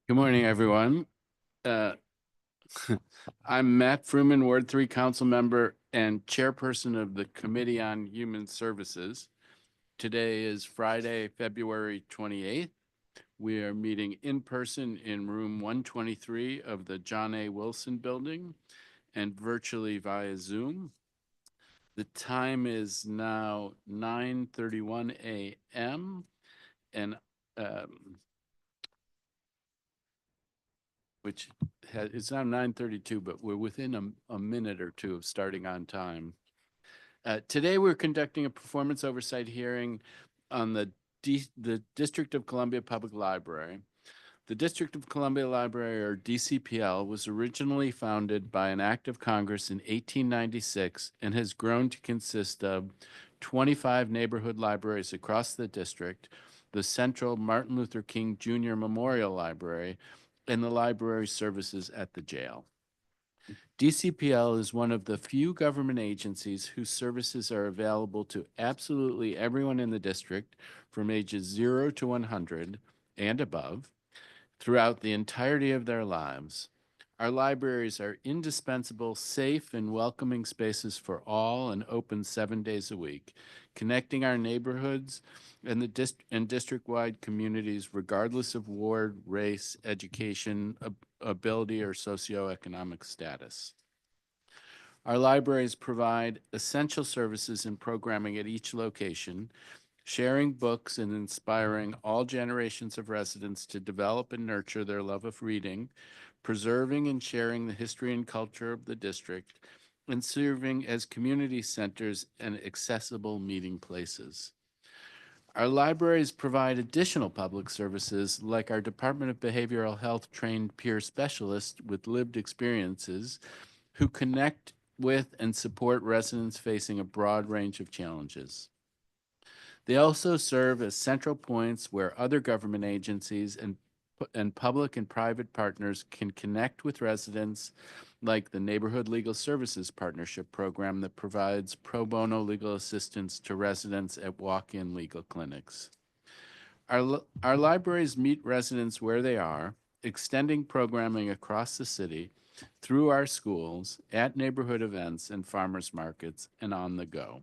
Good morning, everyone. Uh, I'm Matt Fruman, Ward 3 Council Member and Chairperson of the Committee on Human Services. Today is Friday, February 28th. We are meeting in person in room 123 of the John A. Wilson Building and virtually via Zoom. The time is now 9:31 a.m. and which it's now 9:32, but we're within a minute or two of starting on time. Today, we're conducting a performance oversight hearing on the District of Columbia Public Library. The District of Columbia Library, or DCPL, was originally founded by an act of Congress in 1896 and has grown to consist of 25 neighborhood libraries across the district, the Central Martin Luther King Jr. Memorial Library, and the library services at the jail. DCPL is one of the few government agencies whose services are available to absolutely everyone in the district from ages 0 to 100 and above throughout the entirety of their lives. Our libraries are indispensable, safe, and welcoming spaces for all and open 7 days a week, connecting our neighborhoods and the district-wide communities regardless of ward, race, education, ability, or socioeconomic status. Our libraries provide essential services and programming at each location, sharing books and inspiring all generations of residents to develop and nurture their love of reading, preserving and sharing the history and culture of the district, and serving as community centers and accessible meeting places. Our libraries provide additional public services like our Department of Behavioral Health trained peer specialists with lived experiences who connect with and support residents facing a broad range of challenges. They also serve as central points where other government agencies and public and private partners can connect with residents, like the Neighborhood Legal Services Partnership Program that provides pro bono legal assistance to residents at walk-in legal clinics. Our libraries meet residents where they are, extending programming across the city through our schools, at neighborhood events and farmers markets, and on the go.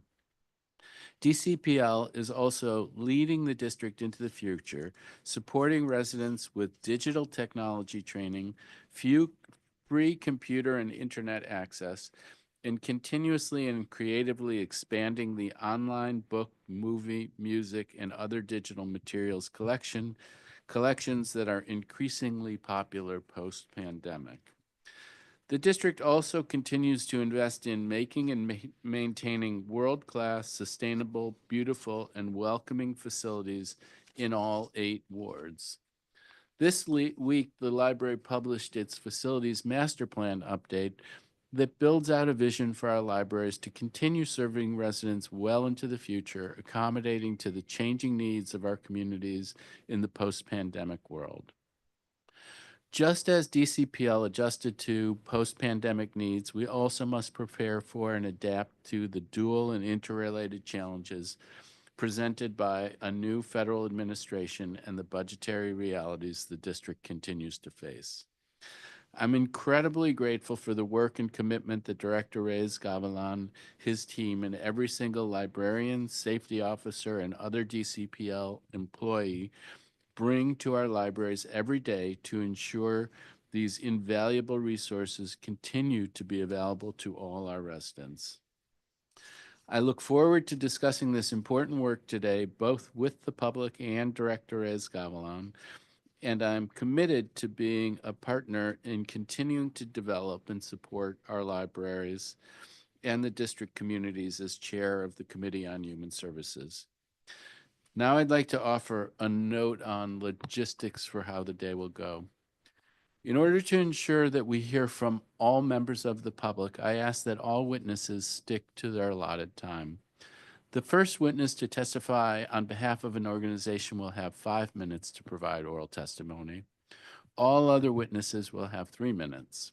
DCPL is also leading the district into the future, supporting residents with digital technology training, free computer and internet access, and continuously and creatively expanding the online book, movie, music, and other digital materials collections that are increasingly popular post-pandemic. The district also continues to invest in making and maintaining world-class, sustainable, beautiful, and welcoming facilities in all 8 wards. This week, the library published its facilities master plan update that builds out a vision for our libraries to continue serving residents well into the future, accommodating to the changing needs of our communities in the post-pandemic world. Just as DCPL adjusted to post-pandemic needs, we also must prepare for and adapt to the dual and interrelated challenges presented by a new federal administration and the budgetary realities the district continues to face. I'm incredibly grateful for the work and commitment that Director Reyes Gavilan, his team, and every single librarian, safety officer, and other DCPL employee bring to our libraries every day to ensure these invaluable resources continue to be available to all our residents. I look forward to discussing this important work today, both with the public and Director Reyes Gavilan, and I'm committed to being a partner in continuing to develop and support our libraries and the district communities as chair of the Committee on Human Services. Now I'd like to offer a note on logistics for how the day will go. In order to ensure that we hear from all members of the public, I ask that all witnesses stick to their allotted time. The first witness to testify on behalf of an organization will have 5 minutes to provide oral testimony. All other witnesses will have 3 minutes.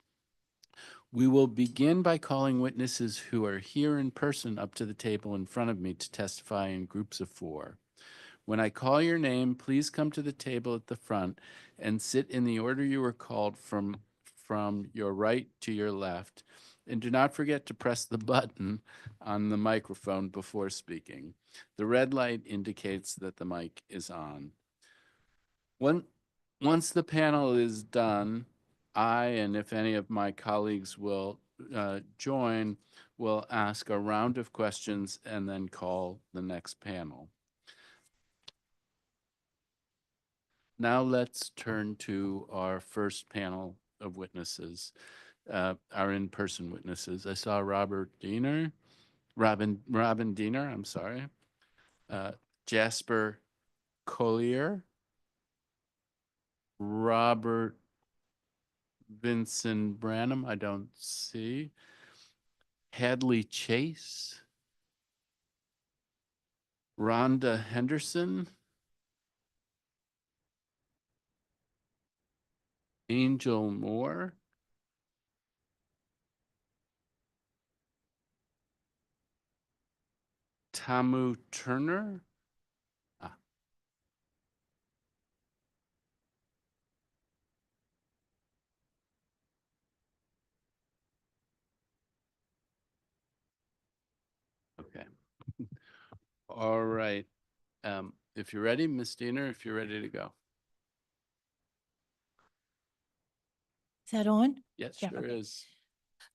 We will begin by calling witnesses who are here in person up to the table in front of me to testify in groups of 4. When I call your name, please come to the table at the front and sit in the order you were called from your right to your left. And do not forget to press the button on the microphone before speaking. The red light indicates that the mic is on. Once the panel is done, I, and if any of my colleagues will join, will ask a round of questions and then call the next panel. Now let's turn to our first panel of witnesses, our in-person witnesses. I saw Robin Diener, I'm sorry, Jasper Collier, Robert Vincent Branham, I don't see, Hadley Chase, Rhonda Henderson, Angel Moore, Tamu Turner, okay. All right. If you're ready, Ms. Diener, if you're ready to go. Is that on? Yes, Yeah, sure okay. is.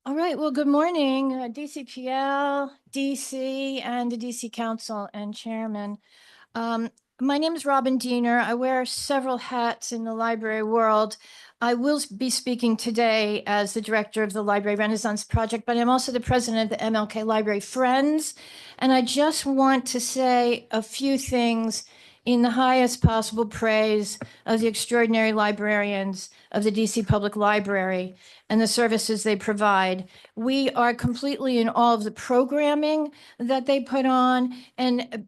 All right. Well, good morning, DCPL, DC, and the DC Council and Chairman. My name is Robin Diener. I wear several hats in the library world. I will be speaking today as the director of the Library Renaissance Project, but I'm also the president of the MLK Library Friends. And I just want to say a few things in the highest possible praise of the extraordinary librarians of the DC Public Library and the services they provide. We are completely in awe of the programming that they put on. And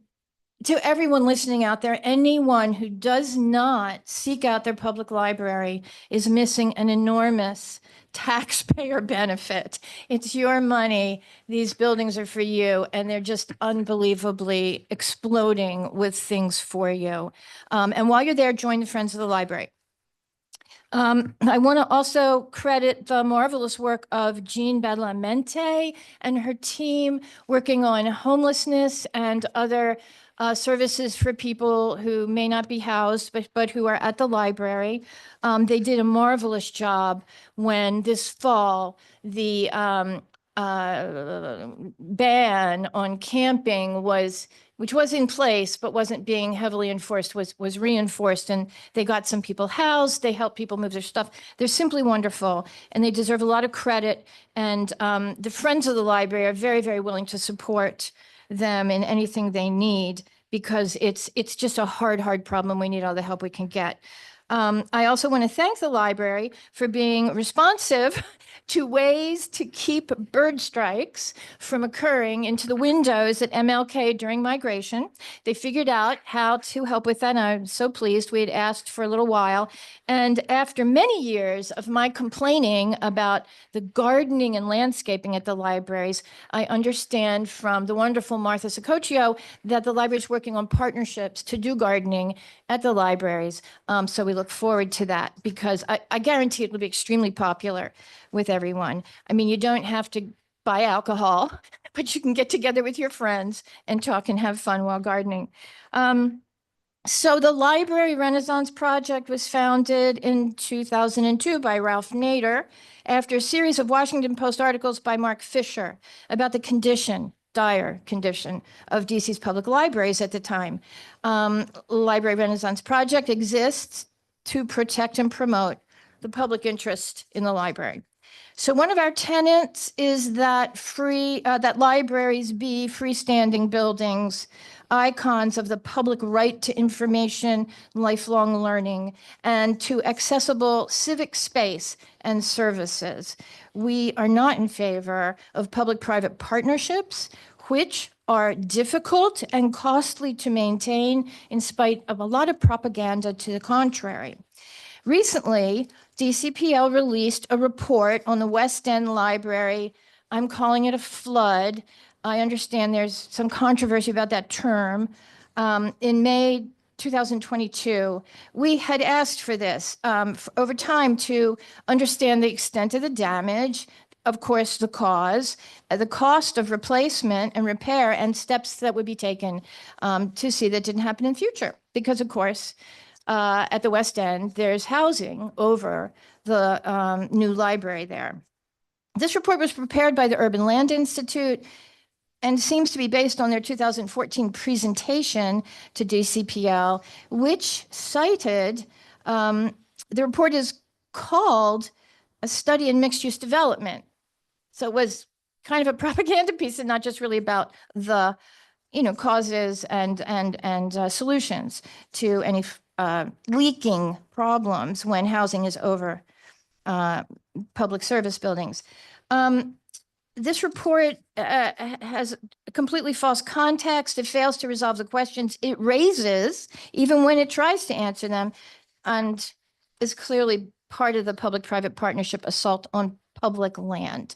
to everyone listening out there, anyone who does not seek out their public library is missing an enormous taxpayer benefit. It's your money. These buildings are for you, and they're just unbelievably exploding with things for you. And while you're there, join the Friends of the Library. I want to also credit the marvelous work of Jean Badlamente and her team working on homelessness and other services for people who may not be housed, but who are at the library. They did a marvelous job when this fall, the ban on camping which was in place but wasn't being heavily enforced, was reinforced, and they got some people housed. They helped people move their stuff. They're simply wonderful, and they deserve a lot of credit. And the Friends of the Library are very, very willing to support them in anything they need, because it's just a hard problem. We need all the help we can get. I also want to thank the library for being responsive to ways to keep bird strikes from occurring into the windows at MLK during migration. They figured out how to help with that, and I'm so pleased. We had asked for a little while. And after many years of my complaining about the gardening and landscaping at the libraries, I understand from the wonderful Martha Sacoccio that the library is working on partnerships to do gardening at the libraries. So we look forward to that, because I guarantee it will be extremely popular with everyone. I mean, you don't have to buy alcohol, but you can get together with your friends and talk and have fun while gardening. So the Library Renaissance Project was founded in 2002 by Ralph Nader after a series of Washington Post articles by Mark Fisher about the dire condition of DC's public libraries at the time. Library Renaissance Project exists to protect and promote the public interest in the library. So one of our tenets is that that libraries be freestanding buildings, icons of the public right to information, lifelong learning, and to accessible civic space and services. We are not in favor of public-private partnerships, which are difficult and costly to maintain in spite of a lot of propaganda to the contrary. Recently, DCPL released a report on the West End Library. I'm calling it a flood. I understand there's some controversy about that term. in May 2022, we had asked for this over time to understand the extent of the damage, of course, the cause, the cost of replacement and repair, and steps that would be taken to see that didn't happen in future. Because, of course, at the West End, there's housing over the new library there. This report was prepared by the Urban Land Institute and seems to be based on their 2014 presentation to DCPL, which cited, the report is called a study in mixed-use development. So it was kind of a propaganda piece and not just really about the, causes and solutions to any leaking problems when housing is over public service buildings. This report has completely false context. It fails to resolve the questions it raises, even when it tries to answer them, and is clearly part of the public-private partnership assault on public land.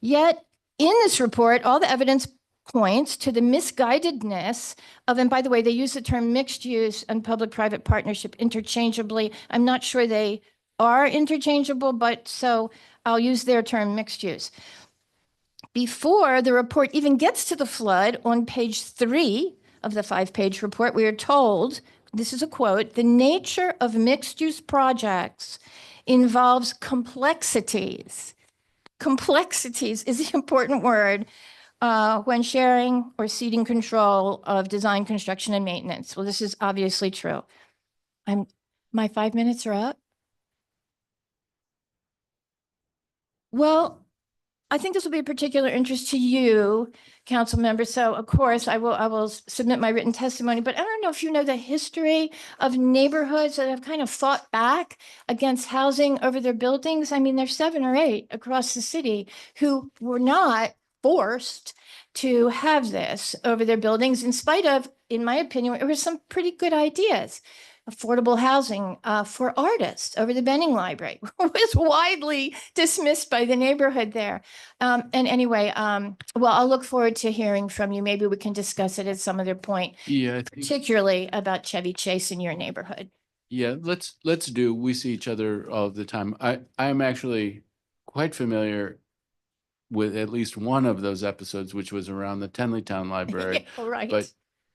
Yet, in this report, all the evidence points to the misguidedness of, and by the way, they use the term mixed use and public-private partnership interchangeably. I'm not sure they are interchangeable, but so I'll use their term mixed use. Before the report even gets to the flood, on page 3 of the 5-page report, we are told, this is a quote, "The nature of mixed-use projects involves complexities." Complexities is the important word when sharing or ceding control of design, construction, and maintenance. Well, this is obviously true. My 5 minutes are up. Well, I think this will be of particular interest to you, council members. So of course I will submit my written testimony, but I don't know if you know the history of neighborhoods that have kind of fought back against housing over their buildings. I mean, there's 7 or 8 across the city who were not forced to have this over their buildings, in spite of, in my opinion, there were some pretty good ideas. Affordable housing for artists over the Benning Library was widely dismissed by the neighborhood there. And anyway, well, I'll look forward to hearing from you. Maybe we can discuss it at some other point, Yeah, particularly about Chevy Chase in your neighborhood. yeah, let's do. We see each other all the time. I'm actually quite familiar with at least one of those episodes, which was around the Tenleytown Library. Yeah, right.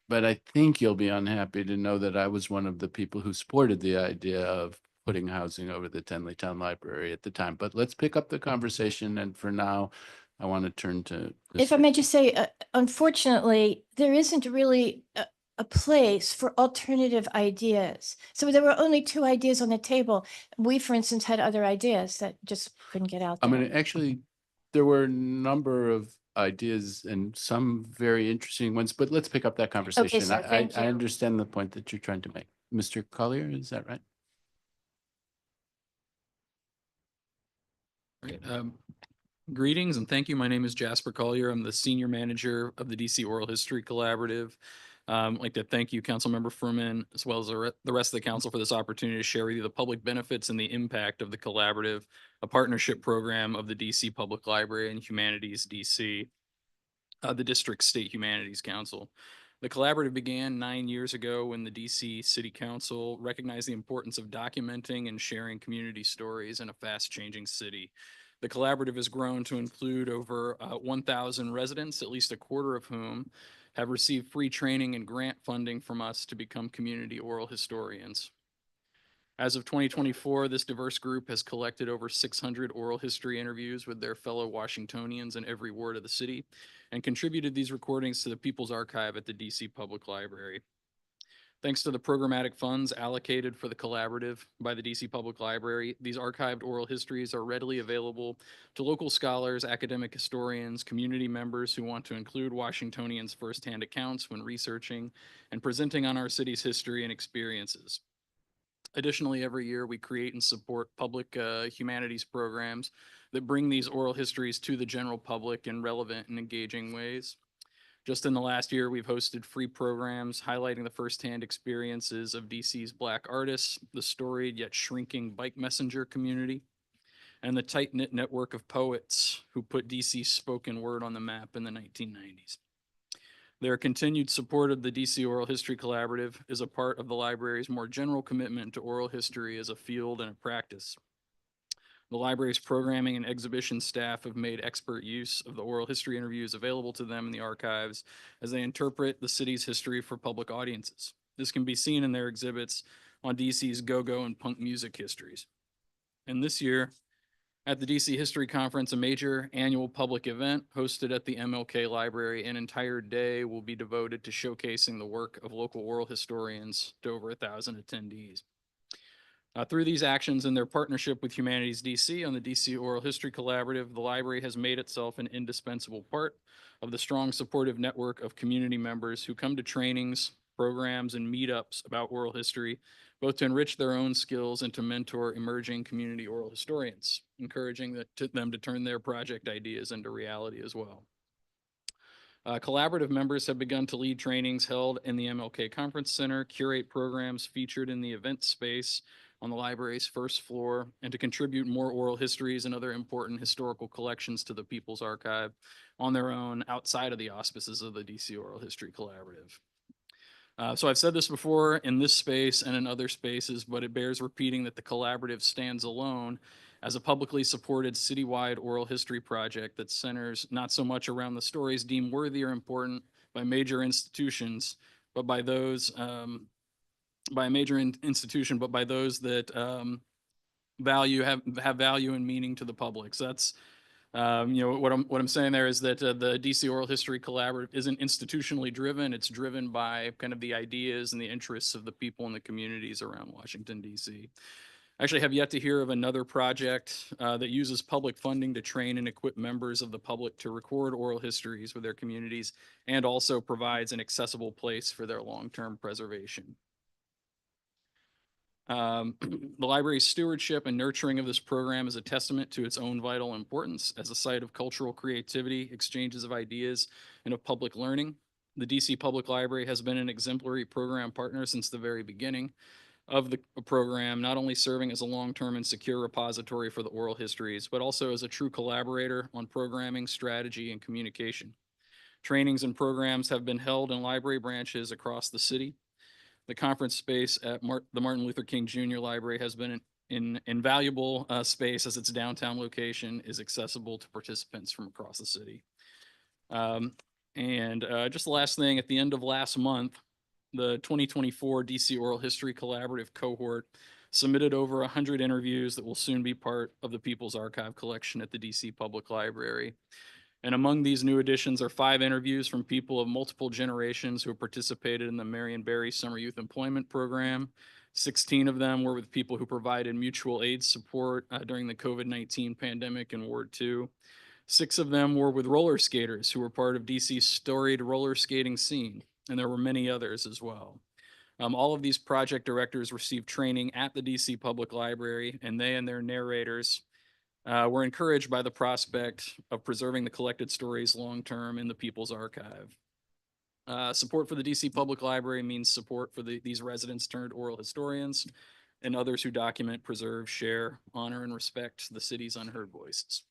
But I think you'll be unhappy to know that I was one of the people who supported the idea of putting housing over the Tenleytown Library at the time. But let's pick up the conversation. And for now, I want to turn to. If I may just say, unfortunately, there isn't really a place for alternative ideas. So there were only 2 ideas on the table. We, for instance, had other ideas that just couldn't get out I there. mean, actually, there were a number of ideas and some very interesting ones, but let's pick up that conversation. sir, thank I you. understand the point that you're trying to make. Mr. Collier, is that right? Right. Greetings and thank you. My name is Jasper Collier. I'm the Senior Manager of the DC Oral History Collaborative. I'd like to thank you, Councilmember Furman, as well as the rest of the council for this opportunity to share with you the public benefits and the impact of the collaborative, a partnership program of the DC Public Library and Humanities DC, the District State Humanities Council. The collaborative began 9 years ago when the DC City Council recognized the importance of documenting and sharing community stories in a fast-changing city. The collaborative has grown to include over 1,000 residents, at least a quarter of whom have received free training and grant funding from us to become community oral historians. As of 2024, this diverse group has collected over 600 oral history interviews with their fellow Washingtonians in every ward of the city and contributed these recordings to the People's Archive at the DC Public Library. Thanks to the programmatic funds allocated for the collaborative by the DC Public Library, these archived oral histories are readily available to local scholars, academic historians, community members who want to include Washingtonians' firsthand accounts when researching and presenting on our city's history and experiences. Additionally, every year we create and support public humanities programs that bring these oral histories to the general public in relevant and engaging ways. Just in the last year, we've hosted free programs highlighting the firsthand experiences of DC's Black artists, the storied yet shrinking bike messenger community, and the tight-knit network of poets who put DC's spoken word on the map in the 1990s. Their continued support of the DC Oral History Collaborative is a part of the library's more general commitment to oral history as a field and a practice. The library's programming and exhibition staff have made expert use of the oral history interviews available to them in the archives as they interpret the city's history for public audiences. This can be seen in their exhibits on DC's go-go and punk music histories. And this year, at the DC History Conference, a major annual public event hosted at the MLK Library, an entire day will be devoted to showcasing the work of local oral historians to over 1,000 attendees. Through these actions and their partnership with Humanities DC on the DC Oral History Collaborative, the library has made itself an indispensable part of the strong supportive network of community members who come to trainings, programs, and meetups about oral history, both to enrich their own skills and to mentor emerging community oral historians, encouraging them to turn their project ideas into reality as well. Collaborative members have begun to lead trainings held in the MLK Conference Center, curate programs featured in the event space on the library's first floor, and to contribute more oral histories and other important historical collections to the People's Archive on their own outside of the auspices of the DC Oral History Collaborative. So I've said this before in this space and in other spaces, but it bears repeating that the collaborative stands alone as a publicly supported citywide oral history project that centers not so much around the stories deemed worthy or important by major institutions, but by those by a major institution, but by those that have value and meaning to the public. So that's what I'm saying there is that the DC Oral History Collaborative isn't institutionally driven. It's driven by kind of the ideas and the interests of the people in the communities around Washington, DC. I actually have yet to hear of another project that uses public funding to train and equip members of the public to record oral histories with their communities and also provides an accessible place for their long-term preservation. The library's stewardship and nurturing of this program is a testament to its own vital importance as a site of cultural creativity, exchanges of ideas, and of public learning. The DC Public Library has been an exemplary program partner since the very beginning of the program, not only serving as a long-term and secure repository for the oral histories, but also as a true collaborator on programming, strategy, and communication. Trainings and programs have been held in library branches across the city. The conference space at the Martin Luther King Jr. Library has been an invaluable space as its downtown location is accessible to participants from across the city. Just the last thing, at the end of last month, the 2024 DC Oral History Collaborative cohort submitted over 100 interviews that will soon be part of the People's Archive collection at the DC Public Library. And among these new additions are 5 interviews from people of multiple generations who have participated in the Marion Barry Summer Youth Employment Program. 16 of them were with people who provided mutual aid support during the COVID-19 pandemic in Ward 2. 6 of them were with roller skaters who were part of DC's storied roller skating scene, and there were many others as well. All of these project directors received training at the DC Public Library, and they and their narrators were encouraged by the prospect of preserving the collected stories long-term in the People's Archive. Support for the DC Public Library means support for these residents turned oral historians and others who document, preserve, share, honor, and respect the city's unheard voices.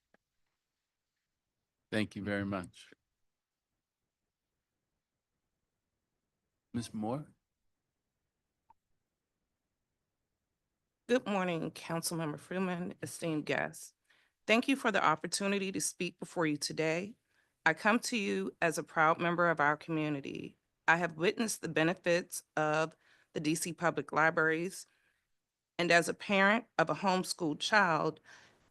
Thank you very much. Ms. Moore? Good morning, Councilmember Freeman, esteemed guests. Thank you for the opportunity to speak before you today. I come to you as a proud member of our community. I have witnessed the benefits of the DC Public Libraries, and as a parent of a homeschooled child,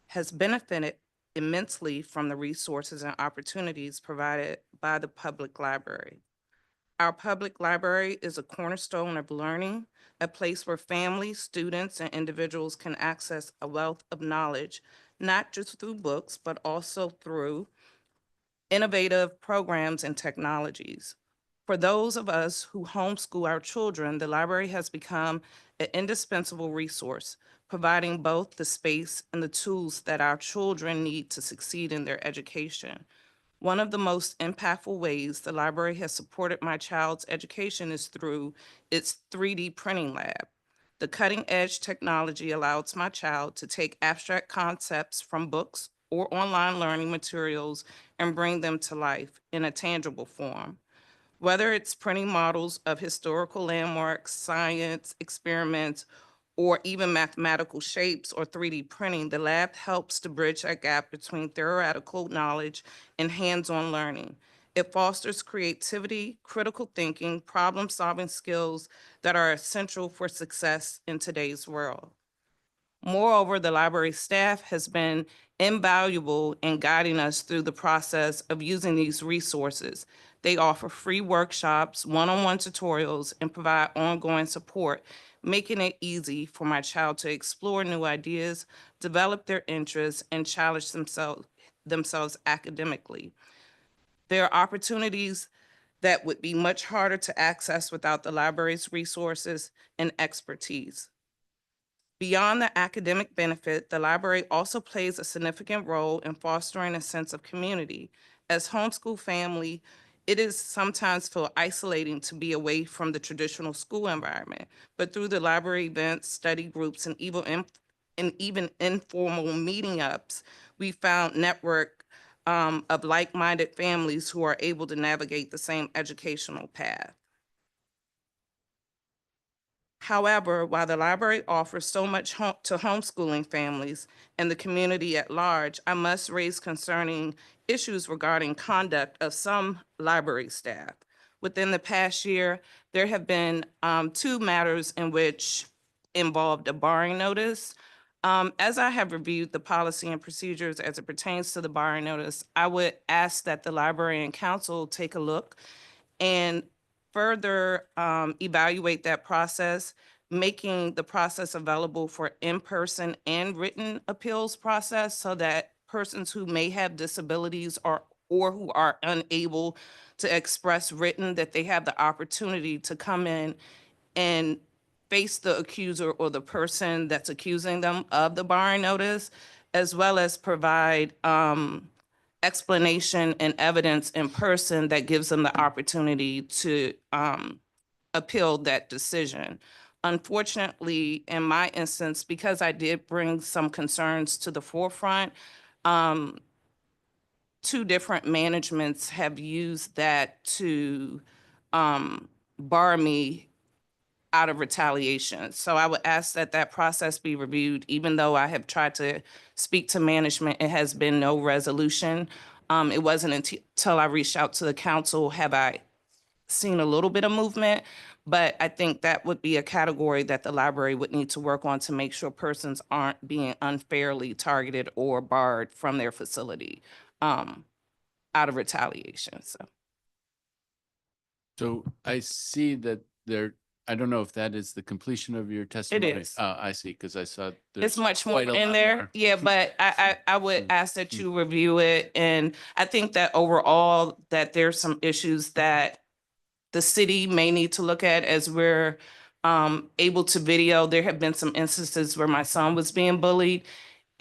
has benefited immensely from the resources and opportunities provided by the public library. Our public library is a cornerstone of learning, a place where families, students, and individuals can access a wealth of knowledge, not just through books, but also through innovative programs and technologies. For those of us who homeschool our children, the library has become an indispensable resource, providing both the space and the tools that our children need to succeed in their education. One of the most impactful ways the library has supported my child's education is through its 3D printing lab. The cutting-edge technology allows my child to take abstract concepts from books or online learning materials and bring them to life in a tangible form. Whether it's printing models of historical landmarks, science experiments, or even mathematical shapes or 3D printing, the lab helps to bridge that gap between theoretical knowledge and hands-on learning. It fosters creativity, critical thinking, problem-solving skills that are essential for success in today's world. Moreover, the library staff has been invaluable in guiding us through the process of using these resources. They offer free workshops, one-on-one tutorials, and provide ongoing support, making it easy for my child to explore new ideas, develop their interests, and challenge themselves academically. There are opportunities that would be much harder to access without the library's resources and expertise. Beyond the academic benefit, the library also plays a significant role in fostering a sense of community. As homeschool family, it is sometimes feel isolating to be away from the traditional school environment, but through the library events, study groups, and even informal meeting ups, we found network of like-minded families who are able to navigate the same educational path. However, while the library offers so much to homeschooling families and the community at large, I must raise concerning issues regarding conduct of some library staff. Within the past year, there have been 2 matters in which involved a barring notice. As I have reviewed the policy and procedures as it pertains to the barring notice, I would ask that the library and council take a look and further evaluate that process, making the process available for in-person and written appeals process so that persons who may have disabilities or who are unable to express written, that they have the opportunity to come in and face the accuser or the person that's accusing them of the barring notice, as well as provide explanation and evidence in person that gives them the opportunity to appeal that decision. Unfortunately, in my instance, because I did bring some concerns to the forefront, 2 different managements have used that to bar me out of retaliation. So I would ask that that process be reviewed. Even though I have tried to speak to management, it has been no resolution. It wasn't until I reached out to the council have I seen a little bit of movement, but I think that would be a category that the library would need to work on to make sure persons aren't being unfairly targeted or barred from their facility out of retaliation. So I see that there, I don't know if that is the completion of your testimony. is. I see, because I saw It's there's much more quite a in lot there. more. Yeah, but I would ask that you review it. And I think that overall that there's some issues that the city may need to look at as we're able to video. There have been some instances where my son was being bullied.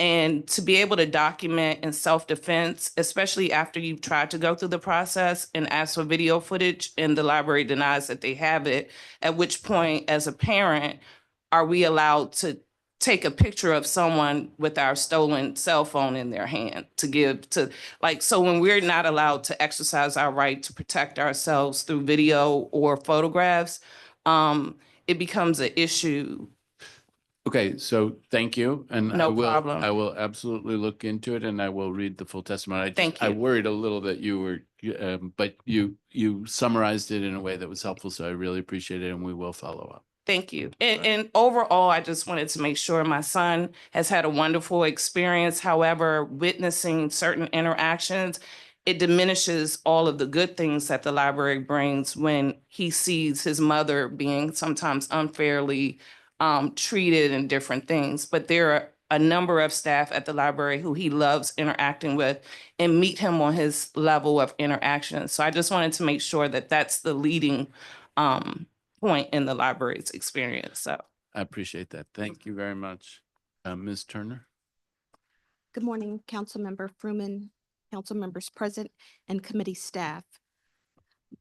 And to be able to document in self-defense, especially after you've tried to go through the process and ask for video footage and the library denies that they have it, at which point, as a parent, are we allowed to take a picture of someone with our stolen cell phone in their hand to give to, like, so when we're not allowed to exercise our right to protect ourselves through video or photographs, it becomes an issue. Okay, so thank you, and No problem. I will absolutely look into it, and I will read the full testimony. Thank I you. worried a little that you were, but you summarized it in a way that was helpful, so I really appreciate it, and we will follow up. Thank you. And overall, I just wanted to make sure my son has had a wonderful experience. However, witnessing certain interactions, it diminishes all of the good things that the library brings when he sees his mother being sometimes unfairly treated and different things. But there are a number of staff at the library who he loves interacting with and meet him on his level of interaction. So I just wanted to make sure that that's the leading point in the library's experience. So I appreciate that. Thank you very much. Ms. Turner? Good morning, Councilmember Fruman, council members present, and committee staff.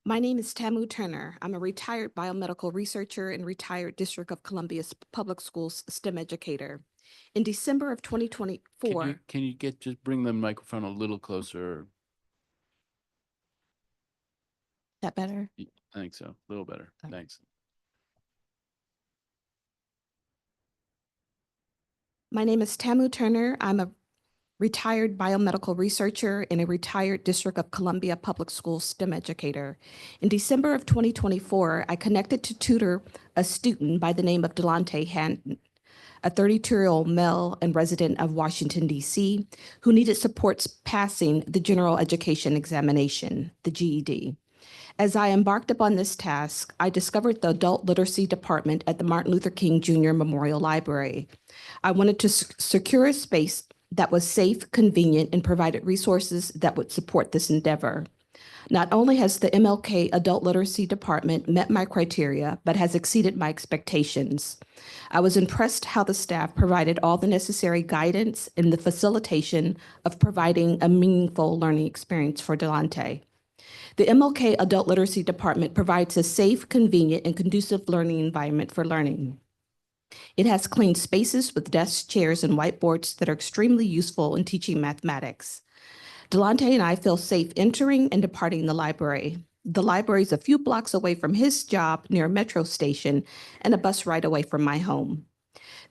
My name is Tamu Turner. I'm a retired biomedical researcher and retired District of Columbia Public Schools STEM educator. In December of 2024, Can you just bring the microphone a little closer? That better? I think so. A little better. Okay. Thanks. My name is Tamu Turner. I'm a retired biomedical researcher and a retired District of Columbia Public Schools STEM educator. In December of 2024, I connected to tutor a student by the name of Delonte Hanton, a 32-year-old male and resident of Washington, D.C., who needed supports passing the general education examination, the GED. As I embarked upon this task, I discovered the adult literacy department at the Martin Luther King Jr. Memorial Library. I wanted to secure a space that was safe, convenient, and provided resources that would support this endeavor. Not only has the MLK Adult Literacy Department met my criteria, but has exceeded my expectations. I was impressed how the staff provided all the necessary guidance in the facilitation of providing a meaningful learning experience for Delonte. The MLK Adult Literacy Department provides a safe, convenient, and conducive learning environment for learning. It has clean spaces with desks, chairs, and whiteboards that are extremely useful in teaching mathematics. Delonte and I feel safe entering and departing the library. The library is a few blocks away from his job near a metro station and a bus ride away from my home.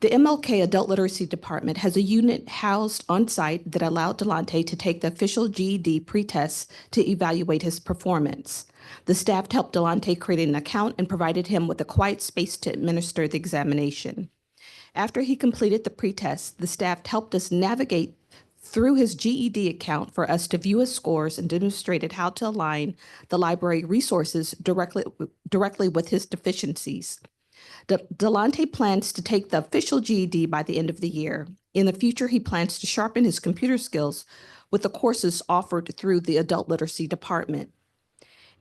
The MLK Adult Literacy Department has a unit housed on site that allowed Delonte to take the official GED pretest to evaluate his performance. The staff helped Delonte create an account and provided him with a quiet space to administer the examination. After he completed the pretest, the staff helped us navigate through his GED account for us to view his scores and demonstrated how to align the library resources directly with his deficiencies. Delonte plans to take the official GED by the end of the year. In the future, he plans to sharpen his computer skills with the courses offered through the Adult Literacy Department.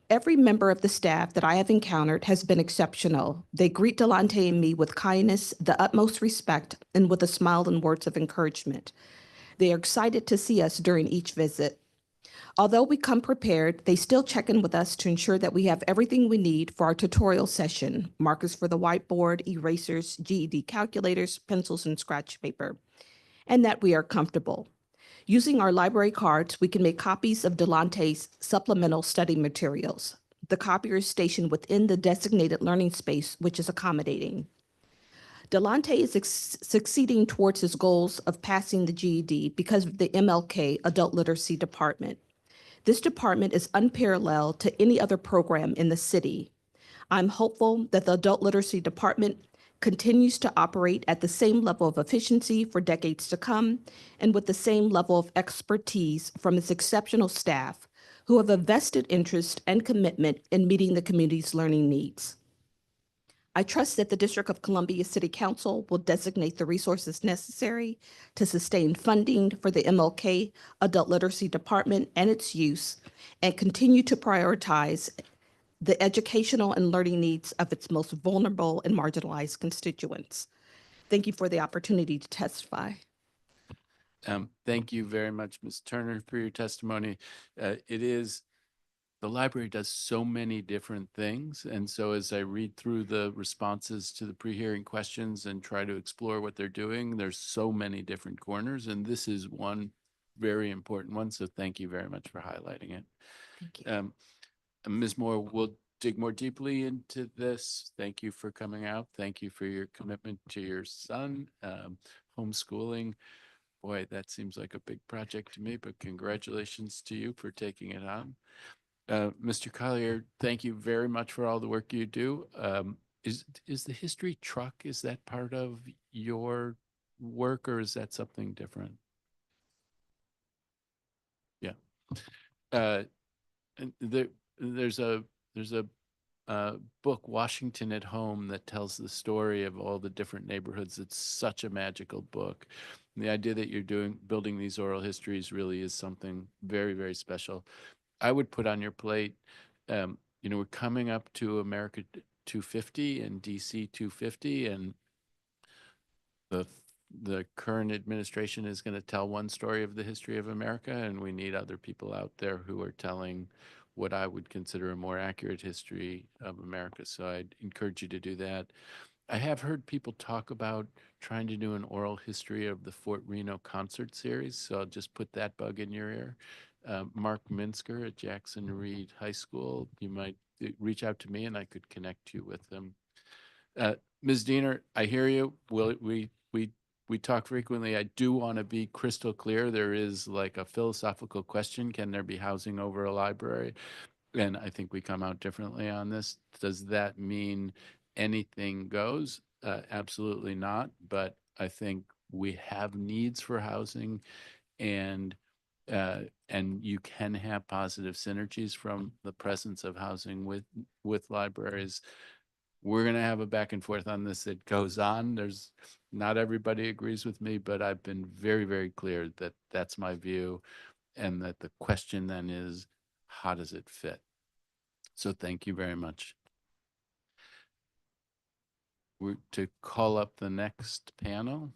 Every member of the staff that I have encountered has been exceptional. They greet Delonte and me with kindness, the utmost respect, and with a smile and words of encouragement. They are excited to see us during each visit. Although we come prepared, they still check in with us to ensure that we have everything we need for our tutorial session: markers for the whiteboard, erasers, GED calculators, pencils, and scratch paper, and that we are comfortable. Using our library cards, we can make copies of Delonte's supplemental study materials. The copier is stationed within the designated learning space, which is accommodating. Delonte is succeeding towards his goals of passing the GED because of the MLK Adult Literacy Department. This department is unparalleled to any other program in the city. I'm hopeful that the Adult Literacy Department continues to operate at the same level of efficiency for decades to come and with the same level of expertise from its exceptional staff who have a vested interest and commitment in meeting the community's learning needs. I trust that the District of Columbia City Council will designate the resources necessary to sustain funding for the MLK Adult Literacy Department and its use, and continue to prioritize the educational and learning needs of its most vulnerable and marginalized constituents. Thank you for the opportunity to testify. Thank you very much, Ms. Turner, for your testimony. The library does so many different things. And so as I read through the responses to the pre-hearing questions and try to explore what they're doing, there's so many different corners. And this is one very important one. So thank you very much for highlighting it. Thank you. Ms. Moore, we'll dig more deeply into this. Thank you for coming out. Thank you for your commitment to your son. Homeschooling, boy, that seems like a big project to me, but congratulations to you for taking it on. Mr. Collier, thank you very much for all the work you do. Is the history truck, is that part of your work or is that something different? Yeah. And there's a book, Washington at Home, that tells the story of all the different neighborhoods. It's such a magical book. And the idea that you're building these oral histories really is something very, very special. I would put on your plate, we're coming up to America 250 and DC 250, and the current administration is going to tell one story of the history of America, and we need other people out there who are telling what I would consider a more accurate history of America. So I'd encourage you to do that. I have heard people talk about trying to do an oral history of the Fort Reno concert series, so I'll just put that bug in your ear. Mark Minsker at Jackson Reed High School. You might reach out to me and I could connect you with them. Ms. Diener, I hear you. We talk frequently. I do want to be crystal clear. There is like a philosophical question. Can there be housing over a library? And I think we come out differently on this. Does that mean anything goes? Absolutely not. But I think we have needs for housing, and you can have positive synergies from the presence of housing with libraries. We're going to have a back and forth on this. It goes on. There's not everybody agrees with me, but I've been very, very clear that that's my view, and that the question then is, how does it fit? So thank you very much. We're to call up the next panel.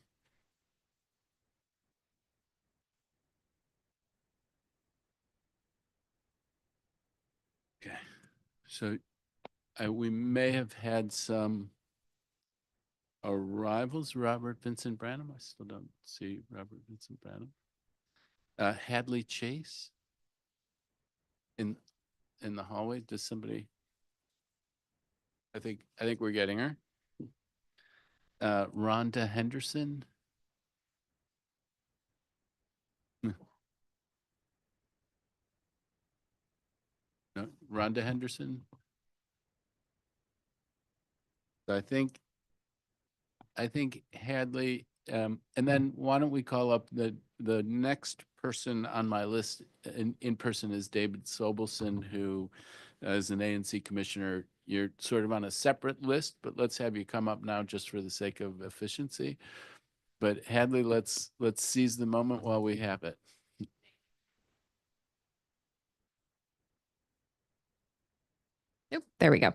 Okay, so we may have had some arrivals. Robert Vincent Branham. I still don't see Robert Vincent Branham. Hadley Chase in the hallway. Does somebody? I think we're getting her. Rhonda Henderson. No, Rhonda Henderson. So I think Hadley, and then why don't we call up the next person on my list in person is David Sobelson, who is an ANC commissioner. You're sort of on a separate list, but let's have you come up now just for the sake of efficiency. But Hadley, let's seize the moment while we have it. Yep, there we go.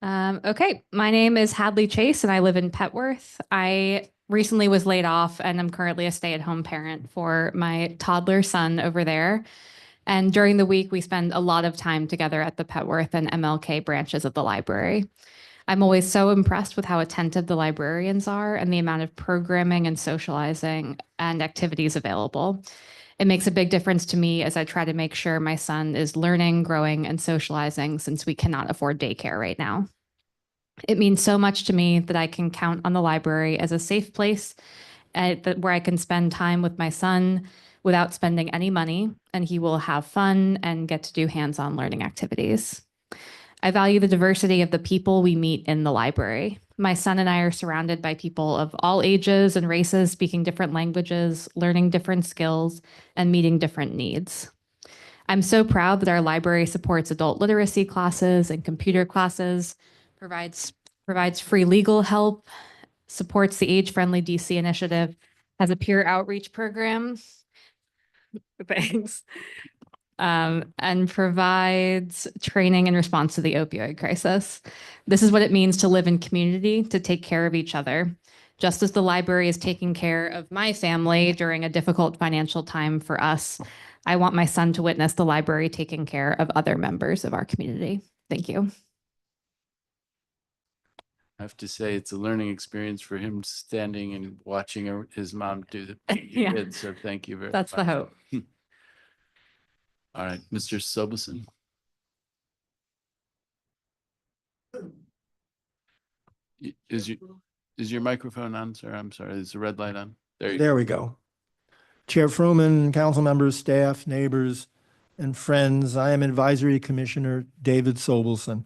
Okay, my name is Hadley Chase and I live in Petworth. I recently was laid off and I'm currently a stay-at-home parent for my toddler son over there. And during the week, we spend a lot of time together at the Petworth and MLK branches of the library. I'm always so impressed with how attentive the librarians are and the amount of programming and socializing and activities available. It makes a big difference to me as I try to make sure my son is learning, growing, and socializing since we cannot afford daycare right now. It means so much to me that I can count on the library as a safe place where I can spend time with my son without spending any money, and he will have fun and get to do hands-on learning activities. I value the diversity of the people we meet in the library. My son and I are surrounded by people of all ages and races, speaking different languages, learning different skills, and meeting different needs. I'm so proud that our library supports adult literacy classes and computer classes, provides free legal help, supports the age-friendly DC initiative, has a peer outreach program, thanks, and provides training in response to the opioid crisis. This is what it means to live in community, to take care of each other. Just as the library is taking care of my family during a difficult financial time for us, I want my son to witness the library taking care of other members of our community. Thank you. I have to say it's a learning experience for him standing and watching his mom do the Yeah. kids. So thank you very much. That's the hope. All right, Mr. Sobelson. Is your microphone on, sir? I'm sorry. Is the red light on? There we go. Chair Fruman, council members, staff, neighbors, and friends, I am Advisory Commissioner David Sobelson.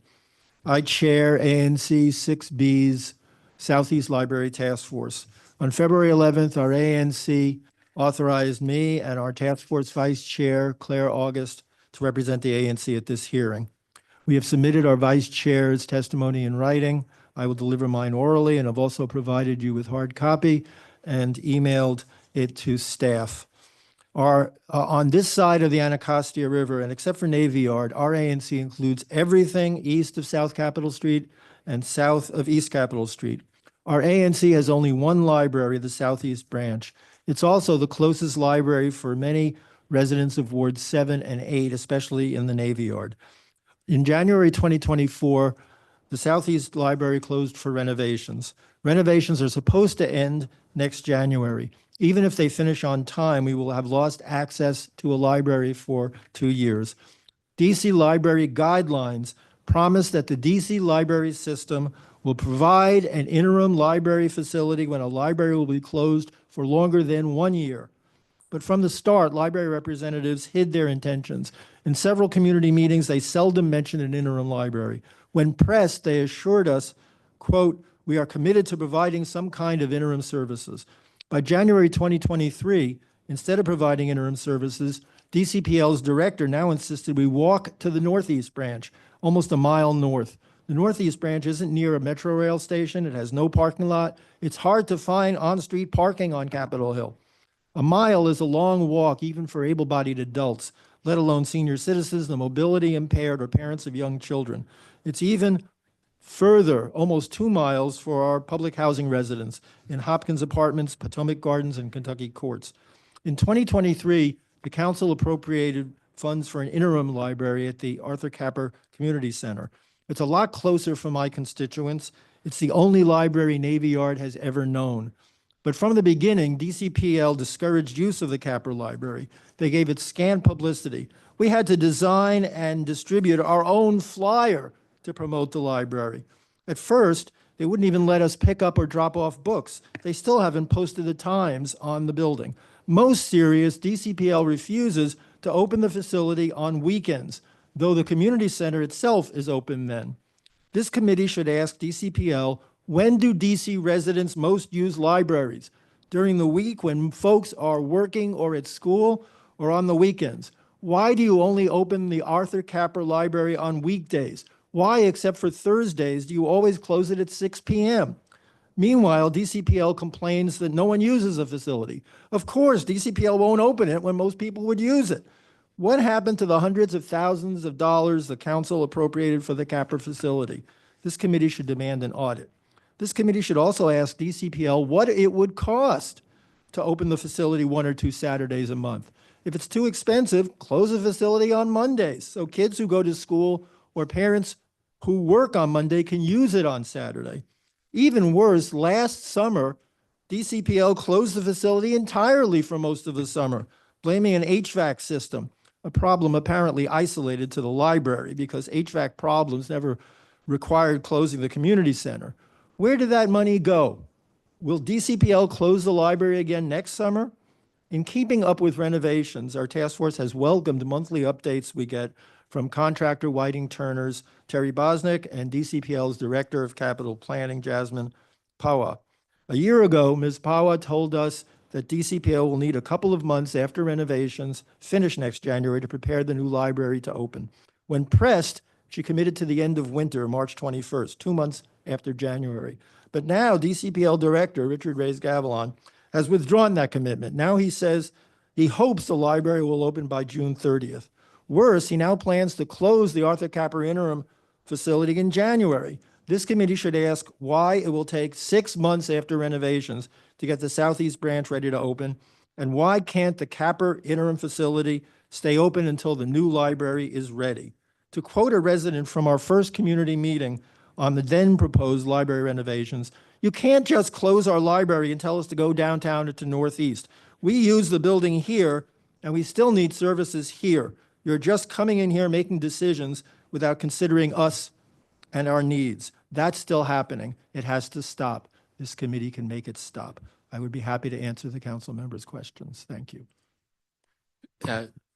I chair ANC 6B's Southeast Library Task Force. On February 11th, our ANC authorized me and our task force vice chair, Claire August, to represent the ANC at this hearing. We have submitted our vice chair's testimony in writing. I will deliver mine orally, and I've also provided you with hard copy and emailed it to staff. On this side of the Anacostia River, and except for Navy Yard, our ANC includes everything east of South Capitol Street and south of East Capitol Street. Our ANC has only one library, the Southeast Branch. It's also the closest library for many residents of Wards 7 and 8, especially in the Navy Yard. In January 2024, the Southeast Library closed for renovations. Renovations are supposed to end next January. Even if they finish on time, we will have lost access to a library for 2 years. DC Library guidelines promise that the DC library system will provide an interim library facility when a library will be closed for longer than 1 year. But from the start, library representatives hid their intentions. In several community meetings, they seldom mentioned an interim library. When pressed, they assured us, quote, "We are committed to providing some kind of interim services." By January 2023, instead of providing interim services, DCPL's director now insisted we walk to the Northeast branch, almost a mile north. The Northeast branch isn't near a metro rail station. It has no parking lot. It's hard to find on-street parking on Capitol Hill. A mile is a long walk even for able-bodied adults, let alone senior citizens, the mobility impaired, or parents of young children. It's even further, almost 2 miles for our public housing residents in Hopkins Apartments, Potomac Gardens, and Kentucky Courts. In 2023, the council appropriated funds for an interim library at the Arthur Capper Community Center. It's a lot closer for my constituents. It's the only library Navy Yard has ever known. But from the beginning, DCPL discouraged use of the Capper Library. They gave it scant publicity. We had to design and distribute our own flyer to promote the library. At first, they wouldn't even let us pick up or drop off books. They still haven't posted the times on the building. Most serious, DCPL refuses to open the facility on weekends, though the community center itself is open then. This committee should ask DCPL, when do DC residents most use libraries? During the week when folks are working or at school, or on the weekends? Why do you only open the Arthur Capper Library on weekdays? Why, except for Thursdays, do you always close it at 6 p.m.? Meanwhile, DCPL complains that no one uses the facility. Of course, DCPL won't open it when most people would use it. What happened to the hundreds of thousands of dollars the council appropriated for the Capper facility? This committee should demand an audit. This committee should also ask DCPL what it would cost to open the facility 1 or 2 Saturdays a month. If it's too expensive, close the facility on Mondays so kids who go to school or parents who work on Monday can use it on Saturday. Even worse, last summer, DCPL closed the facility entirely for most of the summer, blaming an HVAC system, a problem apparently isolated to the library because HVAC problems never required closing the community center. Where did that money go? Will DCPL close the library again next summer? In keeping up with renovations, our task force has welcomed monthly updates we get from contractor Whiting Turners, Terry Bosnick, and DCPL's Director of Capital Planning, Jasmine Pawa. A year ago, Ms. Pawa told us that DCPL will need a couple of months after renovations finish next January to prepare the new library to open. When pressed, she committed to the end of winter, March 21st, 2 months after January. But now DCPL Director Richard Reyes-Gavilan has withdrawn that commitment. Now he says he hopes the library will open by June 30th. Worse, he now plans to close the Arthur Capper interim facility in January. This committee should ask why it will take 6 months after renovations to get the Southeast branch ready to open, and why can't the Capper interim facility stay open until the new library is ready. To quote a resident from our first community meeting on the then proposed library renovations, "You can't just close our library and tell us to go downtown or to Northeast. We use the building here, and we still need services here. You're just coming in here making decisions without considering us and our needs." That's still happening. It has to stop. This committee can make it stop. I would be happy to answer the council members' questions. Thank you.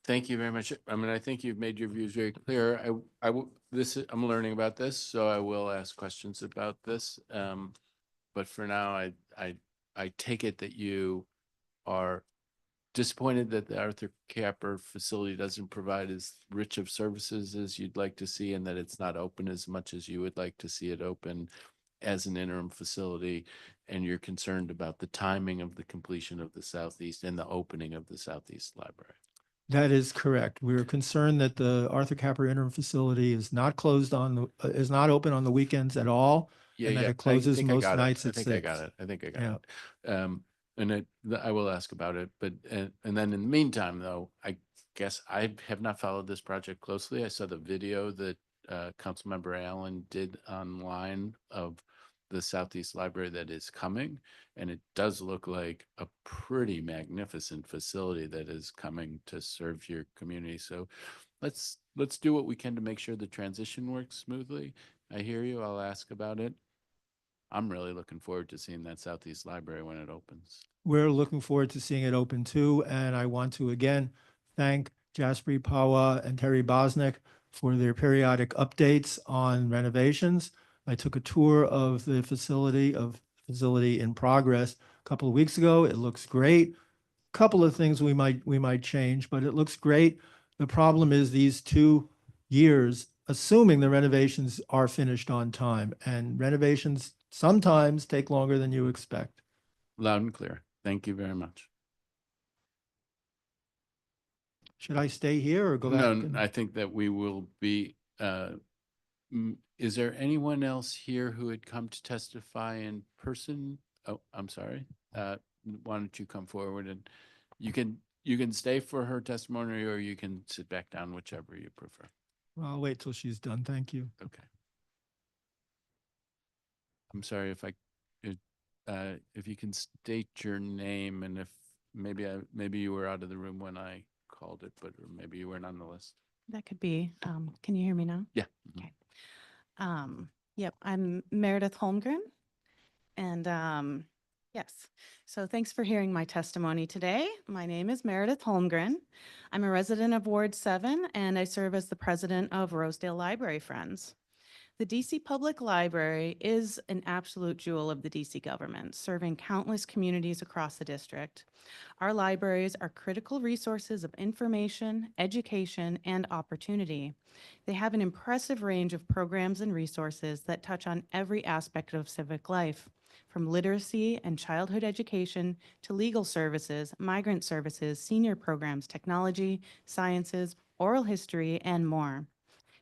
Thank you very much. I mean, I think you've made your views very clear. I'm learning about this, so I will ask questions about this. But for now, I take it that you are disappointed that the Arthur Capper facility doesn't provide as rich of services as you'd like to see, and that it's not open as much as you would like to see it open as an interim facility, and you're concerned about the timing of the completion of the Southeast and the opening of the Southeast Library. That is correct. We're concerned that the Arthur Capper interim facility is not closed is not open on the weekends at all. And that it closes most nights at 6. I think I got it. And I will ask about it. But and then in the meantime, though, I guess I have not followed this project closely. I saw the video that Councilmember Allen did online of the Southeast Library that is coming. And it does look like a pretty magnificent facility that is coming to serve your community. So let's do what we can to make sure the transition works smoothly. I hear you. I'll ask about it. I'm really looking forward to seeing that Southeast Library when it opens. We're looking forward to seeing it open too, and I want to again thank Jasper Pawa and Terry Bosnick for their periodic updates on renovations. I took a tour of the facility in progress a couple of weeks ago. It looks great. Couple of things we might change, but it looks great. The problem is these 2 years, assuming the renovations are finished on time, and renovations sometimes take longer than you expect. Loud and clear. Thank you very much. Should I stay here or go back? No, and- I think that we will be, is there anyone else here who had come to testify in person? Oh, I'm sorry. Why don't you come forward, and you can stay for her testimony, or you can sit back down, whichever you prefer. Well, I'll wait till she's done. Thank you. Okay. I'm sorry if you can state your name, and if maybe you were out of the room when I called it, but or maybe you weren't on the list. That could be. Can you hear me now? Yeah. Okay. Yep, I'm Meredith Holmgren. And yes, so thanks for hearing my testimony today. My name is Meredith Holmgren. I'm a resident of Ward 7, and I serve as the president of Rosedale Library Friends. The DC Public Library is an absolute jewel of the DC government, serving countless communities across the district. Our libraries are critical resources of information, education, and opportunity. They have an impressive range of programs and resources that touch on every aspect of civic life, from literacy and childhood education to legal services, migrant services, senior programs, technology, sciences, oral history, and more.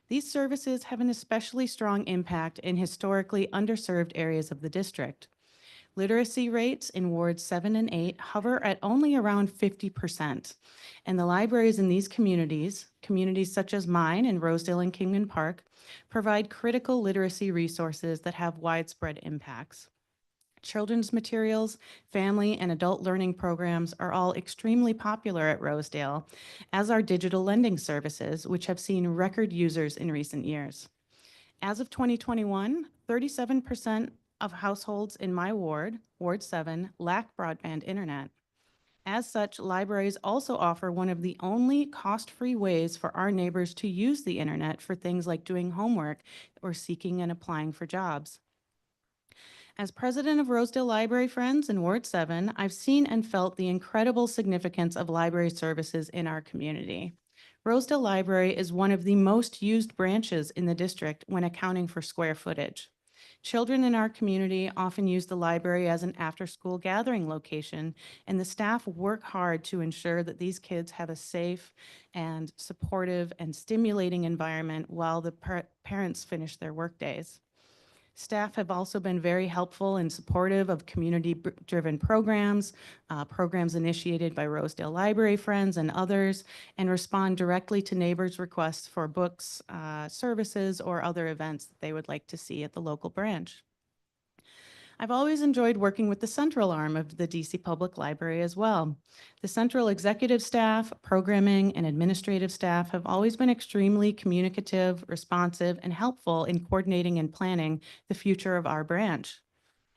These services have an especially strong impact in historically underserved areas of the district. Literacy rates in Wards 7 and 8 hover at only around 50%. And the libraries in these communities such as mine in Rosedale and Kingman Park, provide critical literacy resources that have widespread impacts. Children's materials, family, and adult learning programs are all extremely popular at Rosedale, as are digital lending services, which have seen record users in recent years. As of 2021, 37% of households in my ward, Ward 7, lack broadband internet. As such, libraries also offer one of the only cost-free ways for our neighbors to use the internet for things like doing homework or seeking and applying for jobs. As president of Rosedale Library Friends in Ward 7, I've seen and felt the incredible significance of library services in our community. Rosedale Library is one of the most used branches in the district when accounting for square footage. Children in our community often use the library as an after-school gathering location, and the staff work hard to ensure that these kids have a safe and supportive and stimulating environment while the parents finish their workdays. Staff have also been very helpful and supportive of community-driven programs, programs initiated by Rosedale Library Friends and others, and respond directly to neighbors' requests for books, services, or other events that they would like to see at the local branch. I've always enjoyed working with the central arm of the DC Public Library as well. The central executive staff, programming, and administrative staff have always been extremely communicative, responsive, and helpful in coordinating and planning the future of our branch.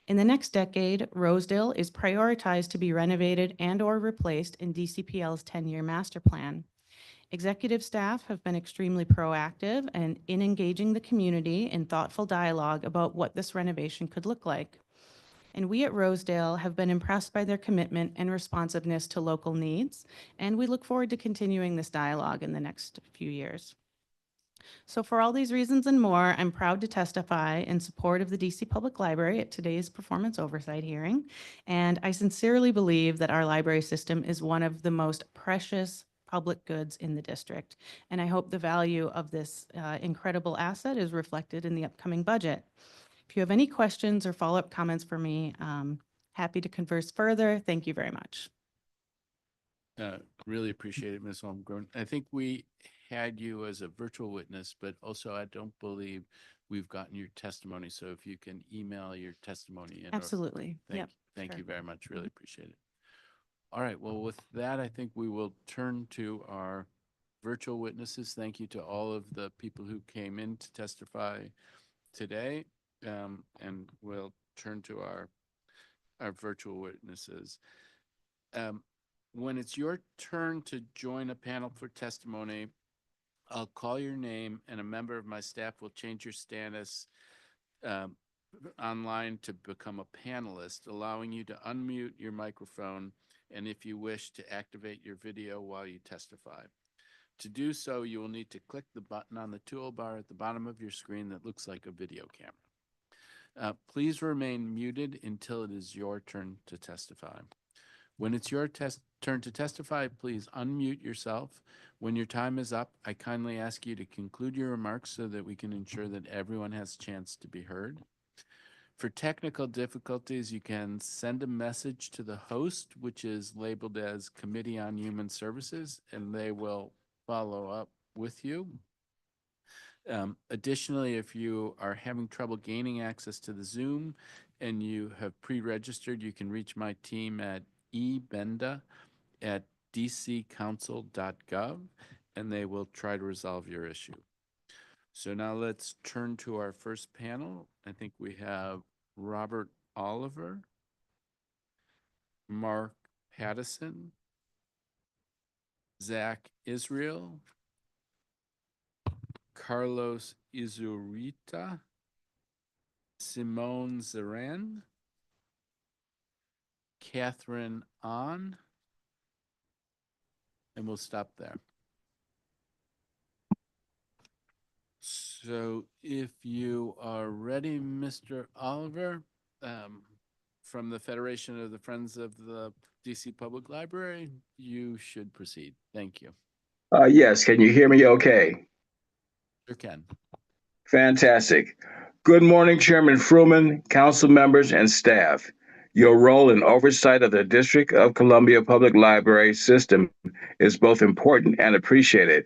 In the next decade, Rosedale is prioritized to be renovated and/or replaced in DCPL's 10-year master plan. Executive staff have been extremely proactive and in engaging the community in thoughtful dialogue about what this renovation could look like. And we at Rosedale have been impressed by their commitment and responsiveness to local needs, and we look forward to continuing this dialogue in the next few years. So for all these reasons and more, I'm proud to testify in support of the DC Public Library at today's performance oversight hearing. And I sincerely believe that our library system is one of the most precious public goods in the district. And I hope the value of this incredible asset is reflected in the upcoming budget. If you have any questions or follow-up comments for me, happy to converse further. Thank you very much. Really appreciate it, Ms. Holmgren. I think we had you as a virtual witness, but also I don't believe we've gotten your testimony. So if you can email your testimony in. Absolutely. Yep. Thank sure. you very much. Really appreciate it. All right. Well, with that, I think we will turn to our virtual witnesses. Thank you to all of the people who came in to testify today. And we'll turn to our virtual witnesses. When it's your turn to join a panel for testimony, I'll call your name and a member of my staff will change your status online to become a panelist, allowing you to unmute your microphone and, if you wish, to activate your video while you testify. To do so, you will need to click the button on the toolbar at the bottom of your screen that looks like a video camera. Please remain muted until it is your turn to testify. When it's your turn to testify, please unmute yourself. When your time is up, I kindly ask you to conclude your remarks so that we can ensure that everyone has a chance to be heard. For technical difficulties, you can send a message to the host, which is labeled as Committee on Human Services, and they will follow up with you. Additionally, if you are having trouble gaining access to the Zoom and you have pre-registered, you can reach my team at ebenda@dccouncil.gov, and they will try to resolve your issue. So now let's turn to our first panel. I think we have Robert Oliver, Mark Pattison, Zach Israel, Carlos Izurita, Simone Zeren, Catherine Ahn, and we'll stop there. So if you are ready, Mr. Oliver, from the Federation of the Friends of the DC Public Library, you should proceed. Thank you. Yes, can you hear me okay? Sure can. Fantastic. Good morning, Chairman Fruman, council members, and staff. Your role in oversight of the District of Columbia Public Library system is both important and appreciated.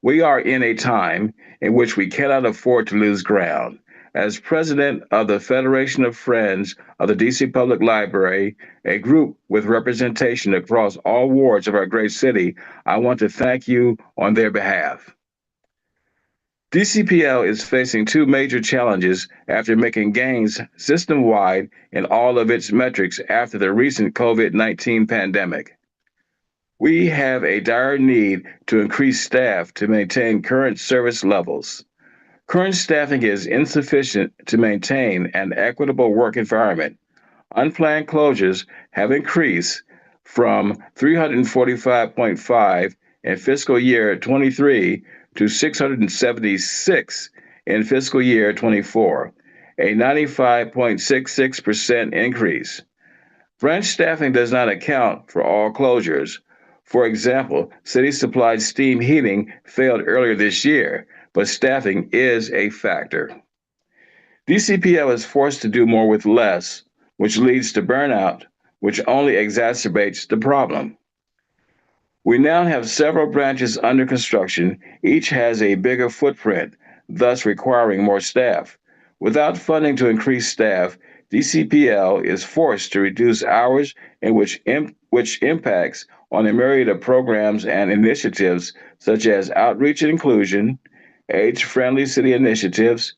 We are in a time in which we cannot afford to lose ground. As president of the Federation of Friends of the DC Public Library, a group with representation across all wards of our great city, I want to thank you on their behalf. DCPL is facing two major challenges after making gains system-wide in all of its metrics after the recent COVID-19 pandemic. We have a dire need to increase staff to maintain current service levels. Current staffing is insufficient to maintain an equitable work environment. Unplanned closures have increased from 345.5 in fiscal year 23 to 676 in fiscal year 24, a 95.66% increase. Branch staffing does not account for all closures. For example, city-supplied steam heating failed earlier this year, but staffing is a factor. DCPL is forced to do more with less, which leads to burnout, which only exacerbates the problem. We now have several branches under construction. Each has a bigger footprint, thus requiring more staff. Without funding to increase staff, DCPL is forced to reduce hours in which impacts on a myriad of programs and initiatives such as outreach and inclusion, age-friendly city initiatives,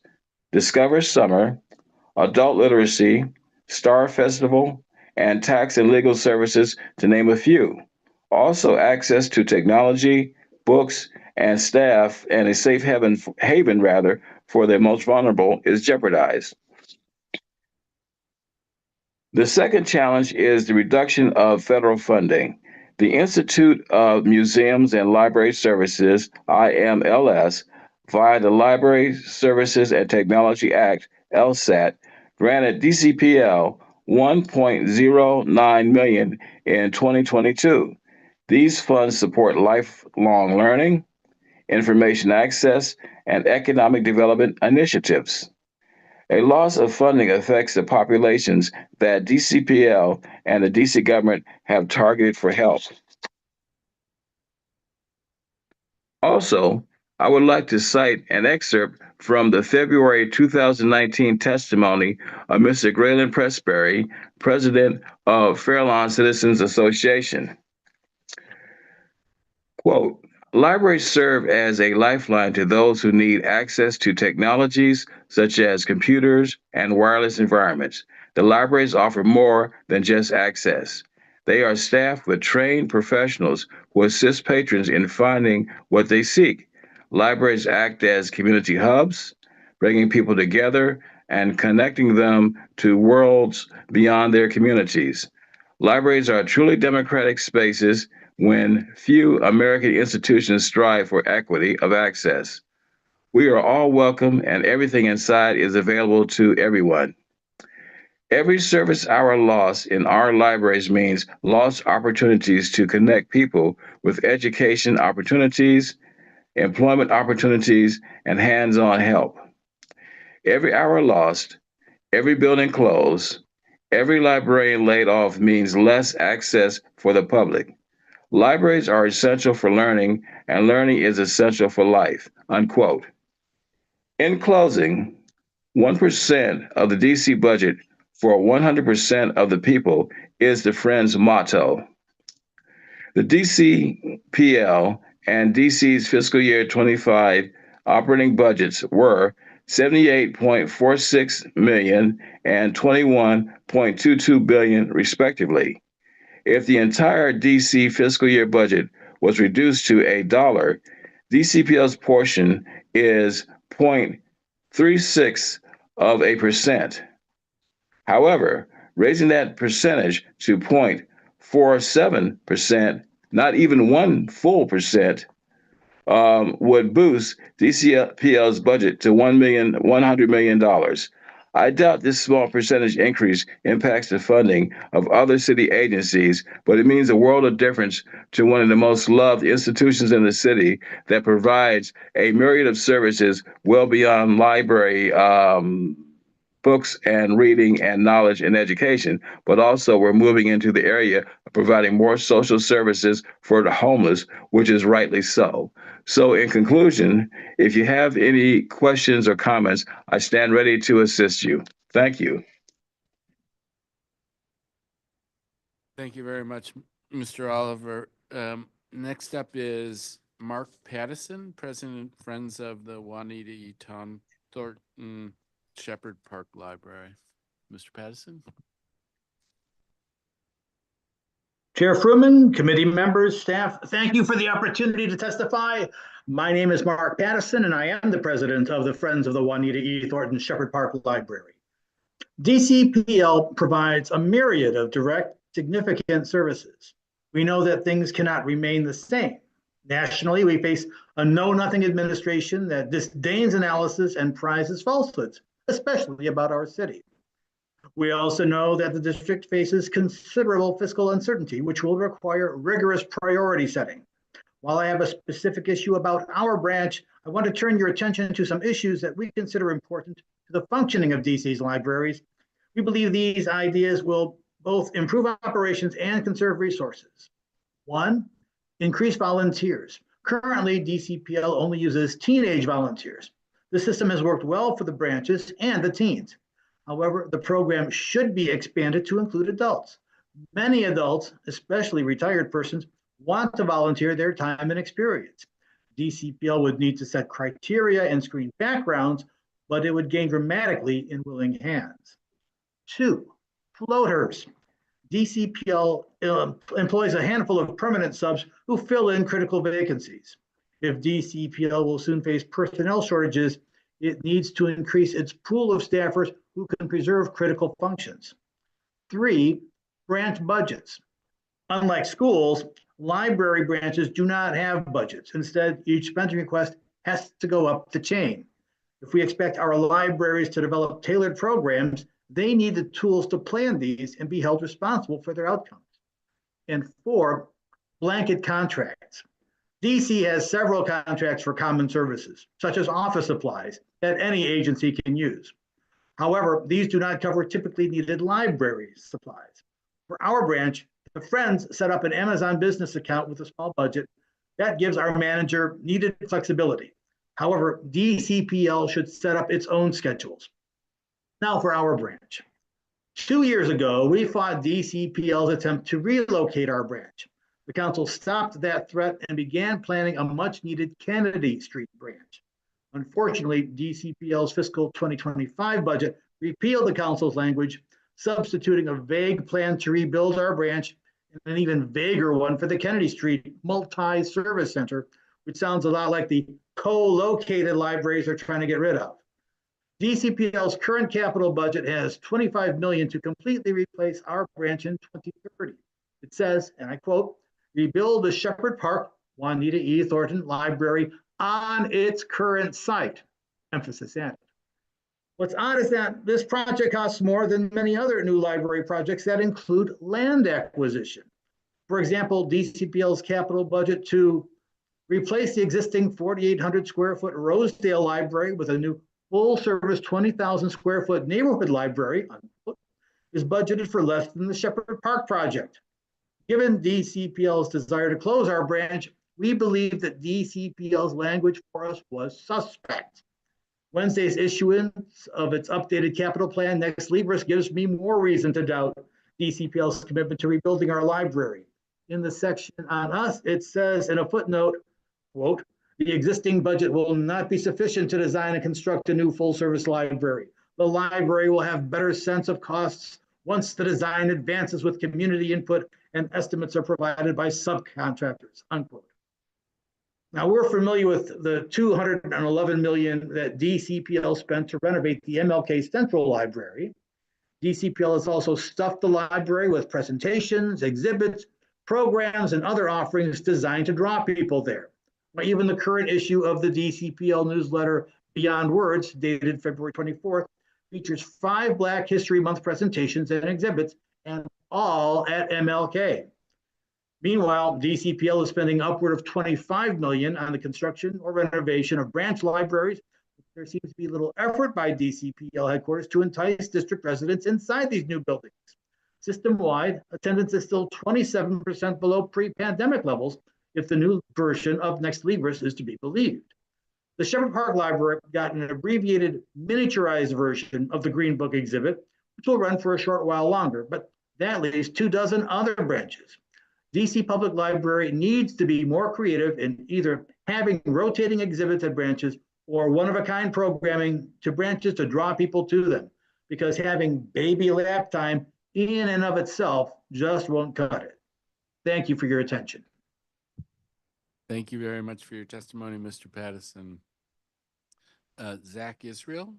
Discover Summer, Adult Literacy, Star Festival, and tax and legal services, to name a few. Also, access to technology, books, and staff, and a safe haven for the most vulnerable is jeopardized. The second challenge is the reduction of federal funding. The Institute of Museums and Library Services, IMLS, via the Library Services and Technology Act, LSAT, granted DCPL $1.09 million in 2022. These funds support lifelong learning, information access, and economic development initiatives. A loss of funding affects the populations that DCPL and the DC government have targeted for help. Also, I would like to cite an excerpt from the February 2019 testimony of Mr. Graylin Pressberry, president of Fairlawn Citizens Association. Quote, libraries serve as a lifeline to those who need access to technologies such as computers and wireless environments. The libraries offer more than just access. They are staffed with trained professionals who assist patrons in finding what they seek. Libraries act as community hubs, bringing people together and connecting them to worlds beyond their communities. Libraries are truly democratic spaces when few American institutions strive for equity of access. We are all welcome and everything inside is available to everyone. Every service hour lost in our libraries means lost opportunities to connect people with education opportunities, employment opportunities, and hands-on help. Every hour lost, every building closed, every librarian laid off means less access for the public. Libraries are essential for learning, and learning is essential for life, unquote. In closing, 1% of the DC budget for 100% of the people is the Friends motto. The DCPL and DC's fiscal year 25 operating budgets were $78.46 million and $21.22 billion, respectively. If the entire DC fiscal year budget was reduced to $1, DCPL's portion is 0.36%. However, raising that percentage to 0.47%, not even 1 full percent, would boost DCPL's budget to $100 million. I doubt this small percentage increase impacts the funding of other city agencies, but it means a world of difference to one of the most loved institutions in the city that provides a myriad of services well beyond library books and reading and knowledge and education, but also we're moving into the area of providing more social services for the homeless, which is rightly so. So in conclusion, if you have any questions or comments, I stand ready to assist you. Thank you. Thank you very much, Mr. Oliver. Next up is Mark Pattison, President, Friends of the Juanita E. Thornton Shepherd Park Library. Mr. Pattison? Chair Fruman, committee members, staff, thank you for the opportunity to testify. My name is Mark Pattison, and I am the president of the Friends of the Juanita E. Thornton Shepherd Park Library. DCPL provides a myriad of direct, significant services. We know that things cannot remain the same. Nationally, we face a know-nothing administration that disdains analysis and prizes falsehoods, especially about our city. We also know that the district faces considerable fiscal uncertainty, which will require rigorous priority setting. While I have a specific issue about our branch, I want to turn your attention to some issues that we consider important to the functioning of DC's libraries. We believe these ideas will both improve operations and conserve resources. One, increase volunteers. Currently, DCPL only uses teenage volunteers. The system has worked well for the branches and the teens. However, the program should be expanded to include adults. Many adults, especially retired persons, want to volunteer their time and experience. DCPL would need to set criteria and screen backgrounds, but it would gain dramatically in willing hands. Two, floaters. DCPL employs a handful of permanent subs who fill in critical vacancies. If DCPL will soon face personnel shortages, it needs to increase its pool of staffers who can preserve critical functions. Three, branch budgets. Unlike schools, library branches do not have budgets. Instead, each spending request has to go up the chain. If we expect our libraries to develop tailored programs, they need the tools to plan these and be held responsible for their outcomes. And four, blanket contracts. DC has several contracts for common services, such as office supplies, that any agency can use. However, these do not cover typically needed library supplies. For our branch, the Friends set up an Amazon business account with a small budget that gives our manager needed flexibility. However, DCPL should set up its own schedules. Now for our branch. 2 years ago, we fought DCPL's attempt to relocate our branch. The council stopped that threat and began planning a much-needed Kennedy Street branch. Unfortunately, DCPL's fiscal 2025 budget repealed the council's language, substituting a vague plan to rebuild our branch and an even vaguer one for the Kennedy Street Multi-Service Center, which sounds a lot like the co-located libraries they're trying to get rid of. DCPL's current capital budget has $25 million to completely replace our branch in 2030. It says, and I quote, rebuild the Shepherd Park Juanita E. Thornton Library on its current site. Emphasis added. What's odd is that this project costs more than many other new library projects that include land acquisition. For example, DCPL's capital budget to replace the existing 4,800 square foot Rosedale Library with a new full-service 20,000 square foot neighborhood library is budgeted for less than the Shepherd Park project. Given DCPL's desire to close our branch, we believe that DCPL's language for us was suspect. Wednesday's issuance of its updated capital plan next Libris gives me more reason to doubt DCPL's commitment to rebuilding our library. In the section on us, it says in a footnote, quote, the existing budget will not be sufficient to design and construct a new full-service library. The library will have better sense of costs once the design advances with community input and estimates are provided by subcontractors, unquote. Now, we're familiar with the $211 million that DCPL spent to renovate the MLK Central Library. DCPL has also stuffed the library with presentations, exhibits, programs, and other offerings designed to draw people there. Even the current issue of the DCPL newsletter, Beyond Words, dated February 24th, features 5 Black History Month presentations and exhibits, and all at MLK. Meanwhile, DCPL is spending upward of $25 million on the construction or renovation of branch libraries. There seems to be little effort by DCPL headquarters to entice district residents inside these new buildings. System-wide, attendance is still 27% below pre-pandemic levels, if the new version of Next Libris is to be believed. The Shepherd Park Library got an abbreviated miniaturized version of the Green Book exhibit, which will run for a short while longer, but that leaves 24 other branches. DC Public Library needs to be more creative in either having rotating exhibits at branches or one-of-a-kind programming to branches to draw people to them, because having baby lap time in and of itself just won't cut it. Thank you for your attention. Thank you very much for your testimony, Mr. Pattison. Zach Israel.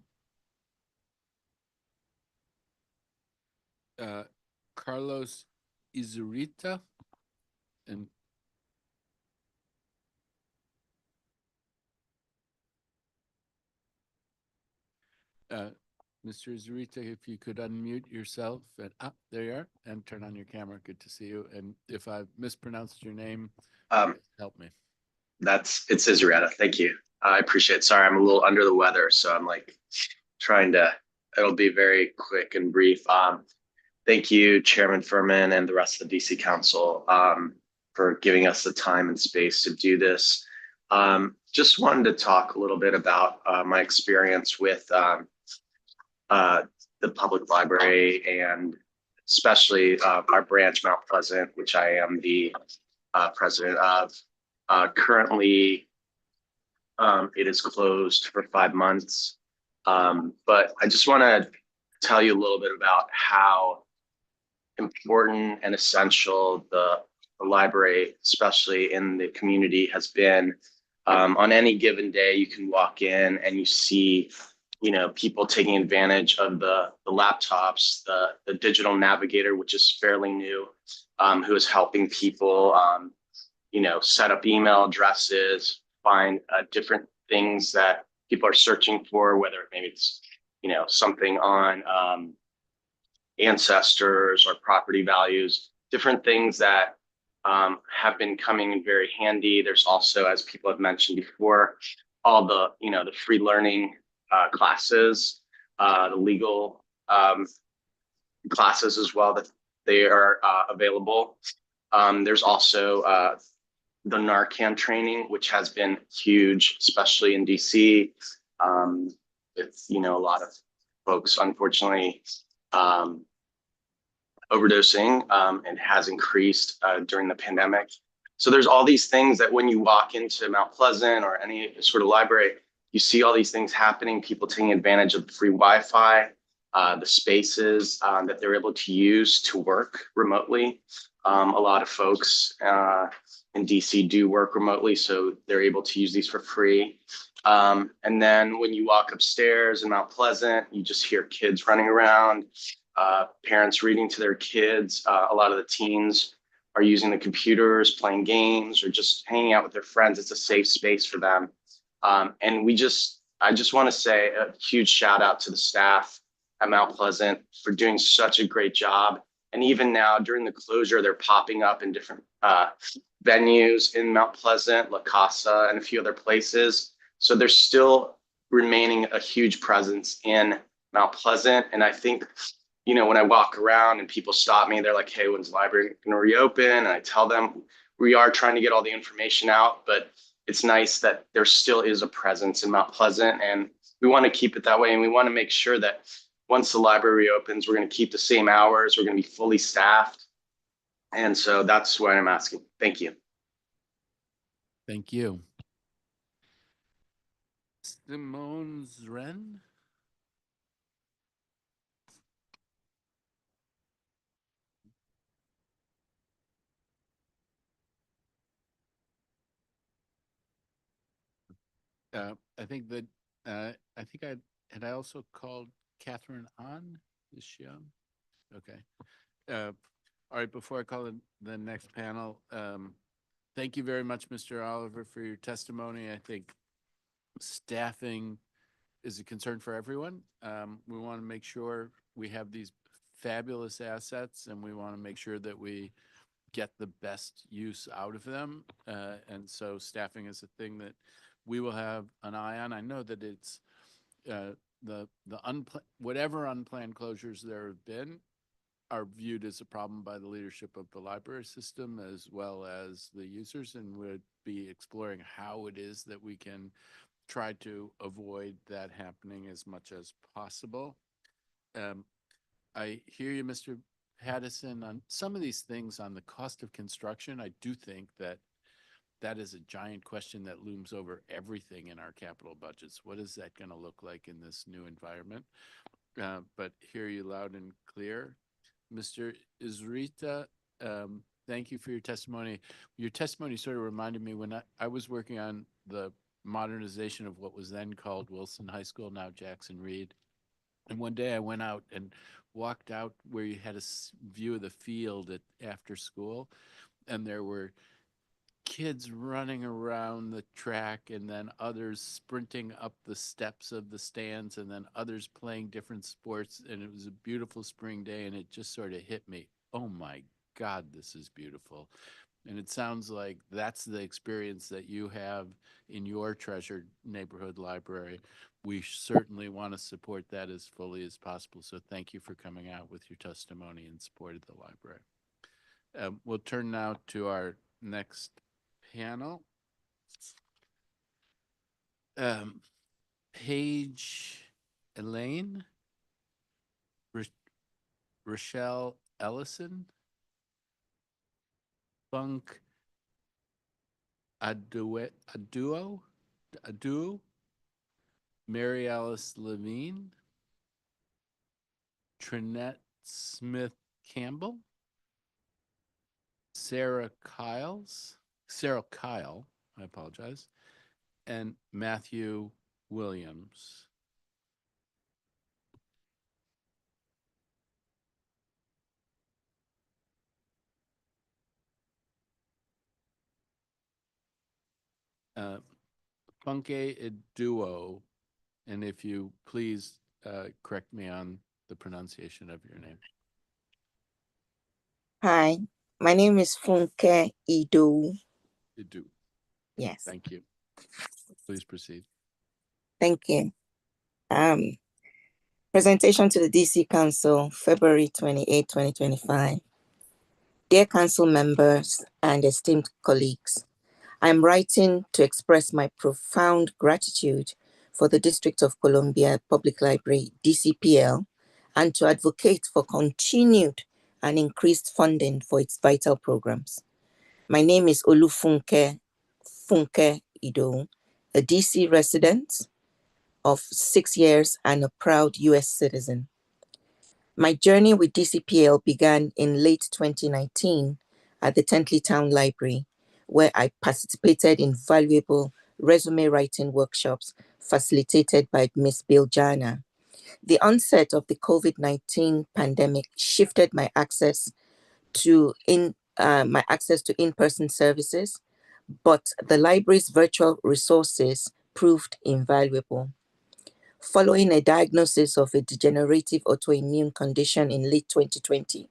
Carlos Izurita. And Mr. Izurita, if you could unmute yourself and there you are, and turn on your camera. Good to see you. And if I've mispronounced your name, help me. It's Izureta. Thank you. I appreciate it. Sorry, I'm a little under the weather, so I'm like it'll be very quick and brief. Thank you, Chairman Furman and the rest of the DC Council for giving us the time and space to do this. Just wanted to talk a little bit about my experience with the public library and especially our branch, Mount Pleasant, which I am the president of. Currently, it is closed for 5 months, but I just want to tell you a little bit about how important and essential the library, especially in the community, has been. On any given day, you can walk in and you see, people taking advantage of the laptops, the digital navigator, which is fairly new, who is helping people, set up email addresses, find different things that people are searching for, whether maybe it's, something on ancestors or property values, different things that have been coming in very handy. There's also, as people have mentioned before, all the, the free learning classes, the legal classes as well, that they are available. There's also the Narcan training, which has been huge, especially in DC. It's, a lot of folks, unfortunately, overdosing, and has increased during the pandemic. So there's all these things that when you walk into Mount Pleasant or any sort of library, you see all these things happening, people taking advantage of the free Wi-Fi, the spaces that they're able to use to work remotely. A lot of folks in DC do work remotely, so they're able to use these for free. And then when you walk upstairs in Mount Pleasant, you just hear kids running around, parents reading to their kids. A lot of the teens are using the computers, playing games, or just hanging out with their friends. It's a safe space for them. And I just want to say a huge shout out to the staff at Mount Pleasant for doing such a great job. And even now during the closure, they're popping up in different venues in Mount Pleasant, La Casa, and a few other places. So there's still remaining a huge presence in Mount Pleasant. And I think, when I walk around and people stop me, they're like, hey, when's the library going to reopen? And I tell them we are trying to get all the information out, but it's nice that there still is a presence in Mount Pleasant, and we want to keep it that way. And we want to make sure that once the library reopens, we're going to keep the same hours. We're going to be fully staffed. And so that's what I'm asking. Thank you. Thank you. Simone Zren. I think that I think I also called Catherine on. Is she on? Okay. All right. Before I call the next panel, thank you very much, Mr. Oliver, for your testimony. I think staffing is a concern for everyone. We want to make sure we have these fabulous assets, and we want to make sure that we get the best use out of them. And so staffing is a thing that we will have an eye on. I know that it's whatever unplanned closures there have been are viewed as a problem by the leadership of the library system as well as the users, and would be exploring how it is that we can try to avoid that happening as much as possible. I hear you, Mr. Pattison, on some of these things on the cost of construction. I do think that that is a giant question that looms over everything in our capital budgets. What is that going to look like in this new environment? But hear you loud and clear. Mr. Izrita, thank you for your testimony. Your testimony sort of reminded me when I was working on the modernization of what was then called Wilson High School, now Jackson Reed. And one day I went out and walked out where you had a view of the field after school, and there were kids running around the track, and then others sprinting up the steps of the stands, and then others playing different sports. And it was a beautiful spring day, and it just sort of hit me, oh my God, this is beautiful. And it sounds like that's the experience that you have in your treasured neighborhood library. We certainly want to support that as fully as possible. So thank you for coming out with your testimony in support of the library. We'll turn now to our next panel. Paige Elaine, Rochelle Ellison, Funk Aduo, Mary Alice Levine, Trinette Smith Campbell, Sarah Kyle, I apologize, and Matthew Williams. Funke Duo, and if you please correct me on the pronunciation of your name. Hi, my name is Funke Idu. Idu. Yes. Thank you. Please proceed. Thank you. Presentation to the DC Council, February 28, 2025. Dear Council members and esteemed colleagues, I am writing to express my profound gratitude for the District of Columbia Public Library, DCPL, and to advocate for continued and increased funding for its vital programs. My name is Olufunke Ido, a DC resident of 6 years and a proud US citizen. My journey with DCPL began in late 2019 at the Tentley Town Library, where I participated in valuable resume writing workshops facilitated by Ms. Biljana. The onset of the COVID-19 pandemic shifted my access to in-person services, but the library's virtual resources proved invaluable. Following a diagnosis of a degenerative autoimmune condition in late 2020,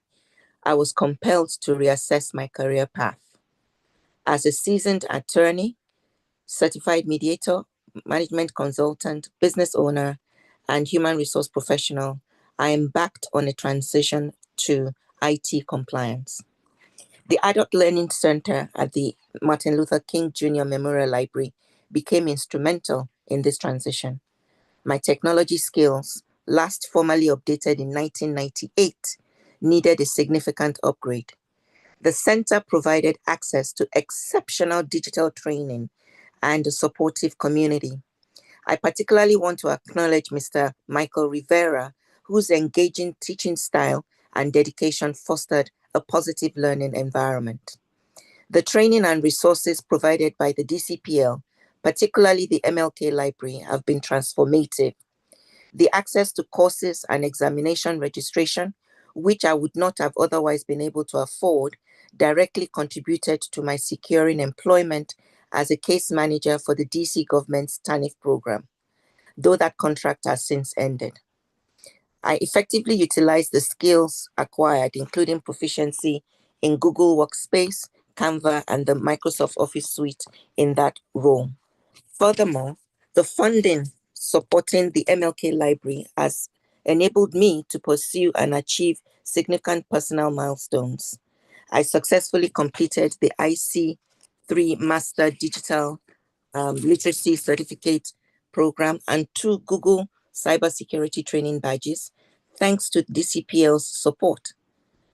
I was compelled to reassess my career path. As a seasoned attorney, certified mediator, management consultant, business owner, and human resource professional, I embarked on a transition to IT compliance. The Adult Learning Center at the Martin Luther King Jr. Memorial Library became instrumental in this transition. My technology skills, last formally updated in 1998, needed a significant upgrade. The center provided access to exceptional digital training and a supportive community. I particularly want to acknowledge Mr. Michael Rivera, whose engaging teaching style and dedication fostered a positive learning environment. The training and resources provided by the DCPL, particularly the MLK Library, have been transformative. The access to courses and examination registration, which I would not have otherwise been able to afford, directly contributed to my securing employment as a case manager for the DC government's TANF program, though that contract has since ended. I effectively utilized the skills acquired, including proficiency in Google Workspace, Canva, and the Microsoft Office suite in that role. Furthermore, the funding supporting the MLK Library has enabled me to pursue and achieve significant personal milestones. I successfully completed the IC3 Master Digital Literacy Certificate Program and 2 Google Cybersecurity Training badges, thanks to DCPL's support.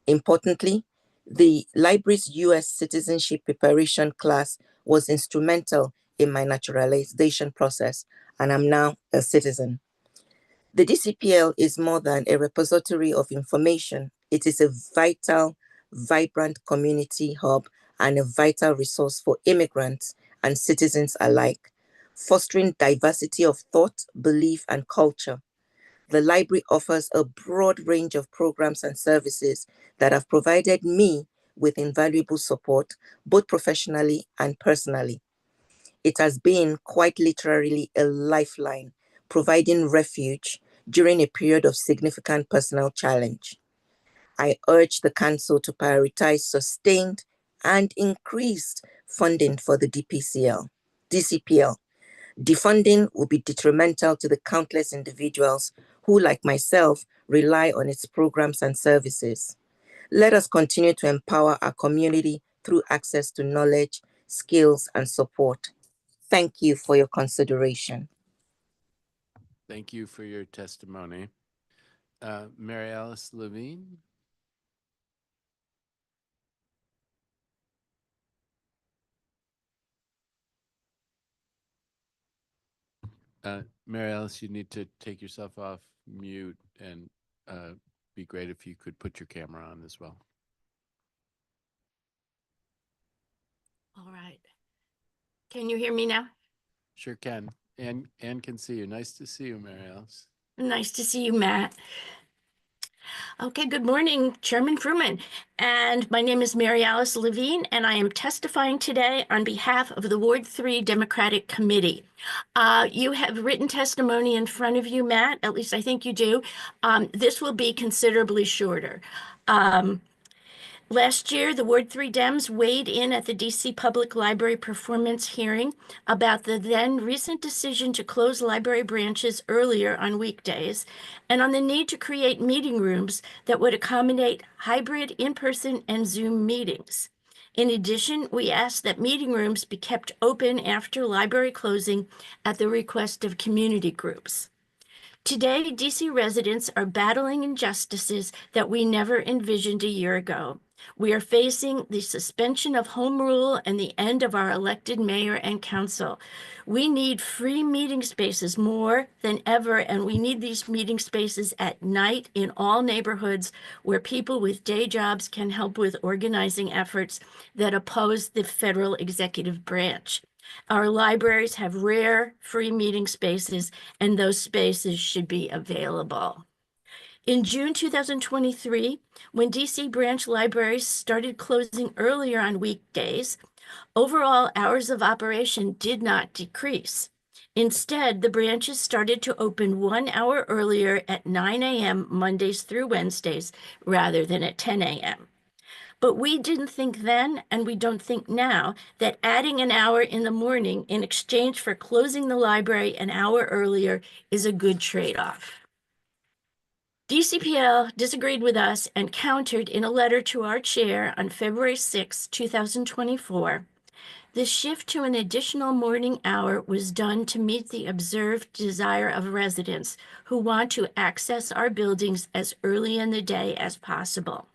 Importantly, the library's US citizenship preparation class was instrumental in my naturalization process, and I'm now a citizen. The DCPL is more than a repository of information. It is a vital, vibrant community hub and a vital resource for immigrants and citizens alike, fostering diversity of thought, belief, and culture. The library offers a broad range of programs and services that have provided me with invaluable support, both professionally and personally. It has been quite literally a lifeline, providing refuge during a period of significant personal challenge. I urge the Council to prioritize sustained and increased funding for the DCPL. Defunding will be detrimental to the countless individuals who, like myself, rely on its programs and services. Let us continue to empower our community through access to knowledge, skills, and support. Thank you for your consideration. Thank you for your testimony. Mary Alice Levine. Mary Alice, you need to take yourself off mute, and be great if you could put your camera on as well. All right. Can you hear me now? Sure can. Ann can see you. Nice to see you, Mary Alice. Nice to see you, Matt. Okay, good morning, Chairman Fruman. And my name is Mary Alice Levine, and I am testifying today on behalf of the Ward 3 Democratic Committee. You have written testimony in front of you, Matt, at least I think you do. This will be considerably shorter. Last year, the Ward 3 Dems weighed in at the DC Public Library performance hearing about the then recent decision to close library branches earlier on weekdays and on the need to create meeting rooms that would accommodate hybrid in-person and Zoom meetings. In addition, we ask that meeting rooms be kept open after library closing at the request of community groups. Today, DC residents are battling injustices that we never envisioned a year ago. We are facing the suspension of home rule and the end of our elected mayor and council. We need free meeting spaces more than ever, and we need these meeting spaces at night in all neighborhoods where people with day jobs can help with organizing efforts that oppose the federal executive branch. Our libraries have rare free meeting spaces, and those spaces should be available. In June 2023, when DC branch libraries started closing earlier on weekdays, overall hours of operation did not decrease. Instead, the branches started to open 1 hour earlier at 9 a.m. Mondays through Wednesdays rather than at 10 a.m. But we didn't think then, and we don't think now, that adding an hour in the morning in exchange for closing the library an hour earlier is a good trade-off. DCPL disagreed with us and countered in a letter to our chair on February 6, 2024. The shift to an additional morning hour was done to meet the observed desire of residents who want to access our buildings as early in the day as possible.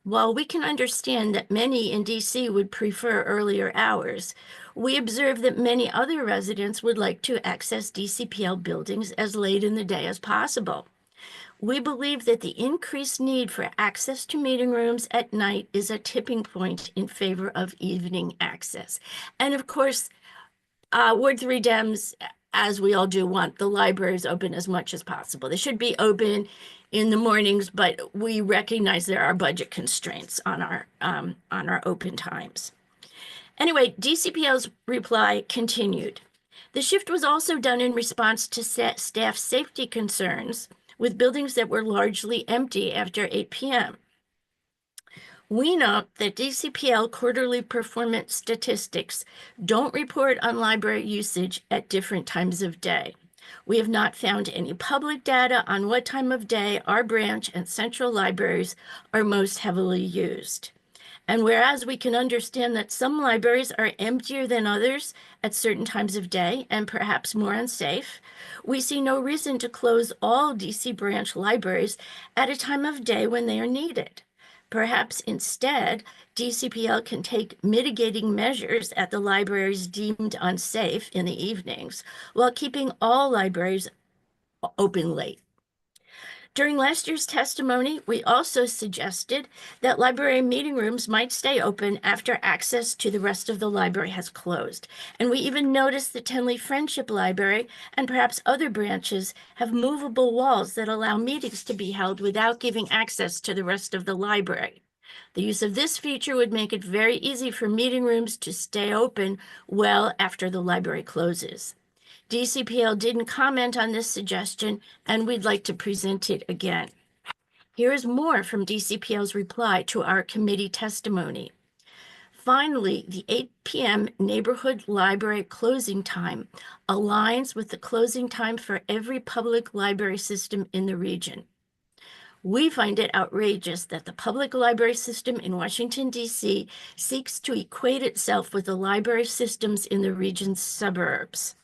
While we can understand that many in DC would prefer earlier hours, we observe that many other residents would like to access DCPL buildings as late in the day as possible. We believe that the increased need for access to meeting rooms at night is a tipping point in favor of evening access. And of course, Ward 3 Dems, as we all do, want the libraries open as much as possible. They should be open in the mornings, but we recognize there are budget constraints on our open times. Anyway, DCPL's reply continued. The shift was also done in response to staff safety concerns with buildings that were largely empty after 8 p.m. We note that DCPL quarterly performance statistics don't report on library usage at different times of day. We have not found any public data on what time of day our branch and central libraries are most heavily used. And whereas we can understand that some libraries are emptier than others at certain times of day and perhaps more unsafe, we see no reason to close all DC branch libraries at a time of day when they are needed. Perhaps instead, DCPL can take mitigating measures at the libraries deemed unsafe in the evenings while keeping all libraries open late. During last year's testimony, we also suggested that library meeting rooms might stay open after access to the rest of the library has closed. And we even noticed the Tenley Friendship Library and perhaps other branches have movable walls that allow meetings to be held without giving access to the rest of the library. The use of this feature would make it very easy for meeting rooms to stay open well after the library closes. DCPL didn't comment on this suggestion, and we'd like to present it again. Here is more from DCPL's reply to our committee testimony. Finally, the 8 p.m. neighborhood library closing time aligns with the closing time for every public library system in the region. We find it outrageous that the public library system in Washington, D.C. seeks to equate itself with the library systems in the region's suburbs.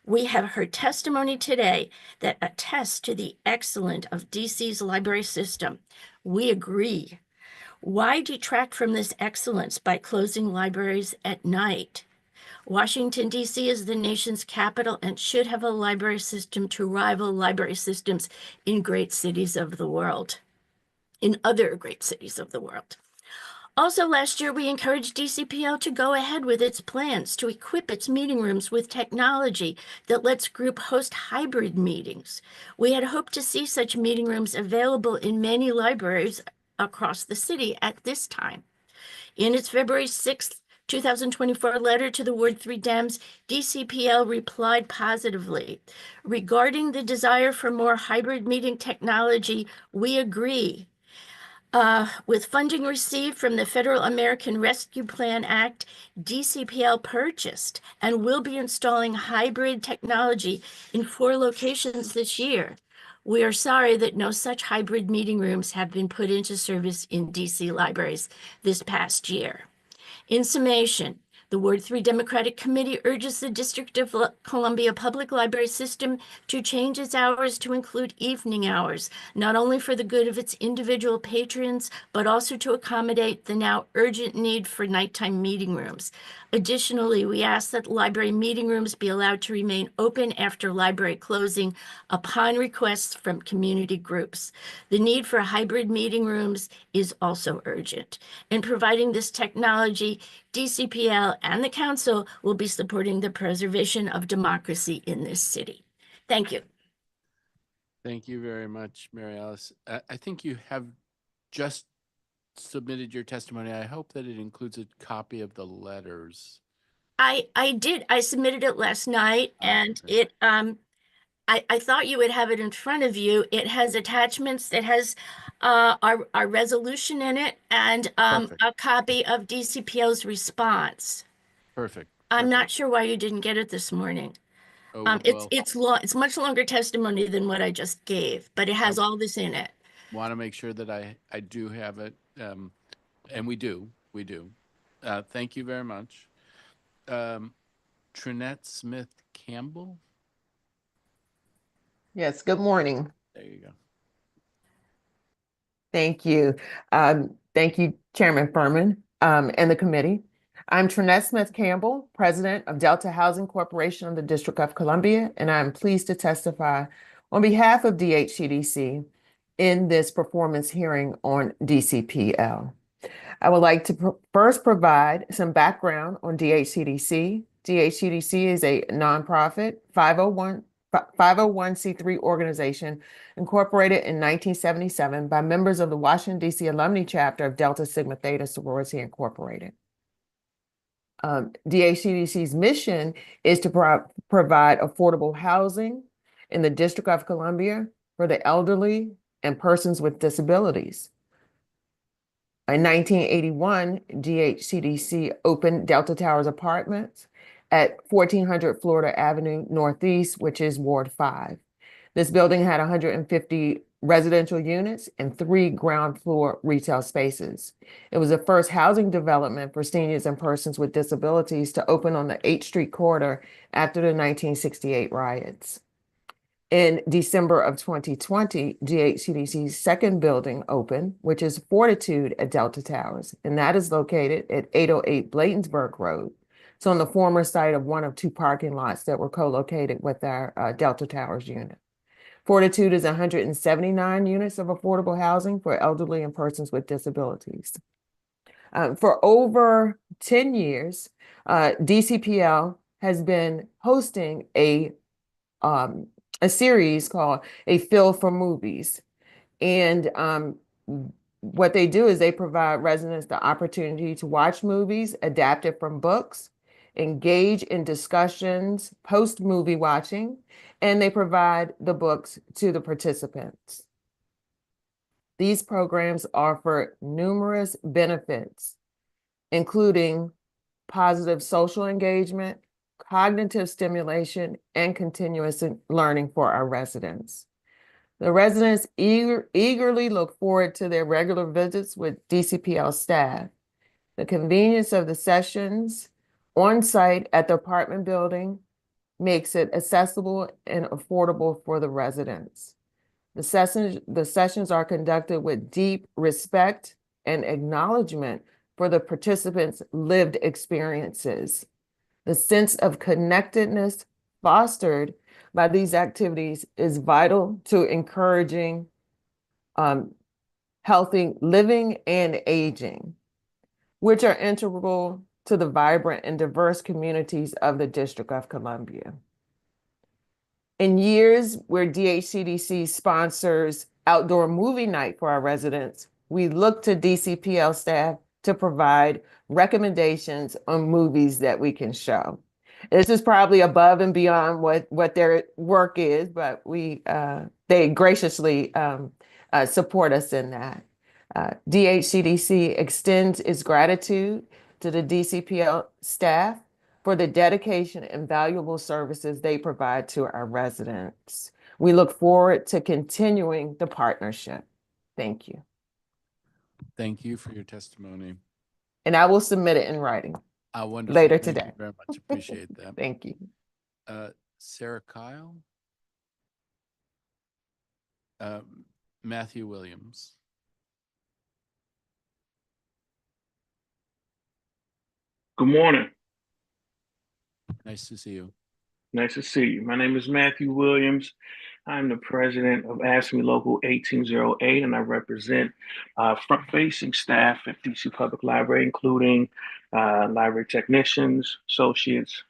We have heard testimony today that attests to the excellence of DC's library system. We agree. Why detract from this excellence by closing libraries at night? Washington, D.C. is the nation's capital and should have a library system to rival library systems in great cities of the world, in other great cities of the world. Also, last year, we encouraged DCPL to go ahead with its plans to equip its meeting rooms with technology that lets group host hybrid meetings. We had hoped to see such meeting rooms available in many libraries across the city at this time. In its February 6, 2024 letter to the Ward 3 Dems, DCPL replied positively. Regarding the desire for more hybrid meeting technology, we agree. With funding received from the Federal American Rescue Plan Act, DCPL purchased and will be installing hybrid technology in 4 locations this year. We are sorry that no such hybrid meeting rooms have been put into service in DC libraries this past year. In summation, the Ward 3 Democratic Committee urges the District of Columbia Public Library System to change its hours to include evening hours, not only for the good of its individual patrons, but also to accommodate the now urgent need for nighttime meeting rooms. Additionally, we ask that library meeting rooms be allowed to remain open after library closing upon requests from community groups. The need for hybrid meeting rooms is also urgent. In providing this technology, DCPL and the council will be supporting the preservation of democracy in this city. Thank you. Thank you very much, Mary Alice. I think you have just submitted your testimony. I hope that it includes a copy of the letters. I did. I submitted it last night, and Okay. it I thought you would have it in front of you. It has attachments. It has our resolution in it and Perfect. a copy of DCPL's response. Perfect. I'm not Perfect. sure why you didn't get it this morning. Oh, well, It's much longer testimony than what I just gave, but it has all this in it. want to make sure that I do have it, and we do. Thank you very much. Trinette Smith Campbell. Yes, good morning. There you go. Thank you. Thank you, Chairman Furman, and the committee. I'm Trinette Smith Campbell, President of Delta Housing Corporation of the District of Columbia, and I'm pleased to testify on behalf of DHCDC in this performance hearing on DCPL. I would like to first provide some background on DHCDC. DHCDC is a nonprofit 501c3 organization incorporated in 1977 by members of the Washington, D.C. alumni chapter of Delta Sigma Theta Sorority Incorporated. DHCDC's mission is to provide affordable housing in the District of Columbia for the elderly and persons with disabilities. In 1981, DHCDC opened Delta Towers Apartments at 1400 Florida Avenue Northeast, which is Ward 5. This building had 150 residential units and 3 ground floor retail spaces. It was the first housing development for seniors and persons with disabilities to open on the 8th Street corridor after the 1968 riots. In December of 2020, DHCDC's second building opened, which is Fortitude at Delta Towers, and that is located at 808 Bladensburg Road. It's on the former site of one of 2 parking lots that were co-located with our Delta Towers unit. Fortitude is 179 units of affordable housing for elderly and persons with disabilities. For over 10 years, DCPL has been hosting a series called A Feel for Movies. And what they do is they provide residents the opportunity to watch movies adapted from books, engage in discussions post-movie watching, and they provide the books to the participants. These programs offer numerous benefits, including positive social engagement, cognitive stimulation, and continuous learning for our residents. The residents eagerly look forward to their regular visits with DCPL staff. The convenience of the sessions on site at the apartment building makes it accessible and affordable for the residents. The sessions are conducted with deep respect and acknowledgement for the participants' lived experiences. The sense of connectedness fostered by these activities is vital to encouraging healthy living and aging, which are integral to the vibrant and diverse communities of the District of Columbia. In years where DHCDC sponsors outdoor movie night for our residents, we look to DCPL staff to provide recommendations on movies that we can show. This is probably above and beyond what their work is, but they graciously support us in that. DHCDC extends its gratitude to the DCPL staff for the dedication and valuable services they provide to our residents. We look forward to continuing the partnership. Thank you. Thank you for your testimony. And I will submit it in writing. Wonderful. Later Thank today. you very much. Appreciate that. Thank you. Sarah Kyle. Matthew Williams. Good morning. Nice to see you. Nice to see you. My name is Matthew Williams. I'm the president of AFSCME Local 1808, and I represent front-facing staff at DC Public Library, including library technicians, associates,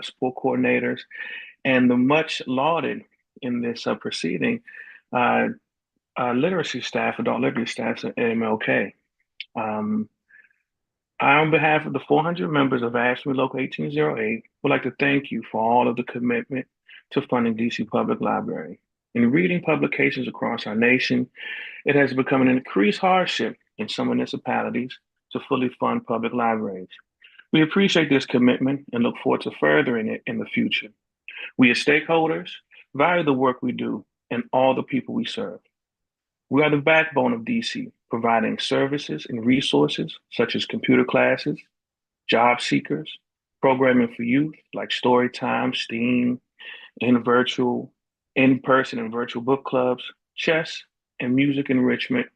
support coordinators, and the much lauded in this proceeding literacy staff, adult literacy staff at MLK. I, on behalf of the 400 members of AFSCME Local 1808, would like to thank you for all of the commitment to funding DC Public Library. In reading publications across our nation, it has become an increased hardship in some municipalities to fully fund public libraries. We appreciate this commitment and look forward to furthering it in the future. We as stakeholders value the work we do and all the people we serve. We are the backbone of DC, providing services and resources such as computer classes, job seekers, programming for youth like story time, STEAM, in-person and virtual book clubs, chess and music enrichment,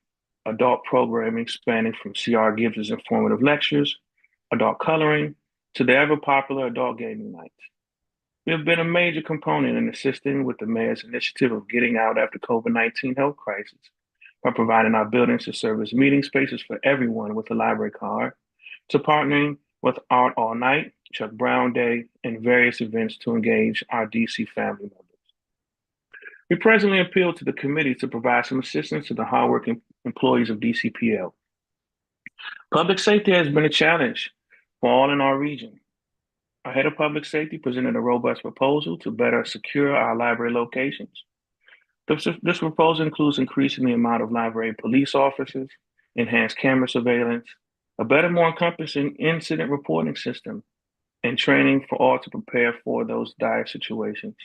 adult programming spanning from C.R. Gibbs's informative lectures, adult coloring, to the ever-popular adult gaming nights. We have been a major component in assisting with the mayor's initiative of getting out after COVID-19 health crisis by providing our buildings to serve as meeting spaces for everyone with a library card, to partnering with Art All Night, Chuck Brown Day, and various events to engage our DC family members. We presently appeal to the committee to provide some assistance to the hardworking employees of DCPL. Public safety has been a challenge for all in our region. Our head of public safety presented a robust proposal to better secure our library locations. This proposal includes increasing the amount of library police officers, enhanced camera surveillance, a better, more encompassing incident reporting system, and training for all to prepare for those dire situations.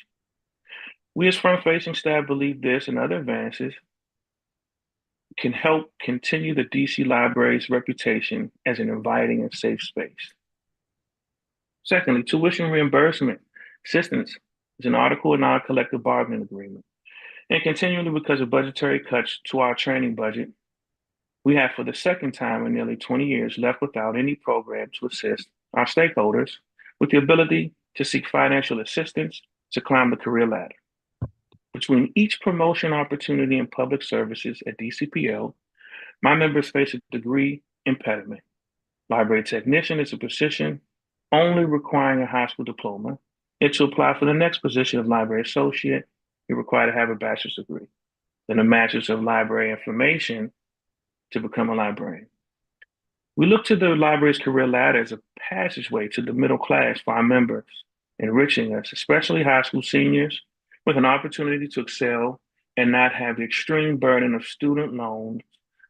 We as front-facing staff believe this and other advances can help continue the DC Library's reputation as an inviting and safe space. Secondly, tuition reimbursement assistance is an article in our collective bargaining agreement. And continually, because of budgetary cuts to our training budget, we have for the second time in nearly 20 years left without any program to assist our stakeholders with the ability to seek financial assistance to climb the career ladder. Between each promotion opportunity in public services at DCPL, my members face a degree impediment. Library technician is a position only requiring a high school diploma. And to apply for the next position of library associate, you're required to have a bachelor's degree, then a master's of library information to become a librarian. We look to the library's career ladder as a passageway to the middle class for our members, enriching us, especially high school seniors, with an opportunity to excel and not have the extreme burden of student loans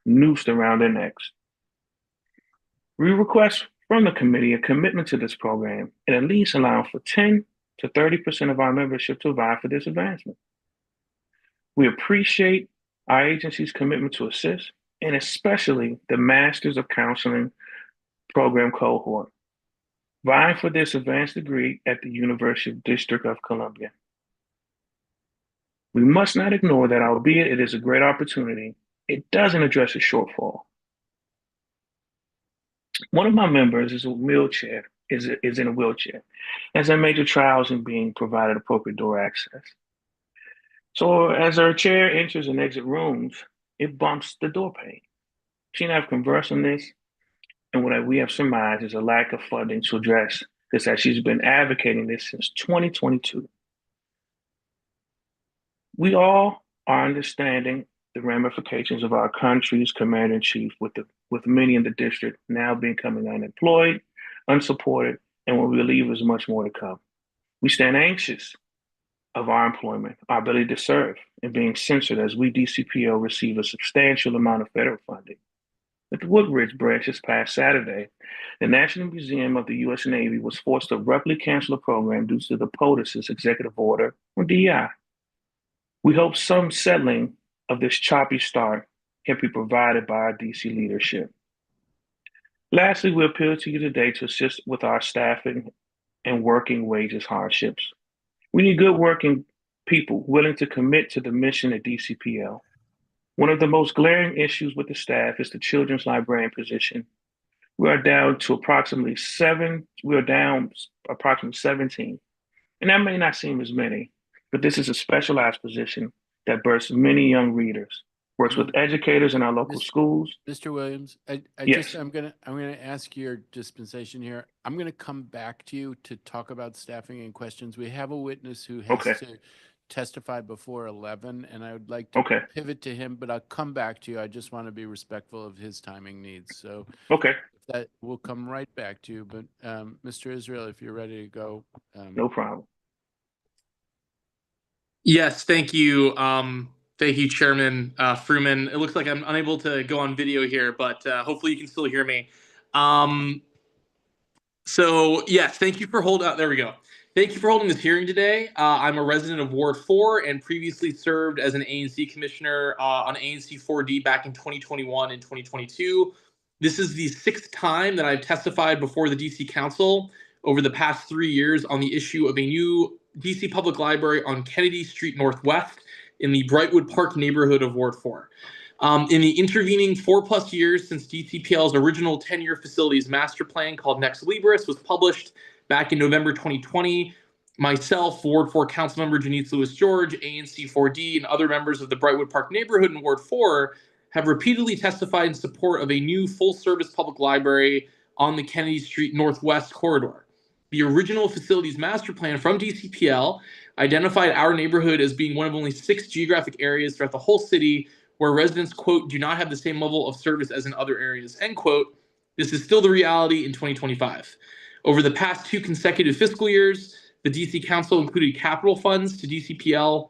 noosed around their necks. We request from the committee a commitment to this program and at least allow for 10 to 30% of our membership to vie for this advancement. We appreciate our agency's commitment to assist, and especially the Masters of Counseling program cohort, vying for this advanced degree at the University of District of Columbia. We must not ignore that, albeit it is a great opportunity, it doesn't address a shortfall. One of my members is in a wheelchair, as a major trials in being provided appropriate door access. So as her chair enters and exits rooms, it bumps the door pane. She and I have conversed on this, and what we have surmised is a lack of funding to address this, as she's been advocating this since 2022. We all are understanding the ramifications of our country's commander-in-chief with many in the district now becoming unemployed, unsupported, and what we believe is much more to come. We stand anxious of our employment, our ability to serve, and being censored as we DCPL receive a substantial amount of federal funding. at the Woodbridge branch this past Saturday, the National Museum of the U.S. Navy was forced to abruptly cancel the program due to the POTUS's executive order on DEI. We hope some settling of this choppy start can be provided by our DC leadership. Lastly, we appeal to you today to assist with our staffing and working wages hardships. We need good working people willing to commit to the mission at DCPL. One of the most glaring issues with the staff is the children's librarian position. We are down approximately 17, and that may not seem as many, but this is a specialized position that births many young readers, works with educators in our local schools. Mr. Williams, Yes. I'm gonna ask your dispensation here. I'm gonna come back to you to talk about staffing and questions. We have a witness who has Okay. to testify before 11, and I would like to Okay. pivot to him, but I'll come back to you. I just want to be respectful of his timing needs. So Okay. that will come right back to you. But Mr. Israel, if you're ready to go. No problem. Yes, thank you. Thank you, Chairman Fruman. It looks like I'm unable to go on video here, but hopefully you can still hear me. So yes, thank you for holding. There we go. Thank you for holding this hearing today. I'm a resident of Ward 4 and previously served as an ANC commissioner on ANC 4D back in 2021 and 2022. This is the 6th time that I've testified before the DC Council over the past 3 years on the issue of a new DC Public Library on Kennedy Street Northwest in the Brightwood Park neighborhood of Ward 4. In the intervening 4+ years since DCPL's original 10-year facilities master plan called Nex Libris was published back in November 2020, myself, Ward 4 Councilmember Janice Lewis-George, ANC 4D, and other members of the Brightwood Park neighborhood in Ward 4 have repeatedly testified in support of a new full-service public library on the Kennedy Street Northwest corridor. The original facilities master plan from DCPL identified our neighborhood as being one of only 6 geographic areas throughout the whole city where residents, quote, do not have the same level of service as in other areas, end quote. This is still the reality in 2025. Over the past 2 consecutive fiscal years, the DC Council included capital funds to DCPL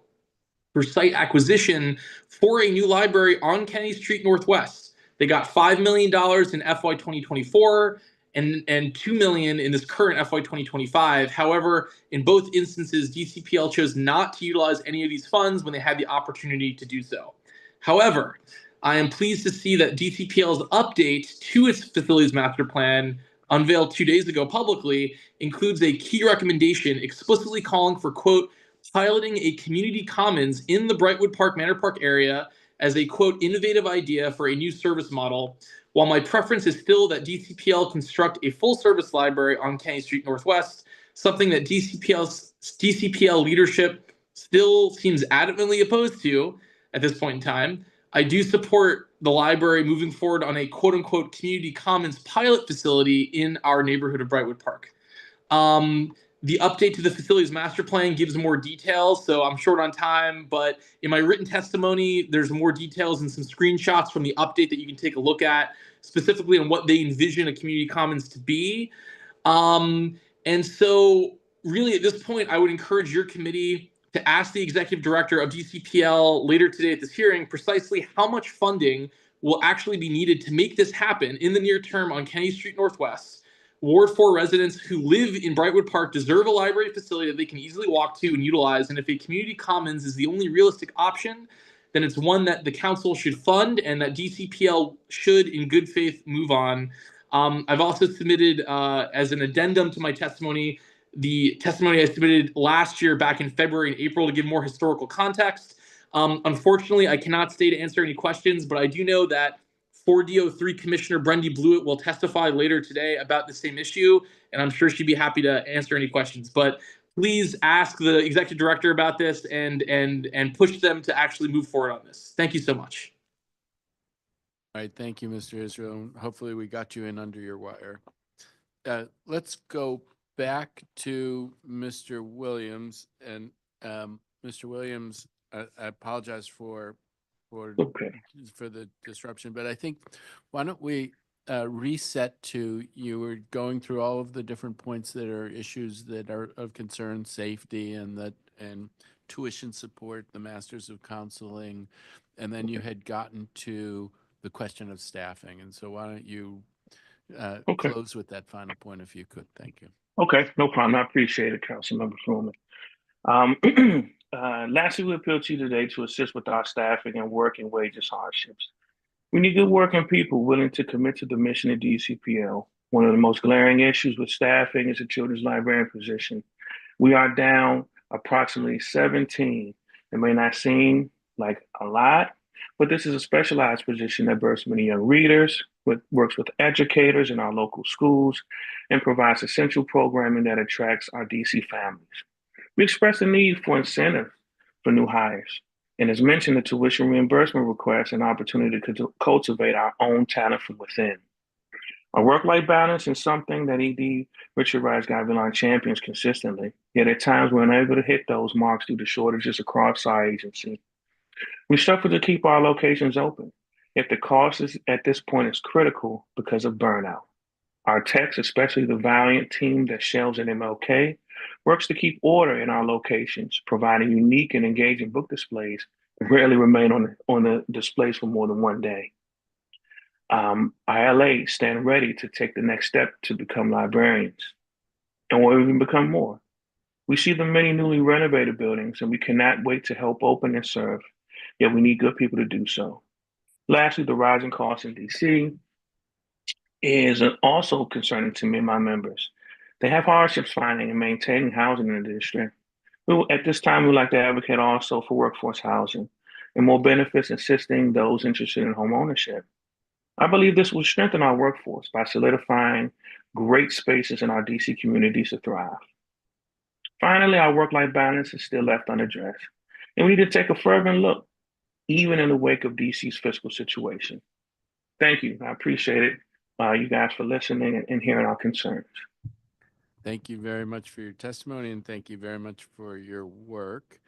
for site acquisition for a new library on Kennedy Street Northwest. They got $5 million in FY 2024 and $2 million in this current FY 2025. However, in both instances, DCPL chose not to utilize any of these funds when they had the opportunity to do so. However, I am pleased to see that DCPL's update to its facilities master plan unveiled 2 days ago publicly includes a key recommendation explicitly calling for, quote, piloting a community commons in the Brightwood Park Manor Park area as a, quote, innovative idea for a new service model. While my preference is still that DCPL construct a full service library on Kennedy Street Northwest, something that DCPL leadership still seems adamantly opposed to at this point in time, I do support the library moving forward on a quote unquote community commons pilot facility in our neighborhood of Brightwood Park. The update to the facilities master plan gives more details, so I'm short on time, but in my written testimony, there's more details and some screenshots from the update that you can take a look at, specifically on what they envision a community commons to be. And so really at this point, I would encourage your committee to ask the executive director of DCPL later today at this hearing precisely how much funding will actually be needed to make this happen in the near term on Kennedy Street Northwest. Ward 4 residents who live in Brightwood Park deserve a library facility that they can easily walk to and utilize. And if a community commons is the only realistic option, then it's one that the council should fund and that DCPL should, in good faith, move on. I've also submitted, as an addendum to my testimony, the testimony I submitted last year back in February and April to give more historical context. Unfortunately, I cannot stay to answer any questions, but I do know that 4D03 Commissioner Brendy Blewett will testify later today about the same issue, and I'm sure she'd be happy to answer any questions. But please ask the executive director about this and push them to actually move forward on this. Thank you so much. All right, thank you, Mr. Israel. Hopefully we got you in under your wire. Let's go back to Mr. Williams. And Mr. Williams, I apologize for the disruption, but I think why don't we reset to, you were going through all of the different points that are issues that are of concern, safety and tuition support, the Masters of Counseling, and then you had gotten to the question of staffing. And so why don't you Okay. close with that final point if you could. Thank you. Okay, no problem. I appreciate it, Councilmember Fruman. Lastly, we appeal to you today to assist with our staffing and working wages hardships. We need good working people willing to commit to the mission of DCPL. One of the most glaring issues with staffing is the children's librarian position. We are down approximately 17. It may not seem like a lot, but this is a specialized position that births many young readers, works with educators in our local schools, and provides essential programming that attracts our DC families. We express the need for incentive for new hires. And as mentioned, the tuition reimbursement requires an opportunity to cultivate our own talent from within. Our work-life balance is something that ED Richard Rice Gavilan champions consistently, yet at times we're unable to hit those marks due to shortages across our agency. We struggle to keep our locations open, yet the cost at this point is critical because of burnout. Our techs, especially the valiant team that shelves at MLK, works to keep order in our locations, providing unique and engaging book displays that rarely remain on the displays for more than one day. ILA stand ready to take the next step to become librarians, and we'll even become more. We see the many newly renovated buildings, and we cannot wait to help open and serve, yet we need good people to do so. Lastly, the rising costs in DC is also concerning to me and my members. They have hardships finding and maintaining housing in the district. At this time, we'd like to advocate also for workforce housing and more benefits assisting those interested in home ownership. I believe this will strengthen our workforce by solidifying great spaces in our DC communities to thrive. Finally, our work-life balance is still left unaddressed, and we need to take a fervent look, even in the wake of DC's fiscal situation. Thank you. I appreciate it, you guys, for listening and hearing our concerns. Thank you very much for your testimony, and thank you very much for your work.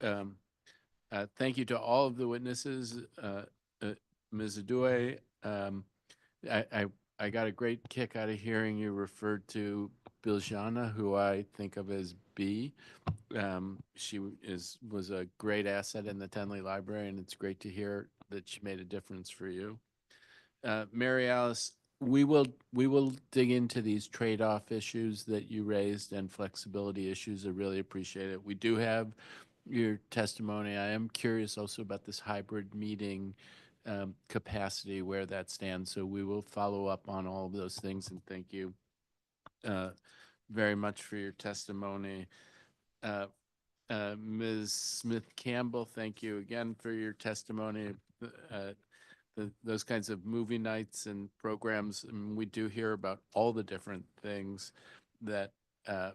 Thank you to all of the witnesses. Ms. Adue, I got a great kick out of hearing you referred to Biljana, who I think of as B. She was a great asset in the Tenley Library, and it's great to hear that she made a difference for you. Mary Alice, we will dig into these trade-off issues that you raised and flexibility issues. I really appreciate it. We do have your testimony. I am curious also about this hybrid meeting capacity, where that stands. So we will follow up on all of those things, and thank you very much for your testimony. Ms. Smith-Campbell, thank you again for your testimony. Those kinds of movie nights and programs, and we do hear about all the different things that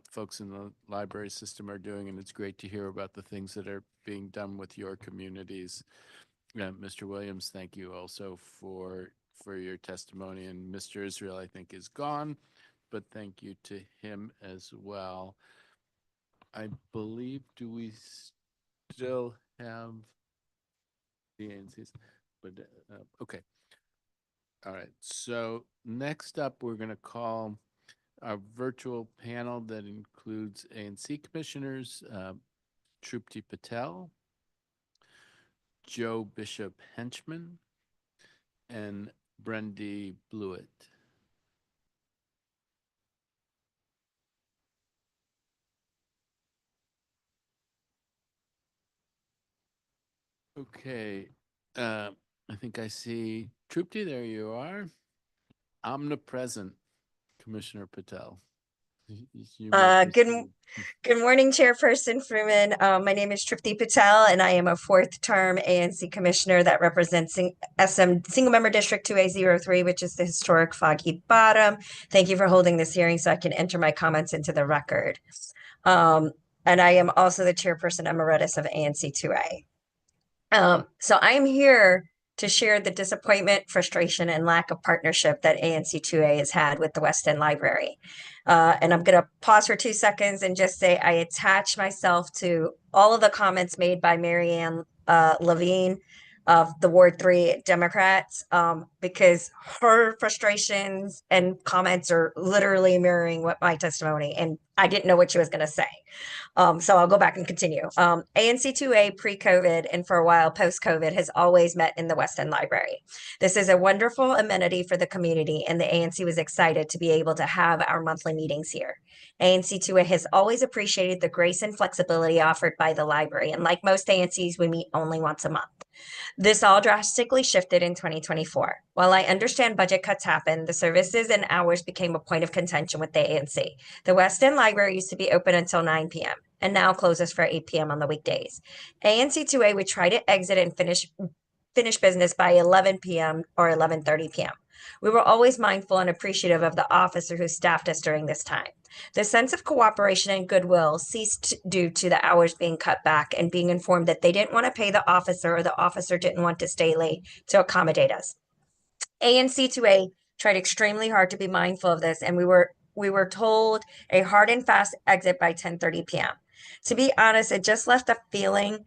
folks in the library system are doing, and it's great to hear about the things that are being done with your communities. Mr. Williams, thank you also for your testimony, and Mr. Israel, I think, is gone, but thank you to him as well. I believe, do we still have the ANCs? But okay. All right. So next up, we're going to call our virtual panel that includes ANC commissioners, Trupti Patel, Joe Bishop Henchman, and Brendy Blewett. Okay. I think I see Trupti. There you are. Omnipresent, Commissioner Patel. Good morning, Chairperson Freeman. My name is Trupti Patel, and I am a fourth-term ANC Commissioner that represents SM Single Member District 2A03, which is the historic Foggy Bottom. Thank you for holding this hearing so I can enter my comments into the record. And I am also the Chairperson Emeritus of ANC 2A. So I am here to share the disappointment, frustration, and lack of partnership that ANC 2A has had with the West End Library. And I'm going to pause for 2 seconds and just say I attach myself to all of the comments made by Mary Ann Levine, of the Ward 3 Democrats, because her frustrations and comments are literally mirroring what my testimony, and I didn't know what she was going to say. So I'll go back and continue. ANC2A pre-COVID and for a while post-COVID has always met in the West End Library. This is a wonderful amenity for the community, and the ANC was excited to be able to have our monthly meetings here. ANC2A has always appreciated the grace and flexibility offered by the library, and like most ANCs, we meet only once a month. This all drastically shifted in 2024. While I understand budget cuts happened, the services and hours became a point of contention with the ANC. The West End Library used to be open until 9 p.m. and now closes for 8 p.m. on the weekdays. ANC2A would try to exit and finish business by 11 p.m. or 11:30 p.m. We were always mindful and appreciative of the officer who staffed us during this time. The sense of cooperation and goodwill ceased due to the hours being cut back and being informed that they didn't want to pay the officer or the officer didn't want to stay late to accommodate us. ANC2A tried extremely hard to be mindful of this, and we were told a hard and fast exit by 10:30 p.m. To be honest, it just left a feeling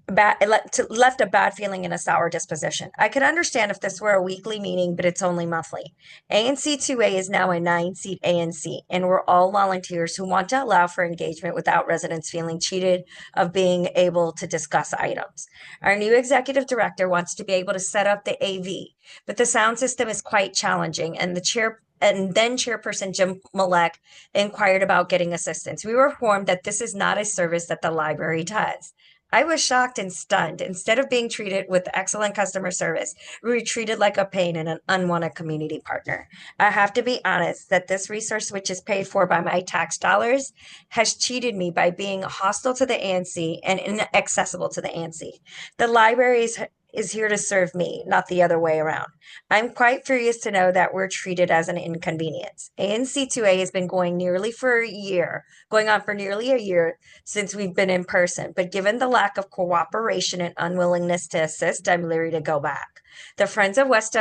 left a bad feeling and a sour disposition. I could understand if this were a weekly meeting, but it's only monthly. ANC2A is now a 9-seat ANC, and we're all volunteers who want to allow for engagement without residents feeling cheated of being able to discuss items. Our new executive director wants to be able to set up the AV, but the sound system is quite challenging, and then Chairperson Jim Malek inquired about getting assistance. We were informed that this is not a service that the library does. I was shocked and stunned. Instead of being treated with excellent customer service, we were treated like a pain and an unwanted community partner. I have to be honest that this resource, which is paid for by my tax dollars, has cheated me by being hostile to the ANC and inaccessible to the ANC. The library is here to serve me, not the other way around. I'm quite furious to know that we're treated as an inconvenience. ANC2A has been going on for nearly a year since we've been in person, but given the lack of cooperation and unwillingness to assist, I'm leery to go back. The Friends of West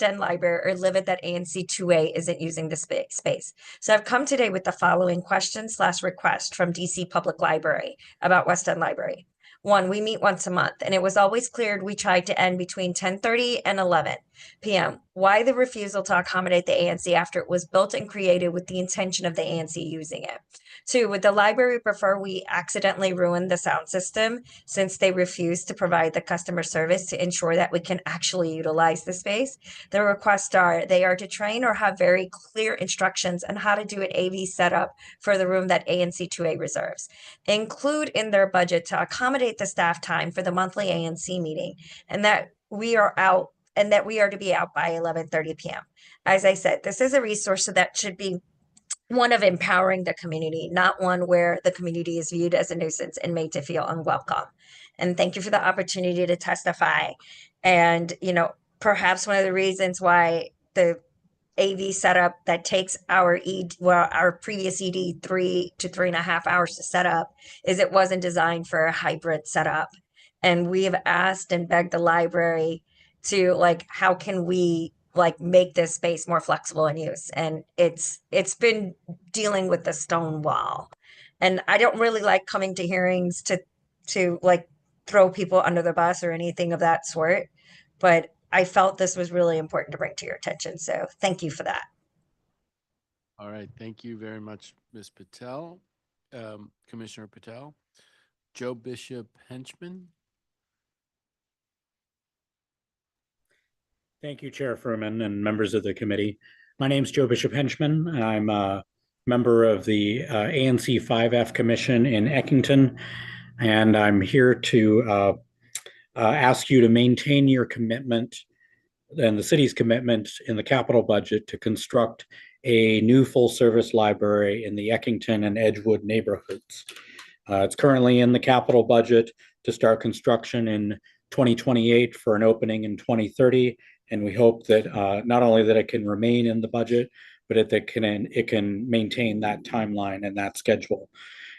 End Library are livid that ANC2A isn't using the space. So I've come today with the following question/request from DC Public Library about West End Library. 1, we meet once a month, and it was always clear we tried to end between 10:30 and 11 p.m. Why the refusal to accommodate the ANC after it was built and created with the intention of the ANC using it? 2, would the library prefer we accidentally ruin the sound system since they refuse to provide the customer service to ensure that we can actually utilize the space? The requests they are to train or have very clear instructions on how to do an AV setup for the room that ANC2A reserves. Include in their budget to accommodate the staff time for the monthly ANC meeting, and that we are to be out by 11:30 p.m. As I said, this is a resource that should be one of empowering the community, not one where the community is viewed as a nuisance and made to feel unwelcome. And thank you for the opportunity to testify. And, perhaps one of the reasons why the AV setup that takes our previous ED 3 to 3.5 hours to set up is it wasn't designed for a hybrid setup. And we have asked and begged the library to how can we make this space more flexible in use? And it's been dealing with the stone wall. And I don't really like coming to hearings to throw people under the bus or anything of that sort, but I felt this was really important to bring to your attention. So thank you for that. All right. Thank you very much, Ms. Patel. Commissioner Patel. Joe Bishop Henchman. Thank you, Chair Furman and members of the committee. My name is Joe Bishop Henchman. I'm a member of the ANC 5F Commission in Eckington, and I'm here to ask you to maintain your commitment and the city's commitment in the capital budget to construct a new full-service library in the Eckington and Edgewood neighborhoods. It's currently in the capital budget to start construction in 2028 for an opening in 2030. And we hope that not only that it can remain in the budget, but it can maintain that timeline and that schedule.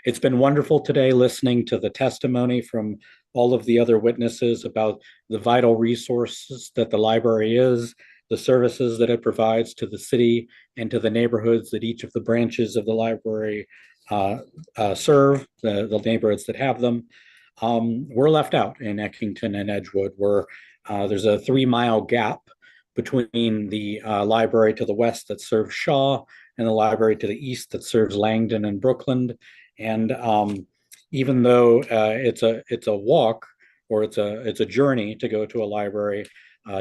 It's been wonderful today listening to the testimony from all of the other witnesses about the vital resources that the library is, the services that it provides to the city and to the neighborhoods that each of the branches of the library serve, the neighborhoods that have them. we're left out in Eckington and Edgewood. There's a 3-mile gap between the library to the west that serves Shaw and the library to the east that serves Langdon and Brookland. And even though it's a walk, or it's a journey to go to a library,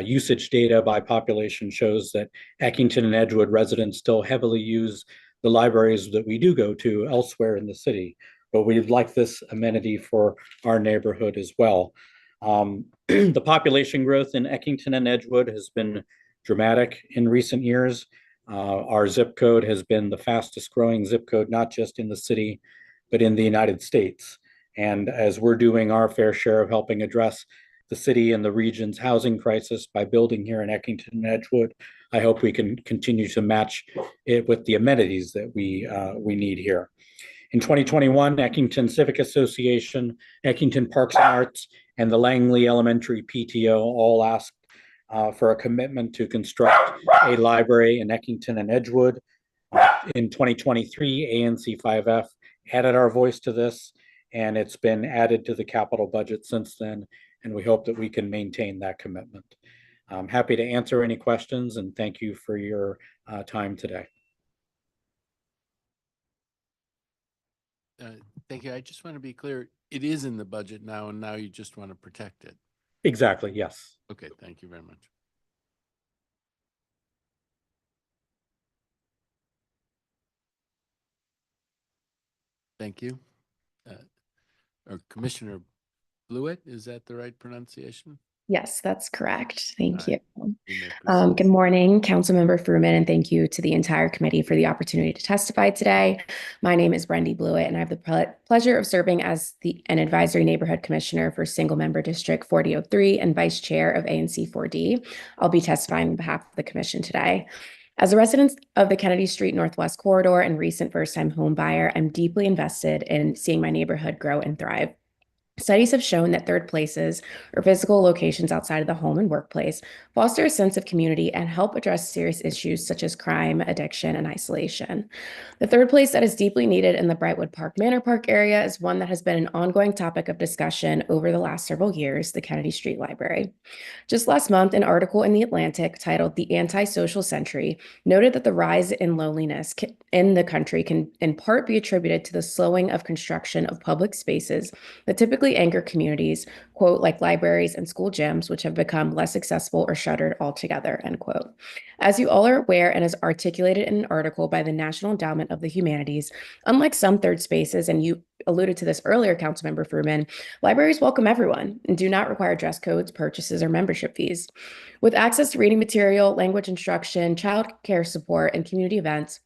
usage data by population shows that Eckington and Edgewood residents still heavily use the libraries that we do go to elsewhere in the city. But we'd like this amenity for our neighborhood as well. The population growth in Eckington and Edgewood has been dramatic in recent years. Our zip code has been the fastest growing zip code, not just in the city, but in the United States. And as we're doing our fair share of helping address the city and the region's housing crisis by building here in Eckington and Edgewood, I hope we can continue to match it with the amenities that we need here. In 2021, Eckington Civic Association, Eckington Parks and Arts, and the Langley Elementary PTO all asked for a commitment to construct a library in Eckington and Edgewood. In 2023, ANC 5F added our voice to this, and it's been added to the capital budget since then, and we hope that we can maintain that commitment. I'm happy to answer any questions, and thank you for your time today. Thank you. I just want to be clear. It is in the budget now, and now you just want to protect it. Exactly, yes. Okay, thank you very much. Thank you. Or Commissioner Blewett, is that the right pronunciation? Yes, that's correct. Thank you. You may proceed. Good morning, Councilmember Fruman, and thank you to the entire committee for the opportunity to testify today. My name is Brendy Blewett, and I have the pleasure of serving as an advisory neighborhood commissioner for Single Member District 4003 and vice chair of ANC 4D. I'll be testifying on behalf of the commission today. As a resident of the Kennedy Street Northwest corridor and recent first-time home buyer, I'm deeply invested in seeing my neighborhood grow and thrive. Studies have shown that third places, or physical locations outside of the home and workplace, foster a sense of community and help address serious issues such as crime, addiction, and isolation. The third place that is deeply needed in the Brightwood Park Manor Park area is one that has been an ongoing topic of discussion over the last several years, the Kennedy Street Library. Just last month, an article in The Atlantic titled "The Antisocial Century" noted that the rise in loneliness in the country can in part be attributed to the slowing of construction of public spaces that typically anchor communities, quote, like libraries and school gyms, which have become less accessible or shuttered altogether, end quote. As you all are aware, and as articulated in an article by the National Endowment of the Humanities, unlike some third spaces, and you alluded to this earlier, Councilmember Fruman, libraries welcome everyone and do not require dress codes, purchases, or membership fees. With access to reading material, language instruction, child care support, and community events,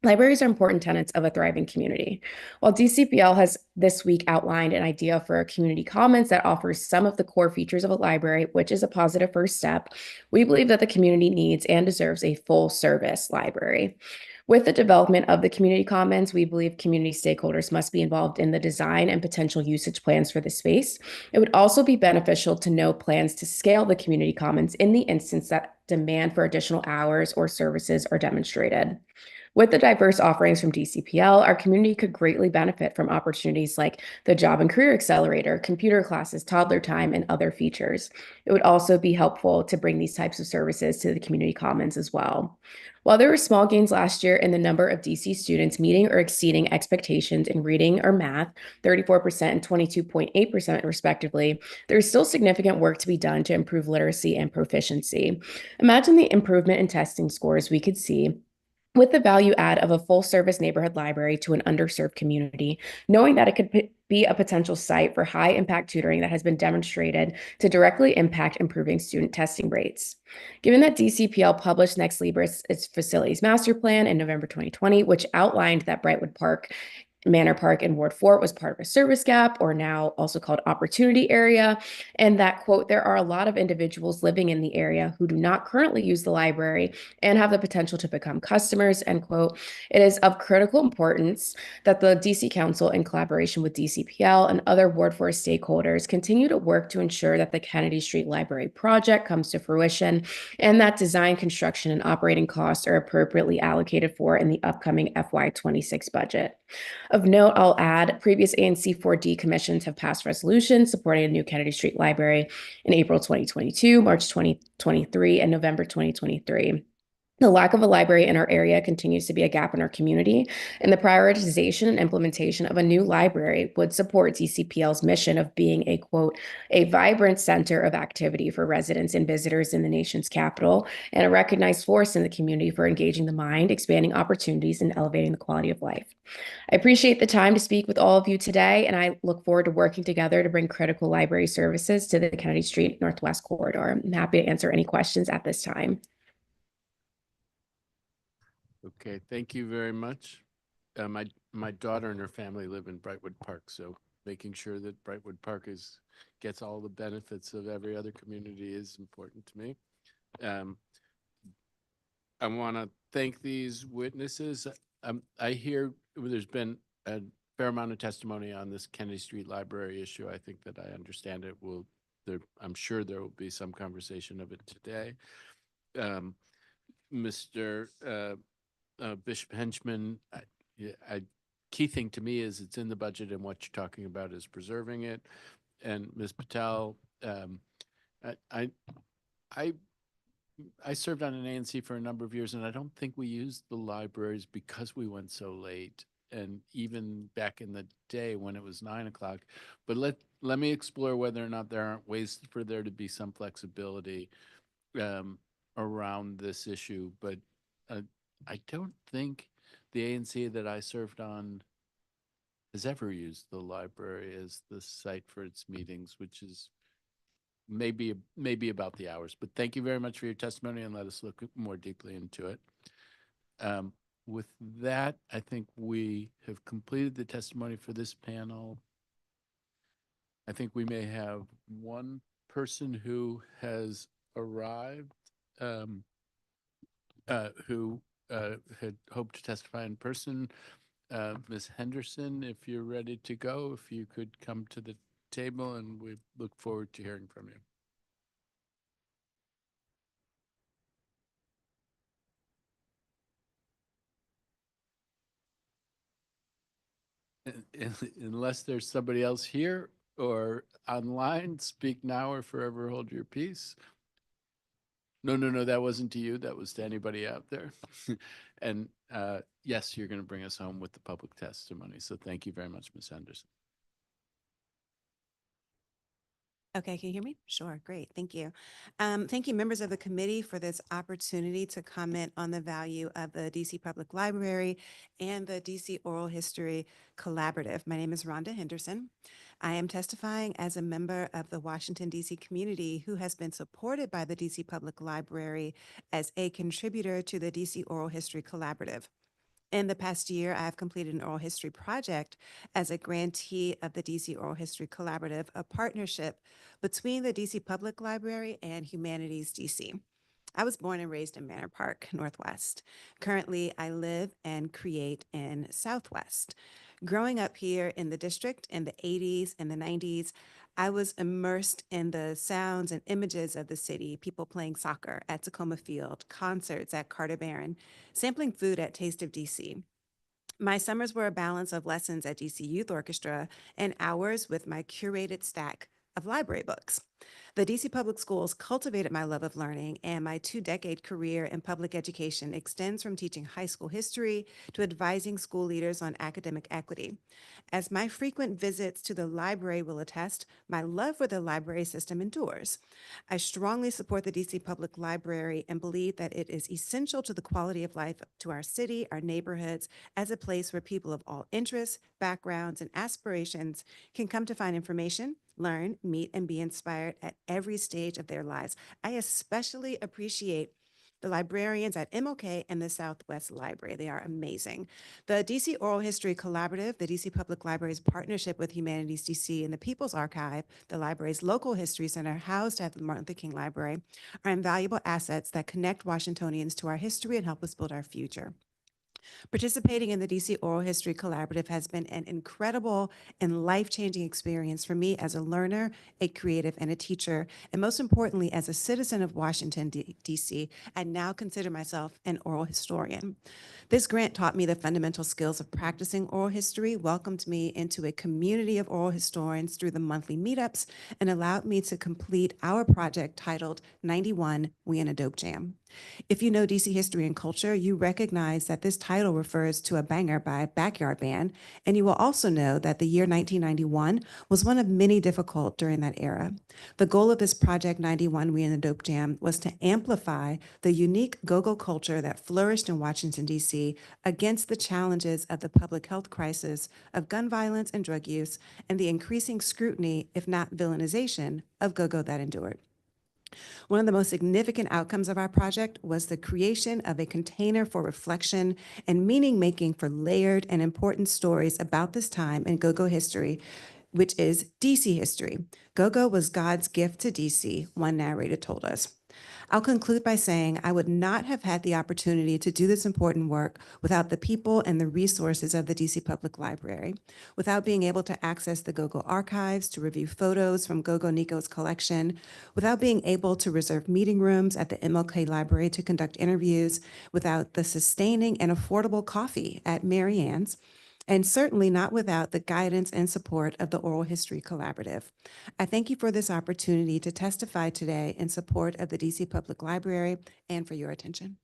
libraries are important tenants of a thriving community. While DCPL has this week outlined an idea for a community commons that offers some of the core features of a library, which is a positive first step, we believe that the community needs and deserves a full-service library. With the development of the community commons, we believe community stakeholders must be involved in the design and potential usage plans for the space. It would also be beneficial to know plans to scale the community commons in the instance that demand for additional hours or services are demonstrated. With the diverse offerings from DCPL, our community could greatly benefit from opportunities like the Job and Career Accelerator, computer classes, toddler time, and other features. It would also be helpful to bring these types of services to the community commons as well. While there were small gains last year in the number of DC students meeting or exceeding expectations in reading or math, 34% and 22.8% respectively, there is still significant work to be done to improve literacy and proficiency. Imagine the improvement in testing scores we could see with the value add of a full-service neighborhood library to an underserved community, knowing that it could be a potential site for high-impact tutoring that has been demonstrated to directly impact improving student testing rates. Given that DCPL published Next Libris its facilities master plan in November 2020, which outlined that Brightwood Park Manor Park in Ward 4 was part of a service gap, or now also called opportunity area, and that, quote, there are a lot of individuals living in the area who do not currently use the library and have the potential to become customers, end quote. It is of critical importance that the DC Council, in collaboration with DCPL and other Ward 4 stakeholders, continue to work to ensure that the Kennedy Street Library project comes to fruition and that design, construction, and operating costs are appropriately allocated for in the upcoming FY26 budget. Of note, I'll add previous ANC 4D commissions have passed resolutions supporting a new Kennedy Street Library in April 2022, March 2023, and November 2023. The lack of a library in our area continues to be a gap in our community, and the prioritization and implementation of a new library would support DCPL's mission of being a, quote, a vibrant center of activity for residents and visitors in the nation's capital, and a recognized force in the community for engaging the mind, expanding opportunities, and elevating the quality of life. I appreciate the time to speak with all of you today, and I look forward to working together to bring critical library services to the Kennedy Street Northwest Corridor. I'm happy to answer any questions at this time. Okay, thank you very much. My daughter and her family live in Brightwood Park, so making sure that Brightwood Park gets all the benefits of every other community is important to me. I want to thank these witnesses. I hear there's been a fair amount of testimony on this Kennedy Street Library issue. I think that I understand it I'm sure there will be some conversation of it today. Mr. Bishop Henchman, key thing to me is it's in the budget, and what you're talking about is preserving it. And Ms. Patel, I served on an ANC for a number of years, and I don't think we used the libraries because we went so late. And even back in the day when it was 9 o'clock, but let me explore whether or not there aren't ways for there to be some flexibility around this issue. But I don't think the ANC that I served on has ever used the library as the site for its meetings, which is maybe about the hours. But thank you very much for your testimony, and let us look more deeply into it. With that, I think we have completed the testimony for this panel. I think we may have one person who has arrived who had hoped to testify in person. Ms. Henderson, if you're ready to go, if you could come to the table, and we look forward to hearing from you. Unless there's somebody else here or online, speak now or forever hold your peace. No, that wasn't to you. That was to anybody out there. And yes, you're going to bring us home with the public testimony. So thank you very much, Ms. Henderson. Okay, can you hear me? Sure, great, thank you. Thank you, members of the committee, for this opportunity to comment on the value of the DC Public Library and the DC Oral History Collaborative. My name is Rhonda Henderson. I am testifying as a member of the Washington, DC community who has been supported by the DC Public Library as a contributor to the DC Oral History Collaborative. In the past year, I have completed an oral history project as a grantee of the DC Oral History Collaborative, a partnership between the DC Public Library and Humanities DC. I was born and raised in Manor Park, Northwest. Currently, I live and create in Southwest. Growing up here in the district in the 80s and the 90s, I was immersed in the sounds and images of the city, people playing soccer at Tacoma Field, concerts at Carter Barron, sampling food at Taste of DC. My summers were a balance of lessons at DC Youth Orchestra and hours with my curated stack of library books. The DC Public Schools cultivated my love of learning, and my 2-decade career in public education extends from teaching high school history to advising school leaders on academic equity. As my frequent visits to the library will attest, my love for the library system endures. I strongly support the DC Public Library and believe that it is essential to the quality of life to our city, our neighborhoods, as a place where people of all interests, backgrounds, and aspirations can come to find information, learn, meet, and be inspired at every stage of their lives. I especially appreciate the librarians at MOK and the Southwest Library. They are amazing. The DC Oral History Collaborative, the DC Public Library's partnership with Humanities DC and the People's Archive, the library's local history center housed at the Martin Luther King Library, are invaluable assets that connect Washingtonians to our history and help us build our future. Participating in the DC Oral History Collaborative has been an incredible and life-changing experience for me as a learner, a creative, and a teacher, and most importantly, as a citizen of Washington, DC. I now consider myself an oral historian. This grant taught me the fundamental skills of practicing oral history, welcomed me into a community of oral historians through the monthly meetups, and allowed me to complete our project titled 91 We in a Dope Jam. If you know DC history and culture, you recognize that this title refers to a banger by a backyard band, and you will also know that the year 1991 was one of many difficult during that era. The goal of this project 91 We in the Dope Jam was to amplify the unique go-go culture that flourished in Washington, DC against the challenges of the public health crisis of gun violence and drug use and the increasing scrutiny, if not villainization, of go-go that endured. One of the most significant outcomes of our project was the creation of a container for reflection and meaning making for layered and important stories about this time in go-go history, which is DC history. Go-go was God's gift to DC, one narrator told us. I'll conclude by saying I would not have had the opportunity to do this important work without the people and the resources of the DC Public Library, without being able to access the go-go archives to review photos from Go-Go Nico's collection, without being able to reserve meeting rooms at the MLK Library to conduct interviews, without the sustaining and affordable coffee at Mary Ann's, and certainly not without the guidance and support of the Oral History Collaborative. I thank you for this opportunity to testify today in support of the DC Public Library and for your attention.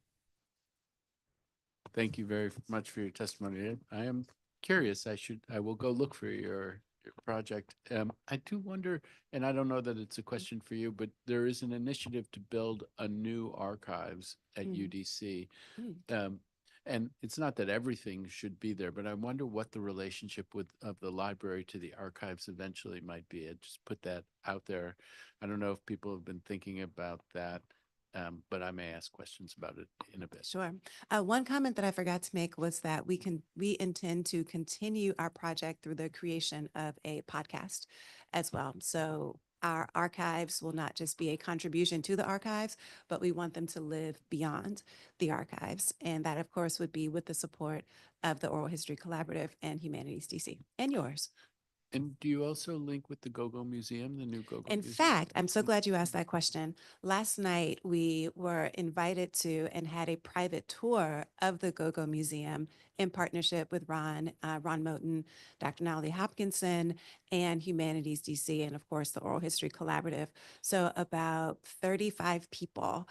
Thank you very much for your testimony. I am curious. I will go look for your project. I do wonder, and I don't know that it's a question for you, but there is an initiative to build a new archives at UDC. And it's not that everything should be there, but I wonder what the relationship of the library to the archives eventually might be. I just put that out there. I don't know if people have been thinking about that, but I may ask questions about it in a bit. Sure. One comment that I forgot to make was that we intend to continue our project through the creation of a podcast as well. So our archives will not just be a contribution to the archives, but we want them to live beyond the archives. And that, of course, would be with the support of the Oral History Collaborative and Humanities DC and yours. And do you also link with the Go-Go Museum, the new Go-Go In Museum? fact, I'm so glad you asked that question. Last night, we were invited to and had a private tour of the Go-Go Museum in partnership with Ron Moten, Dr. Natalie Hopkinson, and Humanities DC, and of course, the Oral History Collaborative. So about 35 people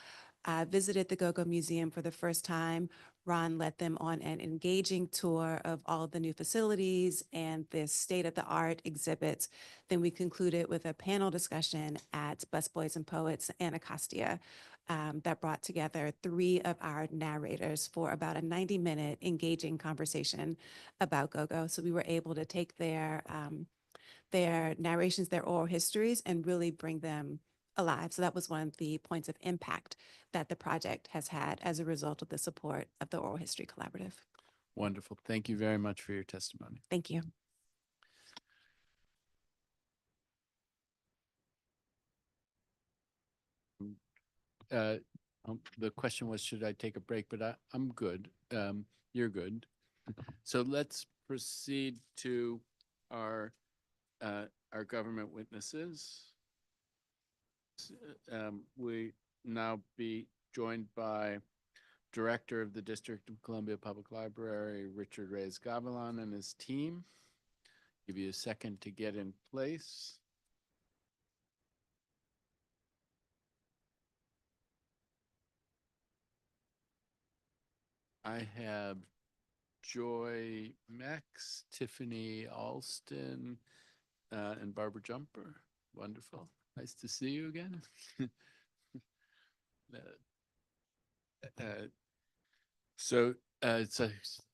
visited the Go-Go Museum for the first time. Ron led them on an engaging tour of all of the new facilities and the state-of-the-art exhibits. Then we concluded with a panel discussion at Busboys and Poets Anacostia that brought together 3 of our narrators for about a 90-minute engaging conversation about go-go. So we were able to take their narrations, their oral histories, and really bring them alive. So that was one of the points of impact that the project has had as a result of the support of the Oral History Collaborative. Wonderful. Thank you very much for your testimony. Thank you. The question was, should I take a break? But I'm good. You're good. So let's proceed to our government witnesses. We now be joined by Director of the District of Columbia Public Library, Richard Reyes-Gavilan, and his team. Give you a second to get in place. I have Joy Max, Tiffany Alston, and Barbara Jumper. Wonderful. Nice to see you again. So it's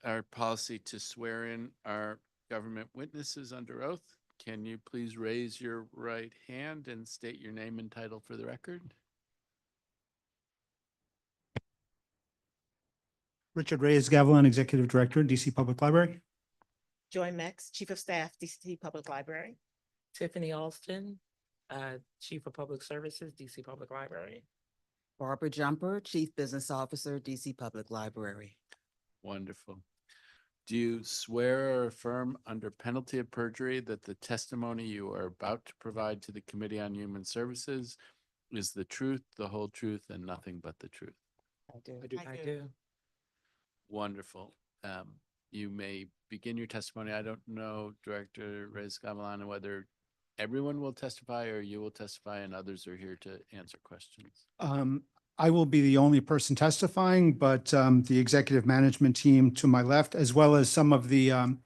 our policy to swear in our government witnesses under oath. Can you please raise your right hand and state your name and title for the record? Richard Reyes-Gavilan, Executive Director, DC Public Library. Joy Mex, Chief of Staff, DC Public Library. Tiffany Alston, Chief of Public Services, DC Public Library. Barbara Jumper, Chief Business Officer, DC Public Library. Wonderful. Do you swear or affirm under penalty of perjury that the testimony you are about to provide to the Committee on Human Services is the truth, the whole truth, and nothing but the truth? I do. I do. Wonderful. You may begin your testimony. I don't know, Director Reyes-Gavilan, whether everyone will testify or you will testify and others are here to answer questions. I will be the only person testifying, but the executive management team to my left, as well as some of the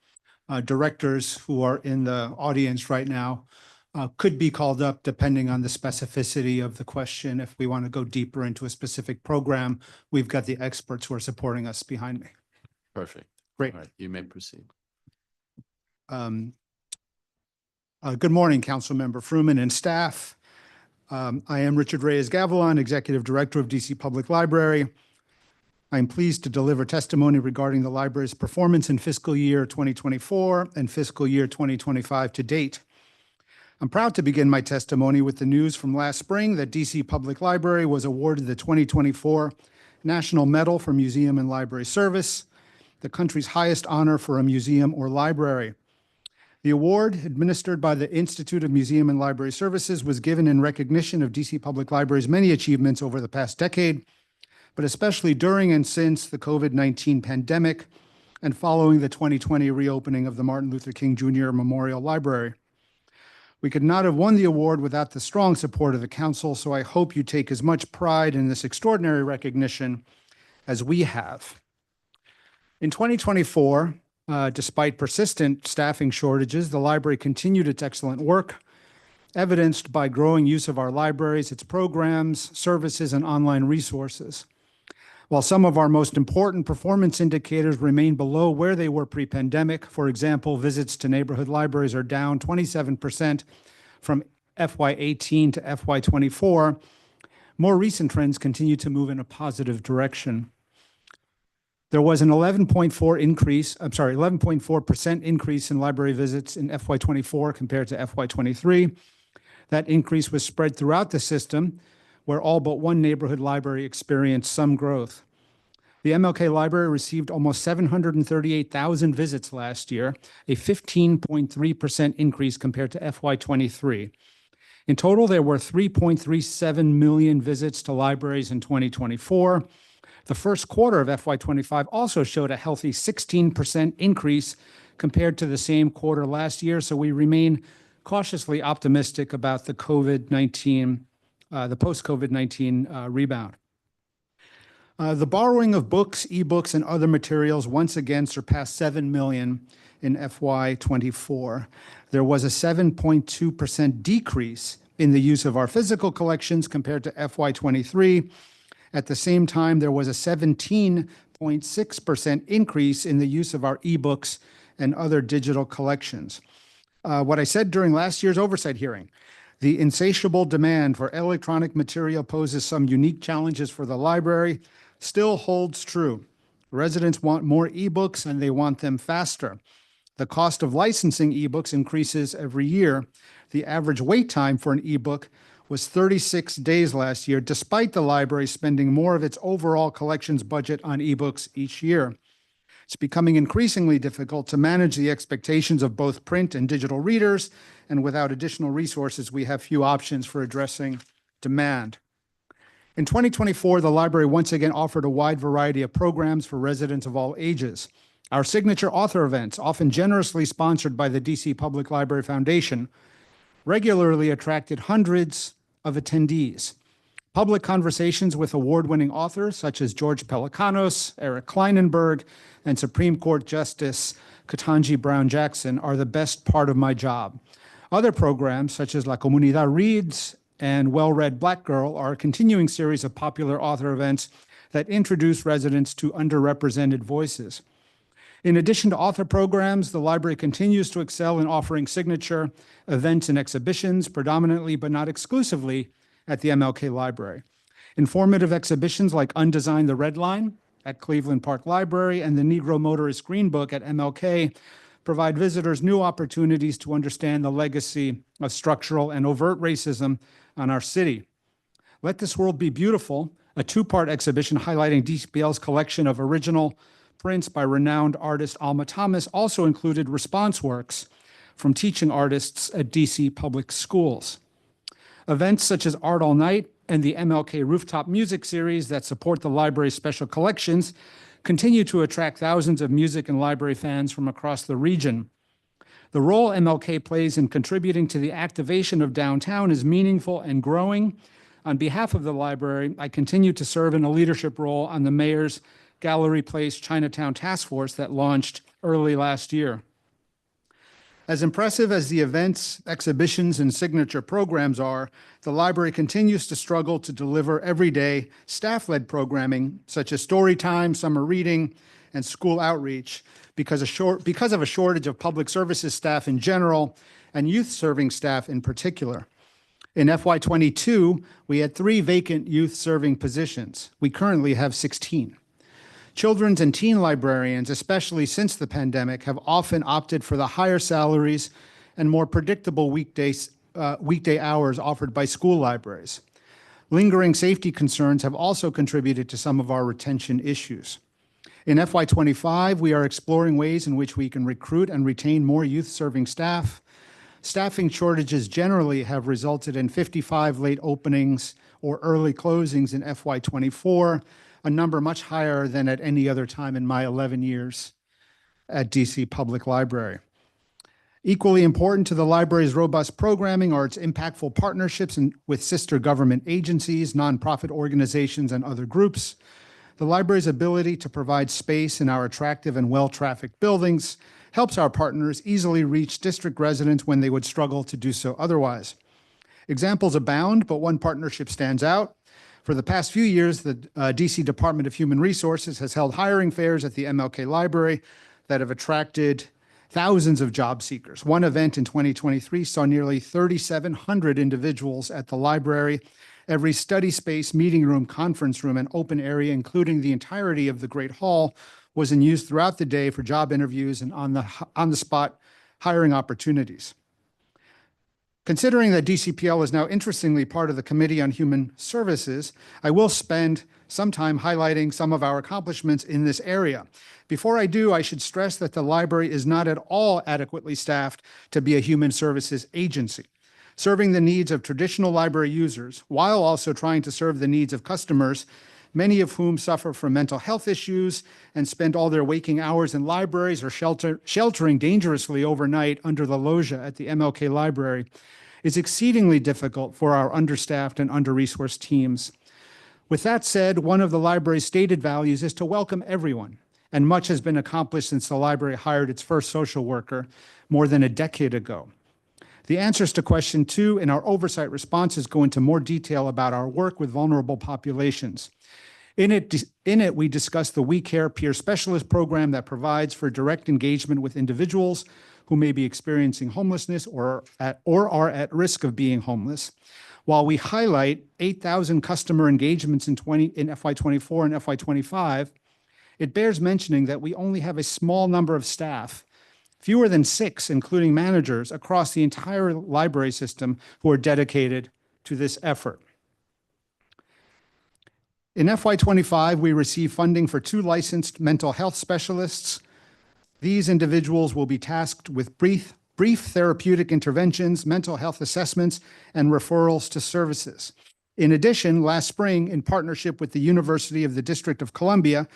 directors who are in the audience right now, could be called up depending on the specificity of the question. If we want to go deeper into a specific program, we've got the experts who are supporting us behind me. Perfect. Great. All right, you may proceed. Good morning, Councilmember Fruman and staff. I am Richard Reyes-Gavilan, Executive Director of DC Public Library. I am pleased to deliver testimony regarding the library's performance in fiscal year 2024 and fiscal year 2025 to date. I'm proud to begin my testimony with the news from last spring that DC Public Library was awarded the 2024 National Medal for Museum and Library Service, the country's highest honor for a museum or library. The award, administered by the Institute of Museum and Library Services, was given in recognition of DC Public Library's many achievements over the past decade, but especially during and since the COVID-19 pandemic and following the 2020 reopening of the Martin Luther King Jr. Memorial Library. We could not have won the award without the strong support of the Council, so I hope you take as much pride in this extraordinary recognition as we have. In 2024, despite persistent staffing shortages, the library continued its excellent work, evidenced by growing use of our libraries, its programs, services, and online resources. While some of our most important performance indicators remain below where they were pre-pandemic, for example, visits to neighborhood libraries are down 27% from FY18 to FY24, more recent trends continue to move in a positive direction. There was an 11.4% increase in library visits in FY24 compared to FY23. That increase was spread throughout the system, where all but one neighborhood library experienced some growth. The MLK Library received almost 738,000 visits last year, a 15.3% increase compared to FY23. In total, there were 3.37 million visits to libraries in 2024. The first quarter of FY25 also showed a healthy 16% increase compared to the same quarter last year, so we remain cautiously optimistic about the post-COVID-19 rebound. The borrowing of books, ebooks, and other materials once again surpassed 7 million in FY24. There was a 7.2% decrease in the use of our physical collections compared to FY23. At the same time, there was a 17.6% increase in the use of our ebooks and other digital collections. What I said during last year's oversight hearing, the insatiable demand for electronic material poses some unique challenges for the library, still holds true. Residents want more ebooks and they want them faster. The cost of licensing ebooks increases every year. The average wait time for an ebook was 36 days last year, despite the library spending more of its overall collections budget on ebooks each year. It's becoming increasingly difficult to manage the expectations of both print and digital readers, and without additional resources, we have few options for addressing demand. In 2024, the library once again offered a wide variety of programs for residents of all ages. Our signature author events, often generously sponsored by the DC Public Library Foundation, regularly attracted hundreds of attendees. Public conversations with award-winning authors such as George Pelecanos, Eric Kleinenberg, and Supreme Court Justice Ketanji Brown Jackson are the best part of my job. Other programs such as La Comunidad Reads and Well-Read Black Girl are a continuing series of popular author events that introduce residents to underrepresented voices. In addition to author programs, the library continues to excel in offering signature events and exhibitions, predominantly but not exclusively at the MLK Library. Informative exhibitions like Undesign the Red Line at Cleveland Park Library and the Negro Motorist Green Book at MLK provide visitors new opportunities to understand the legacy of structural and overt racism on our city. Let This World Be Beautiful, a two-part exhibition highlighting DCPL's collection of original prints by renowned artist Alma Thomas also included response works from teaching artists at DC public schools. Events such as Art All Night and the MLK Rooftop Music Series that support the library's special collections continue to attract thousands of music and library fans from across the region. The role MLK plays in contributing to the activation of downtown is meaningful and growing. On behalf of the library, I continue to serve in a leadership role on the mayor's Gallery Place Chinatown Task Force that launched early last year. As impressive as the events, exhibitions, and signature programs are, the library continues to struggle to deliver everyday staff-led programming such as story time, summer reading, and school outreach because of a shortage of public services staff in general and youth-serving staff in particular. In FY22, we had 3 vacant youth-serving positions. We currently have 16. Children's and teen librarians, especially since the pandemic, have often opted for the higher salaries and more predictable weekday hours offered by school libraries. Lingering safety concerns have also contributed to some of our retention issues. In FY25, we are exploring ways in which we can recruit and retain more youth-serving staff. Staffing shortages generally have resulted in 55 late openings or early closings in FY24, a number much higher than at any other time in my 11 years at DC Public Library. Equally important to the library's robust programming are its impactful partnerships with sister government agencies, nonprofit organizations, and other groups. The library's ability to provide space in our attractive and well-trafficked buildings helps our partners easily reach district residents when they would struggle to do so otherwise. Examples abound, but one partnership stands out. For the past few years, the DC Department of Human Resources has held hiring fairs at the MLK Library that have attracted thousands of job seekers. One event in 2023 saw nearly 3,700 individuals at the library. Every study space, meeting room, conference room, and open area, including the entirety of the Great Hall, was in use throughout the day for job interviews and on-the-spot hiring opportunities. Considering that DCPL is now interestingly part of the Committee on Human Services, I will spend some time highlighting some of our accomplishments in this area. Before I do, I should stress that the library is not at all adequately staffed to be a human services agency. Serving the needs of traditional library users, while also trying to serve the needs of customers, many of whom suffer from mental health issues and spend all their waking hours in libraries or sheltering dangerously overnight under the loggia at the MLK Library, is exceedingly difficult for our understaffed and under-resourced teams. With that said, one of the library's stated values is to welcome everyone, and much has been accomplished since the library hired its first social worker more than a decade ago. The answers to question 2 in our oversight responses go into more detail about our work with vulnerable populations. In it, we discuss the We Care Peer Specialist Program that provides for direct engagement with individuals who may be experiencing homelessness or are at risk of being homeless. While we highlight 8,000 customer engagements in FY24 and FY25, it bears mentioning that we only have a small number of staff, fewer than 6, including managers, across the entire library system who are dedicated to this effort. In FY25, we received funding for 2 licensed mental health specialists. These individuals will be tasked with brief therapeutic interventions, mental health assessments, and referrals to services. In addition, last spring, in partnership with the University of the District of Columbia,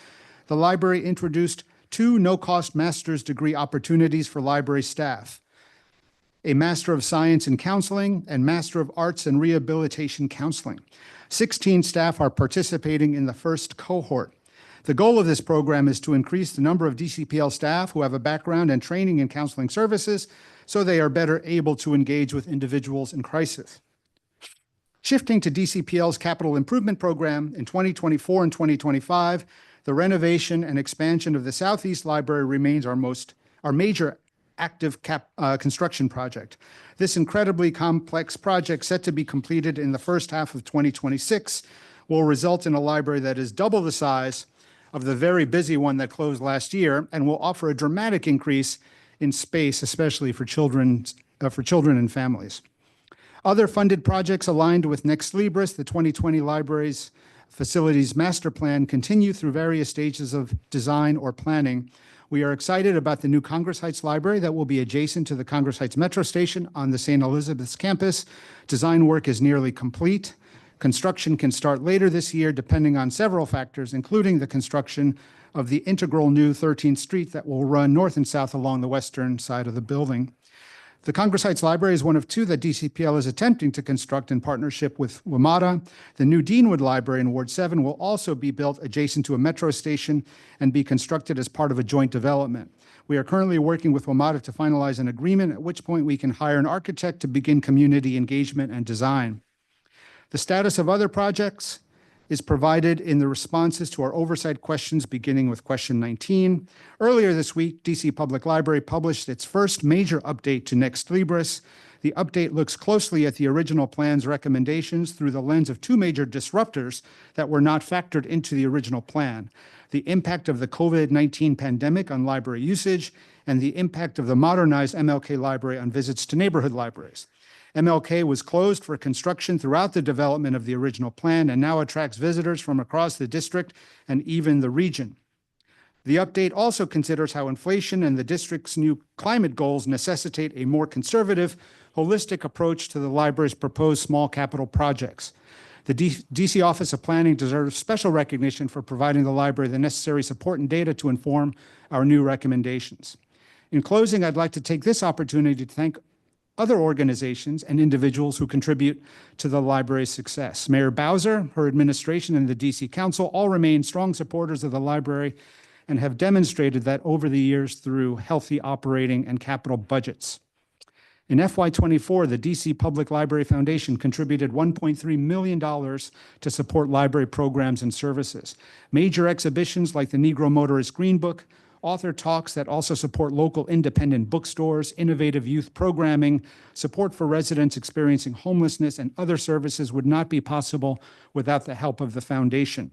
the library introduced 2 no-cost master's degree opportunities for library staff: a Master of Science in Counseling and Master of Arts in Rehabilitation Counseling. 16 staff are participating in the first cohort. The goal of this program is to increase the number of DCPL staff who have a background and training in counseling services so they are better able to engage with individuals in crisis. Shifting to DCPL's capital improvement program, in 2024 and 2025, the renovation and expansion of the Southeast Library remains our major active construction project. This incredibly complex project, set to be completed in the first half of 2026, will result in a library that is double the size of the very busy one that closed last year and will offer a dramatic increase in space, especially for children and families. Other funded projects aligned with Next Libris, the 2020 library's facilities master plan continue through various stages of design or planning. We are excited about the new Congress Heights Library that will be adjacent to the Congress Heights Metro Station on the St. Elizabeth's campus. Design work is nearly complete. Construction can start later this year, depending on several factors, including the construction of the integral new 13th Street that will run north and south along the western side of the building. The Congress Heights Library is one of two that DCPL is attempting to construct in partnership with WMATA. The new Deanwood Library in Ward 7 will also be built adjacent to a metro station and be constructed as part of a joint development. We are currently working with WMATA to finalize an agreement, at which point we can hire an architect to begin community engagement and design. The status of other projects is provided in the responses to our oversight questions, beginning with question 19. Earlier this week, DC Public Library published its first major update to Next Libris. The update looks closely at the original plan's recommendations through the lens of two major disruptors that were not factored into the original plan: the impact of the COVID-19 pandemic on library usage and the impact of the modernized MLK Library on visits to neighborhood libraries. MLK was closed for construction throughout the development of the original plan and now attracts visitors from across the district and even the region. The update also considers how inflation and the district's new climate goals necessitate a more conservative, holistic approach to the library's proposed small capital projects. The DC Office of Planning deserves special recognition for providing the library the necessary support and data to inform our new recommendations. In closing, I'd like to take this opportunity to thank other organizations and individuals who contribute to the library's success. Mayor Bowser, her administration, and the DC Council all remain strong supporters of the library and have demonstrated that over the years through healthy operating and capital budgets. In FY24, the DC Public Library Foundation contributed $1.3 million to support library programs and services. Major exhibitions like the Negro Motorist Green Book, author talks that also support local independent bookstores, innovative youth programming, support for residents experiencing homelessness, and other services would not be possible without the help of the foundation.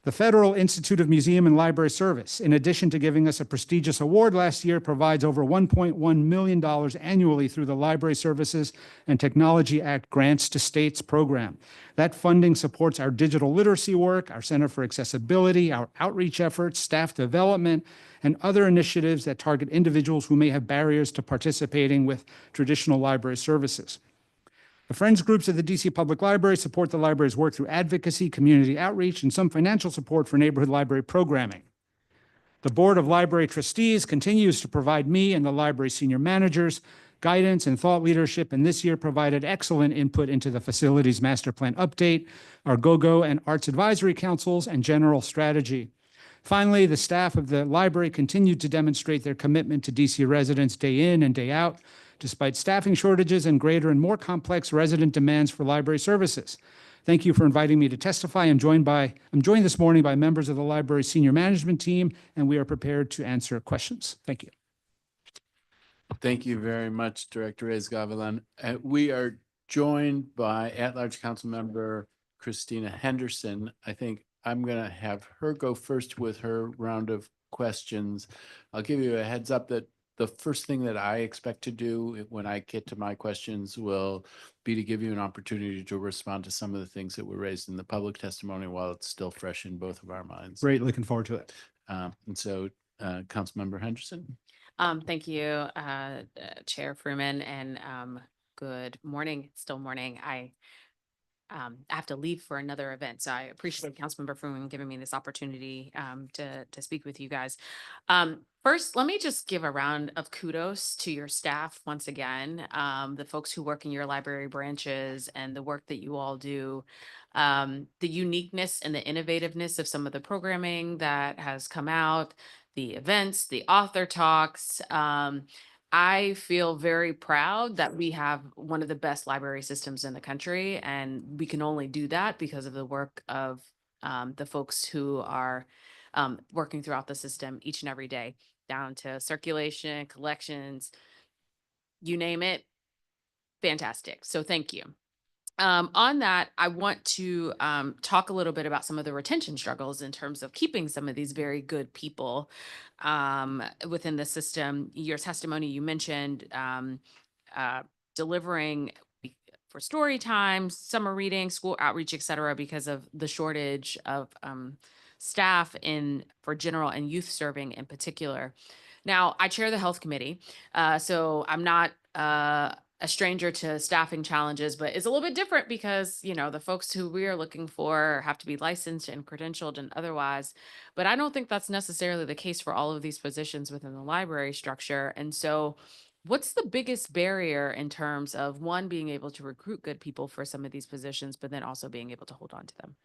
The Federal Institute of Museum and Library Service, in addition to giving us a prestigious award last year, provides over $1.1 million annually through the Library Services and Technology Act Grants to States program. That funding supports our digital literacy work, our Center for Accessibility, our outreach efforts, staff development, and other initiatives that target individuals who may have barriers to participating with traditional library services. The Friends groups of the DC Public Library support the library's work through advocacy, community outreach, and some financial support for neighborhood library programming. The Board of Library Trustees continues to provide me and the library senior managers guidance and thought leadership, and this year provided excellent input into the facilities master plan update, our GOGO and Arts Advisory Councils, and general strategy. Finally, the staff of the library continued to demonstrate their commitment to DC residents day in and day out, despite staffing shortages and greater and more complex resident demands for library services. Thank you for inviting me to testify. I'm joined this morning by members of the library senior management team, and we are prepared to answer questions. Thank you. Thank you very much, Director Reyes-Gavilan. We are joined by at-large council member Christina Henderson. I think I'm going to have her go first with her round of questions. I'll give you a heads up that the first thing that I expect to do when I get to my questions will be to give you an opportunity to respond to some of the things that were raised in the public testimony while it's still fresh in both of our minds. Great, looking forward to it. And so, Councilmember Henderson. Thank you, Chair Fruman, and good morning. It's still morning. I have to leave for another event, so I appreciate Councilmember Fruman giving me this opportunity to speak with you guys. First, let me just give a round of kudos to your staff once again, the folks who work in your library branches and the work that you all do. The uniqueness and the innovativeness of some of the programming that has come out, the events, the author talks. I feel very proud that we have one of the best library systems in the country, and we can only do that because of the work of the folks who are working throughout the system each and every day, down to circulation, collections, you name it. Fantastic. So thank you. On that, I want to talk a little bit about some of the retention struggles in terms of keeping some of these very good people within the system. Your testimony, you mentioned delivering for story time, summer reading, school outreach, et cetera, because of the shortage of staff for general and youth serving in particular. Now, I chair the health committee, so I'm not a stranger to staffing challenges, but it's a little bit different because, the folks who we are looking for have to be licensed and credentialed and otherwise. But I don't think that's necessarily the case for all of these positions within the library structure. And so, what's the biggest barrier in terms of one, being able to recruit good people for some of these positions, but then also being able to hold on to them?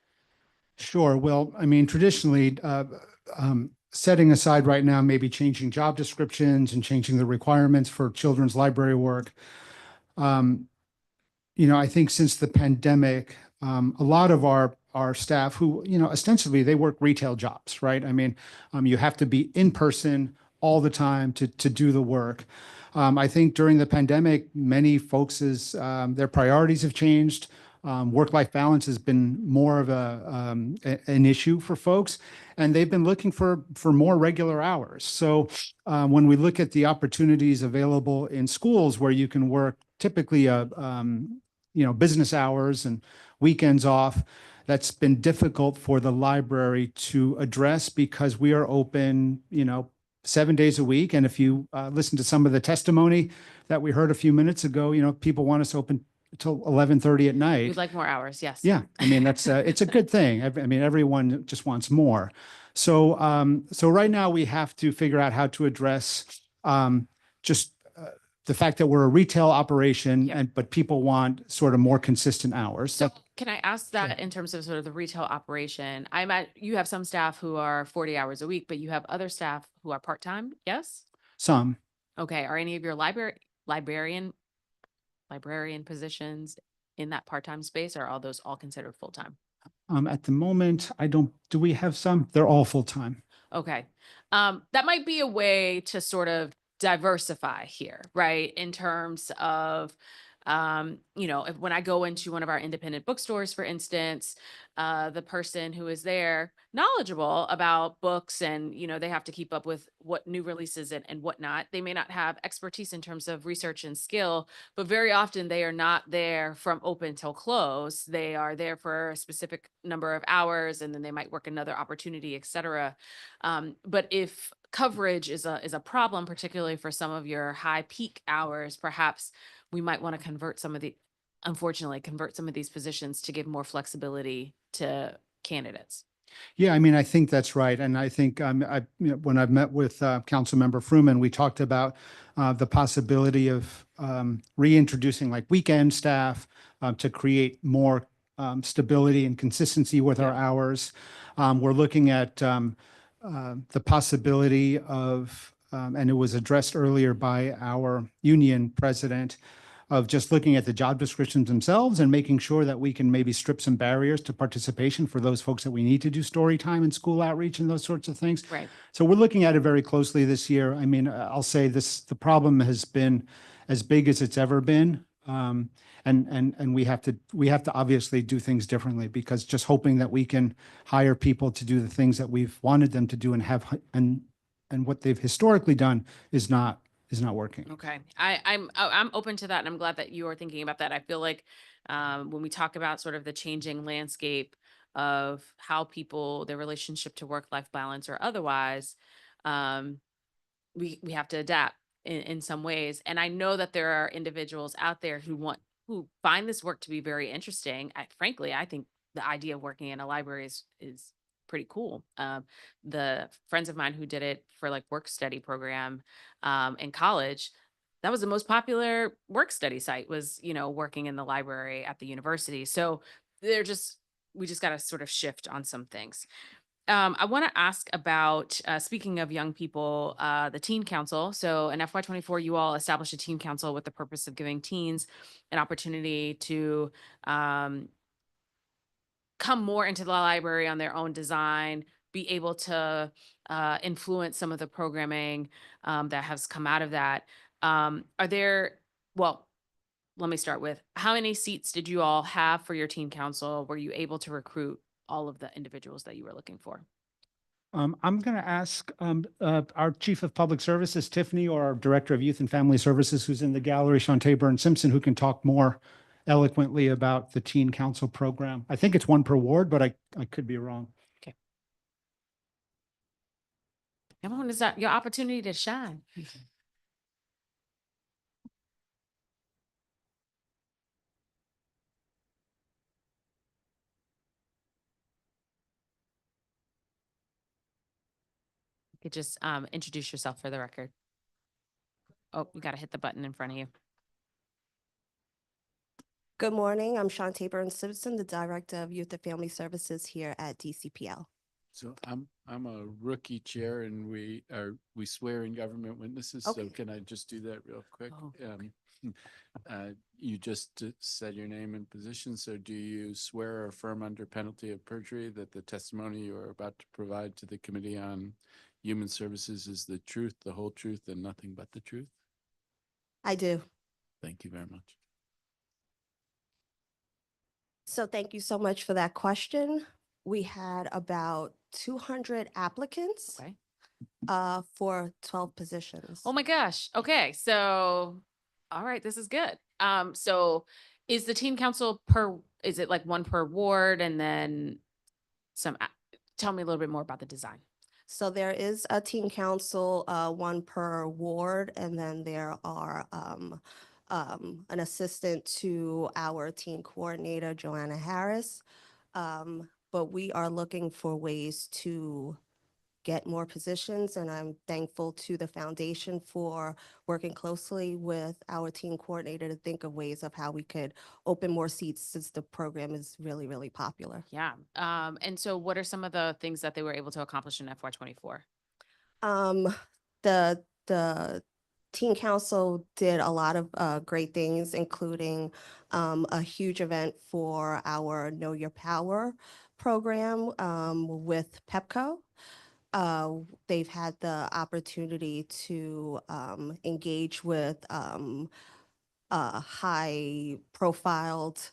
Sure. Well, I mean, traditionally, setting aside right now, maybe changing job descriptions and changing the requirements for children's library work. I think since the pandemic, a lot of our staff who, ostensibly they work retail jobs, right? I mean, you have to be in person all the time to do the work. I think during the pandemic, many folks' their priorities have changed. Work-life balance has been more of an issue for folks, and they've been looking for more regular hours. So when we look at the opportunities available in schools where you can work typically business hours and weekends off, that's been difficult for the library to address because we are open, 7 days a week. And if you listen to some of the testimony that we heard a few minutes ago, people want us open till 11:30 at night. We'd like more hours, yes. Yeah, I mean, that's it's a good thing. I mean, everyone just wants more. So right now we have to figure out how to address just the fact that we're a retail operation, but people want sort of more consistent hours. So can I ask that in terms of sort of the retail operation? You have some staff who are 40 hours a week, but you have other staff who are part-time, yes? Some. Okay, are any of your librarian positions in that part-time space, or are all those all considered full-time? At the moment, do we have some? They're all full-time. Okay. That might be a way to sort of diversify here, right? In terms of, when I go into one of our independent bookstores, for instance, the person who is there knowledgeable about books and, they have to keep up with what new releases and whatnot. They may not have expertise in terms of research and skill, but very often they are not there from open till close. They are there for a specific number of hours, and then they might work another opportunity, et cetera. But if coverage is a problem, particularly for some of your high peak hours, perhaps we might want to unfortunately convert some of these positions to give more flexibility to candidates. Yeah, I mean, I think that's right. And I think when I've met with Councilmember Fruman, we talked about the possibility of reintroducing like weekend staff to create more stability and consistency with our hours. We're looking at the possibility of, and it was addressed earlier by our union president, of just looking at the job descriptions themselves and making sure that we can maybe strip some barriers to participation for those folks that we need to do story time and school outreach and those sorts of things. Right. So we're looking at it very closely this year. I mean, I'll say the problem has been as big as it's ever been. And we have to obviously do things differently, because just hoping that we can hire people to do the things that we've wanted them to do and what they've historically done is not working. Okay. I'm open to that, and I'm glad that you are thinking about that. I feel like when we talk about sort of the changing landscape of how people, their relationship to work-life balance or otherwise, we have to adapt in some ways. And I know that there are individuals out there who find this work to be very interesting. Frankly, I think the idea of working in a library is pretty cool. The friends of mine who did it for like work study program in college, that was the most popular work study site, was, working in the library at the university. So we just got to sort of shift on some things. I want to ask about, speaking of young people, the Teen Council. So in FY24, you all established a Teen Council with the purpose of giving teens an opportunity to come more into the library on their own design, be able to influence some of the programming that has come out of that. Let me start with, how many seats did you all have for your teen council? Were you able to recruit all of the individuals that you were looking for? I'm going to ask our Chief of Public Services, Tiffany, or our Director of Youth and Family Services, who's in the gallery, Shantae Burns-Simpson, who can talk more eloquently about the Teen Council program. I think it's one per ward, but I could be wrong. Come on, it's your opportunity to shine. You could just introduce yourself for the record. Oh, you got to hit the button in front of you. Good morning. I'm Shantae Burns Simpson, the Director of Youth and Family Services here at DCPL. So I'm a rookie chair, and we swear in government witnesses. So Okay. can I just do that real quick? Oh, You just said your name and position. So do you swear or affirm under penalty of perjury that the testimony you are about to provide to the Committee on Human Services is the truth, the whole truth, and nothing but the truth? I do. Thank you very much. So thank you so much for that question. We had about 200 applicants Okay. for 12 positions. Oh my gosh. Okay. So, all right, this is good. So is the teen council is it like one per ward and then tell me a little bit more about the design. So there is a teen council, one per ward, and then there are an assistant to our teen coordinator, Joanna Harris. But we are looking for ways to get more positions, and I'm thankful to the foundation for working closely with our teen coordinator to think of ways of how we could open more seats since the program is really, really popular. Yeah. And so what are some of the things that they were able to accomplish in FY24? The Teen Council did a lot of great things, including a huge event for our Know Your Power program with PEPCO. They've had the opportunity to engage with high-profiled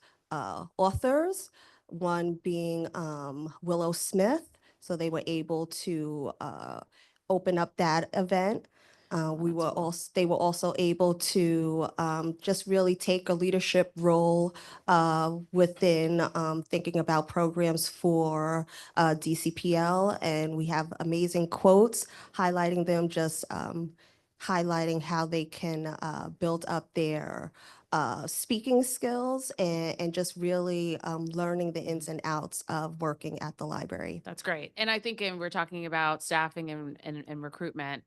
authors, one being Willow Smith. So they were able to open up that event. They were also able to just really take a leadership role within thinking about programs for DCPL. And we have amazing quotes highlighting them, just highlighting how they can build up their speaking skills and just really learning the ins and outs of working at the library. That's great. And I think we're talking about staffing and recruitment,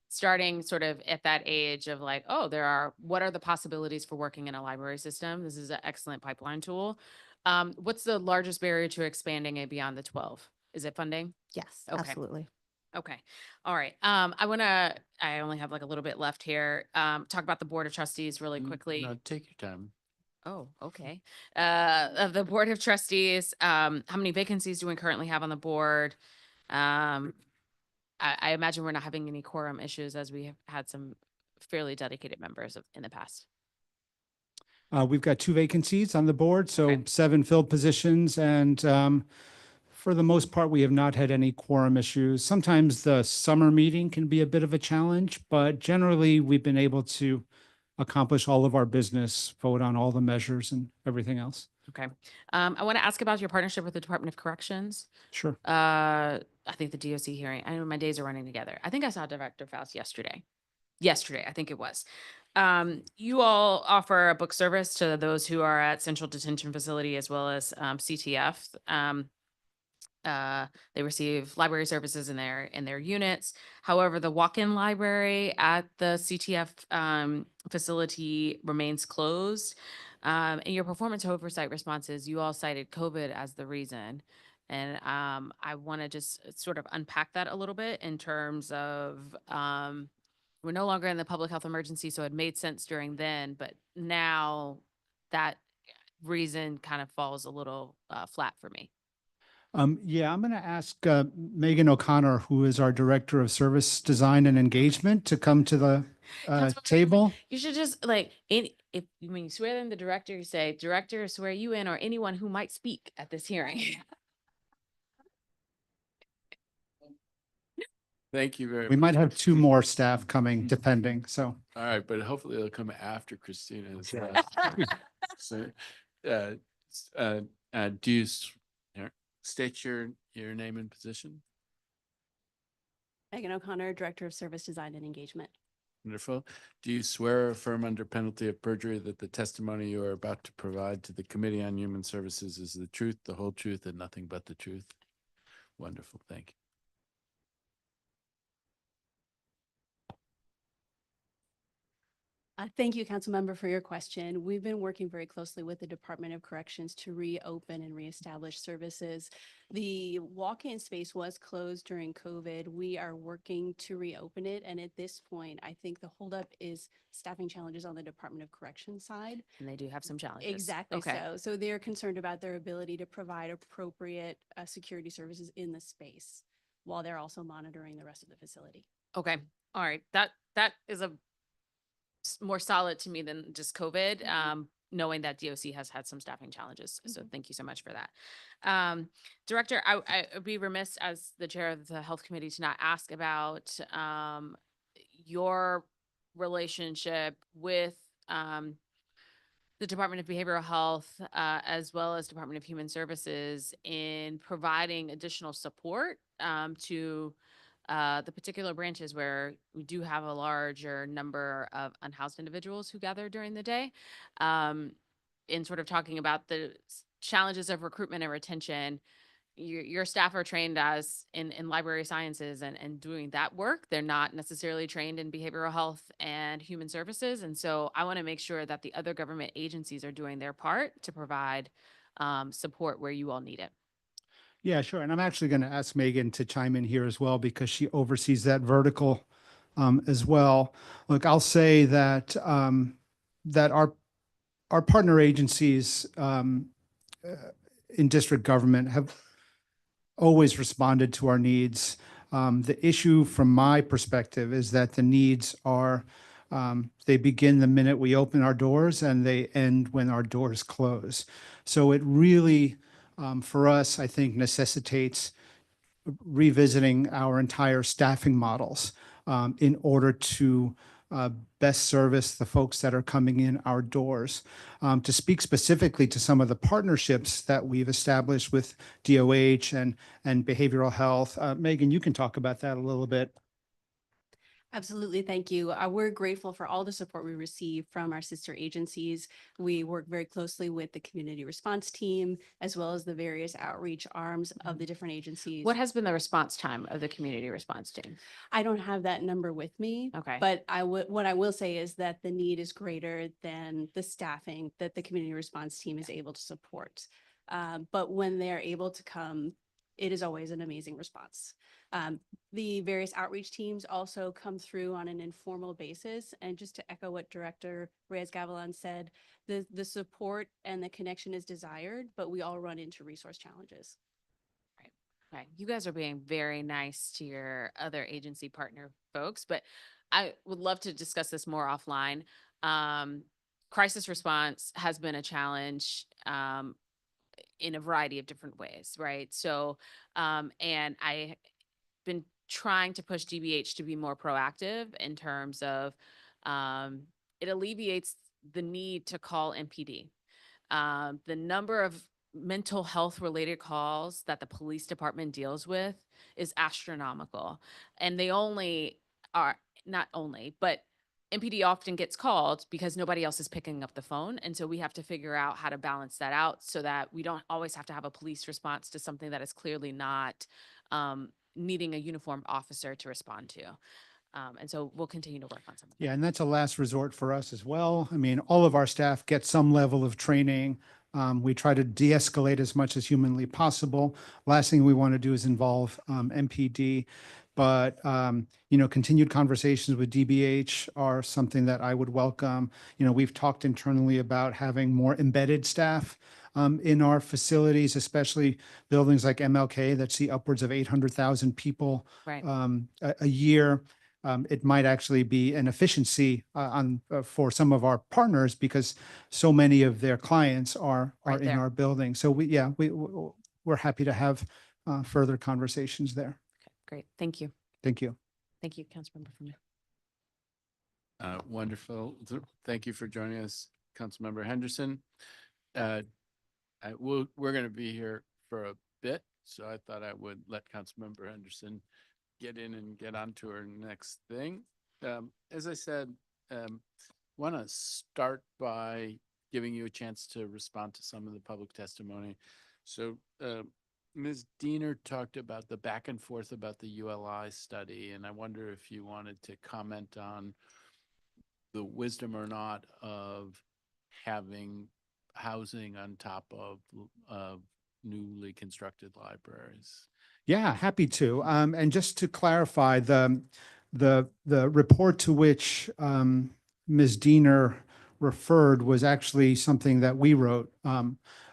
starting sort of at that age of like, oh, what are the possibilities for working in a library system? This is an excellent pipeline tool. What's the largest barrier to expanding it beyond the 12? Is it funding? Yes, Okay. absolutely. Okay. All right. I only have like a little bit left here. Talk about the Board of Trustees really quickly. No, take your time. Oh, okay. Of the Board of Trustees, how many vacancies do we currently have on the board? I imagine we're not having any quorum issues as we have had some fairly dedicated members in the past. We've got 2 vacancies on the board, so Okay. 7 filled positions, and for the most part, we have not had any quorum issues. Sometimes the summer meeting can be a bit of a challenge, but generally we've been able to accomplish all of our business, vote on all the measures and everything else. Okay. I want to ask about your partnership with the Department of Corrections. Sure. I think the DOC hearing, I know my days are running together. I think I saw Director Faust yesterday. I think it was. You all offer a book service to those who are at Central Detention Facility as well as CTF. They receive library services in their units. However, the walk-in library at the CTF facility remains closed. In your performance oversight responses, you all cited COVID as the reason. And I want to just sort of unpack that a little bit in terms of we're no longer in the public health emergency, so it made sense during then, but now that reason kind of falls a little flat for me. Yeah, I'm going to ask Megan O'Connor, who is our Director of Service Design and Engagement, to come to the table. You should just when you swear in the director, you say, "Director, swear you in," or anyone who might speak at this hearing. Thank you very We much. might have 2 more staff coming, depending. So All right, but hopefully they'll come after Christina as well. So, do you state your name and position? Megan O'Connor, Director of Service Design and Engagement. Wonderful. Do you swear or affirm under penalty of perjury that the testimony you are about to provide to the Committee on Human Services is the truth, the whole truth, and nothing but the truth? Wonderful. Thank you. Thank you, Councilmember, for your question. We've been working very closely with the Department of Corrections to reopen and reestablish services. The walk-in space was closed during COVID. We are working to reopen it. And at this point, I think the holdup is staffing challenges on the Department of Corrections side. And they do have some challenges. Exactly. Okay. So they're concerned about their ability to provide appropriate security services in the space while they're also monitoring the rest of the facility. Okay. All right. That is a more solid to me than just COVID, knowing that DOC has had some staffing challenges. So thank you so much for that. Director, I would be remiss as the chair of the Health Committee to not ask about your relationship with the Department of Behavioral Health, as well as Department of Human Services in providing additional support to the particular branches where we do have a larger number of unhoused individuals who gather during the day, in sort of talking about the challenges of recruitment and retention. Your staff are trained as in library sciences and doing that work. They're not necessarily trained in behavioral health and human services. And so I want to make sure that the other government agencies are doing their part to provide support where you all need it. yeah, sure. And I'm actually going to ask Megan to chime in here as well because she oversees that vertical as well. Look, I'll say that that our partner agencies in district government have always responded to our needs. The issue from my perspective is that the needs are, they begin the minute we open our doors and they end when our doors close. So it really, for us, I think necessitates revisiting our entire staffing models in order to best service the folks that are coming in our doors. To speak specifically to some of the partnerships that we've established with DOH and behavioral health, Megan, you can talk about that a little bit. Absolutely. Thank you. We're grateful for all the support we receive from our sister agencies. We work very closely with the community response team, as well as the various outreach arms of the different agencies. What has been the response time of the community response team? I don't have that number with me. Okay. But what I will say is that the need is greater than the staffing that the community response team is able to support. But when they're able to come, it is always an amazing response. The various outreach teams also come through on an informal basis. And just to echo what Director Reyes-Gavilan said, the support and the connection is desired, but we all run into resource challenges. Right. You guys are being very nice to your other agency partner folks, but I would love to discuss this more offline. Crisis response has been a challenge in a variety of different ways, right? So, and I been trying to push DBH to be more proactive in terms of it alleviates the need to call MPD. The number of mental health related calls that the police department deals with is astronomical. And they only are, not only, but MPD often gets called because nobody else is picking up the phone. And so we have to figure out how to balance that out so that we don't always have to have a police response to something that is clearly not needing a uniformed officer to respond to. And so we'll continue to work on something. Yeah, and that's a last resort for us as well. I mean, all of our staff get some level of training. We try to de-escalate as much as humanly possible. Last thing we want to do is involve MPD. But, you know, continued conversations with DBH are something that I would welcome. You know, we've talked internally about having more embedded staff in our facilities, especially buildings like MLK that see upwards of 800,000 people Right. a year. It might actually be an efficiency for some of our partners because so many of their clients are Right in there. our building. So we're happy to have further conversations there. Great. Thank you. Thank you. Thank you, Councilmember Freeman. Wonderful. Thank you for joining us, Councilmember Henderson. We're going to be here for a bit, so I thought I would let Councilmember Henderson get in and get on to her next thing. As I said, want to start by giving you a chance to respond to some of the public testimony. So Ms. Diener talked about the back and forth about the ULI study, and I wonder if you wanted to comment on the wisdom or not of having housing on top of newly constructed libraries. Yeah, happy to. And just to clarify, the report to which Ms. Diener referred was actually something that we wrote.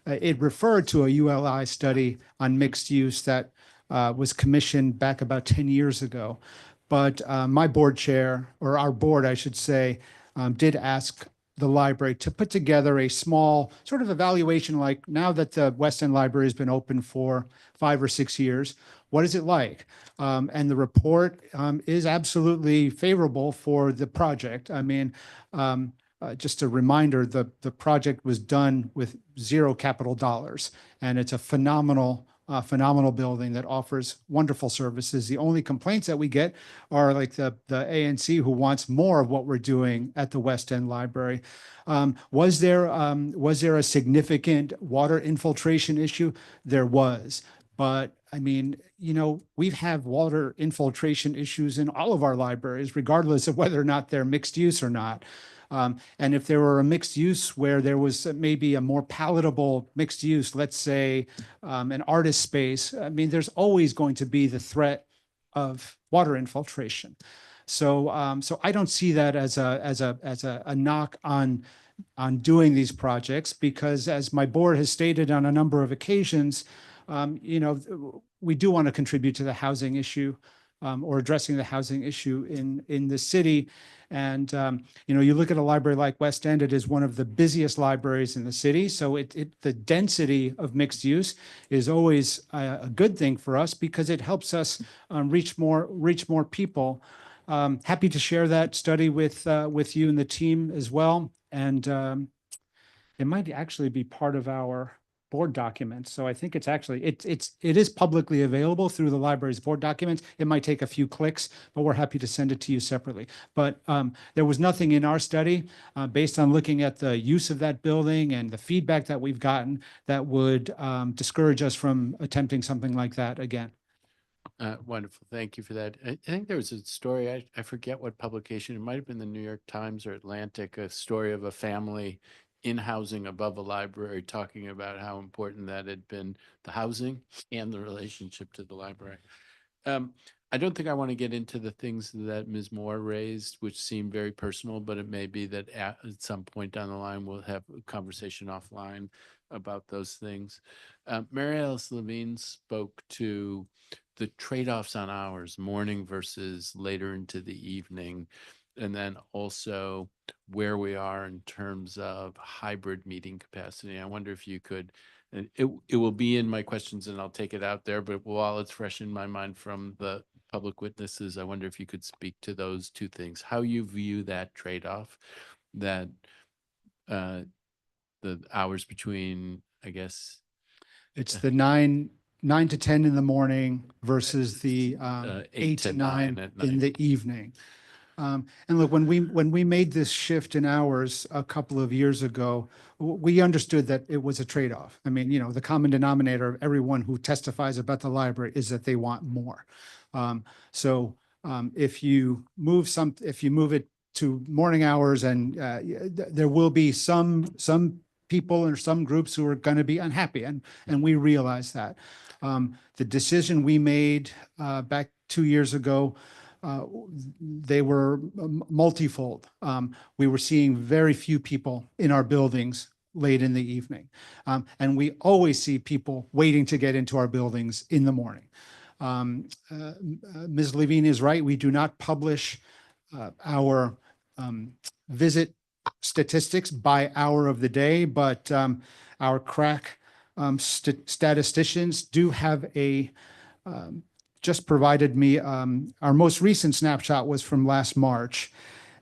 It referred to a ULI study on mixed use that was commissioned back about 10 years ago. But my board chair, or our board, I should say, did ask the library to put together a small sort of evaluation, like now that the West End Library has been open for 5 or 6 years, what is it like? And the report is absolutely favorable for the project. I mean, just a reminder, the project was done with zero capital dollars, and it's a phenomenal building that offers wonderful services. The only complaints that we get are like the ANC, who wants more of what we're doing at the West End Library. Was there a significant water infiltration issue? There was. But I mean, you know, we've had water infiltration issues in all of our libraries, regardless of whether or not they're mixed use or not. And if there were a mixed use where there was maybe a more palatable mixed use, let's say an artist space, I mean, there's always going to be the threat of water infiltration. So, so I don't see that as a knock on doing these projects, because as my board has stated on a number of occasions, you know, we do want to contribute to the housing issue, or addressing the housing issue in the city. And, you know, you look at a library like West End, it is one of the busiest libraries in the city. So the density of mixed use is always a good thing for us, because it helps us reach more people. Happy to share that study with you and the team as well. And it might actually be part of our board documents. So I think it's actually, it is publicly available through the library's board documents. It might take a few clicks, but we're happy to send it to you separately. But there was nothing in our study based on looking at the use of that building and the feedback that we've gotten that would discourage us from attempting something like that again. Wonderful. Thank you for that. I think there was a story, I forget what publication, it might have been the New York Times or Atlantic, a story of a family in housing above a library, talking about how important that had been, the housing and the relationship to the library. I don't think I want to get into the things that Ms. Moore raised, which seem very personal, but it may be that at some point down the line, we'll have a conversation offline about those things. Mary Alice Levine spoke to the trade-offs on hours, morning versus later into the evening, and then also where we are in terms of hybrid meeting capacity. I wonder if you could, and it will be in my questions and I'll take it out there, but while it's fresh in my mind from the public witnesses, I wonder if you could speak to those two things, how you view that trade-off, that the hours between, I guess. It's the 9 to 10 in the morning versus the 8 to 9 at in night. the evening. And look, when we made this shift in hours a couple of years ago, we understood that it was a trade-off. I mean, you know, the common denominator of everyone who testifies about the library is that they want more. So if you move it to morning hours, and there will be some people or some groups who are going to be unhappy, and we realize that. The decision we made back 2 years ago, they were multifold. We were seeing very few people in our buildings late in the evening. And we always see people waiting to get into our buildings in the morning. Ms. Levine is right. We do not publish our visit statistics by hour of the day, but our crack statisticians do have a just provided me, our most recent snapshot was from last March.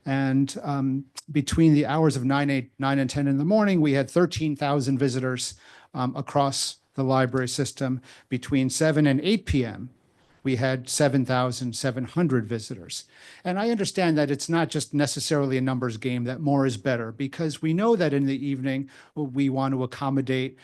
And between the hours of 9 and 10 in the morning, we had 13,000 visitors across the library system. Between 7 and 8 p.m., we had 7,700 visitors. And I understand that it's not just necessarily a numbers game, that more is better, because we know that in the evening, we want to accommodate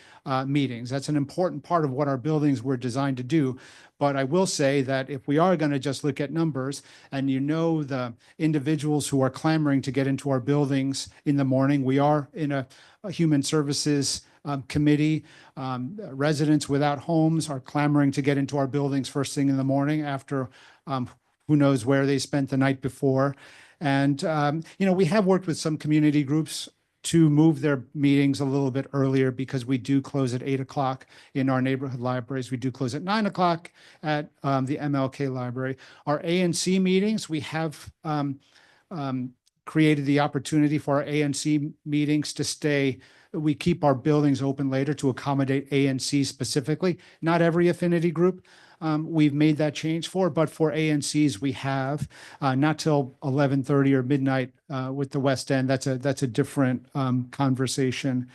meetings. That's an important part of what our buildings were designed to do. But I will say that if we are going to just look at numbers, and you know the individuals who are clamoring to get into our buildings in the morning, we are in a human services committee. Residents without homes are clamoring to get into our buildings first thing in the morning after who knows where they spent the night before. And, we have worked with some community groups to move their meetings a little bit earlier, because we do close at 8 o'clock in our neighborhood libraries. We do close at 9 o'clock at the MLK library. Our ANC meetings, we have created the opportunity for our ANC meetings to stay. We keep our buildings open later to accommodate ANC specifically. Not every affinity group we've made that change for, but for ANCs we have, not till 11:30 or midnight with the West End. That's a different conversation.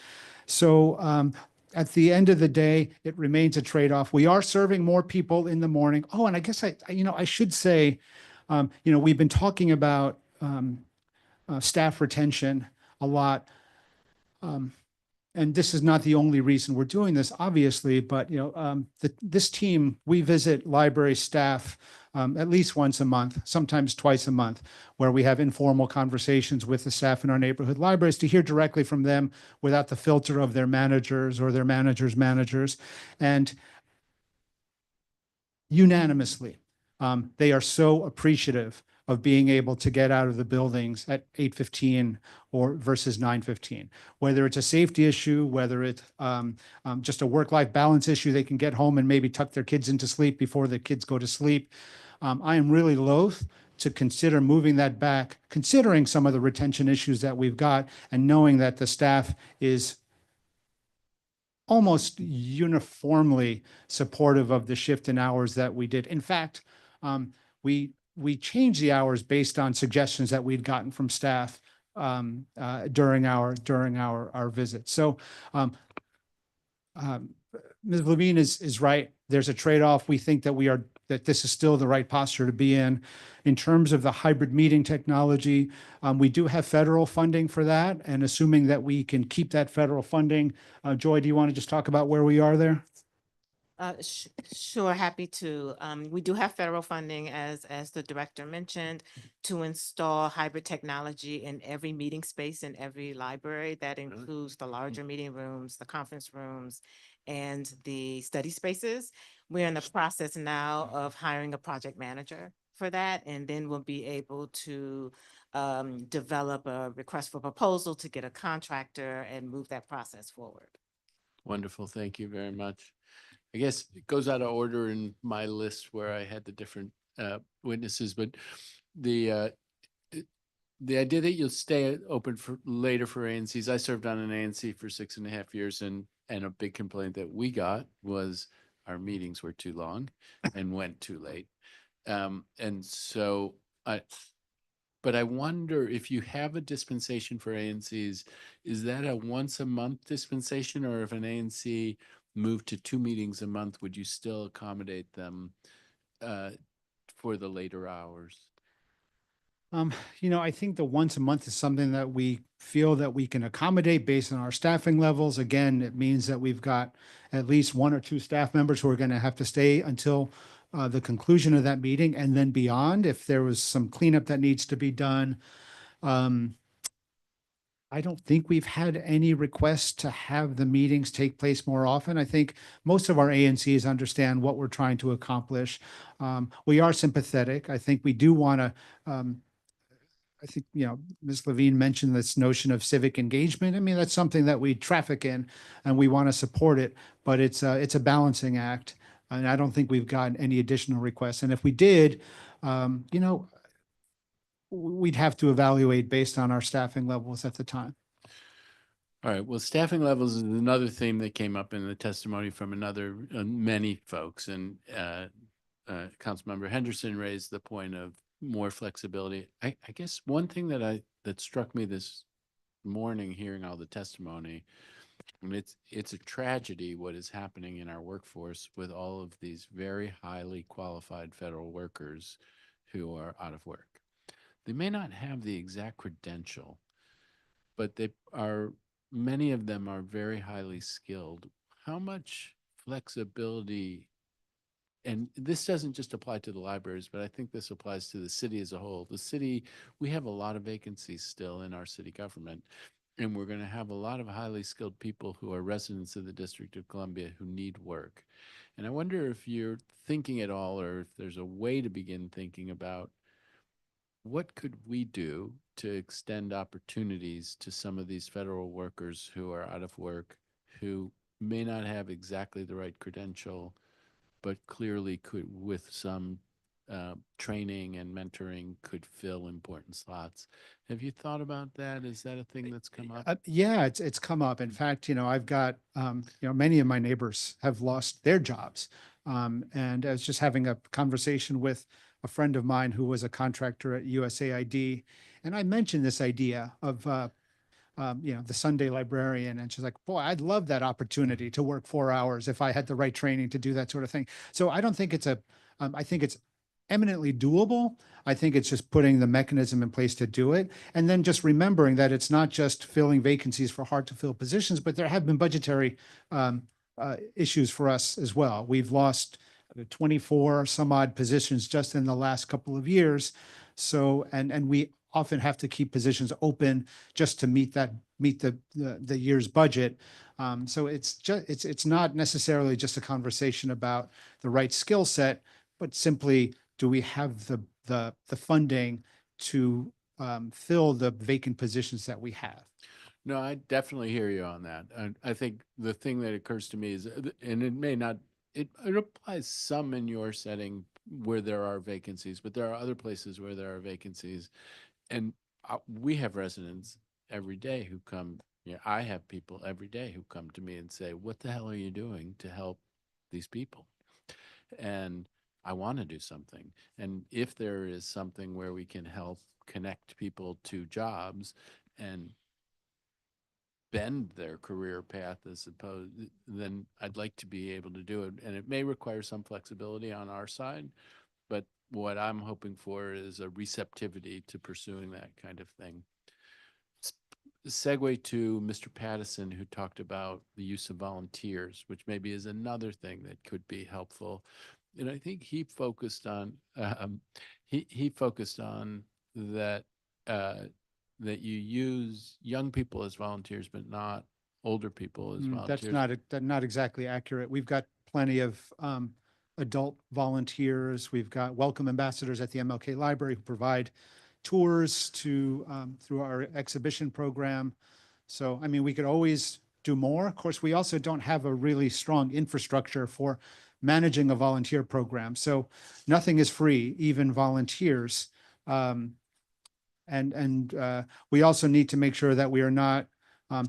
So at the end of the day, it remains a trade-off. We are serving more people in the morning. Oh, and I guess I should say, we've been talking about staff retention a lot. And this is not the only reason we're doing this, obviously, but this team, we visit library staff at least once a month, sometimes twice a month, where we have informal conversations with the staff in our neighborhood libraries to hear directly from them without the filter of their managers or their managers' managers. And unanimously, they are so appreciative of being able to get out of the buildings at 8:15 or versus 9:15. Whether it's a safety issue, whether it's just a work-life balance issue, they can get home and maybe tuck their kids into sleep before the kids go to sleep. I am really loath to consider moving that back, considering some of the retention issues that we've got, and knowing that the staff is almost uniformly supportive of the shift in hours that we did. In fact, we changed the hours based on suggestions that we'd gotten from staff during our visit. So Ms. Levine is right. There's a trade-off. We think that this is still the right posture to be in. In terms of the hybrid meeting technology, we do have federal funding for that. And assuming that we can keep that federal funding, Joy, do you want to just talk about where we are there? Sure, happy to. We do have federal funding, as the director mentioned, to install hybrid technology in every meeting space in every library. That includes the larger meeting rooms, the conference rooms, and the study spaces. We're in the process now of hiring a project manager for that, and then we'll be able to develop a request for proposal to get a contractor and move that process forward. Wonderful. Thank you very much. I guess it goes out of order in my list where I had the different witnesses, but the idea that you'll stay open for later for ANCs. I served on an ANC for 6.5 years, and a big complaint that we got was our meetings were too long and went too late. And so but I wonder if you have a dispensation for ANCs, is that a once a month dispensation, or if an ANC moved to 2 meetings a month, would you still accommodate them for the later hours? I think the once a month is something that we feel that we can accommodate based on our staffing levels. Again, it means that we've got at least 1 or 2 staff members who are going to have to stay until the conclusion of that meeting and then beyond. If there was some cleanup that needs to be done, I don't think we've had any requests to have the meetings take place more often. I think most of our ANCs understand what we're trying to accomplish. We are sympathetic. I think we do want to, I think, Ms. Levine mentioned this notion of civic engagement. I mean, that's something that we traffic in and we want to support it, but it's a balancing act. And I don't think we've got any additional requests. And if we did, we'd have to evaluate based on our staffing levels at the time. All right. Well, staffing levels is another theme that came up in the testimony from many folks. And Councilmember Henderson raised the point of more flexibility. I guess one thing that struck me this morning hearing all the testimony, and it's a tragedy what is happening in our workforce with all of these very highly qualified federal workers who are out of work. They may not have the exact credential, but many of them are very highly skilled. How much flexibility, and this doesn't just apply to the libraries, but I think this applies to the city as a whole. The city, we have a lot of vacancies still in our city government, and we're going to have a lot of highly skilled people who are residents of the District of Columbia who need work. And I wonder if you're thinking at all, or if there's a way to begin thinking about what could we do to extend opportunities to some of these federal workers who are out of work, who may not have exactly the right credential, but clearly could, with some training and mentoring, could fill important slots. Have you thought about that? Is that a thing that's come up? Yeah, it's come up. In fact, I've got, many of my neighbors have lost their jobs. And I was just having a conversation with a friend of mine who was a contractor at USAID. And I mentioned this idea of, the Sunday librarian. And she's like, boy, I'd love that opportunity to work 4 hours if I had the right training to do that sort of thing. So I don't think I think it's eminently doable. I think it's just putting the mechanism in place to do it. And then just remembering that it's not just filling vacancies for hard to fill positions, but there have been budgetary issues for us as well. We've lost 24 some odd positions just in the last couple of years. So, and we often have to keep positions open just to meet the year's budget. So it's not necessarily just a conversation about the right skill set, but simply, do we have the funding to fill the vacant positions that we have? No, I definitely hear you on that. I think the thing that occurs to me is, and it may not, it applies some in your setting where there are vacancies, but there are other places where there are vacancies. And we have residents every day who come, I have people every day who come to me and say, what the hell are you doing to help these people? And I want to do something. And if there is something where we can help connect people to jobs and bend their career path as opposed, then I'd like to be able to do it. And it may require some flexibility on our side, but what I'm hoping for is a receptivity to pursuing that kind of thing. Segue to Mr. Pattison, who talked about the use of volunteers, which maybe is another thing that could be helpful. And I think he focused on he focused on that that you use young people as volunteers, but not older people as volunteers. That's not exactly accurate. We've got plenty of adult volunteers. We've got welcome ambassadors at the MLK Library who provide tours through our exhibition program. So, I mean, we could always do more. Of course, we also don't have a really strong infrastructure for managing a volunteer program. So nothing is free, even volunteers. And we also need to make sure that we are not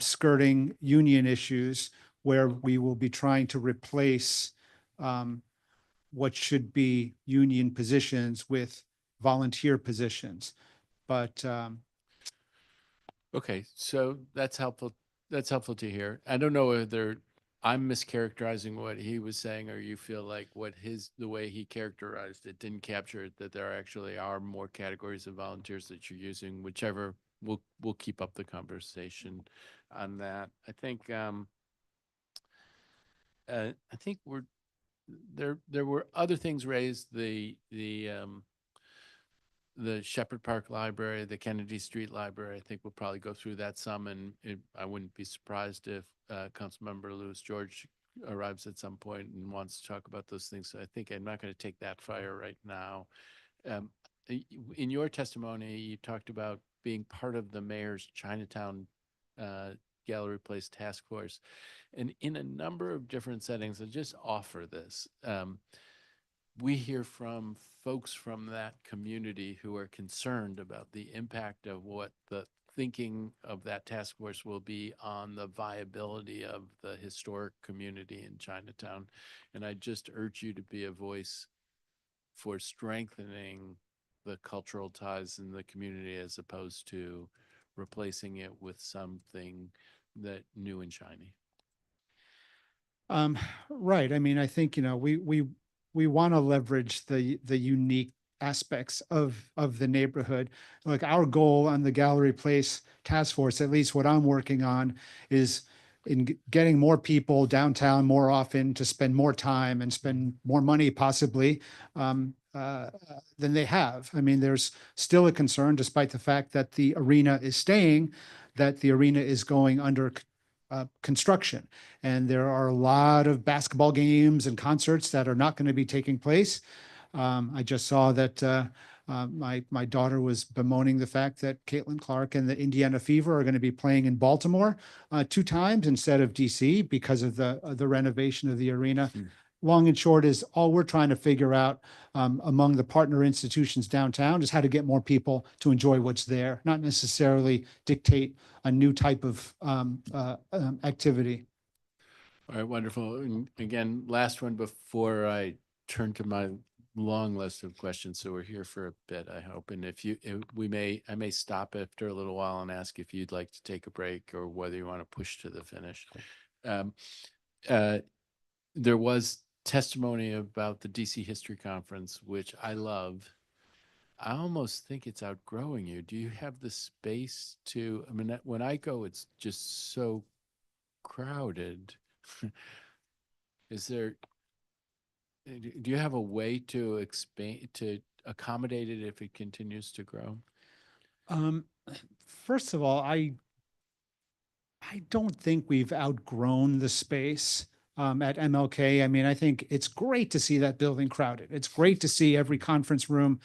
skirting union issues where we will be trying to replace what should be union positions with volunteer positions. But okay, so that's helpful. That's helpful to hear. I don't know whether I'm mischaracterizing what he was saying, or you feel like the way he characterized it didn't capture it, that there actually are more categories of volunteers that you're using. Whichever, we'll keep up the conversation on that. I think there were other things raised, the Shepherd Park Library, the Kennedy Street Library. I think we'll probably go through that some, and I wouldn't be surprised if Councilmember Lewis George arrives at some point and wants to talk about those things. So I think I'm not going to take that fire right now. In your testimony, you talked about being part of the mayor's Chinatown Gallery Place Task Force. And in a number of different settings, I'll just offer this. We hear from folks from that community who are concerned about the impact of what the thinking of that task force will be on the viability of the historic community in Chinatown. And I just urge you to be a voice for strengthening the cultural ties in the community as opposed to replacing it with something that new and shiny. Right. I mean, I think, you know, we want to leverage the unique aspects of the neighborhood. Like our goal on the Gallery Place Task Force, at least what I'm working on, is in getting more people downtown more often to spend more time and spend more money possibly than they have. I mean, there's still a concern, despite the fact that the arena is staying, that the arena is going under construction. And there are a lot of basketball games and concerts that are not going to be taking place. I just saw that my daughter was bemoaning the fact that Caitlin Clark and the Indiana Fever are going to be playing in Baltimore 2 times instead of DC because of the renovation of the arena. Long and short is all we're trying to figure out among the partner institutions downtown is how to get more people to enjoy what's there, not necessarily dictate a new type of activity. All right, wonderful. And again, last one before I turn to my long list of questions. So we're here for a bit, I hope. And if I may stop after a little while and ask if you'd like to take a break or whether you want to push to the finish. There was testimony about the DC History Conference, which I love. I almost think it's outgrowing you. Do you have the space to, I mean, when I go, it's just so crowded. Is there, do you have a way to expand, to accommodate it if it continues to grow? First of all, I don't think we've outgrown the space at MLK. I mean, I think it's great to see that building crowded. It's great to see every conference room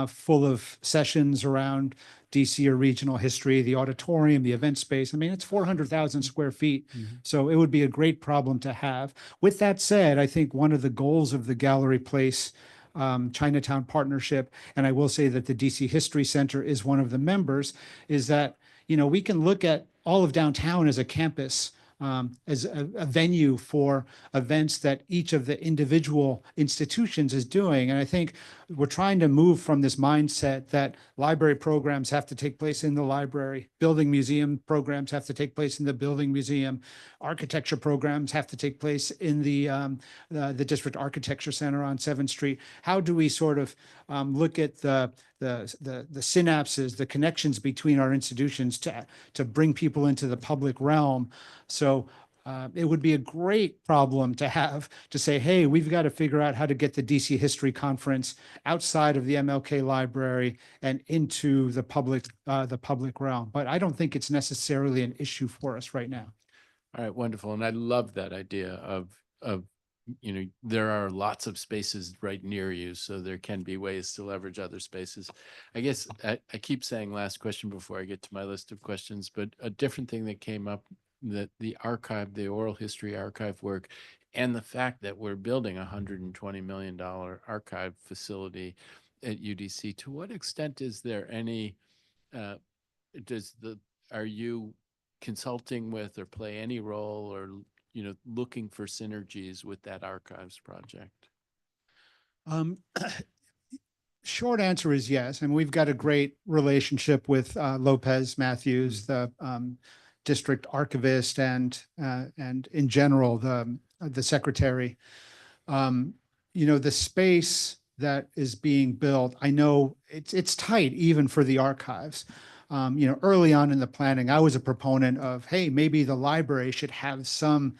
full of sessions around DC or regional history, the auditorium, the event space. I mean, it's 400,000 square feet. So it would be a great problem to have. With that said, I think one of the goals of the Gallery Place Chinatown partnership, and I will say that the DC History Center is one of the members, is that, you know, we can look at all of downtown as a campus, as a venue for events that each of the individual institutions is doing. And I think we're trying to move from this mindset that library programs have to take place in the library, building museum programs have to take place in the building museum, architecture programs have to take place in the District Architecture Center on 7th Street. How do we sort of look at the synapses, the connections between our institutions to bring people into the public realm? So it would be a great problem to have to say, hey, we've got to figure out how to get the DC History Conference outside of the MLK Library and into the public realm. But I don't think it's necessarily an issue for us right now. All right, wonderful. And I love that idea of, you know, there are lots of spaces right near you, so there can be ways to leverage other spaces. I guess I keep saying last question before I get to my list of questions, but a different thing that came up, that the archive, the oral history archive work, and the fact that we're building a $120 million archive facility at UDC, to what extent is there any, are you consulting with or play any role or, you know, looking for synergies with that archives project? Short answer is yes. And we've got a great relationship with Lopez Matthews, the district archivist, and in general, the secretary. You know, the space that is being built, I know it's tight even for the archives. You know, early on in the planning, I was a proponent of, hey, maybe the library should have some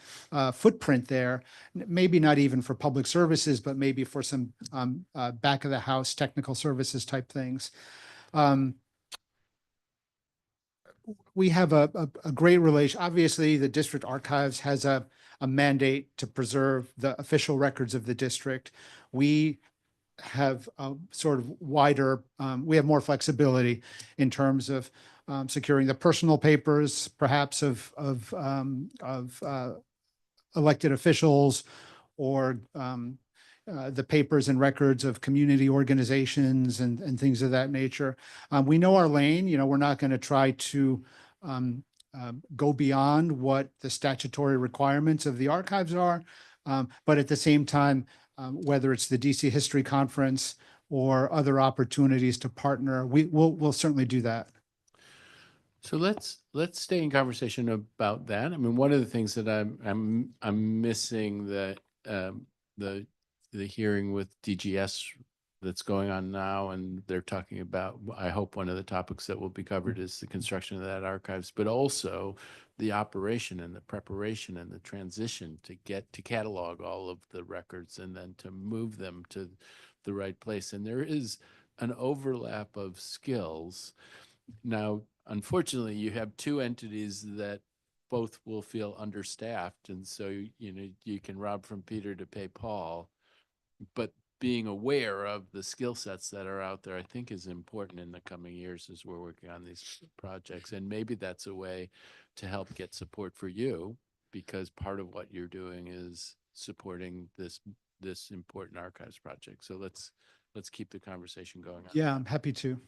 footprint there, maybe not even for public services, but maybe for some back of the house technical services type things. We have a great relation. Obviously, the district archives has a mandate to preserve the official records of the district. We have a sort of wider, we have more flexibility in terms of securing the personal papers, perhaps of elected officials, or the papers and records of community organizations and things of that nature. We know our lane. You know, we're not going to try to go beyond what the statutory requirements of the archives are, but at the same time, whether it's the DC History Conference or other opportunities to partner, we'll certainly do that. So let's stay in conversation about that. I mean, one of the things that I'm missing that the hearing with DGS that's going on now, and they're talking about, I hope one of the topics that will be covered is the construction of that archives, but also the operation and the preparation and the transition to get to catalog all of the records and then to move them to the right place. And there is an overlap of skills. Now, unfortunately, you have two entities that both will feel understaffed, and so you can rob from Peter to pay Paul. But being aware of the skill sets that are out there, I think, is important in the coming years as we're working on these projects. And maybe that's a way to help get support for you, because part of what you're doing is supporting this important archives project. So let's keep the conversation going on. Yeah, I'm happy to.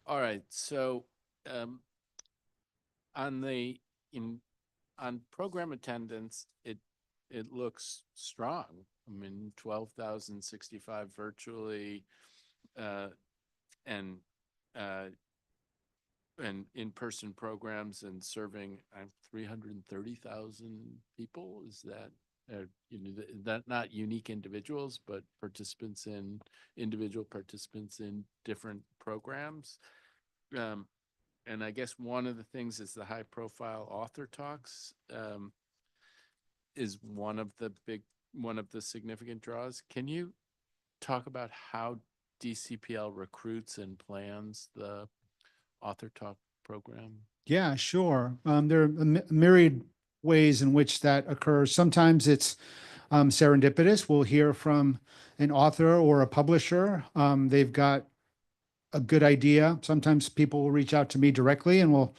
All right. So on program attendance, it looks strong. I mean, 12,065 virtually, and in-person programs, and serving 330,000 people. Is that that not unique individuals, but individual participants in different programs? And I guess one of the things is the high-profile author talks is one of the significant draws. Can you talk about how DCPL recruits and plans the author talk program? Yeah, sure. There are myriad ways in which that occurs. Sometimes it's serendipitous. We'll hear from an author or a publisher. They've got a good idea. Sometimes people will reach out to me directly and we'll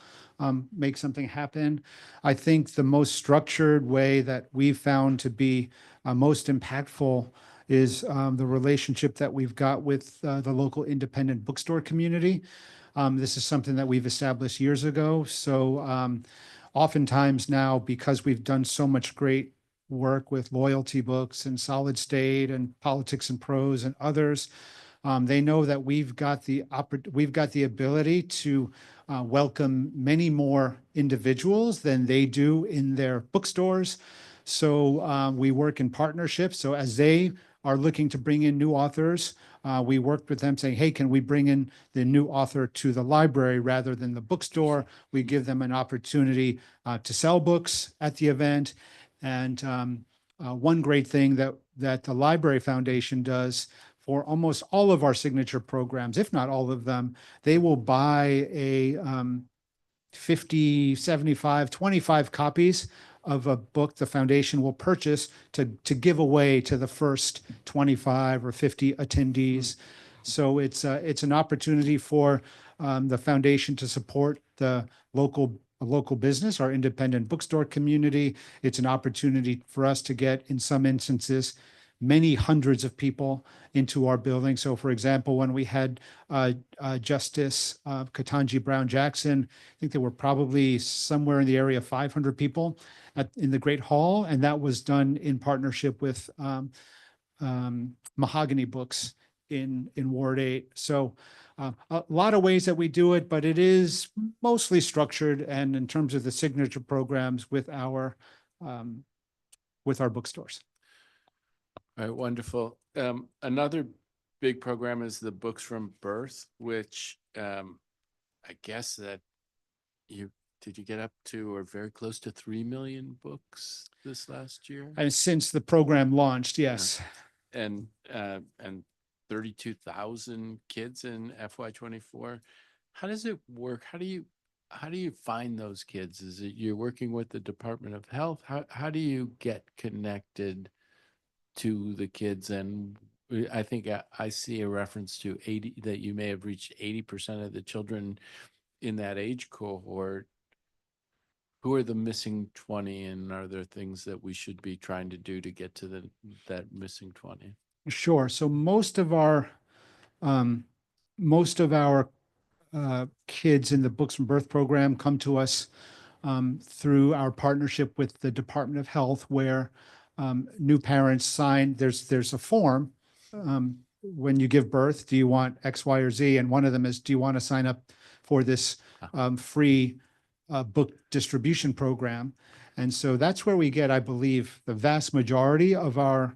make something happen. I think the most structured way that we've found to be most impactful is the relationship that we've got with the local independent bookstore community. This is something that we've established years ago. So oftentimes now, because we've done so much great work with Loyalty Books and Solid State and Politics and Prose and others, they know that we've got the ability to welcome many more individuals than they do in their bookstores. So we work in partnership. So as they are looking to bring in new authors, we worked with them saying, hey, can we bring in the new author to the library rather than the bookstore? We give them an opportunity to sell books at the event. And one great thing that the Library Foundation does for almost all of our signature programs, if not all of them, they will buy a 50, 75, 25 copies of a book the foundation will purchase to give away to the first 25 or 50 attendees. So it's an opportunity for the foundation to support the local business, our independent bookstore community. It's an opportunity for us to get, in some instances, many hundreds of people into our building. So for example, when we had Justice Ketanji Brown Jackson, I think there were probably somewhere in the area of 500 people in the Great Hall, and that was done in partnership with Mahogany Books in Ward 8. So a lot of ways that we do it, but it is mostly structured and in terms of the signature programs with our bookstores. All right, wonderful. Another big program is the Books from Birth, which I guess that did you get up to or very close to 3 million books this last year? And since the program launched, yes. Yeah. And 32,000 kids in FY24. How does it work? How do you find those kids? Is it you're working with the Department of Health? How do you get connected to the kids? And I think I see a reference to 80, that you may have reached 80% of the children in that age cohort. Who are the missing 20, and are there things that we should be trying to do to get to that missing 20? Sure. So most of our kids in the Books from Birth program come to us through our partnership with the Department of Health, where new parents sign, there's a form. When you give birth, do you want X, Y, or Z? And one of them is, do you want to sign up for this free book distribution program? And so that's where we get, I believe, the vast majority of our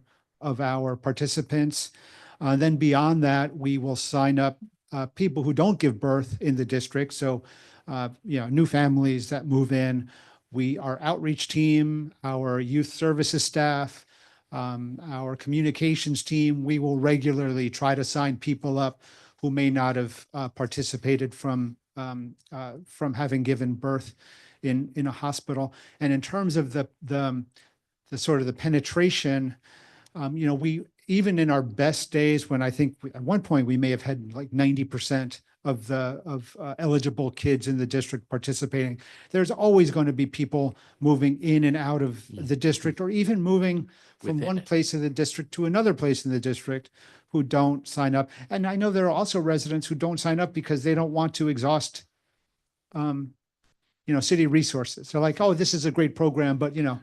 participants. Then beyond that, we will sign up people who don't give birth in the district. So, new families that move in. Our outreach team, our youth services staff, our communications team, we will regularly try to sign people up who may not have participated from having given birth in a hospital. And in terms of the sort of the penetration, we, even in our best days, when I think at one point we may have had like 90% of eligible kids in the district participating, there's always going to be people moving in and out of the district, or even moving from one place in the district to another place in the district, who don't sign up. And I know there are also residents who don't sign up because they don't want to exhaust city resources. They're like, oh, this is a great program, but we don't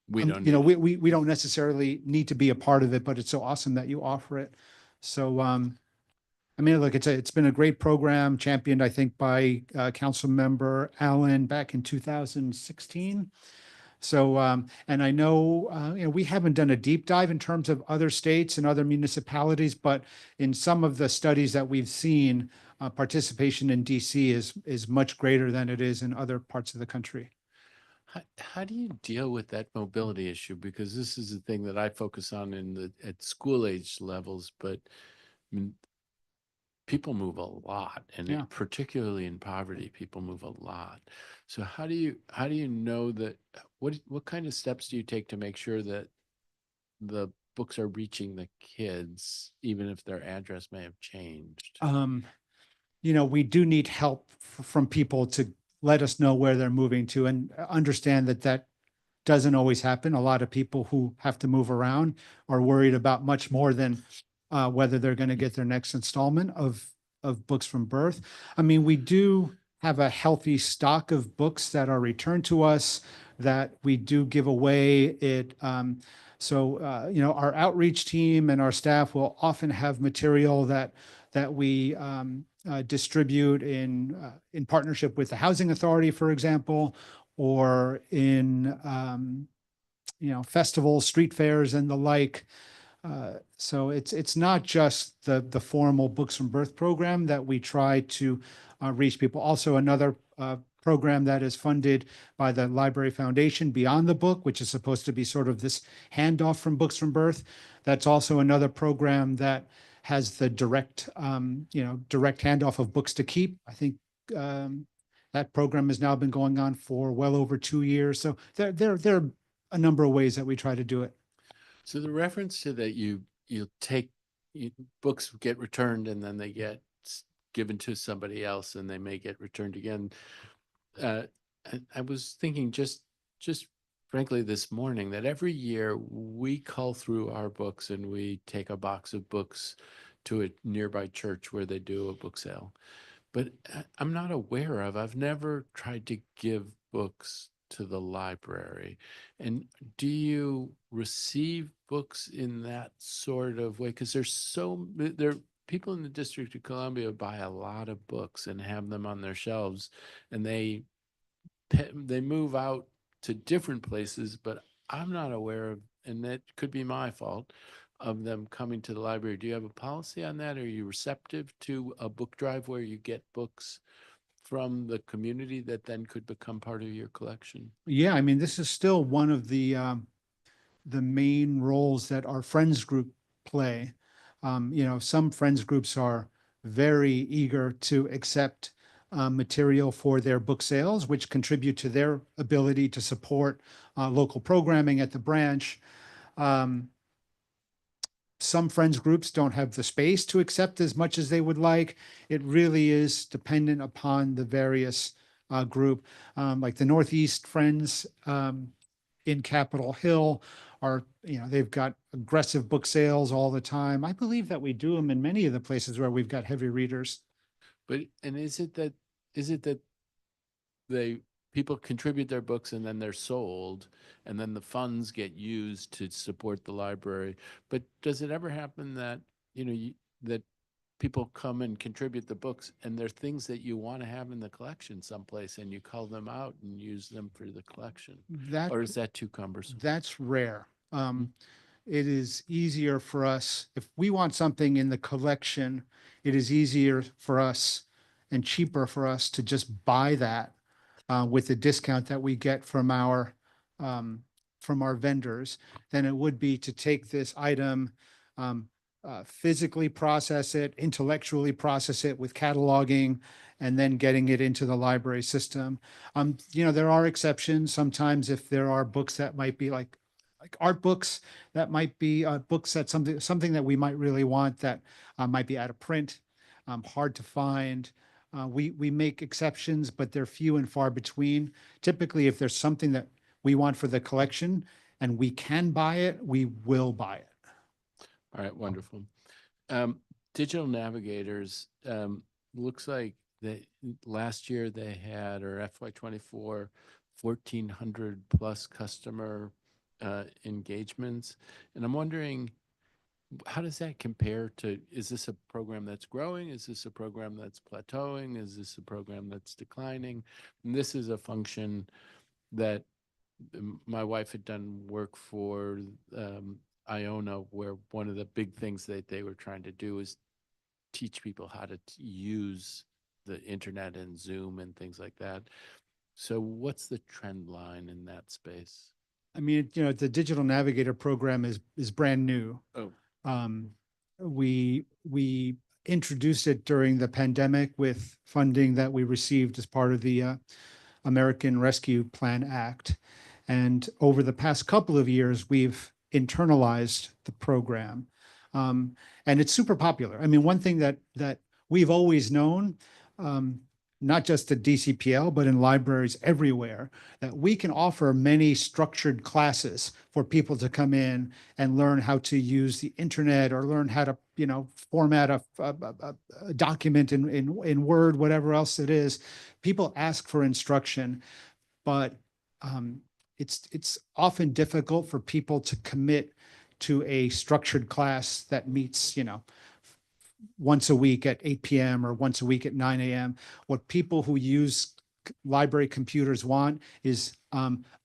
we don't necessarily need to be a part of it, but it's so awesome that you offer it. So look, it's been a great program, championed, I think, by Council Member Allen back in 2016. So, and I know, we haven't done a deep dive in terms of other states and other municipalities, but in some of the studies that we've seen, participation in DC is much greater than it is in other parts of the country. How do you deal with that mobility issue? Because this is the thing that I focus on at school age levels, but I mean, people move a lot, and particularly in poverty, people move a lot. So how do you know that? What kind of steps do you take to make sure that the books are reaching the kids, even if their address may have changed? We do need help from people to let us know where they're moving to, and understand that doesn't always happen. A lot of people who have to move around are worried about much more than whether they're going to get their next installment of books from birth. I mean, we do have a healthy stock of books that are returned to us that we do give away. Our outreach team and our staff will often have material that we distribute in partnership with the Housing Authority, for example, or in festivals, street fairs, and the like. So it's not just the formal Books from Birth program that we try to reach people. Also, another program that is funded by the Library Foundation, Beyond the Book, which is supposed to be sort of this handoff from Books from Birth. That's also another program that has the direct handoff of books to keep. I think that program has now been going on for well over 2 years. So there are a number of ways that we try to do it. So the reference to that, you take books get returned and then they get given to somebody else and they may get returned again. I was thinking just frankly this morning that every year we cull through our books and we take a box of books to a nearby church where they do a book sale. But I'm not aware of, I've never tried to give books to the library. And do you receive books in that sort of way? Because there people in the District of Columbia buy a lot of books and have them on their shelves, and they move out to different places, but I'm not aware of, and that could be my fault, of them coming to the library. Do you have a policy on that? Are you receptive to a book drive where you get books from the community that then could become part of your collection? Yeah, I mean, this is still one of the main roles that our Friends group play. Some Friends groups are very eager to accept material for their book sales, which contribute to their ability to support local programming at the branch. Some Friends groups don't have the space to accept as much as they would like. It really is dependent upon the various group. Like the Northeast Friends in Capitol Hill they've got aggressive book sales all the time. I believe that we do them in many of the places where we've got heavy readers. But is it that they people contribute their books and then they're sold, and then the funds get used to support the library. But does it ever happen that, that people come and contribute the books and they're things that you want to have in the collection someplace and you cull them out and use them for the collection? Or is that too cumbersome? That's rare. It is easier for us, if we want something in the collection, it is easier for us and cheaper for us to just buy that with the discount that we get from our vendors than it would be to take this item, physically process it, intellectually process it with cataloging, and then getting it into the library system. There are exceptions. Sometimes if there are books that might be like art books, that might be books that something that we might really want that might be out of print, hard to find. We make exceptions, but they're few and far between. Typically, if there's something that we want for the collection and we can buy it, we will buy it. All right, wonderful. Digital navigators, looks like last year they had, or FY24, 1,400 plus customer engagements. And I'm wondering, how does that compare to, is this a program that's growing? Is this a program that's plateauing? Is this a program that's declining? And this is a function that my wife had done work for Iona, where one of the big things that they were trying to do is teach people how to use the internet and Zoom and things like that. So what's the trend line in that space? I mean, the Digital Navigator program is brand new. Oh. We introduced it during the pandemic with funding that we received as part of the American Rescue Plan Act. And over the past couple of years, we've internalized the program. And it's super popular. I mean, one thing that we've always known, not just at DCPL, but in libraries everywhere, that we can offer many structured classes for people to come in and learn how to use the internet or learn how to, format a document in Word, whatever else it is. People ask for instruction, but it's often difficult for people to commit to a structured class that meets, once a week at 8 p.m. or once a week at 9 a.m. What people who use library computers want is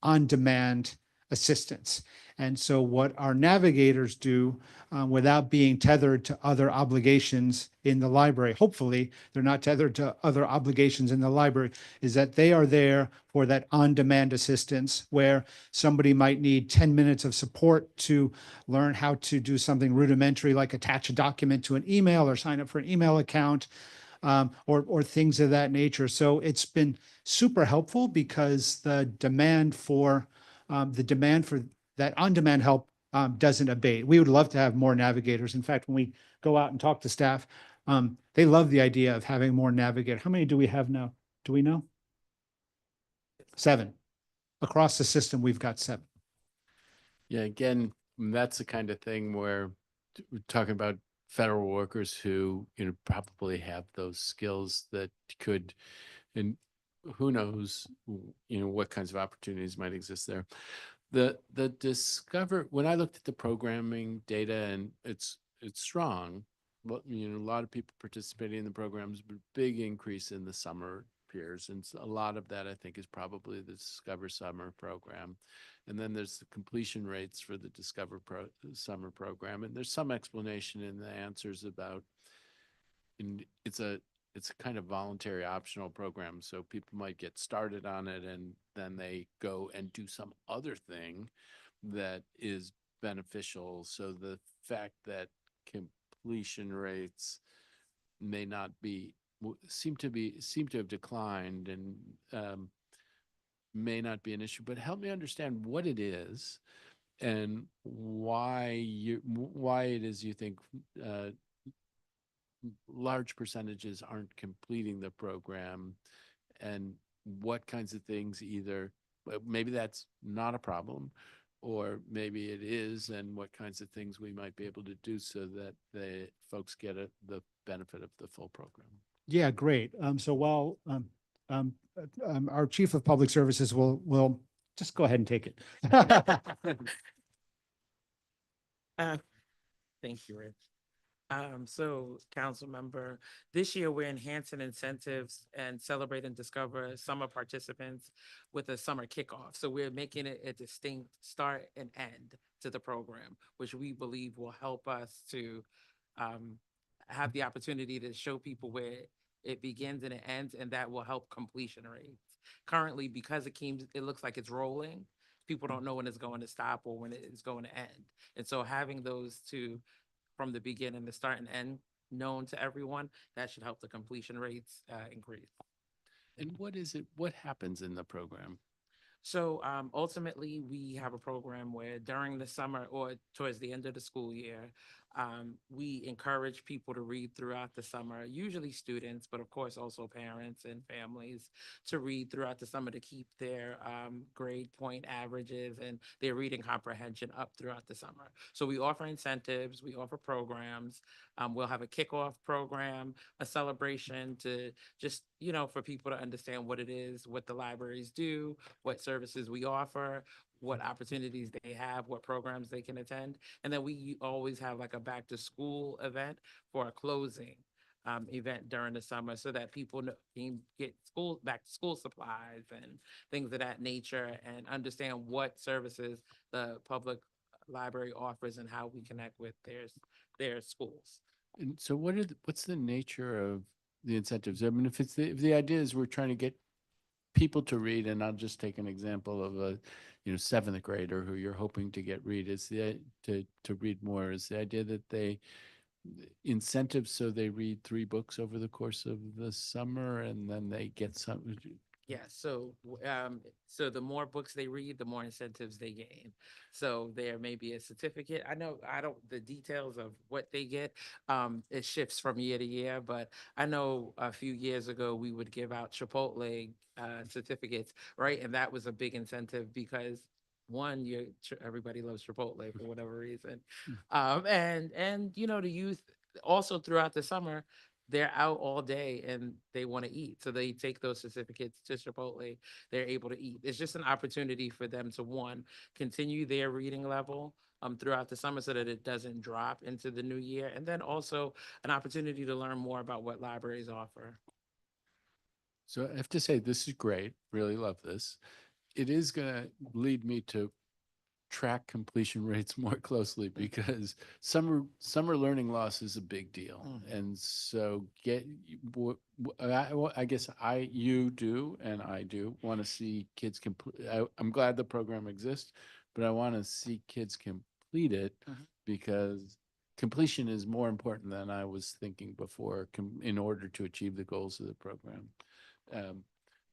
on-demand assistance. And so what our navigators do without being tethered to other obligations in the library, hopefully they're not tethered to other obligations in the library, is that they are there for that on-demand assistance where somebody might need 10 minutes of support to learn how to do something rudimentary like attach a document to an email or sign up for an email account, or things of that nature. So it's been super helpful because the demand for that on-demand help doesn't abate. We would love to have more navigators. In fact, when we go out and talk to staff, they love the idea of having more navigators. How many do we have now? Do we know? 7. Across the system, we've got 7. Yeah, again, that's the kind of thing where we're talking about federal workers who, probably have those skills that could, and who knows, what kinds of opportunities might exist there. The Discover, when I looked at the programming data, and it's strong, but a lot of people participating in the programs, but big increase in the summer peers, and a lot of that I think is probably the Discover Summer program. And then there's the completion rates for the Discover Summer program, and there's some explanation in the answers about, it's a kind of voluntary optional program, so people might get started on it and then they go and do some other thing that is beneficial. So the fact that completion rates may not be, seem to have declined and may not be an issue, but help me understand what it is and why it is you think large percentages aren't completing the program, and what kinds of things, either maybe that's not a problem or maybe it is, and what kinds of things we might be able to do so that the folks get the benefit of the full program. Yeah, great. So while Our Chief of Public Services will just go ahead and take it. Thank you, Rich. So council member, this year we're enhancing incentives and celebrate and discover summer participants with a summer kickoff. So we're making it a distinct start and end to the program, which we believe will help us to have the opportunity to show people where it begins and it ends, and that will help completion rates. Currently, because it looks like it's rolling, people don't know when it's going to stop or when it is going to end. And so having those two from the beginning, the start and end, known to everyone, that should help the completion rates increase. And what happens in the program? So ultimately, we have a program where during the summer or towards the end of the school year, we encourage people to read throughout the summer, usually students, but of course also parents and families, to read throughout the summer to keep their grade point averages and their reading comprehension up throughout the summer. So we offer incentives, we offer programs. We'll have a kickoff program, a celebration to just, for people to understand what it is, what the libraries do, what services we offer, what opportunities they have, what programs they can attend. And then we always have like a back to school event for a closing event during the summer so that people can get back to school supplies and things of that nature and understand what services the public library offers and how we connect with their schools. And so what's the nature of the incentives? I mean, if the idea is we're trying to get people to read, and I'll just take an example of a, seventh grader who you're hoping to get read to read more. Is the idea that they incentives so they read 3 books over the course of the summer and then they get some. Yeah, so the more books they read, the more incentives they gain. So there may be a certificate. I don't the details of what they get. It shifts from year to year, but I know a few years ago we would give out Chipotle certificates, right? And that was a big incentive because one, everybody loves Chipotle for whatever reason, and the youth also throughout the summer, they're out all day and they want to eat. So they take those certificates to Chipotle. They're able to eat. It's just an opportunity for them to, one, continue their reading level throughout the summer so that it doesn't drop into the new year. And then also an opportunity to learn more about what libraries offer. So I have to say, this is great. Really love this. It is going to lead me to track completion rates more closely because summer learning loss is a big deal. And so I guess you do and I do want to see kids complete. I'm glad the program exists, but I want to see kids complete it because completion is more important than I was thinking before in order to achieve the goals of the program.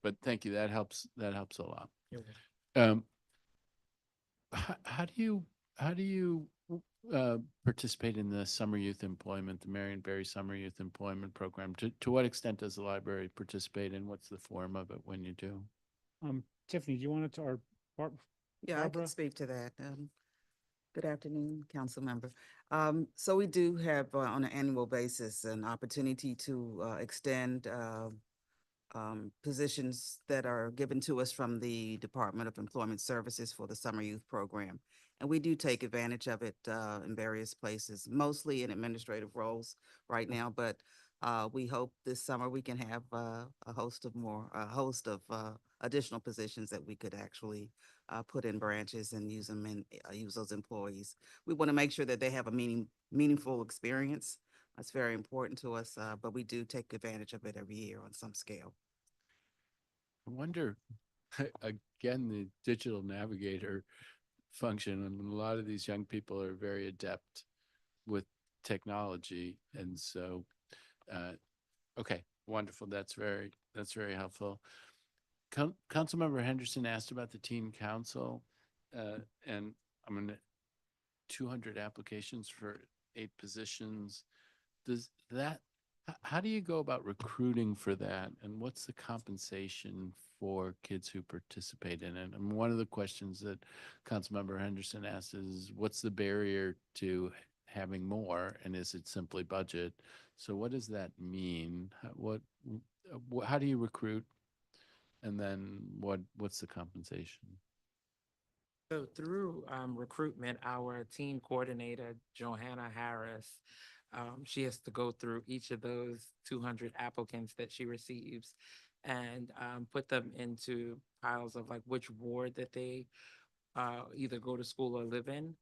But thank you. That helps a lot. How do you participate in the summer youth employment, the Marion Barry Summer Youth Employment Program? To what extent does the library participate, and what's the form of it when you do? Tiffany, do you want to, Yeah, I can speak to that. Good afternoon, council member. So we do have on an annual basis an opportunity to extend positions that are given to us from the Department of Employment Services for the Summer Youth Program. And we do take advantage of it in various places, mostly in administrative roles right now, but we hope this summer we can have a host of additional positions that we could actually put in branches and use them and use those employees. We want to make sure that they have a meaningful experience. That's very important to us, but we do take advantage of it every year on some scale. I wonder, again, the digital navigator function. I mean, a lot of these young people are very adept with technology. And so, okay, wonderful. That's very helpful. Councilmember Henderson asked about the teen council, and I'm going to 200 applications for 8 positions. How do you go about recruiting for that, and what's the compensation for kids who participate in it? And one of the questions that Councilmember Henderson asked is, what's the barrier to having more, and is it simply budget? So what does that mean? How do you recruit And then what's the compensation? So through recruitment, our team coordinator, Johanna Harris, she has to go through each of those 200 applicants that she receives and put them into piles of like which ward that they either go to school or live in.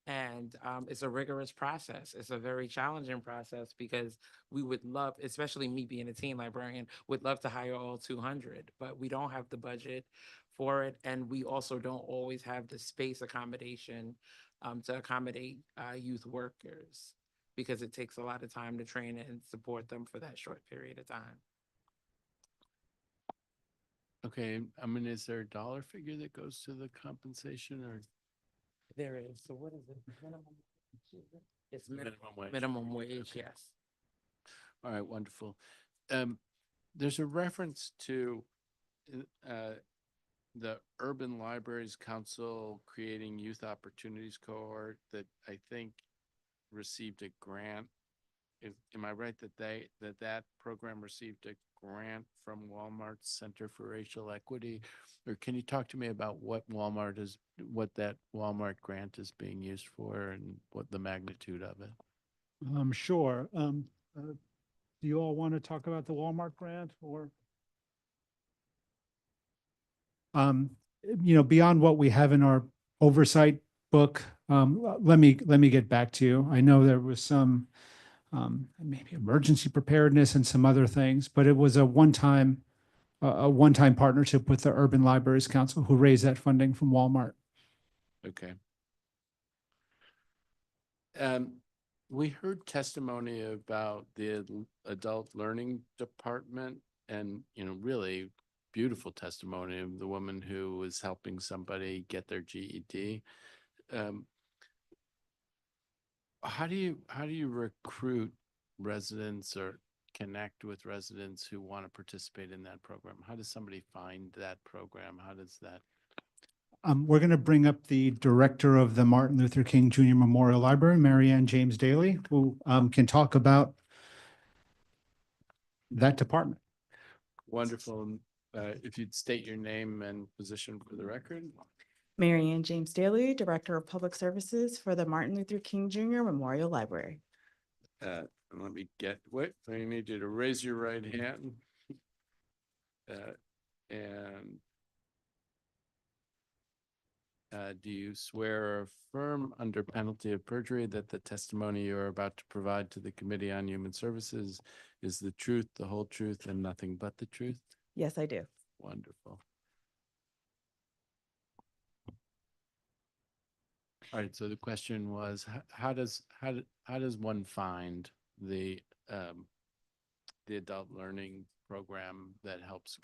And it's a rigorous process. It's a very challenging process because we would love, especially me being a teen librarian, would love to hire all 200, but we don't have the budget for it. And we also don't always have the space accommodation to accommodate youth workers because it takes a lot of time to train and support them for that short period of time. Okay, I mean, is there a dollar figure that goes to the compensation or? There is. So what is it? Minimum? It's Minimum wage. minimum wage, yes. All right, wonderful. There's a reference to the Urban Libraries Council creating youth opportunities cohort that I think received a grant. Am I right that that program received a grant from Walmart's Center for Racial Equity? Or can you talk to me about what that Walmart grant is being used for and what the magnitude of it? Sure. Do you all want to talk about the Walmart grant or? Beyond what we have in our oversight book, let me get back to you. I know there was some maybe emergency preparedness and some other things, but it was a one-time partnership with the Urban Libraries Council who raised that funding from Walmart. Okay. We heard testimony about the adult learning department and, really beautiful testimony of the woman who was helping somebody get their GED. How do you recruit residents or connect with residents who want to participate in that program? How does somebody find that program? How does that? We're going to bring up the director of the Martin Luther King Jr. Memorial Library, Marianne James Daly, who can talk about that department. Wonderful. If you'd state your name and position for the record. Marianne James Daly, Director of Public Services for the Martin Luther King Jr. Memorial Library. Let me wait, I need you to raise your right hand. And do you swear or affirm under penalty of perjury that the testimony you are about to provide to the Committee on Human Services is the truth, the whole truth, and nothing but the truth? Yes, I do. Wonderful. All right, so the question was, how does one find the adult learning program that helps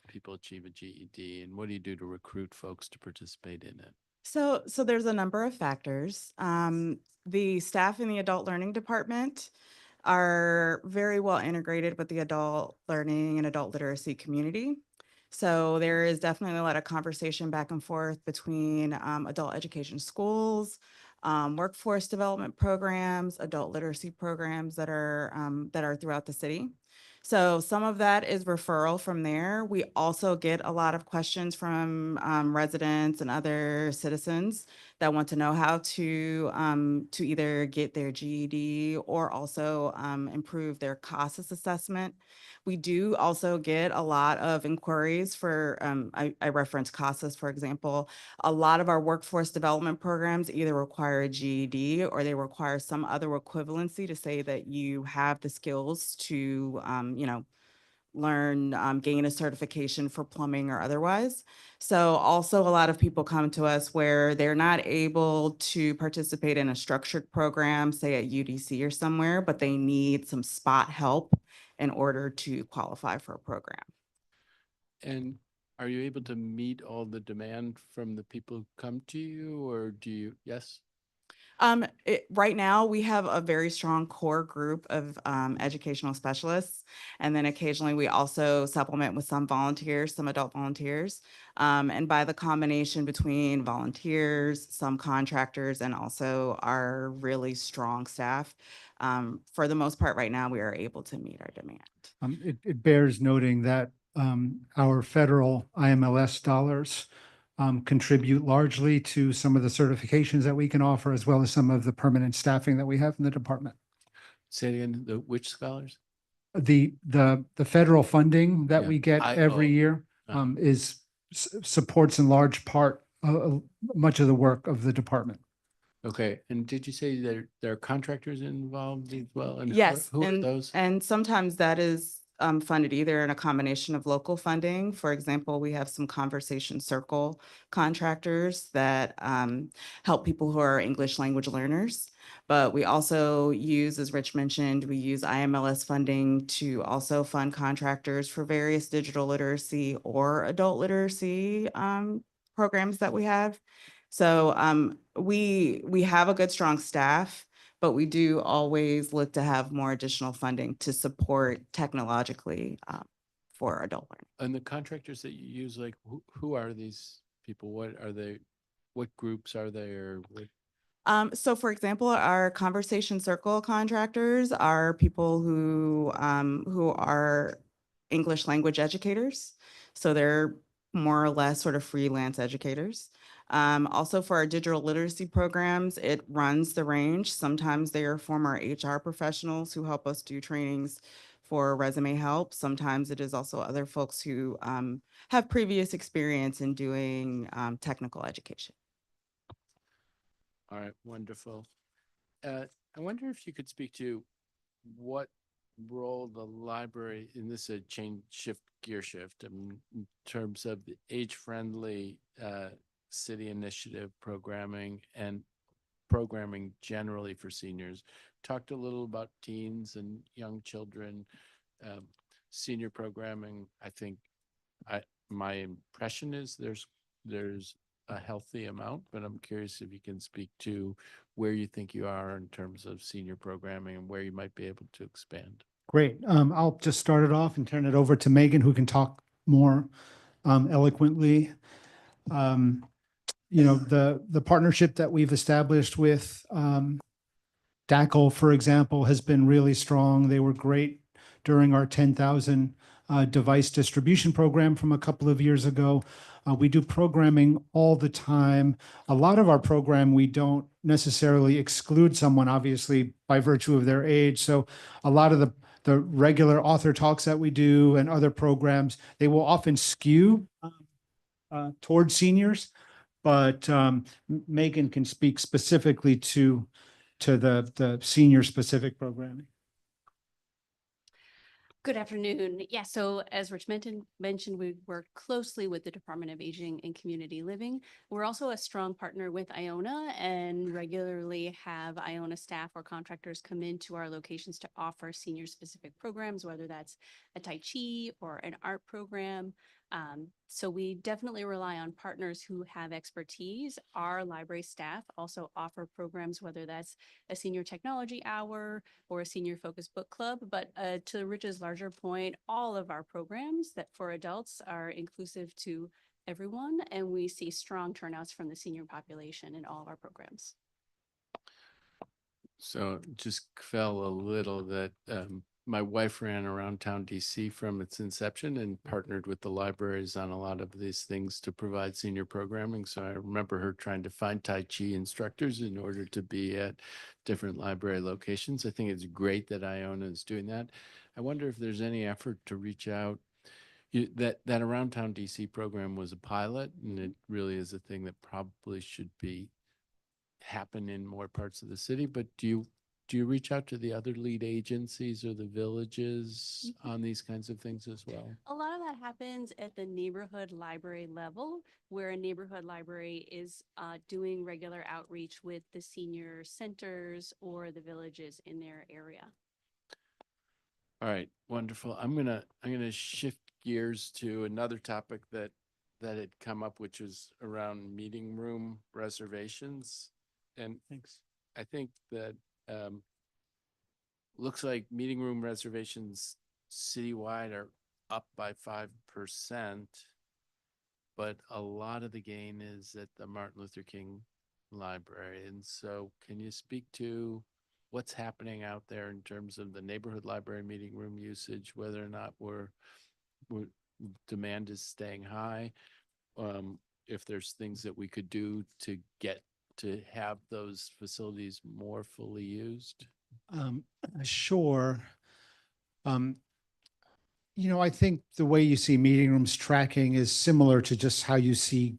people achieve a GED, and what do you do to recruit folks to participate in it? So there's a number of factors. The staff in the adult learning department are very well integrated with the adult learning and adult literacy community. So there is definitely a lot of conversation back and forth between adult education schools, workforce development programs, adult literacy programs that are throughout the city. So some of that is referral from there. We also get a lot of questions from residents and other citizens that want to know how to either get their GED or also improve their CASAS assessment. We do also get a lot of inquiries for, I reference CASAS, for example. A lot of our workforce development programs either require a GED or they require some other equivalency to say that you have the skills to, learn, gain a certification for plumbing or otherwise. So also a lot of people come to us where they're not able to participate in a structured program, say at UDC or somewhere, but they need some spot help in order to qualify for a program. And are you able to meet all the demand from the people who come to you, or do you? Yes. Right now, we have a very strong core group of educational specialists. And then occasionally we also supplement with some volunteers, some adult volunteers. And by the combination between volunteers, some contractors, and also our really strong staff, for the most part right now, we are able to meet our demand. It bears noting that our federal IMLS dollars contribute largely to some of the certifications that we can offer, as well as some of the permanent staffing that we have in the department. Say it again, which scholars? The federal funding that Yeah, we get every year supports in large part much of the work of the department. Okay, and did you say there are contractors involved as well? And Yes, who are those? and sometimes that is funded either in a combination of local funding. For example, we have some conversation circle contractors that help people who are English language learners. But we also use, as Rich mentioned, we use IMLS funding to also fund contractors for various digital literacy or adult literacy programs that we have. So we have a good, strong staff, but we do always look to have more additional funding to support technologically for adult learning. And the contractors that you use, like who are these people? What are they? What groups are they, or what? So for example, our conversation circle contractors are people who are English language educators. So they're more or less sort of freelance educators. Also for our digital literacy programs, it runs the range. Sometimes they are former HR professionals who help us do trainings for resume help. Sometimes it is also other folks who have previous experience in doing technical education. All right, wonderful. I wonder if you could speak to what role the library, in this a gear shift, in terms of the age-friendly city initiative programming and programming generally for seniors. Talked a little about teens and young children, senior programming. I think my impression is there's a healthy amount, but I'm curious if you can speak to where you think you are in terms of senior programming and where you might be able to expand. Great. I'll just start it off and turn it over to Megan, who can talk more eloquently. The partnership that we've established with DACL, for example, has been really strong. They were great during our 10,000 device distribution program from a couple of years ago. We do programming all the time. A lot of our program, we don't necessarily exclude someone, obviously, by virtue of their age. So a lot of the regular author talks that we do and other programs, they will often skew towards seniors. But Megan can speak specifically to the senior specific programming. Good afternoon. Yeah, so as Rich mentioned, we work closely with the Department of Aging and Community Living. We're also a strong partner with Iona and regularly have Iona staff or contractors come into our locations to offer senior specific programs, whether that's a Tai Chi or an art program. So we definitely rely on partners who have expertise. Our library staff also offer programs, whether that's a senior technology hour or a senior focused book club. But to Rich's larger point, all of our programs that for adults are inclusive to everyone, and we see strong turnouts from the senior population in all of our programs. So just fell a little that my wife ran around town DC from its inception and partnered with the libraries on a lot of these things to provide senior programming. So I remember her trying to find Tai Chi instructors in order to be at different library locations. I think it's great that Iona is doing that. I wonder if there's any effort to reach out. That Around Town DC program was a pilot, and it really is a thing that probably should happen in more parts of the city. But do you reach out to the other lead agencies or the villages on these kinds of things as well? A lot of that happens at the neighborhood library level, where a neighborhood library is doing regular outreach with the senior centers or the villages in their area. All right, wonderful. I'm gonna shift gears to another topic that had come up, which is around meeting room reservations. And I think that looks like meeting room reservations citywide are up by 5%, but a lot of the gain is at the Martin Luther King Library. And so can you speak to what's happening out there in terms of the neighborhood library meeting room usage, whether or not we're demand is staying high. If there's things that we could do to get to have those facilities more fully used. Sure. I think the way you see meeting rooms tracking is similar to just how you see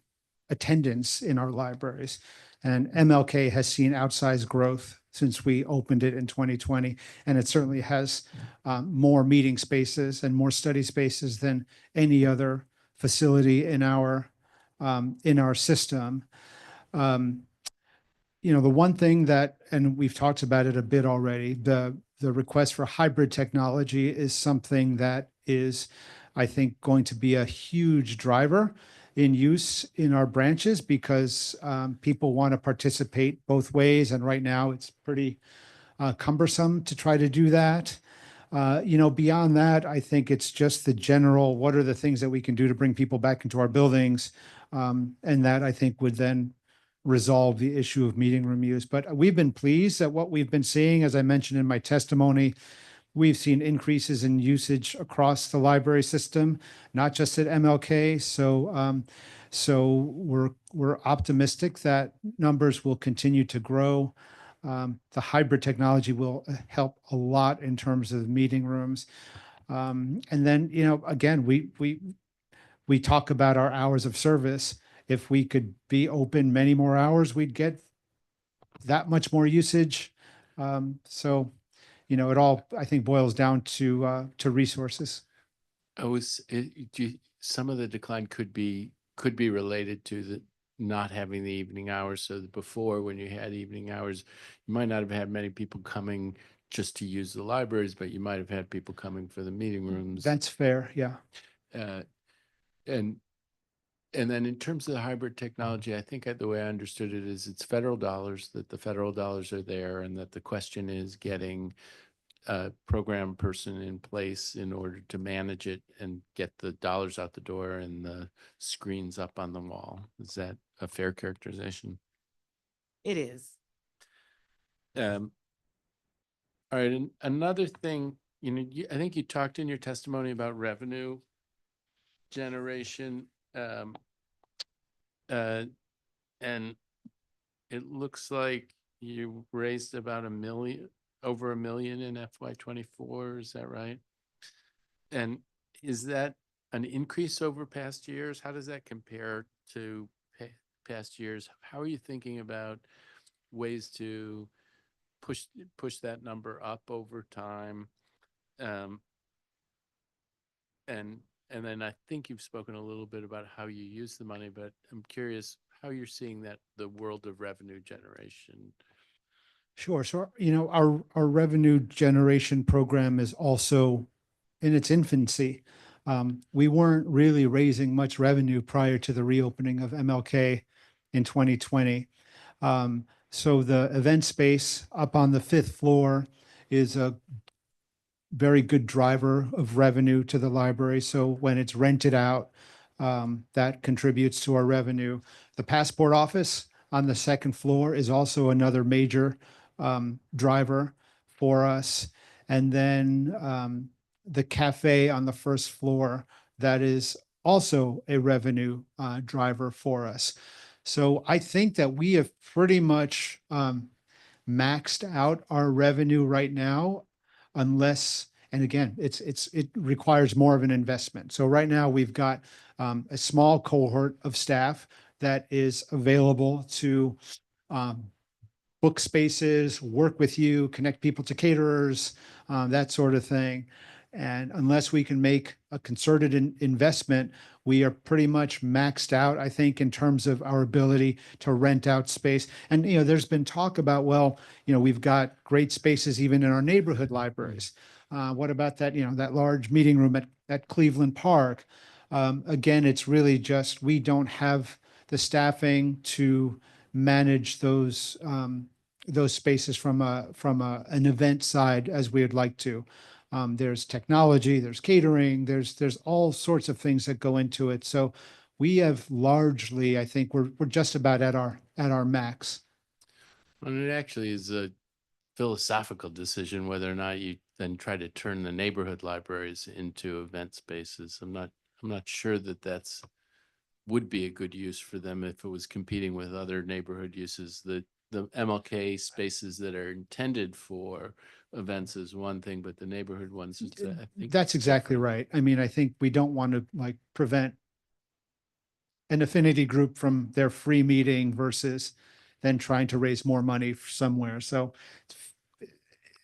attendance in our libraries. And MLK has seen outsized growth since we opened it in 2020. And it certainly has more meeting spaces and more study spaces than any other facility in our system. The one thing that, and we've talked about it a bit already, the request for hybrid technology is something that is, I think, going to be a huge driver in use in our branches because people want to participate both ways. And right now it's pretty cumbersome to try to do that. Beyond that, I think it's just the general, what are the things that we can do to bring people back into our buildings? And that I think would then resolve the issue of meeting room use. But we've been pleased at what we've been seeing. As I mentioned in my testimony, we've seen increases in usage across the library system, not just at MLK. So we're optimistic that numbers will continue to grow. The hybrid technology will help a lot in terms of meeting rooms. And then, again, we talk about our hours of service. If we could be open many more hours, we'd get that much more usage. So, it all, I think, boils down to resources. Some of the decline could be related to the not having the evening hours. So that before, when you had evening hours, you might not have had many people coming just to use the libraries, but you might have had people coming for the meeting rooms. That's fair, yeah. And then in terms of the hybrid technology, I think the way I understood it is it's federal dollars, that the federal dollars are there, and that the question is getting a program person in place in order to manage it and get the dollars out the door and the screens up on the wall. Is that a fair characterization? It is. All right, and another thing, I think you talked in your testimony about revenue generation. And it looks like you raised about over $1 million in FY24. Is that right? And is that an increase over past years? How does that compare to past years? How are you thinking about ways to push that number up over time? And then I think you've spoken a little bit about how you use the money, but I'm curious how you're seeing that the world of revenue generation. Sure. So, our revenue generation program is also in its infancy. We weren't really raising much revenue prior to the reopening of MLK in 2020. So the event space up on the 5th floor is a very good driver of revenue to the library. So when it's rented out, that contributes to our revenue. The passport office on the 2nd floor is also another major driver for us. And then the cafe on the 1st floor, that is also a revenue driver for us. So I think that we have pretty much maxed out our revenue right now, unless, and again, it requires more of an investment. So right now we've got a small cohort of staff that is available to book spaces, work with you, connect people to caterers, that sort of thing. And unless we can make a concerted investment, we are pretty much maxed out, I think, in terms of our ability to rent out space. And, there's been talk about, well, we've got great spaces even in our neighborhood libraries. What about that, that large meeting room at Cleveland Park? Again, it's really just, we don't have the staffing to manage those spaces from an event side as we would like to. There's technology, there's catering, there's all sorts of things that go into it. So we have largely, I think we're just about at our max. And it actually is a philosophical decision whether or not you then try to turn the neighborhood libraries into event spaces. I'm I'm not sure that would be a good use for them if it was competing with other neighborhood uses. The MLK spaces that are intended for events is one thing, but the neighborhood ones, I think. That's it's exactly different. right. I mean, I think we don't want to like prevent an affinity group from their free meeting versus then trying to raise more money somewhere. So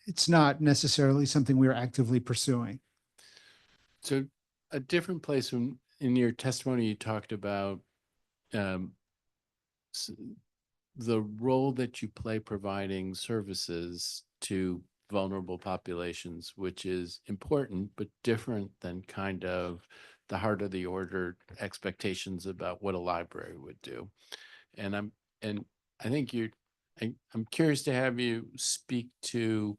it's not necessarily something we're actively pursuing. So a different place in your testimony, you talked about um, the role that you play providing services to vulnerable populations, which is important, but different than kind of the heart of the order expectations about what a library would do. And I think I'm curious to have you speak to,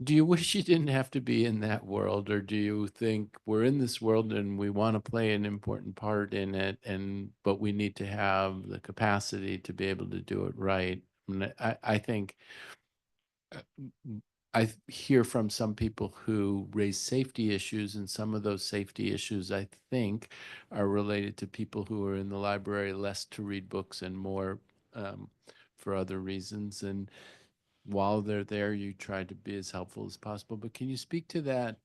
do you wish you didn't have to be in that world, or do you think we're in this world and we want to play an important part in it, but we need to have the capacity to be able to do it right? I think I hear from some people who raise safety issues, and some of those safety issues, I think, are related to people who are in the library less to read books and more for other reasons. And while they're there, you try to be as helpful as possible. But can you speak to that,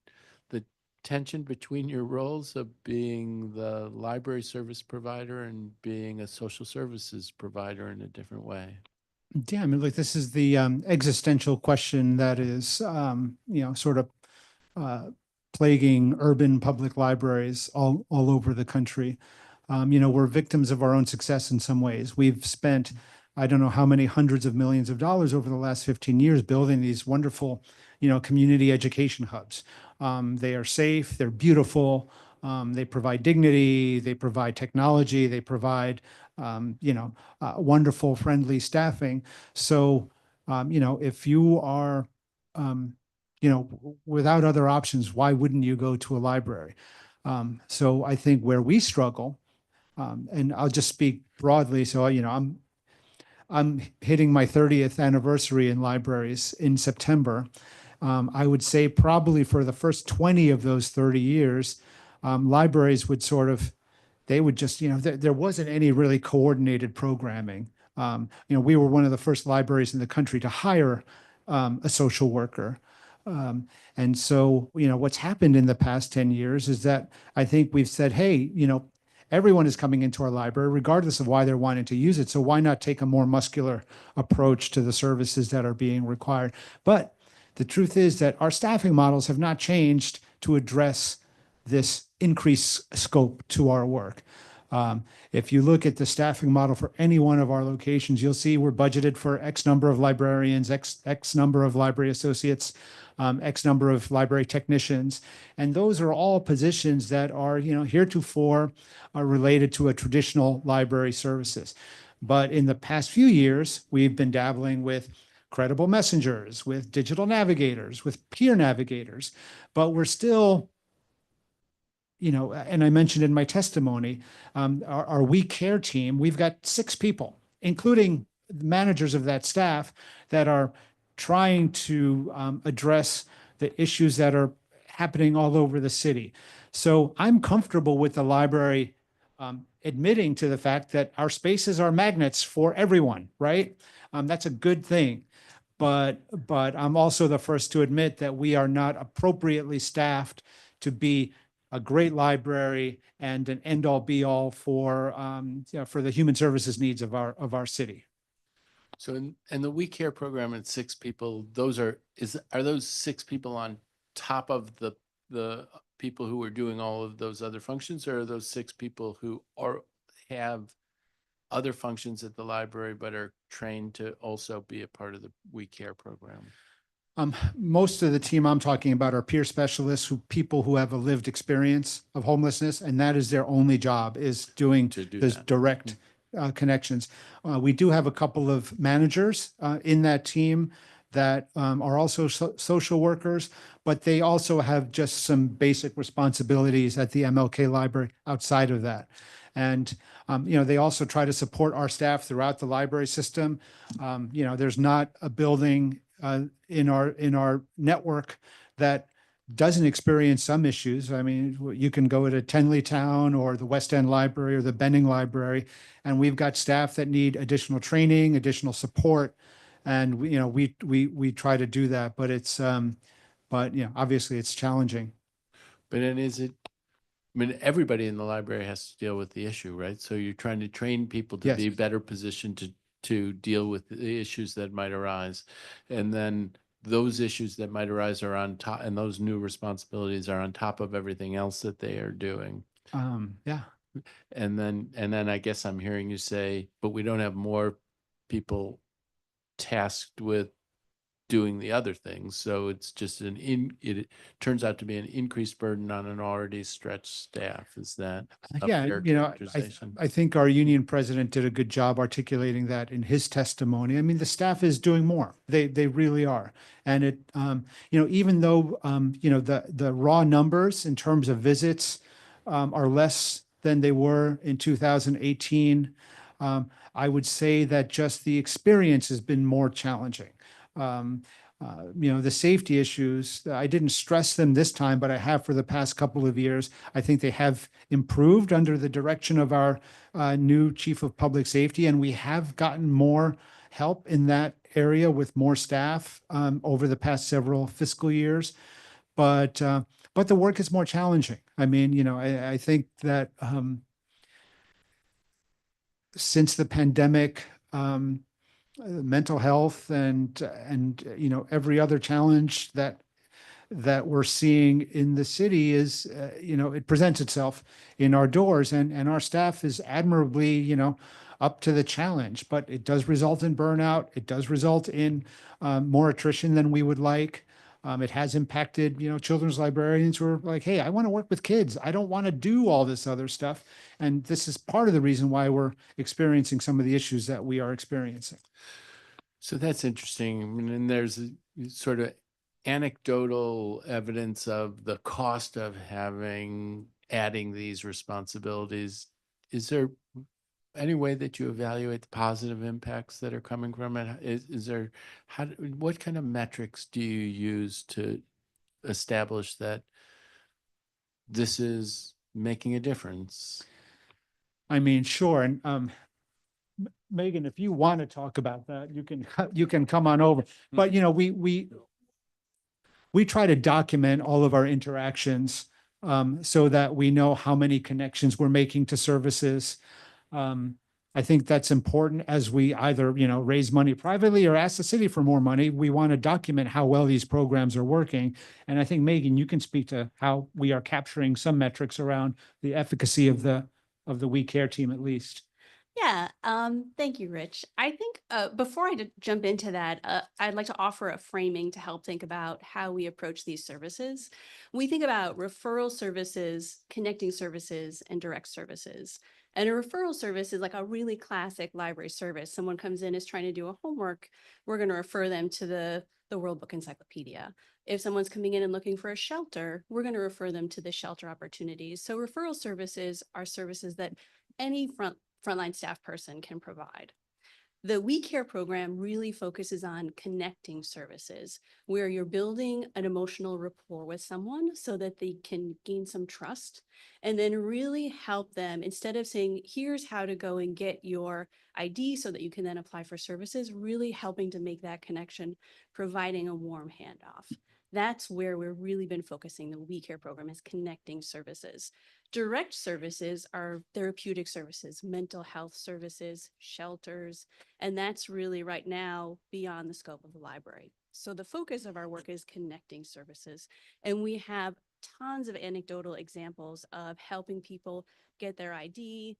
the tension between your roles of being the library service provider and being a social services provider in a different way? Yeah, I mean, like this is the existential question that is, sort of plaguing urban public libraries all over the country. We're victims of our own success in some ways. We've spent, I don't know how many hundreds of millions of dollars over the last 15 years building these wonderful, community education hubs. They are safe, they're beautiful, they provide dignity, they provide technology, they provide, wonderful, friendly staffing. So, if you are, without other options, why wouldn't you go to a library? So I think where we struggle, and I'll just speak broadly. So, I'm hitting my 30th anniversary in libraries in September. I would say probably for the first 20 of those 30 years, libraries would they would just, there wasn't any really coordinated programming. We were one of the first libraries in the country to hire a social worker. And so, what's happened in the past 10 years is that I think we've said, hey, everyone is coming into our library, regardless of why they're wanting to use it. So why not take a more muscular approach to the services that are being required? But the truth is that our staffing models have not changed to address this increased scope to our work. If you look at the staffing model for any one of our locations, you'll see we're budgeted for X number of librarians, X number of library associates, X number of library technicians. And those are all positions that are, heretofore are related to a traditional library services. But in the past few years, we've been dabbling with credible messengers, with digital navigators, with peer navigators, but we're still, and I mentioned in my testimony, our We Care team, we've got 6 people, including managers of that staff, that are trying to address the issues that are happening all over the city. So I'm comfortable with the library admitting to the fact that our spaces are magnets for everyone, right? That's a good thing. But I'm also the first to admit that we are not appropriately staffed to be a great library and an end-all be-all for the human services needs of our city. So in the We Care program at 6 people, are those 6 people on top of the people who are doing all of those other functions, or are those 6 people who have other functions at the library but are trained to also be a part of the We Care program? Most of the team I'm talking about are peer specialists, people who have a lived experience of homelessness, and that is their only job, is doing those direct connections. We do have a couple of managers in that team that are also social workers, but they also have just some basic responsibilities at the MLK library outside of that. And, they also try to support our staff throughout the library system. There's not a building in our network that doesn't experience some issues. I mean, you can go to Tenleytown or the West End Library or the Benning Library, and we've got staff that need additional training, additional support, and we try to do that. But it's obviously it's challenging. But then I mean, everybody in the library has to deal with the issue, right? So you're trying to train people to Yes. be better positioned to deal with the issues that might arise. And then those issues that might arise are on top, and those new responsibilities are on top of everything else that they are doing. Yeah. And then I guess I'm hearing you say, but we don't have more people tasked with doing the other things. So it's just it turns out to be an increased burden on an already stretched staff. Is that a fair characterization? I think our union president did a good job articulating that in his testimony. I mean, the staff is doing more. They really are. And it, even though, the raw numbers in terms of visits are less than they were in 2018, I would say that just the experience has been more challenging. The safety issues, I didn't stress them this time, but I have for the past couple of years. I think they have improved under the direction of our new chief of public safety, and we have gotten more help in that area with more staff over the past several fiscal years. But the work is more challenging. I mean, I think that since the pandemic, mental health and every other challenge that we're seeing in the city is it presents itself in our doors, and our staff is admirably up to the challenge, but it does result in burnout. It does result in more attrition than we would like. It has impacted children's librarians who are like, hey, I want to work with kids. I don't want to do all this other stuff. And this is part of the reason why we're experiencing some of the issues that we are experiencing. So that's interesting. I mean, and there's a sort of anecdotal evidence of the cost of adding these responsibilities. Is there any way that you evaluate the positive impacts that are coming from it? Is there, what kind of metrics do you use to establish that this is making a difference? I mean, sure. And Megan, if you want to talk about that, you can come on over. But we try to document all of our interactions so that we know how many connections we're making to services. I think that's important as we either raise money privately or ask the city for more money. We want to document how well these programs are working. And I think, Megan, you can speak to how we are capturing some metrics around the efficacy of the We Care team, at least. Yeah, thank you, Rich. I think before I jump into that, I'd like to offer a framing to help think about how we approach these services. We think about referral services, connecting services, and direct services. And a referral service is like a really classic library service. Someone comes in, is trying to do a homework, we're going to refer them to the World Book Encyclopedia. If someone's coming in and looking for a shelter, we're going to refer them to the shelter opportunities. So referral services are services that any frontline staff person can provide. The We Care program really focuses on connecting services, where you're building an emotional rapport with someone so that they can gain some trust, and then really help them, instead of saying, here's how to go and get your ID so that you can then apply for services, really helping to make that connection, providing a warm handoff. That's where we've really been focusing. The We Care program is connecting services. Direct services are therapeutic services, mental health services, shelters, and that's really right now beyond the scope of the library. So the focus of our work is connecting services, and we have tons of anecdotal examples of helping people get their ID,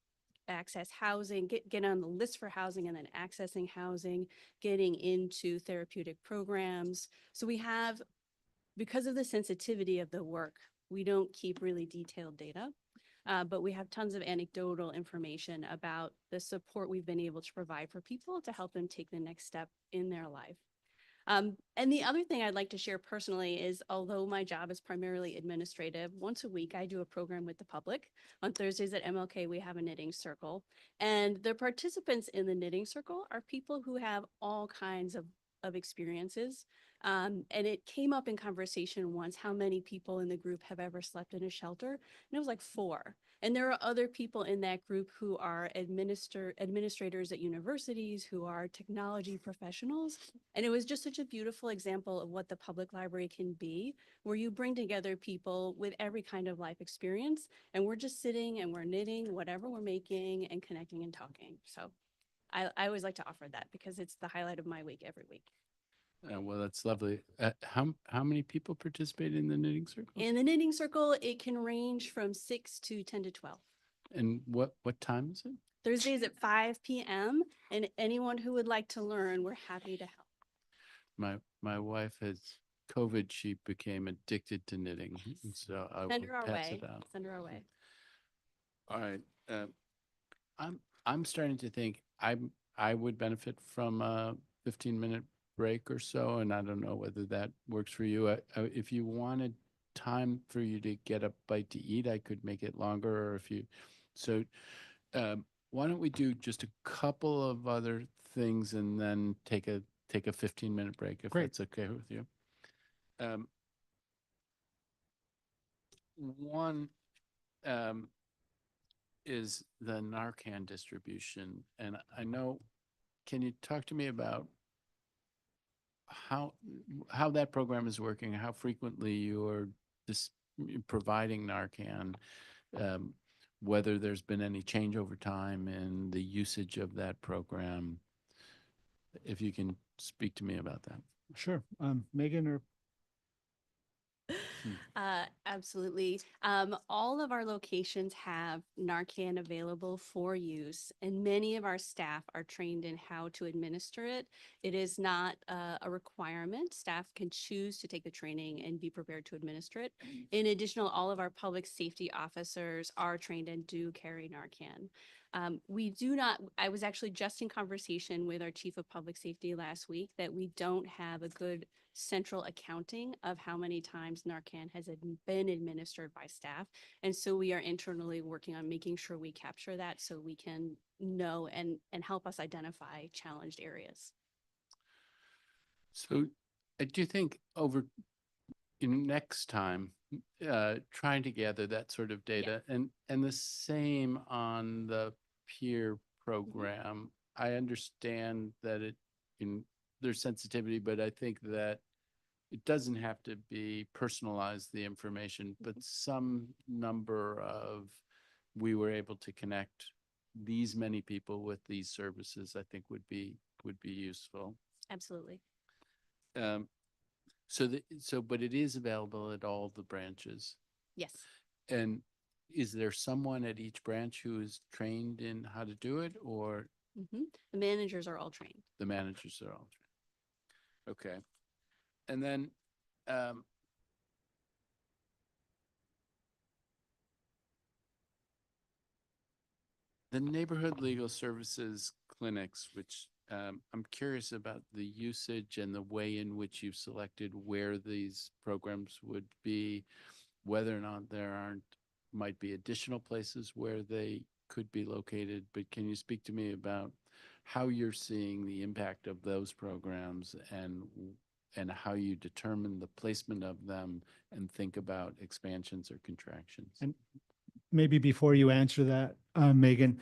access housing, get on the list for housing, and then accessing housing, getting into therapeutic programs. So we have, because of the sensitivity of the work, we don't keep really detailed data, but we have tons of anecdotal information about the support we've been able to provide for people to help them take the next step in their life. And the other thing I'd like to share personally is, although my job is primarily administrative, once a week I do a program with the public. On Thursdays at MLK, we have a knitting circle. And the participants in the knitting circle are people who have all kinds of of experiences. And it came up in conversation once how many people in the group have ever slept in a shelter. And it was like 4. And there are other people in that group who are administrators at universities, who are technology professionals. And it was just such a beautiful example of what the public library can be, where you bring together people with every kind of life experience. And we're just sitting and we're knitting whatever we're making and connecting and talking. So I always like to offer that because it's the highlight of my week every week. Well, that's lovely. How many people participate in the knitting circle? In the knitting circle, it can range from 6 to 10 to 12. And what time is it? Thursdays at 5 p.m. And anyone who would like to learn, we're happy to help. My wife has COVID. She became addicted to knitting, and so I Send will her our pass way. it out. Send her our way. All right. I'm starting to think I would benefit from a 15-minute break or so, and I don't know whether that works for you. If you wanted time for you to get a bite to eat, I could make it longer, or if you, so why don't we do just a couple of other things and then take a 15-minute break if Great. that's okay with you. One is the Narcan distribution, and I know, can you talk to me about how that program is working, how frequently you're providing Narcan, whether there's been any change over time in the usage of that program? If you can speak to me about that. Sure. Megan or Absolutely. All of our locations have Narcan available for use, and many of our staff are trained in how to administer it. It is not a requirement. Staff can choose to take the training and be prepared to administer it. In addition, all of our public safety officers are trained and do carry Narcan. We do not, I was actually just in conversation with our chief of public safety last week that we don't have a good central accounting of how many times Narcan has been administered by staff. And so we are internally working on making sure we capture that so we can know and help us identify challenged areas. So I do think next time, trying to gather that sort of data, and the same on the peer program. I understand that there's sensitivity, but I think that it doesn't have to be personalized, the information, but some number of, we were able to connect these many people with these services, I think would be useful. Absolutely. But it is available at all the branches. Yes. And is there someone at each branch who is trained in how to do it, or? The managers are all trained. The managers are all trained. Okay. And then the neighborhood legal services clinics, which I'm curious about the usage and the way in which you've selected where these programs would be, whether or not there might be additional places where they could be located. But can you speak to me about how you're seeing the impact of those programs and how you determine the placement of them and think about expansions or contractions? And maybe before you answer that, Megan,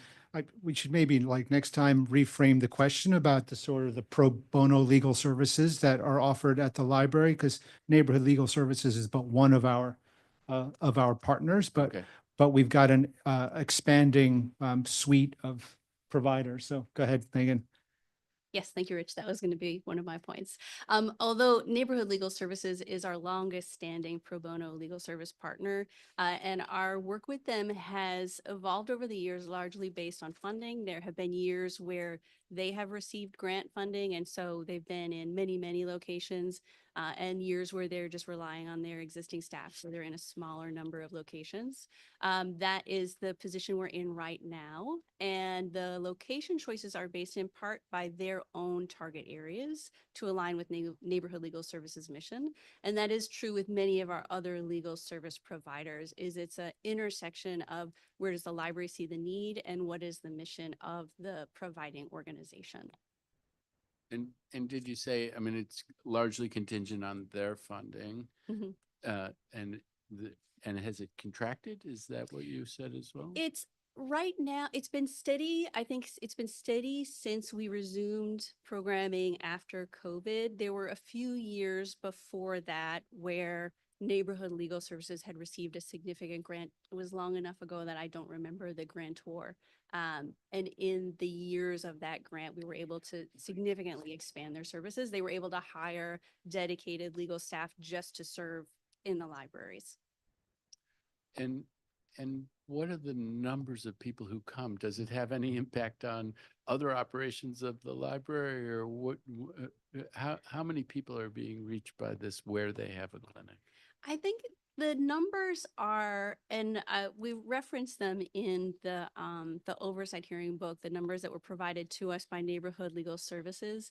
we should maybe like next time reframe the question about the sort of the pro bono legal services that are offered at the library, because neighborhood legal services is but one of our partners, but we've got an expanding suite of providers. So go ahead, Megan. Yes, thank you, Rich. That was going to be one of my points. Although Neighborhood Legal Services is our longest standing pro bono legal service partner, and our work with them has evolved over the years, largely based on funding. There have been years where they have received grant funding, and so they've been in many, many locations, and years where they're just relying on their existing staff, so they're in a smaller number of locations. That is the position we're in right now, and the location choices are based in part by their own target areas to align with Neighborhood Legal Services mission. And that is true with many of our other legal service providers, is it's an intersection of where does the library see the need and what is the mission of the providing organization. And did you say, I mean, it's largely contingent on their funding, Mhm. and and has it contracted? Is that what you said as well? It's right now, it's been steady. I think it's been steady since we resumed programming after COVID. There were a few years before that where Neighborhood Legal Services had received a significant grant. It was long enough ago that I don't remember the grantor. And in the years of that grant, we were able to significantly expand their services. They were able to hire dedicated legal staff just to serve in the libraries. And what are the numbers of people who come? Does it have any impact on other operations of the library, or what? How many people are being reached by this where they have a clinic? I think the numbers are, and we reference them in the oversight hearing book, the numbers that were provided to us by Neighborhood Legal Services.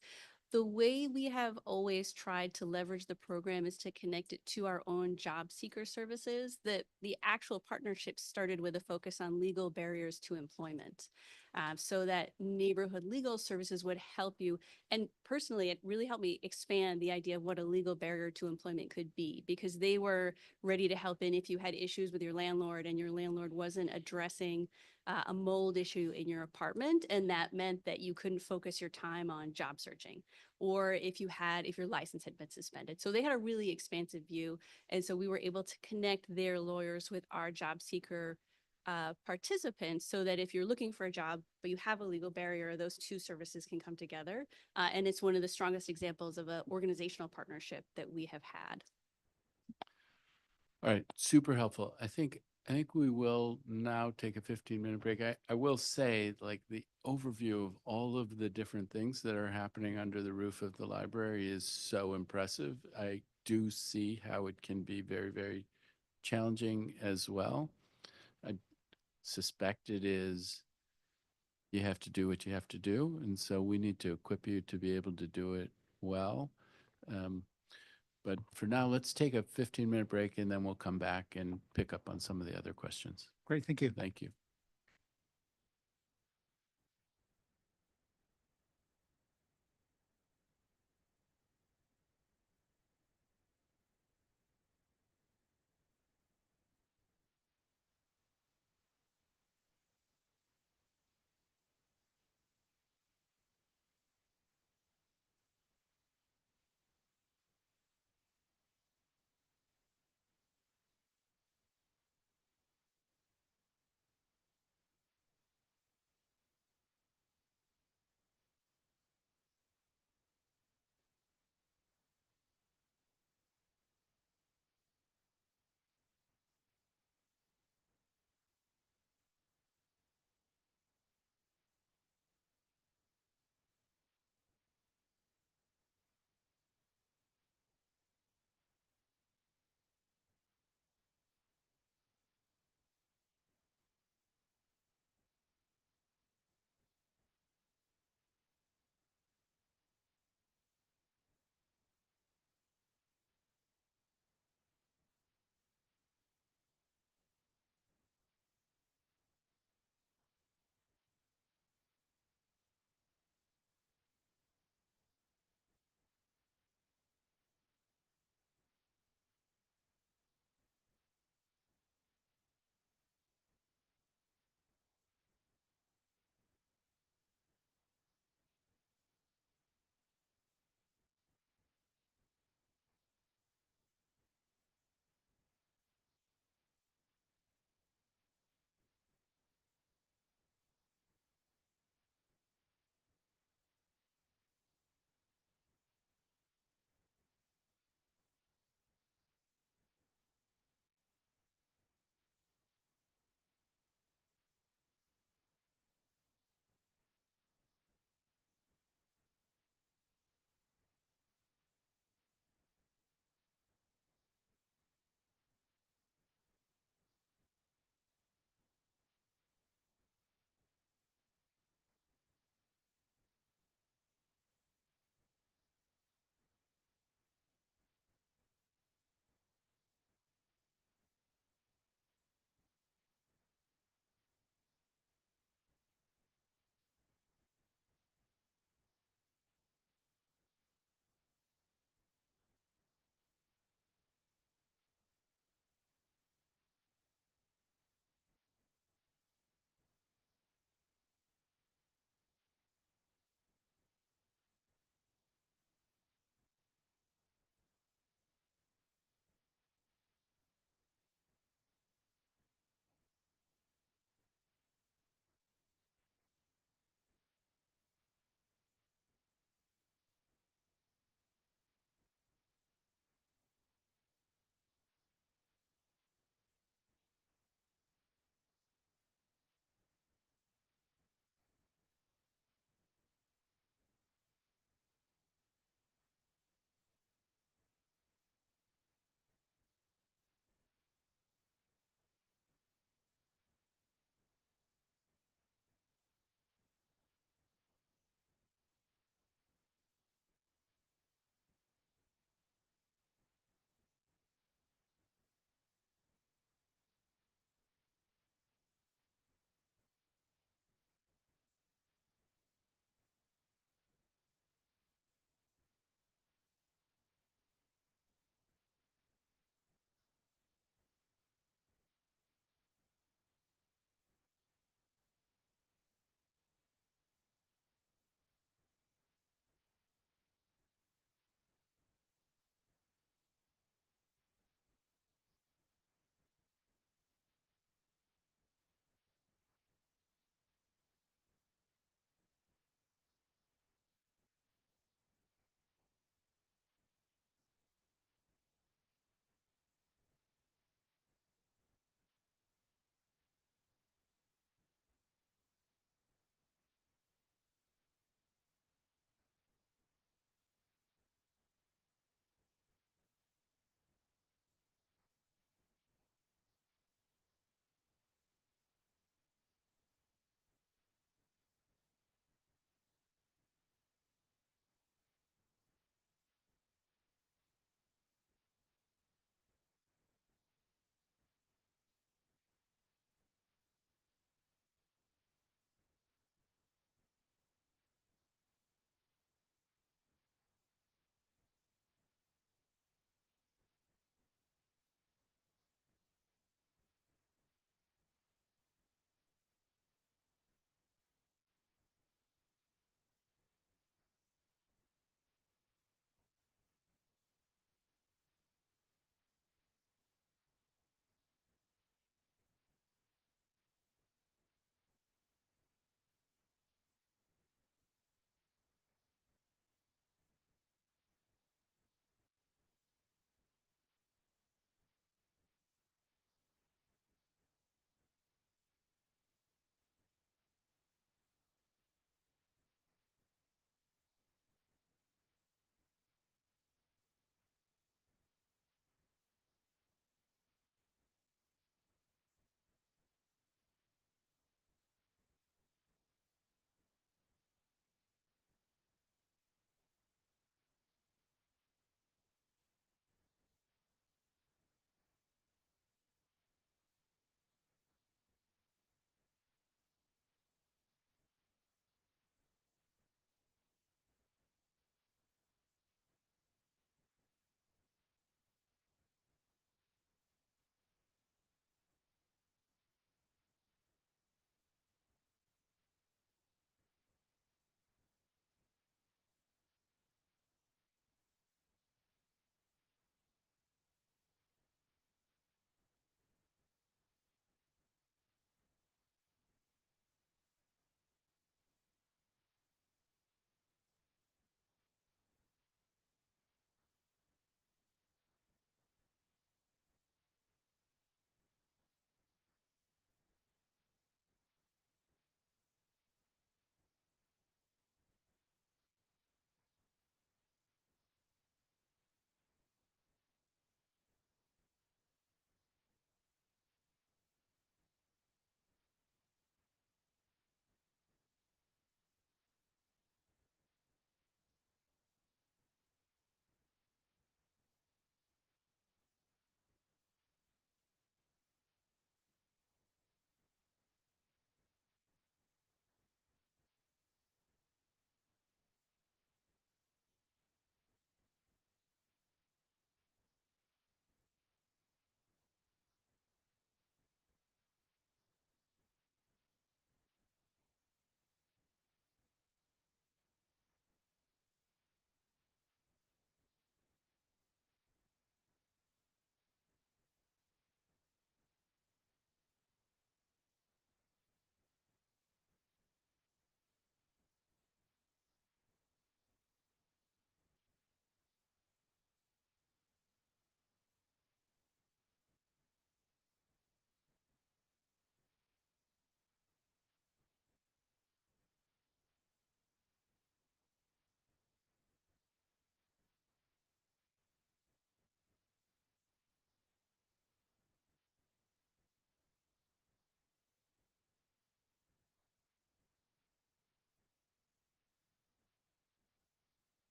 The way we have always tried to leverage the program is to connect it to our own job seeker services. The actual partnership started with a focus on legal barriers to employment. So that Neighborhood Legal Services would help you. And personally, it really helped me expand the idea of what a legal barrier to employment could be, because they were ready to help in if you had issues with your landlord and your landlord wasn't addressing a mold issue in your apartment, and that meant that you couldn't focus your time on job searching, or if your license had been suspended. So they had a really expansive view, and so we were able to connect their lawyers with our job seeker participants, so that if you're looking for a job but you have a legal barrier, those two services can come together. And it's one of the strongest examples of an organizational partnership that we have had. All right, super helpful. I think we will now take a 15-minute break. I will say, like, the overview of all of the different things that are happening under the roof of the library is so impressive. I do see how it can be very, very challenging as well. I suspect it is, you have to do what you have to do, and so we need to equip you to be able to do it well. But for now, let's take a 15-minute break, and then we'll come back and pick up on some of the other questions. Great, thank you. Thank you.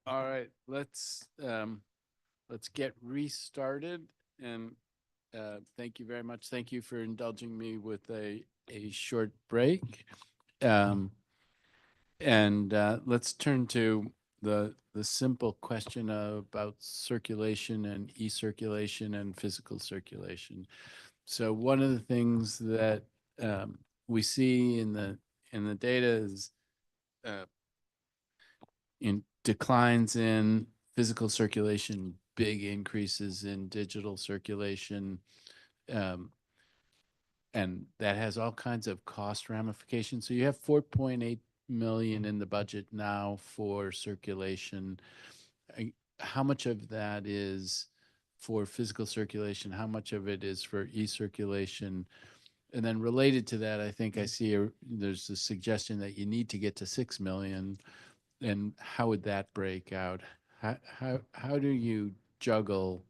All right, let's get restarted, and thank you very much. Thank you for indulging me with a short break. And let's turn to the simple question about circulation and e-circulation and physical circulation. So one of the things that we see in the data is in declines in physical circulation, big increases in digital circulation, and that has all kinds of cost ramifications. So you have 4.8 million in the budget now for circulation. How much of that is for physical circulation? How much of it is for e-circulation? And then related to that, I think I see there's a suggestion that you need to get to 6 million. And how would that break out? How do you juggle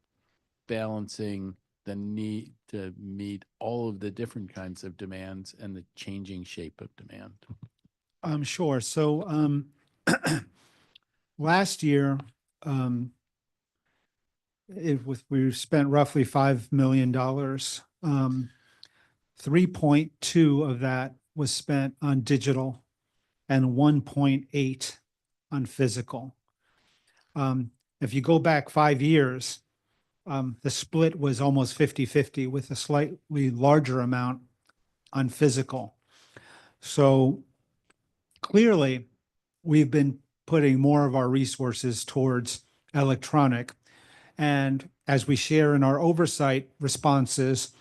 balancing the need to meet all of the different kinds of demands and the changing shape of demand? Sure. So last year, we spent roughly $5 million. 3.2 of that was spent on digital and 1.8 on physical. If you go back 5 years, the split was almost 50-50 with a slightly larger amount on physical. So clearly, we've been putting more of our resources towards electronic. And as we share in our oversight responses,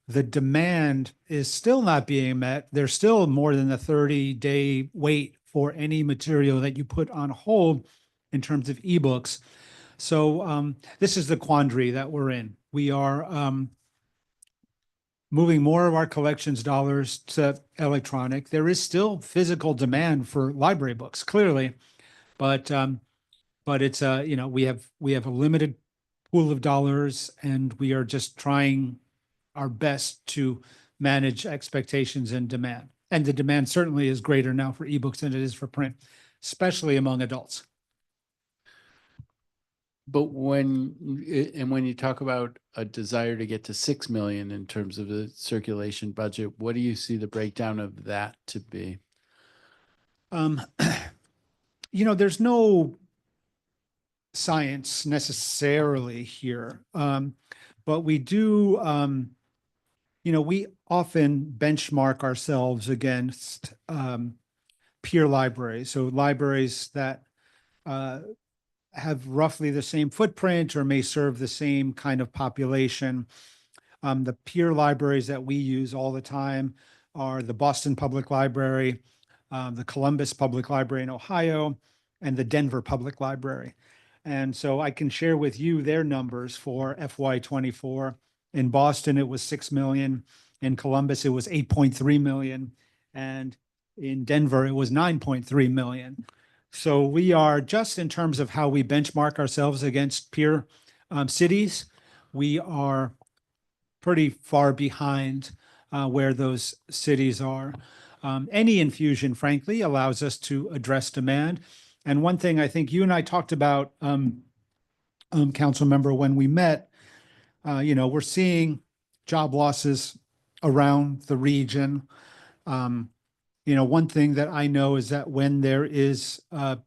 the demand is still not being met. There's still more than a 30-day wait for any material that you put on hold in terms of ebooks. So this is the quandary that we're in. We are moving more of our collections dollars to electronic. There is still physical demand for library books, clearly, but it's we have a limited pool of dollars, and we are just trying our best to manage expectations and demand. And the demand certainly is greater now for ebooks than it is for print, especially among adults. But when you talk about a desire to get to 6 million in terms of the circulation budget, what do you see the breakdown of that to be? There's no science necessarily here, but we do, we often benchmark ourselves against peer libraries. So libraries that have roughly the same footprint or may serve the same kind of population. The peer libraries that we use all the time are the Boston Public Library, the Columbus Public Library in Ohio, and the Denver Public Library. And so I can share with you their numbers for FY24. In Boston, it was 6 million. In Columbus, it was 8.3 million. And in Denver, it was 9.3 million. So we are, just in terms of how we benchmark ourselves against peer cities, we are pretty far behind where those cities are. Any infusion, frankly, allows us to address demand. And one thing I think you and I talked about, council member, when we met, we're seeing job losses around the region. One thing that I know is that when there is a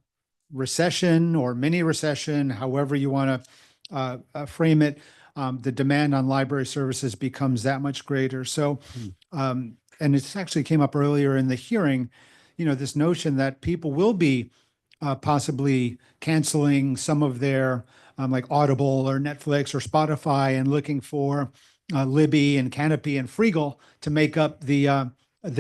recession or mini recession, however you want to frame it, the demand on library services becomes that much greater. So, and it actually came up earlier in the hearing, this notion that people will be possibly canceling some of their like Audible or Netflix or Spotify and looking for Libby and Canopy and Freegal to make up the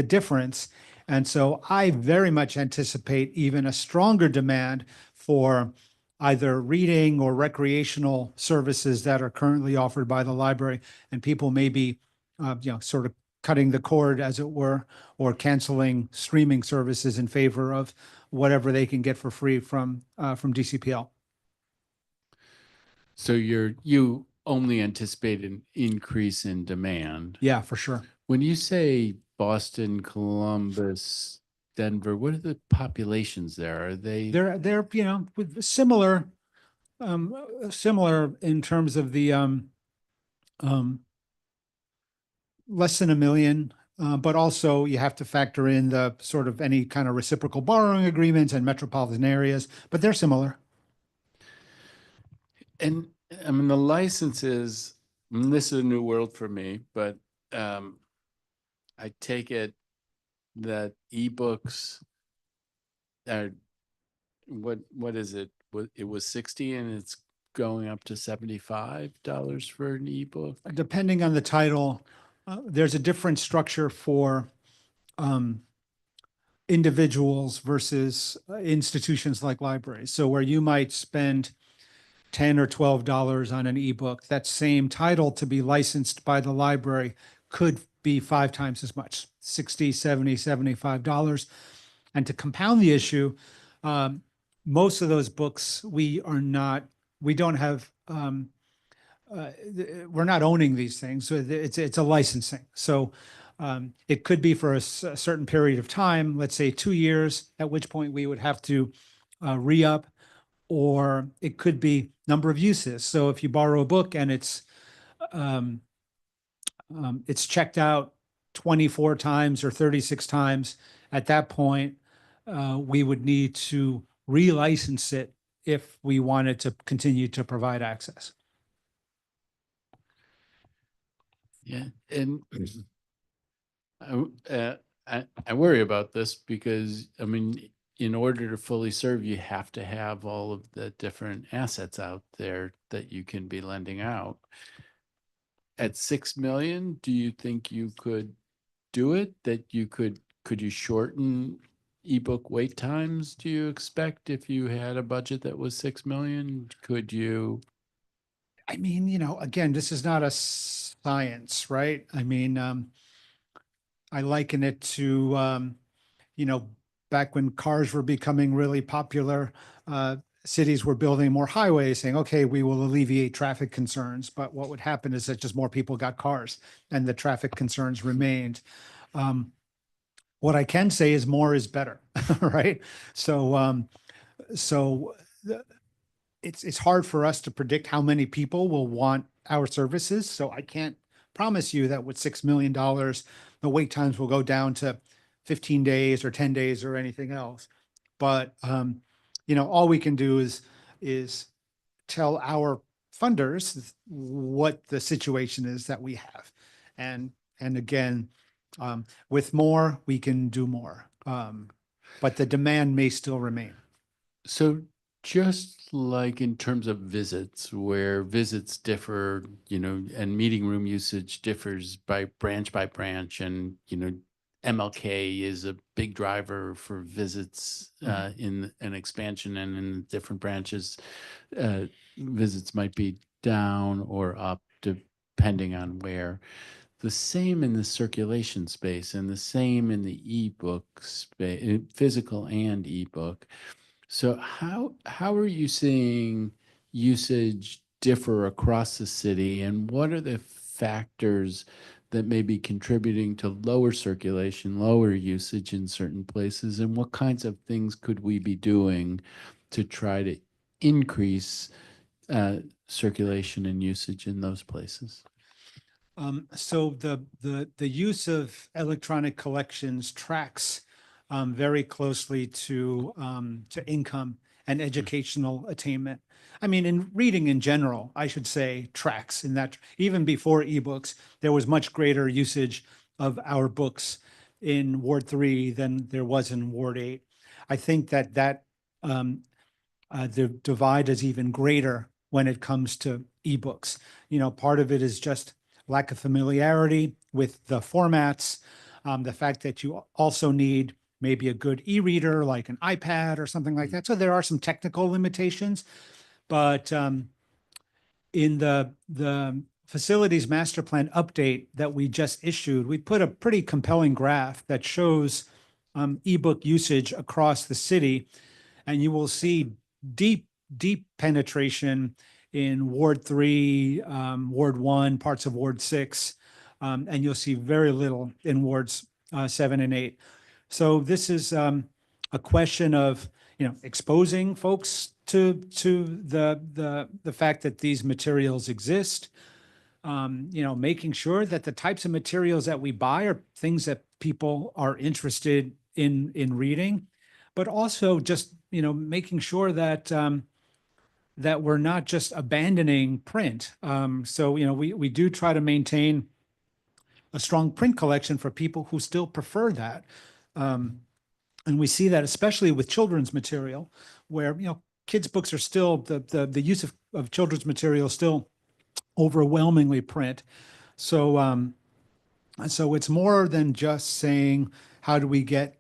difference. And so I very much anticipate even a stronger demand for either reading or recreational services that are currently offered by the library. And people may be, sort of cutting the cord, as it were, or canceling streaming services in favor of whatever they can get for free from DCPL. So you only anticipate an increase in demand. Yeah, for sure. When you say Boston, Columbus, Denver, what are the populations there? Are they? They're, you know, with similar, similar in terms of the, less than 1 million, but also you have to factor in the sort of any kind of reciprocal borrowing agreements and metropolitan areas, but they're similar. And I mean, the licenses, and this is a new world for me, but I take it that ebooks are, what is it? It was 60 and it's going up to $75 for an ebook? Depending on the title, there's a different structure for individuals versus institutions like libraries. So where you might spend $10 or $12 on an ebook, that same title to be licensed by the library could be 5 times as much, $60, $70, $75. And to compound the issue, most of those books, we don't have, we're not owning these things. So it's a licensing. So it could be for a certain period of time, let's say 2 years, at which point we would have to re-up, or it could be number of uses. So if you borrow a book and it's checked out 24 times or 36 times, at that point, we would need to relicense it if we wanted to continue to provide access. Yeah, and I worry about this because, I mean, in order to fully serve, you have to have all of the different assets out there that you can be lending out. At 6 million, do you think you could do it? That you could you shorten ebook wait times? Do you expect if you had a budget that was 6 million? Could you? I mean, you know, again, this is not a science, right? I mean, I liken it to, you know, back when cars were becoming really popular, cities were building more highways saying, okay, we will alleviate traffic concerns. But what would happen is that just more people got cars and the traffic concerns remained. What I can say is more is better, right? So, it's hard for us to predict how many people will want our services. So I can't promise you that with $6 million, the wait times will go down to 15 days or 10 days or anything else. But, you know, all we can do is tell our funders what the situation is that we have. And again, with more, we can do more. But the demand may still remain. So just like in terms of visits, where visits differ, you know, and meeting room usage differs by branch, and, you know, MLK is a big driver for visits in an expansion, and in different branches, visits might be down or up depending on where. The same in the circulation space and the same in the ebook space, physical and ebook. So how are you seeing usage differ across the city, and what are the factors that may be contributing to lower circulation, lower usage in certain places, and what kinds of things could we be doing to try to increase circulation and usage in those places? So the use of electronic collections tracks very closely to income and educational attainment. I mean, in reading in general, I should say tracks in that even before ebooks, there was much greater usage of our books in Ward 3 than there was in Ward 8. I think that the divide is even greater when it comes to ebooks. You know, part of it is just lack of familiarity with the formats, the fact that you also need maybe a good e-reader like an iPad or something like that. So there are some technical limitations, but in the facilities master plan update that we just issued, we put a pretty compelling graph that shows ebook usage across the city, and you will see deep penetration in Ward 3, Ward 1, parts of Ward 6, and you'll see very little in Wards 7 and 8. So this is a question of, exposing folks to the fact that these materials exist. Making sure that the types of materials that we buy are things that people are interested in reading, but also just, making sure that that we're not just abandoning print. So, we do try to maintain a strong print collection for people who still prefer that. And we see that especially with children's material, where, kids' books are still, the use of children's material is still overwhelmingly print. So, so it's more than just saying, how do we get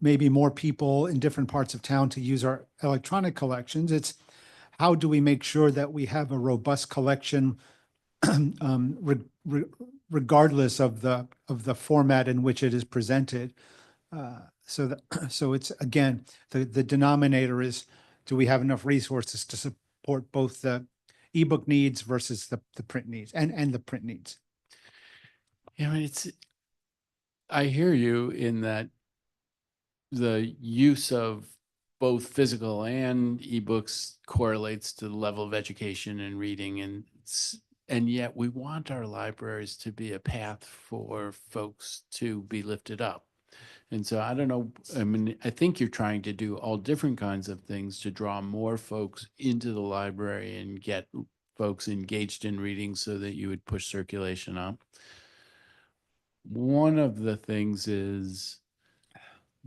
maybe more people in different parts of town to use our electronic collections? It's how do we make sure that we have a robust collection regardless of the format in which it is presented. So it's, again, the denominator is, do we have enough resources to support both the ebook needs versus the print needs and the print needs? I hear you in that the use of both physical and ebooks correlates to the level of education and reading, and yet we want our libraries to be a path for folks to be lifted up. And so I don't know, I think you're trying to do all different kinds of things to draw more folks into the library and get folks engaged in reading so that you would push circulation up. One of the things is,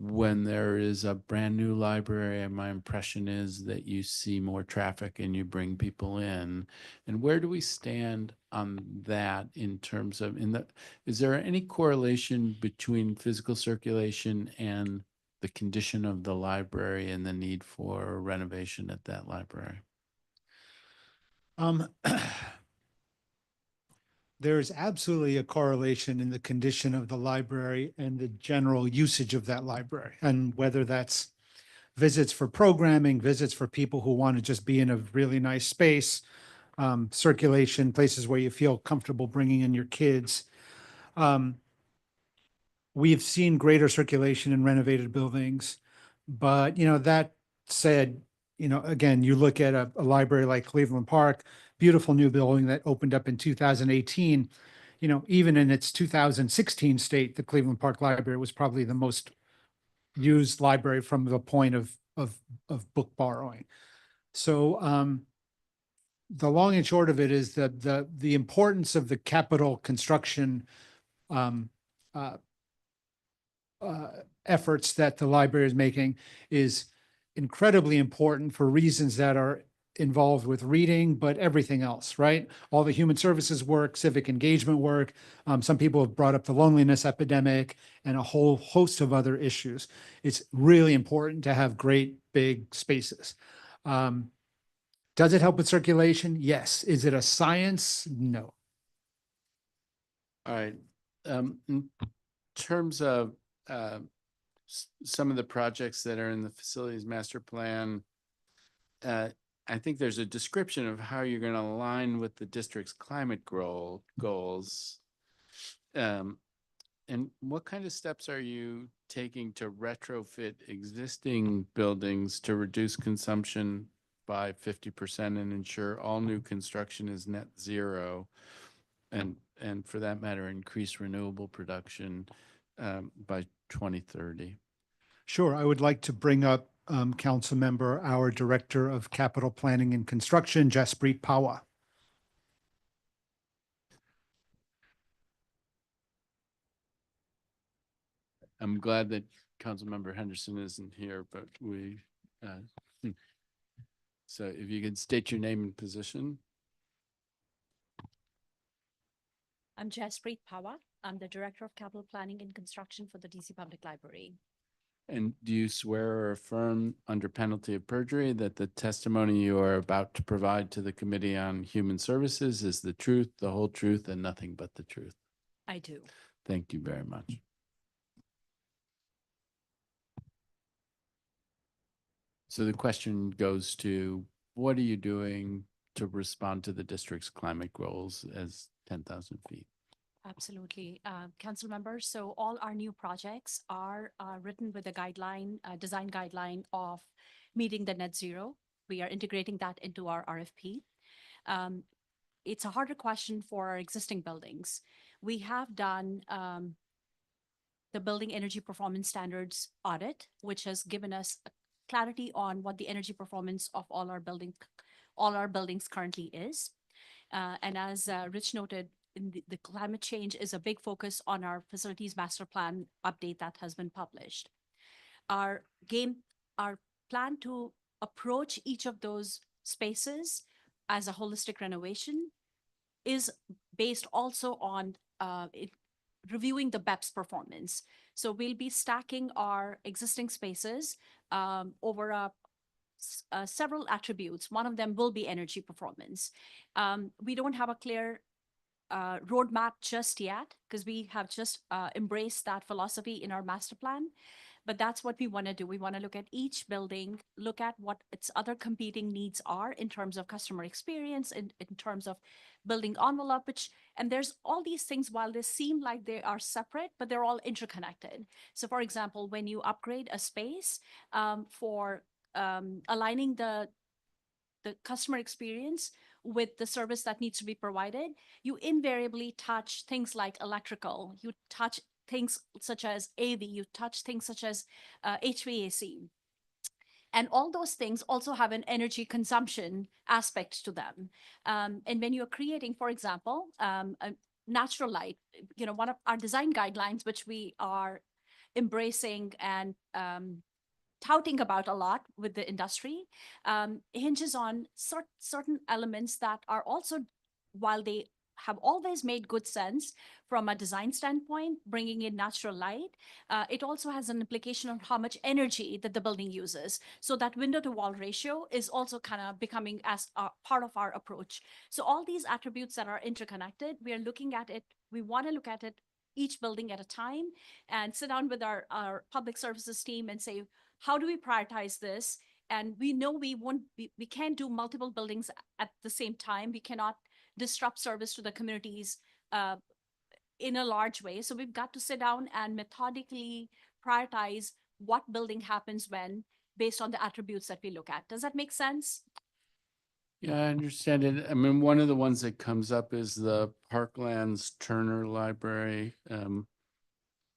when there is a brand new library, and my impression is that you see more traffic and you bring people in. And where do we stand on that in terms of, is there any correlation between physical circulation and the condition of the library and the need for renovation at that library? There's absolutely a correlation in the condition of the library and the general usage of that library, and whether that's visits for programming, visits for people who want to just be in a really nice space, circulation, places where you feel comfortable bringing in your kids. We've seen greater circulation in renovated buildings, but, that said, again, you look at a library like Cleveland Park, beautiful new building that opened up in 2018. Even in its 2016 state, the Cleveland Park Library was probably the most used library from the point of book borrowing. So the long and short of it is that the importance of the capital construction efforts that the library is making is incredibly important for reasons that are involved with reading, but everything else, right? All the human services work, civic engagement work. Some people have brought up the loneliness epidemic and a whole host of other issues. It's really important to have great big spaces. Does it help with circulation? Yes. Is it a science? No. All right. In terms of some of the projects that are in the facilities master plan, I think there's a description of how you're going to align with the district's climate goals. And what kind of steps are you taking to retrofit existing buildings to reduce consumption by 50% and ensure all new construction is net zero, and for that matter, increase renewable production by 2030? Sure. I would like to bring up council member, our Director of Capital Planning and Construction, Jaspreet Pawa. I'm glad that Councilmember Henderson isn't here, but so if you could state your name and position. I'm Jaspreet Pawa. I'm the Director of Capital Planning and Construction for the DC Public Library. And do you swear or affirm under penalty of perjury that the testimony you are about to provide to the Committee on Human Services is the truth, the whole truth, and nothing but the truth? I do. Thank you very much. So the question goes to, what are you doing to respond to the district's climate goals as 10,000 feet? Absolutely. Council members, so all our new projects are written with a guideline, design guideline of meeting the net zero. We are integrating that into our RFP. It's a harder question for our existing buildings. We have done the building energy performance standards audit, which has given us clarity on what the energy performance of all our buildings currently is. And as Rich noted, the climate change is a big focus on our facilities master plan update that has been published. Our plan to approach each of those spaces as a holistic renovation is based also on reviewing the BEPS performance. So we'll be stacking our existing spaces over several attributes. One of them will be energy performance. We don't have a clear roadmap just yet because we have just embraced that philosophy in our master plan. But that's what we want to do. We want to look at each building, look at what its other competing needs are in terms of customer experience, in terms of building envelope, and there's all these things, while they seem like they are separate, but they're all interconnected. So for example, when you upgrade a space for aligning the customer experience with the service that needs to be provided, you invariably touch things like electrical, you touch things such as AV, you touch things such as HVAC. And all those things also have an energy consumption aspect to them. And when you're creating, for example, a natural light, one of our design guidelines, which we are embracing and touting about a lot with the industry, hinges on certain elements that are also, while they have always made good sense from a design standpoint, bringing in natural light, it also has an implication on how much energy that the building uses. So that window to wall ratio is also kind of becoming as a part of our approach. So all these attributes that are interconnected, we are looking at it, we want to look at it each building at a time and sit down with our public services team and say, how do we prioritize this? And we know we can't do multiple buildings at the same time. We cannot disrupt service to the communities in a large way. So we've got to sit down and methodically prioritize what building happens when, based on the attributes that we look at. Does that make sense? Yeah, I understand it. I mean, one of the ones that comes up is the Parklands Turner Library and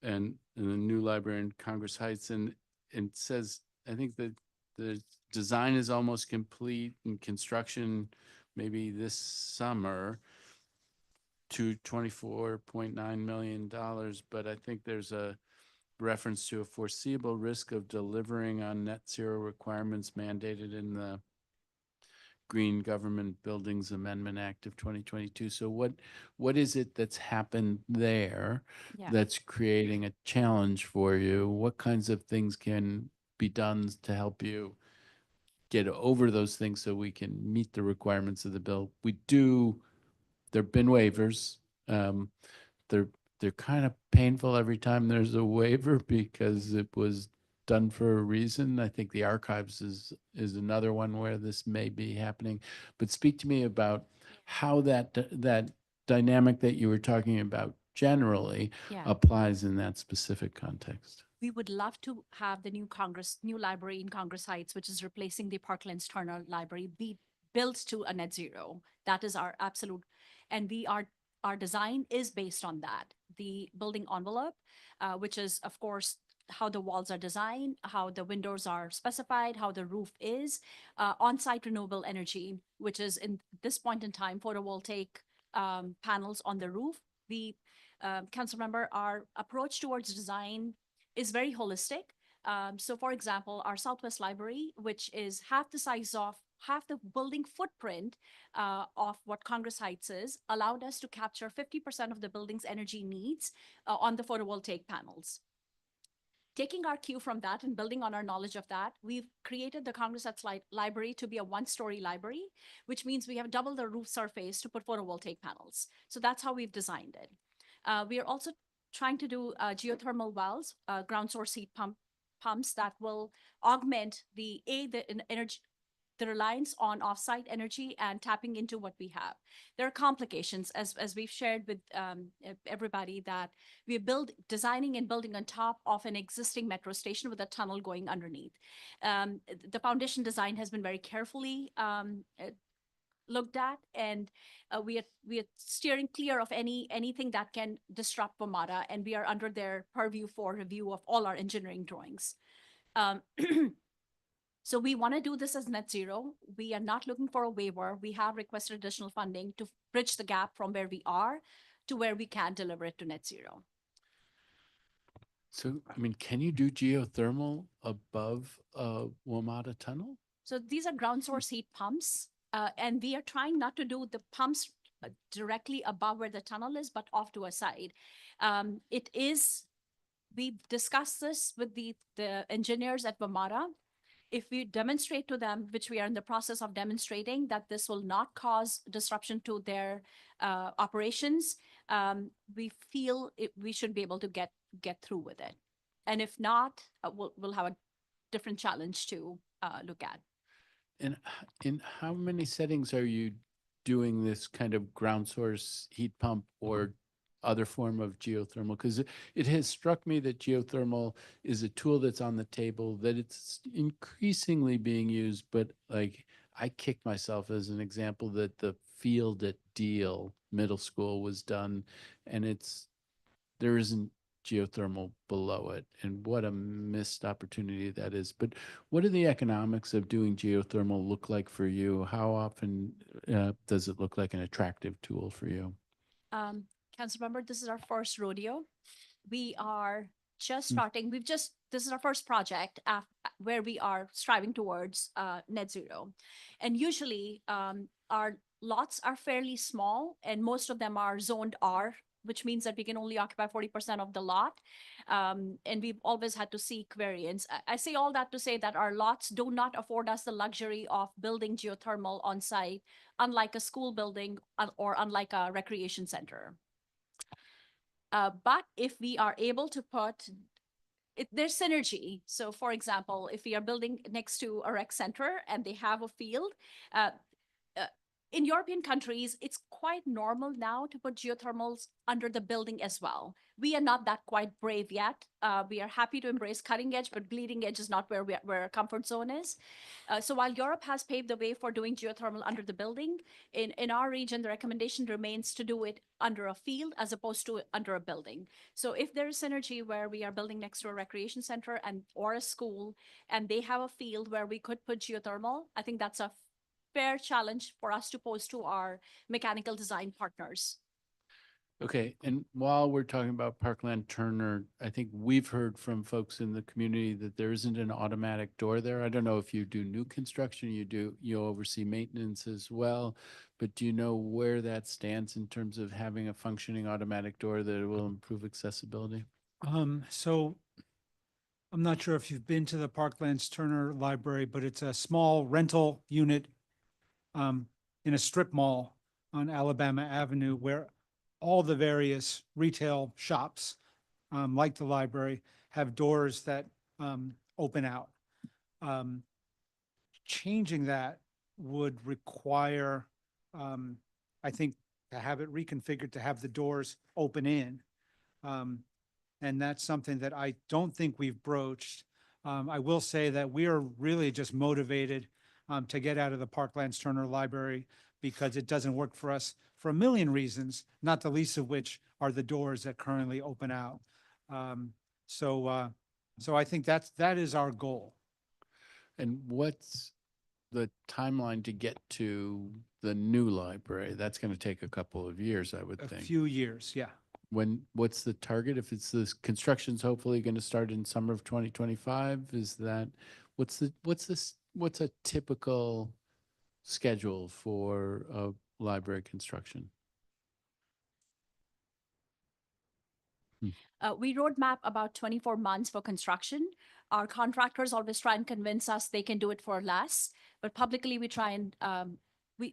the new library in Congress Heights. And it says, I think that the design is almost complete and construction maybe this summer to $24.9 million. But I think there's a reference to a foreseeable risk of delivering on net zero requirements mandated in the Green Government Buildings Amendment Act of 2022. So what is it that's happened there that's creating a challenge for you? What kinds of things can be done to help you get over those things so we can meet the requirements of the bill? There've been waivers. They're kind of painful every time there's a waiver because it was done for a reason. I think the archives is another one where this may be happening. But speak to me about how that dynamic that you were talking about generally applies in that specific context. We would love to have the new library in Congress Heights, which is replacing the Parklands Turner Library, be built to a net zero. That is our absolute, and our design is based on that. The building envelope, which is of course how the walls are designed, how the windows are specified, how the roof is, on-site renewable energy, which is in this point in time, photovoltaic panels on the roof. The council member, our approach towards design is very holistic. So for example, our Southwest Library, which is half the building footprint of what Congress Heights is, allowed us to capture 50% of the building's energy needs on the photovoltaic panels. Taking our cue from that and building on our knowledge of that, we've created the Congress Heights Library to be a one-story library, which means we have double the roof surface to put photovoltaic panels. So that's how we've designed it. We are also trying to do geothermal wells, ground source heat pumps that will augment the the reliance on offsite energy and tapping into what we have. There are complications, as we've shared with everybody, that we're designing and building on top of an existing metro station with a tunnel going underneath. The foundation design has been very carefully looked at, and we are steering clear of anything that can disrupt WMATA, and we are under their purview for review of all our engineering drawings. So we want to do this as net zero. We are not looking for a waiver. We have requested additional funding to bridge the gap from where we are to where we can deliver it to net zero. So, I mean, can you do geothermal above a WMATA tunnel? So these are ground source heat pumps, and we are trying not to do the pumps directly above where the tunnel is, but off to a side. We've discussed this with the engineers at WMATA. If we demonstrate to them, which we are in the process of demonstrating, that this will not cause disruption to their operations, we feel we should be able to get through with it. And if not, we'll have a different challenge to look at. And in how many settings are you doing this kind of ground source heat pump or other form of geothermal? Because it has struck me that geothermal is a tool that's on the table, that it's increasingly being used, but like I kicked myself as an example that the field at Deal Middle School was done, and there isn't geothermal below it, and what a missed opportunity that is. But what do the economics of doing geothermal look like for you? How often does it look like an attractive tool for you? Councilmember, this is our first rodeo. We are just starting. This is our first project where we are striving towards net zero. And usually our lots are fairly small, and most of them are zoned R, which means that we can only occupy 40% of the lot. And we've always had to seek variance. I say all that to say that our lots do not afford us the luxury of building geothermal on site, unlike a school building or unlike a recreation center. But if we are able to there's synergy. So for example, if we are building next to a rec center and they have a field, in European countries, it's quite normal now to put geothermals under the building as well. We are not that quite brave yet. We are happy to embrace cutting edge, but bleeding edge is not where our comfort zone is. So while Europe has paved the way for doing geothermal under the building, in our region, the recommendation remains to do it under a field as opposed to under a building. So if there is synergy where we are building next to a recreation center or a school, and they have a field where we could put geothermal, I think that's a fair challenge for us to pose to our mechanical design partners. Okay, and while we're talking about Parkland Turner, I think we've heard from folks in the community that there isn't an automatic door there. I don't know if you do new construction, you oversee maintenance as well, but do you know where that stands in terms of having a functioning automatic door that will improve accessibility? So I'm not sure if you've been to the Parklands Turner Library, but it's a small rental unit in a strip mall on Alabama Avenue where all the various retail shops, like the library, have doors that open out. Changing that would require, I think, to have it reconfigured to have the doors open in. And that's something that I don't think we've broached. I will say that we are really just motivated to get out of the Parklands Turner Library because it doesn't work for us for a million reasons, not the least of which are the doors that currently open out. So I think that is our goal. And what's the timeline to get to the new library? That's going to take a couple of years, I would think. A few years, yeah. What's the target? If it's this construction's hopefully going to start in summer of 2025, what's a typical schedule for a library construction? We roadmap about 24 months for construction. Our contractors always try and convince us they can do it for less, but publicly we try and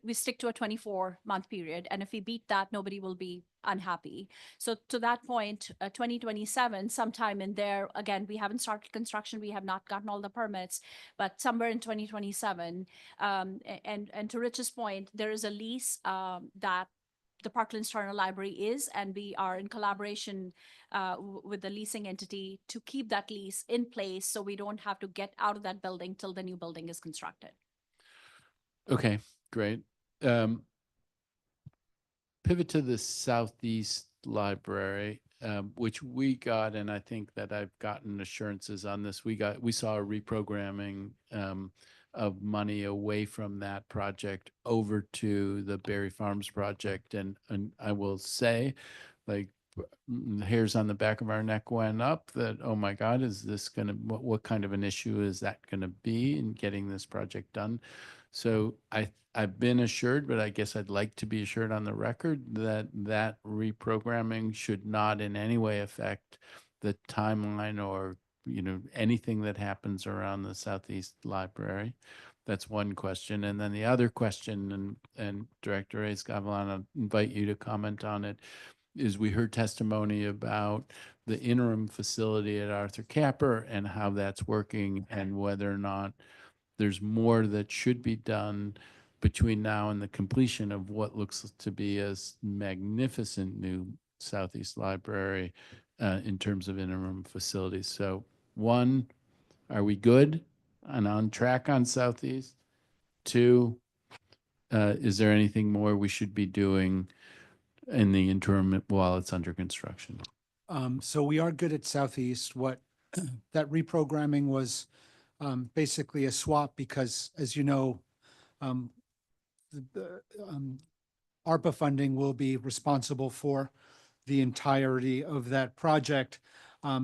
we stick to a 24-month period. And if we beat that, nobody will be unhappy. So to that point, 2027, sometime in there, again, we haven't started construction. We have not gotten all the permits, but somewhere in 2027. And to Rich's point, there is a lease that the Parklands Turner Library is, and we are in collaboration with the leasing entity to keep that lease in place so we don't have to get out of that building till the new building is constructed. Okay, great. Pivot to the Southeast Library, which we got, and I think that I've gotten assurances on this. We saw a reprogramming of money away from that project over to the Berry Farms project, and I will say, like, the hairs on the back of our neck went up that, oh my God, is this gonna, what kind of an issue is that gonna be in getting this project done? So I've been assured, but I guess I'd like to be assured on the record that that reprogramming should not in any way affect the timeline or, you know, anything that happens around the Southeast Library. That's one question. And then the other question, and Director Reyes-Gavilan, I'll invite you to comment on it, is we heard testimony about the interim facility at Arthur Capper and how that's working and whether or not there's more that should be done between now and the completion of what looks to be a magnificent new Southeast Library in terms of interim facilities. So one, are we good and on track on Southeast? Two, is there anything more we should be doing in the interim while it's under construction? So we are good at Southeast. What that reprogramming was basically a swap because, as you know, the ARPA funding will be responsible for the entirety of that project.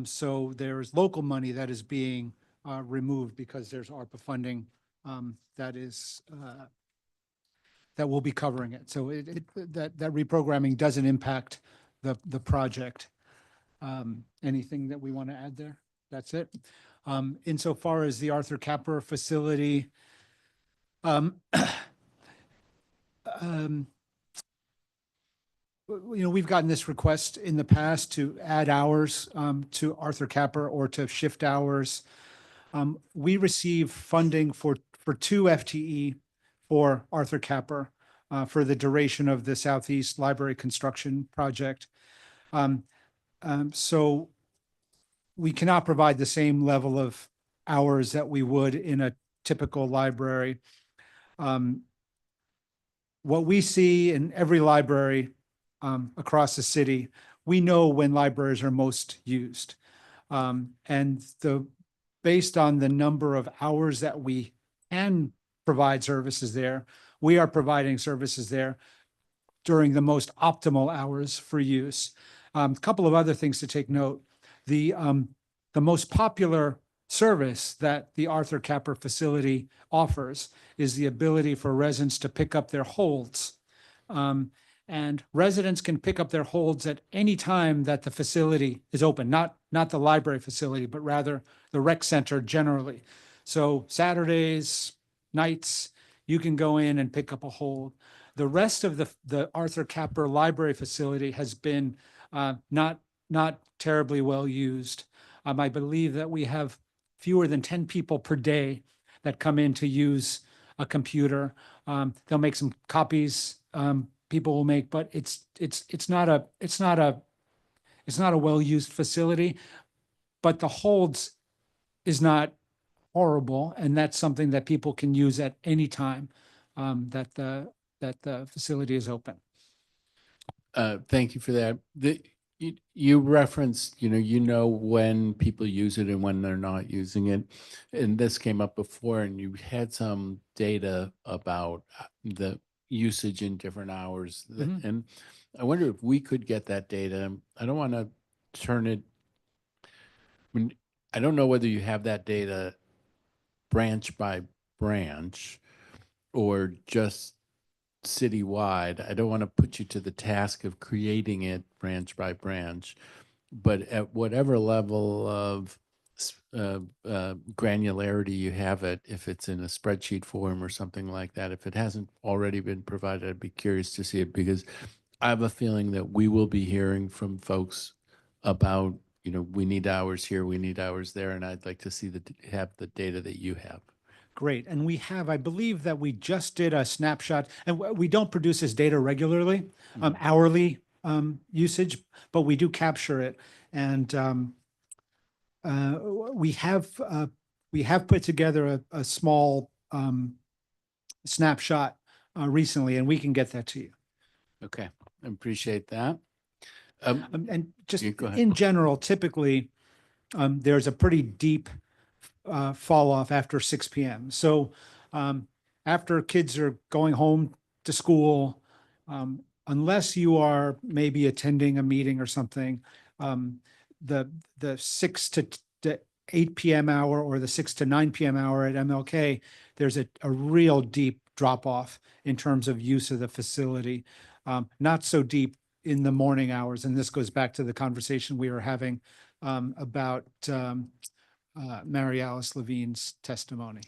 So there's local money that is being removed because there's ARPA funding that is that will be covering it. So that reprogramming doesn't impact the project. Anything that we want to add there? That's it. Insofar as the Arthur Capper facility, you know, we've gotten this request in the past to add hours to Arthur Capper or to shift hours. We receive funding for 2 FTE for Arthur Capper for the duration of the Southeast Library construction project. So we cannot provide the same level of hours that we would in a typical library. What we see in every library across the city, we know when libraries are most used. And based on the number of hours that we can provide services there, we are providing services there during the most optimal hours for use. A couple of other things to take note. The most popular service that the Arthur Capper facility offers is the ability for residents to pick up their holds. And residents can pick up their holds at any time that the facility is open, not the library facility, but rather the rec center generally. So Saturdays, nights, you can go in and pick up a hold. The rest of the Arthur Capper library facility has been not terribly well used. I believe that we have fewer than 10 people per day that come in to use a computer. They'll make some copies. People will make, but it's not a well-used facility. But the holds is not horrible, and that's something that people can use at any time that the facility is open. Thank you for that. You referenced, you know when people use it and when they're not using it. And this came up before, and you had some data about the usage in different hours. Mhm. And I wonder if we could get that data. I don't want to turn it, I don't know whether you have that data branch by branch or just citywide. I don't want to put you to the task of creating it branch by branch, but at whatever level of granularity you have it, if it's in a spreadsheet form or something like that. If it hasn't already been provided, I'd be curious to see it, because I have a feeling that we will be hearing from folks about, we need hours here, we need hours there, and I'd like to see have the data that you have. Great. And we have, I believe that we just did a snapshot, and we don't produce this data regularly, hourly usage, but we do capture it. And we have put together a small snapshot recently, and we can get that to you. Okay, I appreciate that. And just go ahead. in general, typically, there's a pretty deep fall off after 6 p.m. So after kids are going home to school, unless you are maybe attending a meeting or something, the 6 to 8 p.m. hour or the 6 to 9 p.m. hour at MLK, there's a real deep drop off in terms of use of the facility. Not so deep in the morning hours. And this goes back to the conversation we were having about Mary Alice Levine's testimony.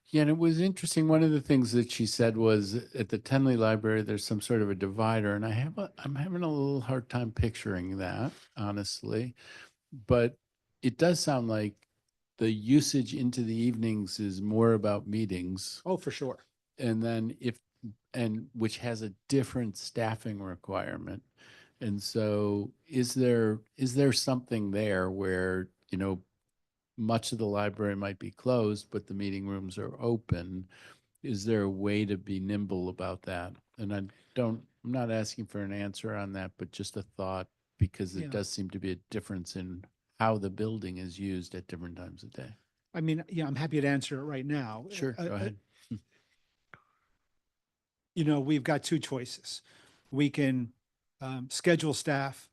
Yeah, and it was interesting. One of the things that she said was at the Tenley Library, there's some sort of a divider, and I'm having a little hard time picturing that, honestly. But it does sound like the usage into the evenings is more about meetings. Oh, for sure. And then which has a different staffing requirement. And so is there something there where, much of the library might be closed, but the meeting rooms are open? Is there a way to be nimble about that? And I'm not asking for an answer on that, but just a thought, because it does seem to be a difference in how the building is used at different times of day. I mean, yeah, I'm happy to answer it right now. Sure, go ahead. We've got two choices. We can schedule staff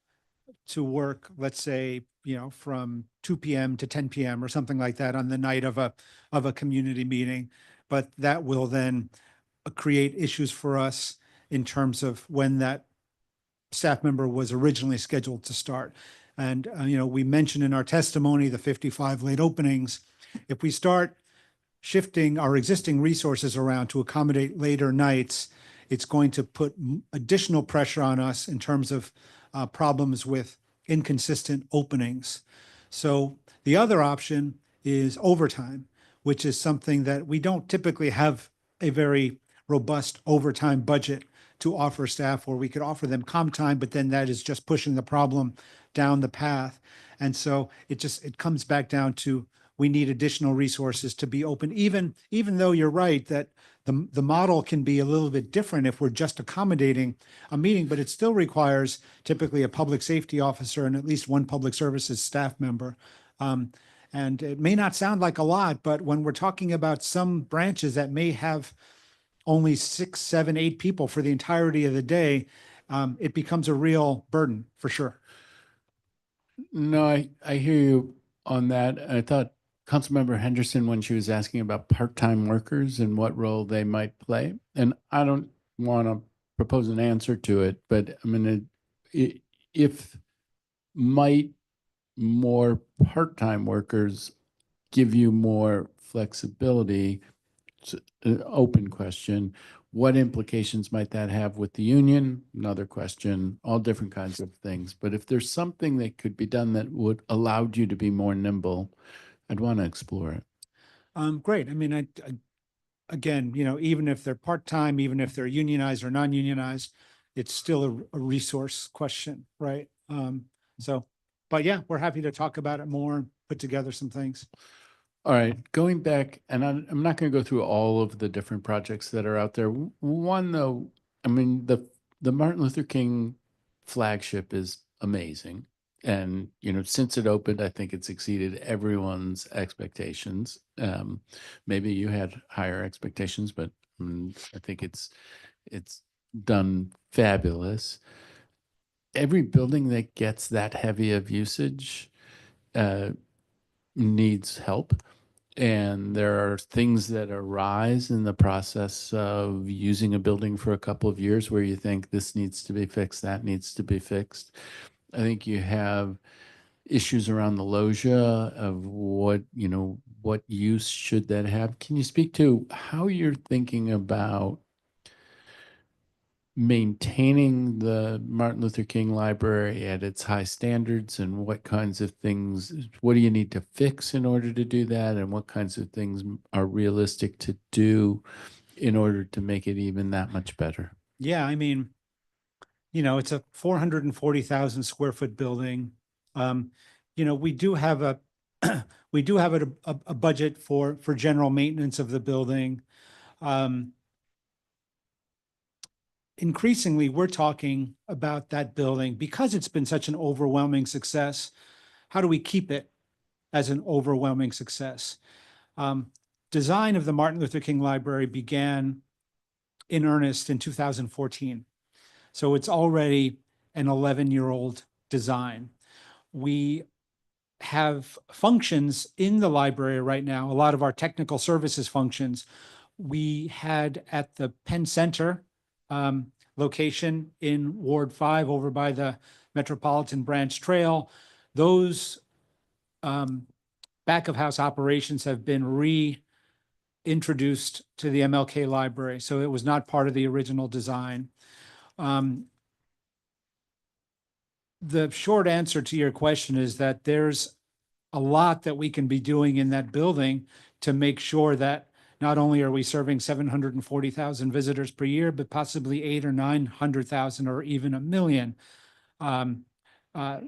to work, let's say, from 2 p.m. to 10 p.m. or something like that on the night of a community meeting. But that will then create issues for us in terms of when that staff member was originally scheduled to start. And, we mentioned in our testimony the 55 late openings. If we start shifting our existing resources around to accommodate later nights, it's going to put additional pressure on us in terms of problems with inconsistent openings. So the other option is overtime, which is something that we don't typically have a very robust overtime budget to offer staff, or we could offer them comp time, but then that is just pushing the problem down the path. And so it comes back down to, we need additional resources to be open, even though you're right that the model can be a little bit different if we're just accommodating a meeting, but it still requires typically a public safety officer and at least one public services staff member. And it may not sound like a lot, but when we're talking about some branches that may have only 6, 7, 8 people for the entirety of the day, it becomes a real burden for sure. No, I hear you on that. I thought Councilmember Henderson, when she was asking about part-time workers and what role they might play, and I don't want to propose an answer to it, but I mean, if might more part-time workers give you more flexibility? It's an open question. What implications might that have with the union? Another question. All different kinds of things. But if there's something that could be done that would allow you to be more nimble, I'd want to explore it. Great. I mean, again, even if they're part-time, even if they're unionized or non-unionized, it's still a resource question, right? But yeah, we're happy to talk about it more and put together some things. All right, going back, and I'm not going to go through all of the different projects that are out there. One, though, I mean, the Martin Luther King flagship is amazing. And, since it opened, I think it's exceeded everyone's expectations. Maybe you had higher expectations, but I think it's done fabulous. Every building that gets that heavy of usage needs help. And there are things that arise in the process of using a building for a couple of years where you think this needs to be fixed, that needs to be fixed. I think you have issues around the loggia of what, what use should that have. Can you speak to how you're thinking about maintaining the Martin Luther King Library at its high standards, and what kinds of things, what do you need to fix in order to do that, and what kinds of things are realistic to do in order to make it even that much better? Yeah, I mean, it's a 440,000 square foot building. We do have a we do have a budget for general maintenance of the building. Increasingly, we're talking about that building because it's been such an overwhelming success. How do we keep it as an overwhelming success? Design of the Martin Luther King Library began in earnest in 2014. So it's already an 11-year-old design. We have functions in the library right now, a lot of our technical services functions. We had at the Penn Center location in Ward 5 over by the Metropolitan Branch Trail. Those back of house operations have been reintroduced to the MLK library. So it was not part of the original design. The short answer to your question is that there's a lot that we can be doing in that building to make sure that not only are we serving 740,000 visitors per year, but possibly 800,000 or 900,000 or even 1 million.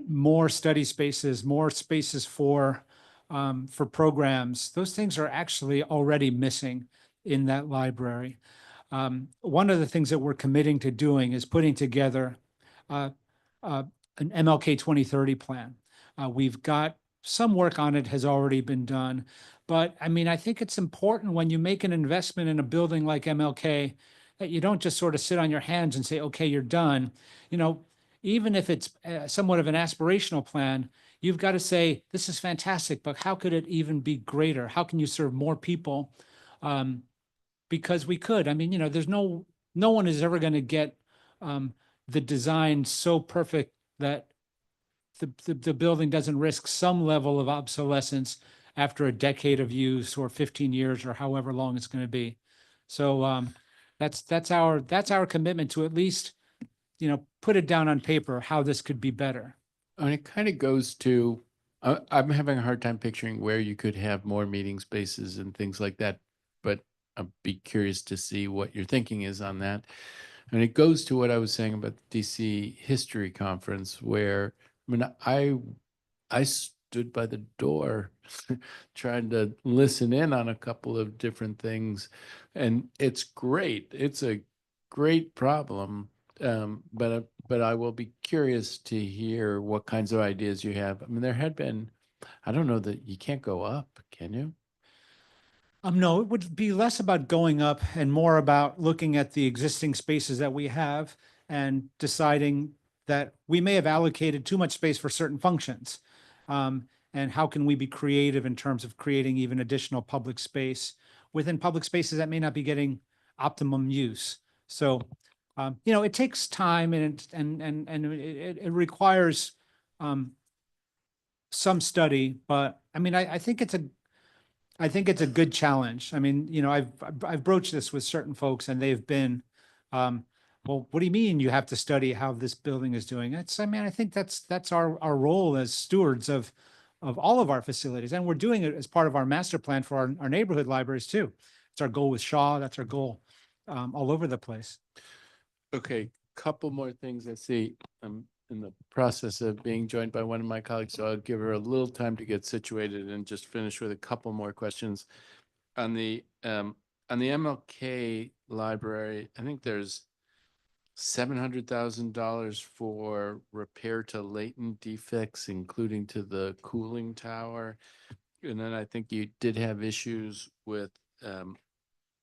More study spaces, more spaces for programs. Those things are actually already missing in that library. One of the things that we're committing to doing is putting together an MLK 2030 plan. We've got some work on it has already been done. But I mean, I think it's important when you make an investment in a building like MLK that you don't just sort of sit on your hands and say, okay, you're done. Even if it's somewhat of an aspirational plan, you've got to say, this is fantastic, but how could it even be greater? How can you serve more people? Because we could. I mean, there's no one is ever going to get the design so perfect that the building doesn't risk some level of obsolescence after a decade of use or 15 years or however long it's going to be. So that's our commitment to at least, put it down on paper how this could be better. And it kind of goes to, I'm having a hard time picturing where you could have more meeting spaces and things like that, but I'd be curious to see what your thinking is on that. And it goes to what I was saying about the DC History Conference, where I stood by the door trying to listen in on a couple of different things, and it's great. It's a great problem, but I will be curious to hear what kinds of ideas you have. I mean, there had been, I don't know that you can't go up, can you? No, it would be less about going up and more about looking at the existing spaces that we have and deciding that we may have allocated too much space for certain functions. And how can we be creative in terms of creating even additional public space within public spaces that may not be getting optimum use. So, it takes time and it requires some study, but I mean, I think it's a good challenge. I mean, I've broached this with certain folks and they've been, well, what do you mean you have to study how this building is doing? I think that's our role as stewards of all of our facilities. And we're doing it as part of our master plan for our neighborhood libraries too. It's our goal with Shaw. That's our goal all over the place. Okay, couple more things. I see I'm in the process of being joined by one of my colleagues, so I'll give her a little time to get situated and just finish with a couple more questions. On the MLK library, I think there's $700,000 for repair to latent defects, including to the cooling tower. And then I think you did have issues with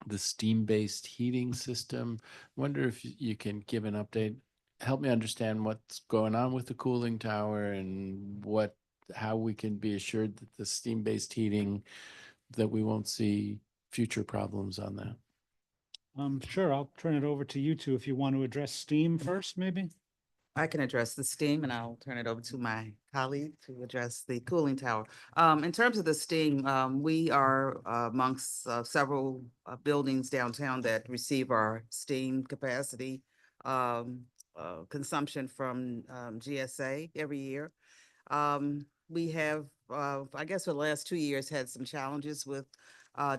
the steam-based heating system. Wonder if you can give an update, help me understand what's going on with the cooling tower and how we can be assured that the steam-based heating, that we won't see future problems on that. Sure, I'll turn it over to you two if you want to address steam first, maybe. I can address the steam and I'll turn it over to my colleague to address the cooling tower. In terms of the steam, we are amongst several buildings downtown that receive our steam capacity consumption from GSA every year. We have, I guess for the last 2 years, had some challenges with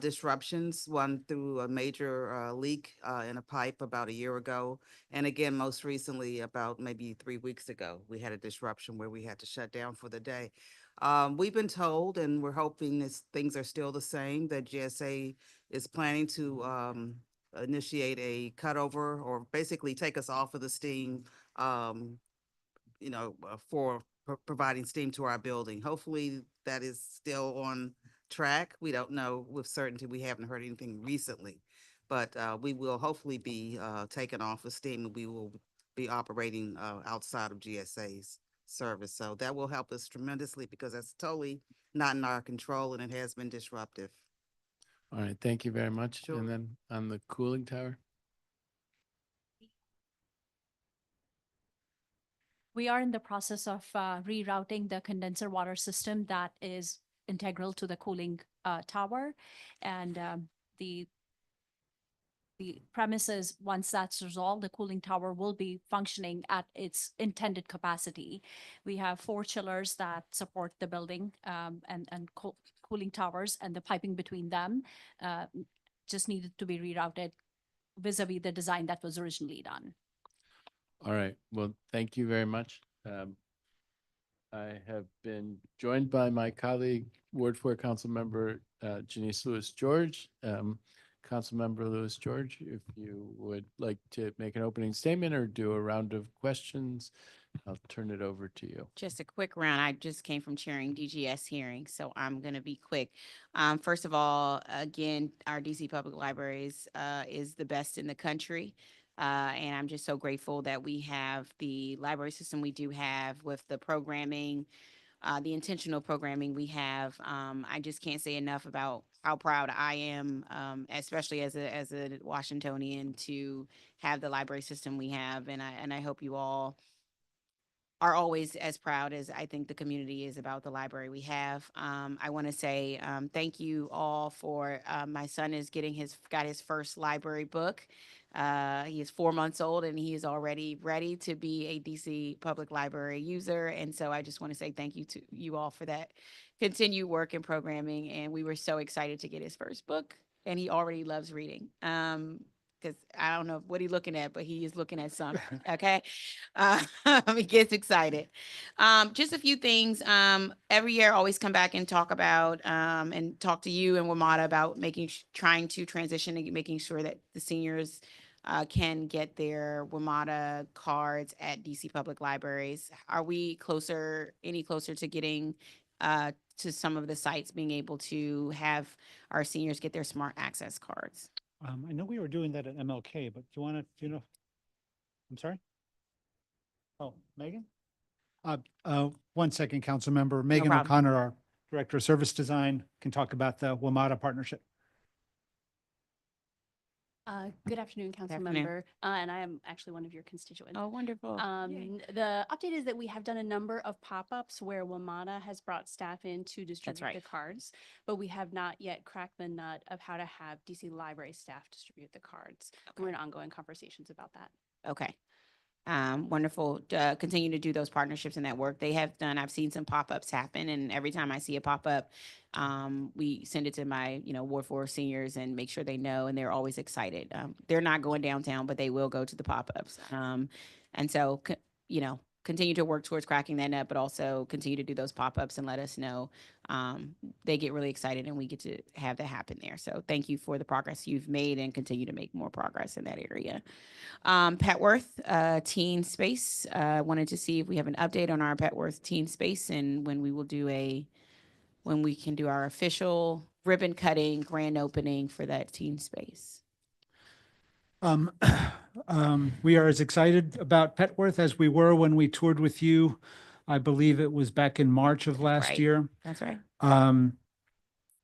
disruptions, one through a major leak in a pipe about a year ago. And again, most recently, about maybe 3 weeks ago, we had a disruption where we had to shut down for the day. We've been told, and we're hoping that things are still the same, that GSA is planning to initiate a cutover or basically take us off of the steam, for providing steam to our building. Hopefully that is still on track. We don't know with certainty. We haven't heard anything recently, but we will hopefully be taken off of steam and we will be operating outside of GSA's service. So that will help us tremendously because that's totally not in our control and it has been disruptive. All right, thank you very much. Sure. And then on the cooling tower? We are in the process of rerouting the condenser water system that is integral to the cooling tower. And the premise is once that's resolved, the cooling tower will be functioning at its intended capacity. We have 4 chillers that support the building and cooling towers, and the piping between them just needed to be rerouted vis-a-vis the design that was originally done. All right, well, thank you very much. I have been joined by my colleague, Ward 4 Council Member Janice Lewis-George. Council Member Lewis-George, if you would like to make an opening statement or do a round of questions, I'll turn it over to you. Just a quick round. I just came from chairing DGS hearings, so I'm going to be quick. First of all, again, our DC Public Libraries is the best in the country. And I'm just so grateful that we have the library system we do have with the programming, the intentional programming we have. I just can't say enough about how proud I am, especially as a Washingtonian, to have the library system we have. And I hope you all are always as proud as I think the community is about the library we have. I want to say thank you all for my son is got his first library book. He is 4 months old and he is already ready to be a DC Public Library user. And so I just want to say thank you to you all for that continued work and programming. And we were so excited to get his first book, and he already loves reading. Because I don't know what he's looking at, but he is looking at something. Okay. He gets excited. Just a few things. Every year I always come back and talk about and talk to you and WMATA about trying to transition and making sure that the seniors can get their WMATA cards at DC Public Libraries. Are we any closer to getting to some of the sites being able to have our seniors get their smart access cards? I know we were doing that at MLK, but do you know? I'm sorry? Oh, Megan? 1 second, Council Member. Megan problem. O'Connor, our Director of Service Design, can talk about the WMATA partnership. Good afternoon, Council afternoon. Member, and I am actually one of your constituents. Oh, wonderful. The update is that we have done a number of pop-ups where WMATA has brought staff in to distribute right. the cards, but we have not yet cracked the nut of how to have DC Library staff distribute the cards. We're in ongoing conversations about that. Okay. Wonderful. Continue to do those partnerships and that work they have done. I've seen some pop-ups happen, and every time I see a pop-up, we send it to my, Ward 4 seniors and make sure they know, and they're always excited. They're not going downtown, but they will go to the pop-ups. And so, continue to work towards cracking that nut, but also continue to do those pop-ups and let us know. They get really excited and we get to have that happen there. So thank you for the progress you've made and continue to make more progress in that area. Petworth Teen Space. Wanted to see if we have an update on our Petworth Teen Space and when we can do our official ribbon cutting grand opening for that teen space. We are as excited about Petworth as we were when we toured with you. I believe it was back in March of last Right. year. That's right.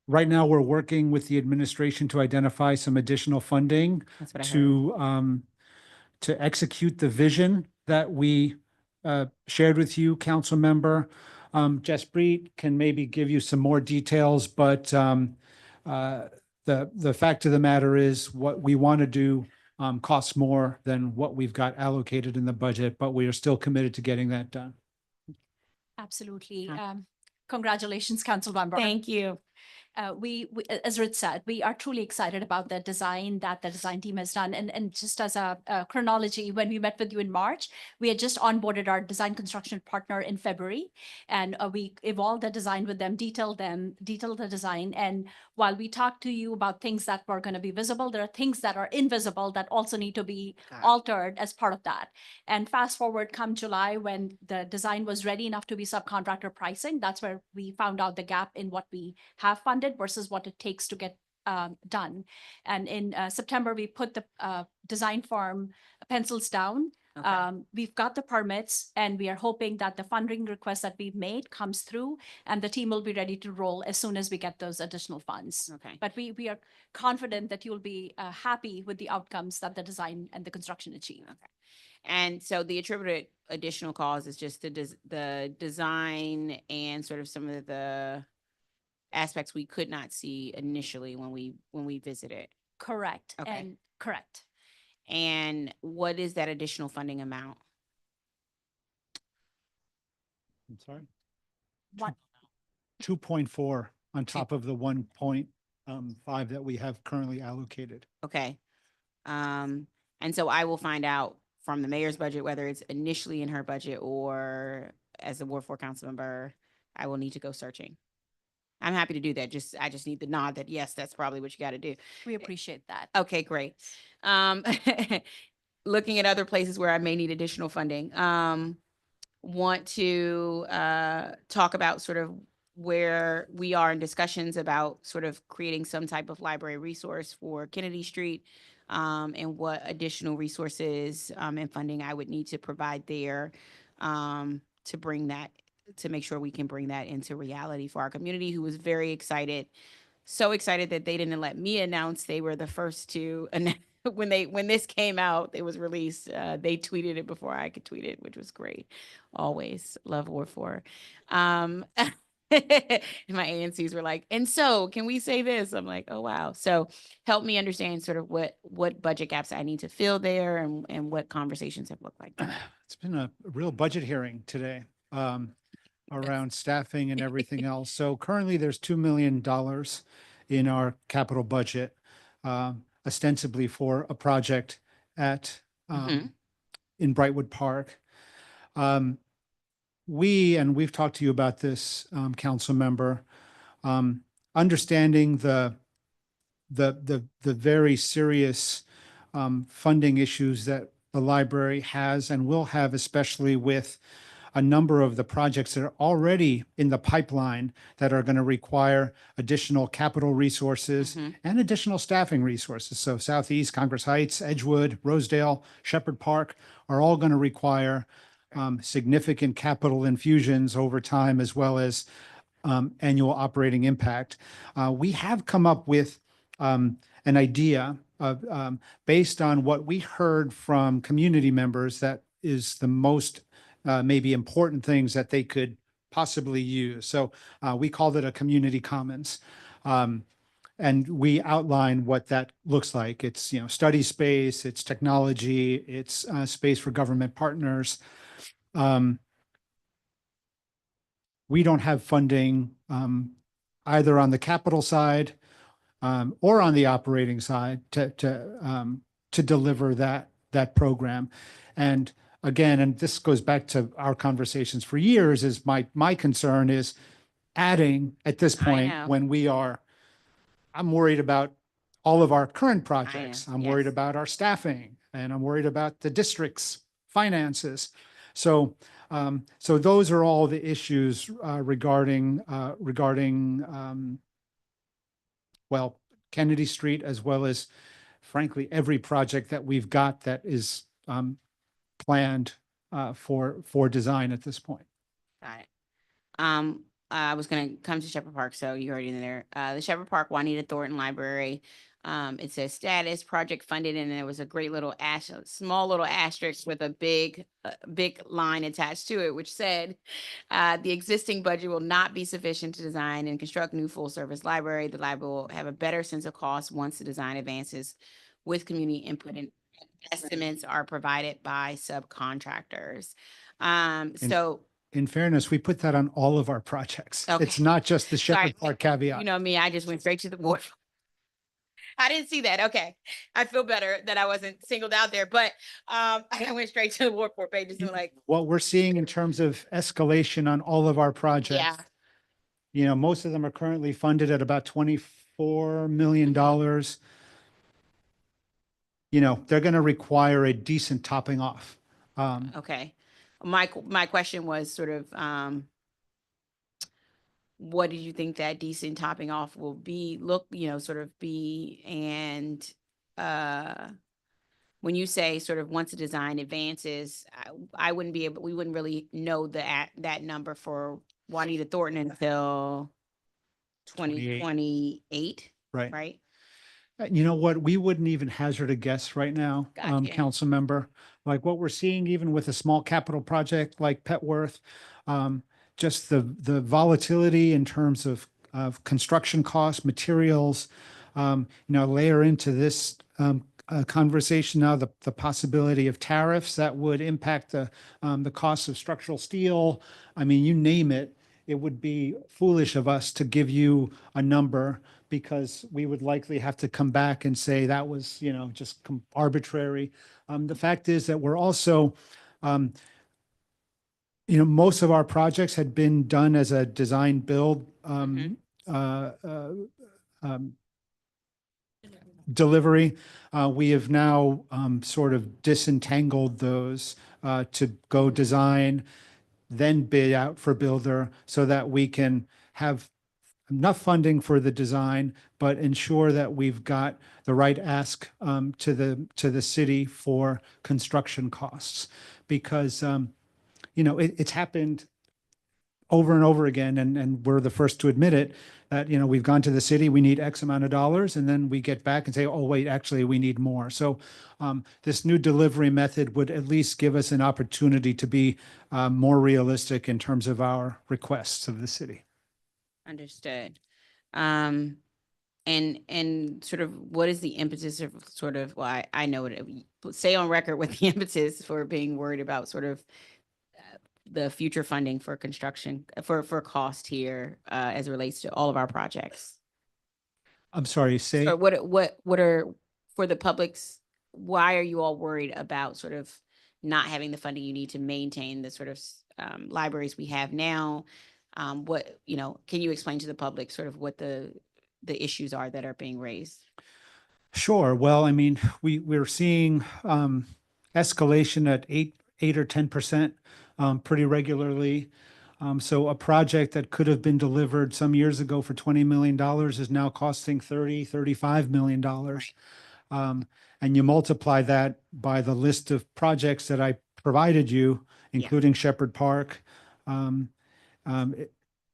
Right now, we're working with the administration to identify some additional funding That's what I heard. to execute the vision that we shared with you, council member. Jaspreet can maybe give you some more details, but the fact of the matter is what we want to do costs more than what we've got allocated in the budget, but we are still committed to getting that done. Absolutely. Congratulations, Council Member. Thank you. As Rich said, we are truly excited about the design that the design team has done. And just as a chronology, when we met with you in March, we had just onboarded our design construction partner in February, and we evolved the design with them, detailed the design. And while we talked to you about things that were going to be visible, there are things that are invisible that also need to be altered as part of that. And fast forward come July, when the design was ready enough to be subcontractor pricing, that's where we found out the gap in what we have funded versus what it takes to get done. And in September, we put the design firm pencils down. We've got the permits, and we are hoping that the funding request that we've made comes through, and the team will be ready to roll as soon as we get those additional funds. Okay. But we are confident that you'll be happy with the outcomes that the design and the construction achieve. Okay. And so the attributed additional cost is just the design and sort of some of the aspects we could not see initially when we visited. Correct. Okay. And correct. And what is that additional funding amount? I'm sorry? What? 2.4 on top of the 1.5 that we have currently allocated. Okay. And so I will find out from the mayor's budget, whether it's initially in her budget or as a Ward 4 council member, I will need to go searching. I'm happy to do that. I just need the nod that yes, that's probably what you got to do. We appreciate that. Okay, great. Looking at other places where I may need additional funding, want to talk about sort of where we are in discussions about sort of creating some type of library resource for Kennedy Street, and what additional resources and funding I would need to provide there to bring that, to make sure we can bring that into reality for our community, who was very excited, so excited that they didn't let me announce. They were the first to announce. When this came out, it was released. They tweeted it before I could tweet it, which was great. Always love Ward 4. And my ANCs were like, and so can we say this? I'm like, oh, wow. So help me understand sort of what budget gaps I need to fill there, and what conversations have looked like. It's been a real budget hearing today around staffing and everything else. So currently there's $2 million in our capital budget, ostensibly for a project at in Brightwood Park. We've talked to you about this, council member, understanding the very serious funding issues that the library has and will have, especially with a number of the projects that are already in the pipeline that are going to require additional capital resources and additional staffing resources. So Southeast, Congress Heights, Edgewood, Rosedale, Shepherd Park are all going to require significant capital infusions over time, as well as annual operating impact. We have come up with an idea of, based on what we heard from community members, that is the most maybe important things that they could possibly use. So we called it a community commons. And we outline what that looks like. It's, study space, it's technology, it's space for government partners. We don't have funding either on the capital side or on the operating side to deliver that program. And again, and this goes back to our conversations for years, is my concern is adding at this point when I'm worried about all of our current projects. I'm worried about our staffing, and I'm worried about the district's finances. So those are all the issues regarding Kennedy Street, as well as, frankly, every project that we've got that is planned for design at this point. Got it. I was going to come to Shepherd Park, so you're already in there. The Shepherd Park Juanita Thornton Library. It says status, project funded, and there was a great little small little asterisk with a big line attached to it, which said, the existing budget will not be sufficient to design and construct new full-service library. The library will have a better sense of cost once the design advances with community input, and estimates are provided by subcontractors. So In fairness, we put that on all of our projects. Okay. It's not just the Sorry, Shepherd Park caveat. you know me, I just went straight to the board. I didn't see that. Okay. I feel better that I wasn't singled out there, but I went straight to the Ward 4 pages and like, What we're seeing in terms of escalation on all of our projects. yeah, You know, most of them are currently funded at about $24 million. You know, they're going to require a decent topping off. okay. My question was sort of, what do you think that decent topping off will be, sort of be? And when you say sort of once the design advances, we wouldn't really know that number for Juanita Thornton until 2028, Right. right? You know what? We wouldn't even hazard a guess right now, Gotcha. council member. Like what we're seeing, even with a small capital project like Petworth, just the volatility in terms of construction costs, materials, layer into this conversation now the possibility of tariffs that would impact the cost of structural steel. I mean, you name it. It would be foolish of us to give you a number because we would likely have to come back and say that was, just arbitrary. The fact is that we're also, most of our projects had been done as a design build delivery. We have now sort of disentangled those to go design, then bid out for builder so that we can have enough funding for the design, but ensure that we've got the right ask to the city for construction costs. Because, it's happened over and over again, and we're the first to admit it, that, we've gone to the city, we need X amount of dollars, and then we get back and say, oh, wait, actually, we need more. So this new delivery method would at least give us an opportunity to be more realistic in terms of our requests of the city. Understood. And sort of what is the impetus of sort of, well, I know it, say on record with the impetus for being worried about sort of the future funding for construction, for cost here as it relates to all of our projects. I'm sorry, say. So what are, for the public's, why are you all worried about sort of not having the funding you need to maintain the sort of libraries we have now? Can you explain to the public sort of what the issues are that are being raised? Sure. Well, I mean, we're seeing escalation at 8 or 10% pretty regularly. So a project that could have been delivered some years ago for $20 million is now costing $35 million. And you multiply that by the list of projects that I provided you, including Shepherd Park, and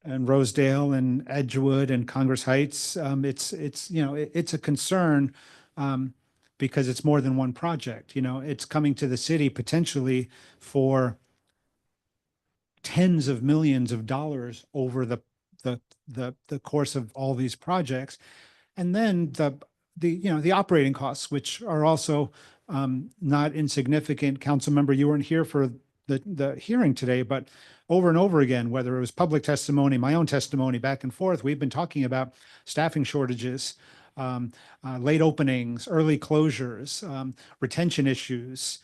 Rosedale and Edgewood and Congress Heights. It's a concern because it's more than one project. It's coming to the city potentially for tens of millions of dollars over the course of all these projects. And then the operating costs, which are also not insignificant. Council member, you weren't here for the hearing today, but over and over again, whether it was public testimony, my own testimony, back and forth, we've been talking about staffing shortages, late openings, early closures, retention issues,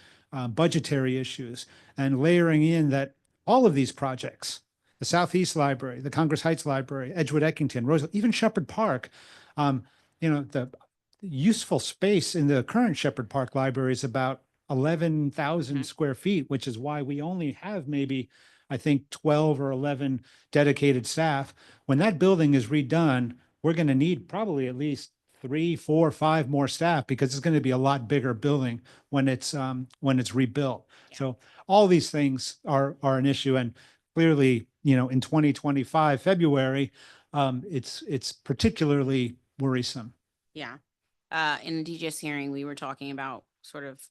budgetary issues, and layering in that all of these projects, the Southeast Library, the Congress Heights Library, Edgewood, Eckington, Rosedale, even Shepherd Park, the useful space in the current Shepherd Park Library is about 11,000 square feet, which is why we only have maybe, I think, 12 or 11 dedicated staff. When that building is redone, we're going to need probably at least 3, 4, 5 more staff because it's going to be a lot bigger building when it's rebuilt. Yeah. So all these things are an issue, and clearly, in 2025 February, it's particularly worrisome. Yeah. in the DGS hearing, we were talking about sort of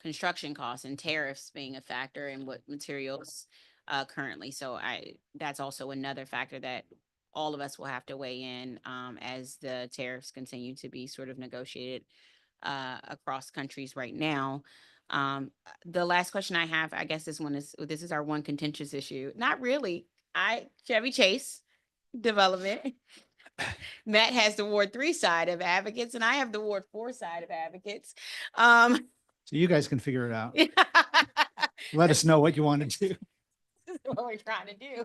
construction costs and tariffs being a factor in what materials currently. So that's also another factor that all of us will have to weigh in as the tariffs continue to be sort of negotiated across countries right now. The last question I have, I guess this is our one contentious issue. Not really. Chevy Chase development. Matt has the Ward 3 side of advocates, and I have the Ward 4 side of advocates. So you guys can figure it out. Let us know what you want to do. This is what we're trying to do.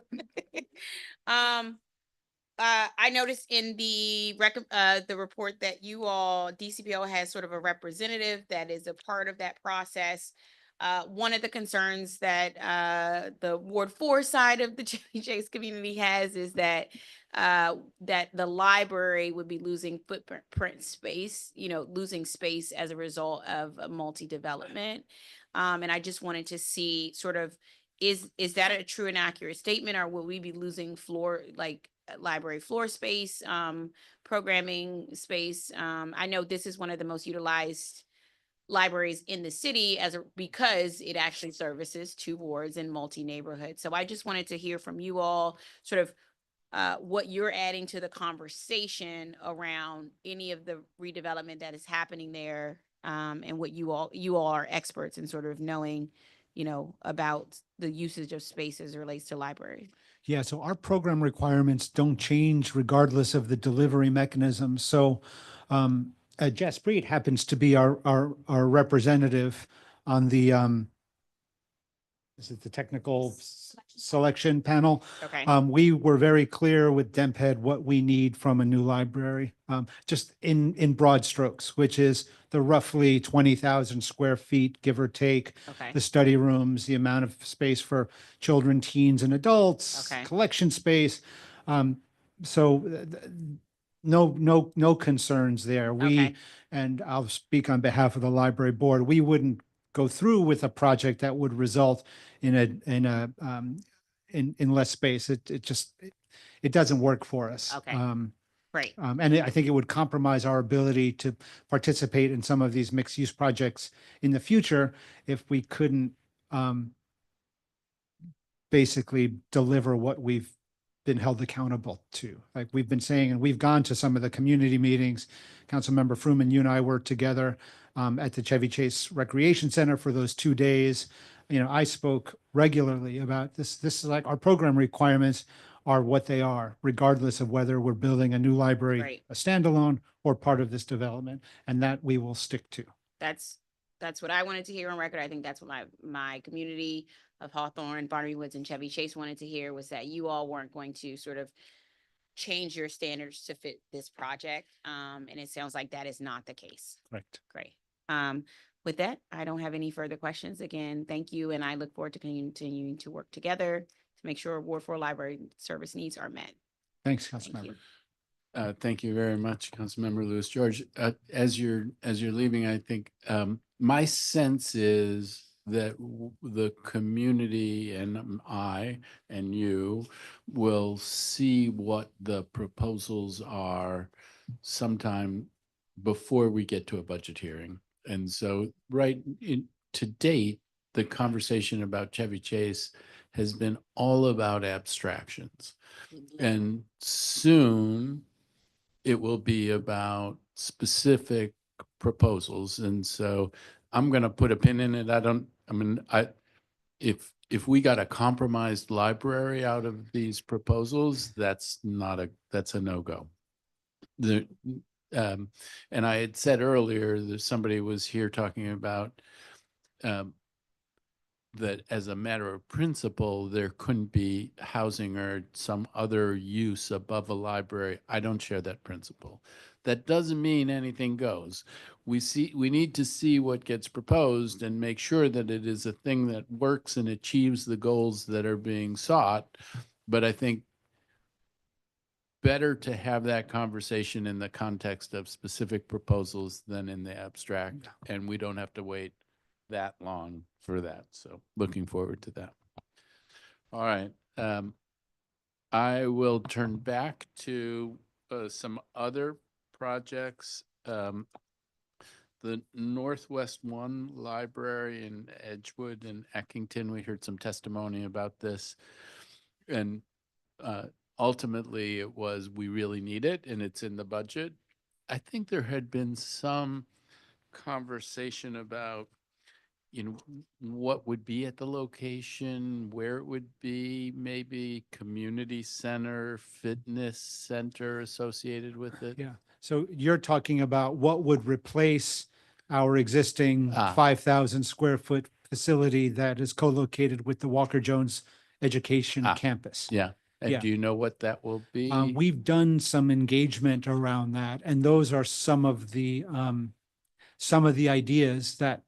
I noticed in the report that you all, DCPL has sort of a representative that is a part of that process. One of the concerns that the Ward 4 side of the Chevy Chase community has is that the library would be losing footprint space, losing space as a result of a multi-development. And I just wanted to see sort of, is that a true and accurate statement, or will we be losing library floor space, programming space? I know this is one of the most utilized libraries in the city because it actually services 2 wards and multi-neighborhoods. So I just wanted to hear from you all sort of what you're adding to the conversation around any of the redevelopment that is happening there, and what you all are experts in sort of knowing, about the usage of space as it relates to libraries. Yeah, so our program requirements don't change regardless of the delivery mechanism. So Jess Breed happens to be our representative on the is it the technical selection panel? Okay. We were very clear with DEMPED what we need from a new library, just in broad strokes, which is the roughly 20,000 square feet, give or take. Okay. The study rooms, the amount of space for children, teens, and adults, Okay. collection space. So no concerns there. Okay. And I'll speak on behalf of the library board, we wouldn't go through with a project that would result in less space. It doesn't work for us. Okay. Great. And I think it would compromise our ability to participate in some of these mixed use projects in the future if we couldn't basically deliver what we've been held accountable to. Like we've been saying, and we've gone to some of the community meetings. Councilmember Fruman, you and I were together at the Chevy Chase Recreation Center for those 2 days. I spoke regularly about this. This is like our program requirements are what they are, regardless of whether we're building a new library, Right. a standalone, or part of this development, and that we will stick to. That's what I wanted to hear on record. I think that's what my community of Hawthorne, Barnaby Woods, and Chevy Chase wanted to hear, was that you all weren't going to sort of change your standards to fit this project. And it sounds like that is not the case. Correct. Great. With that, I don't have any further questions. Again, thank you. And I look forward to continuing to work together to make sure Ward 4 library service needs are met. Thanks, Thank Councilmember. you. Thank you very much, Councilmember Lewis George. As you're leaving, I think my sense is that the community and I and you will see what the proposals are sometime before we get to a budget hearing. And so to date, the conversation about Chevy Chase has been all about abstractions. And soon it will be about specific proposals. And so I'm going to put a pin in it. If we got a compromised library out of these proposals, that's a no-go. And I had said earlier that somebody was here talking about that as a matter of principle, there couldn't be housing or some other use above a library. I don't share that principle. That doesn't mean anything goes. We need to see what gets proposed and make sure that it is a thing that works and achieves the goals that are being sought. But I think better to have that conversation in the context of specific proposals than in the abstract, and we don't have to wait that long for that. So looking forward to that. All right. I will turn back to some other projects. the Northwest One Library in Edgewood and Eckington, we heard some testimony about this. And ultimately it was, we really need it and it's in the budget. I think there had been some conversation about, what would be at the location, where it would be, maybe community center, fitness center associated with it. Yeah. So you're talking about what would replace our existing 5,000 square foot facility that is co-located with the Walker Jones Education Campus. Yeah. And Yeah. do you know what that will be? We've done some engagement around that, and those are some of the ideas that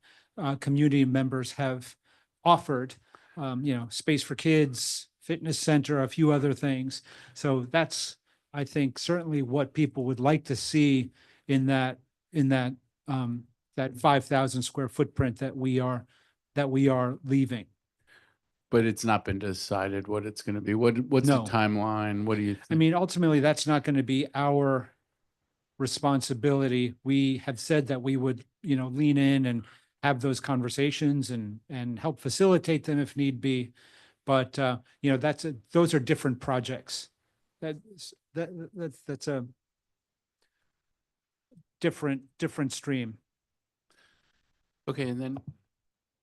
community members have offered. Space for kids, fitness center, a few other things. So that's, I think, certainly what people would like to see in that 5,000 square footprint that we are leaving. But it's not been decided what it's going to be. What's No. the timeline? What do you think? I mean, ultimately, that's not going to be our responsibility. We have said that we would, lean in and have those conversations and help facilitate them if need be. But, those are different projects. That's a different stream. Okay, and then,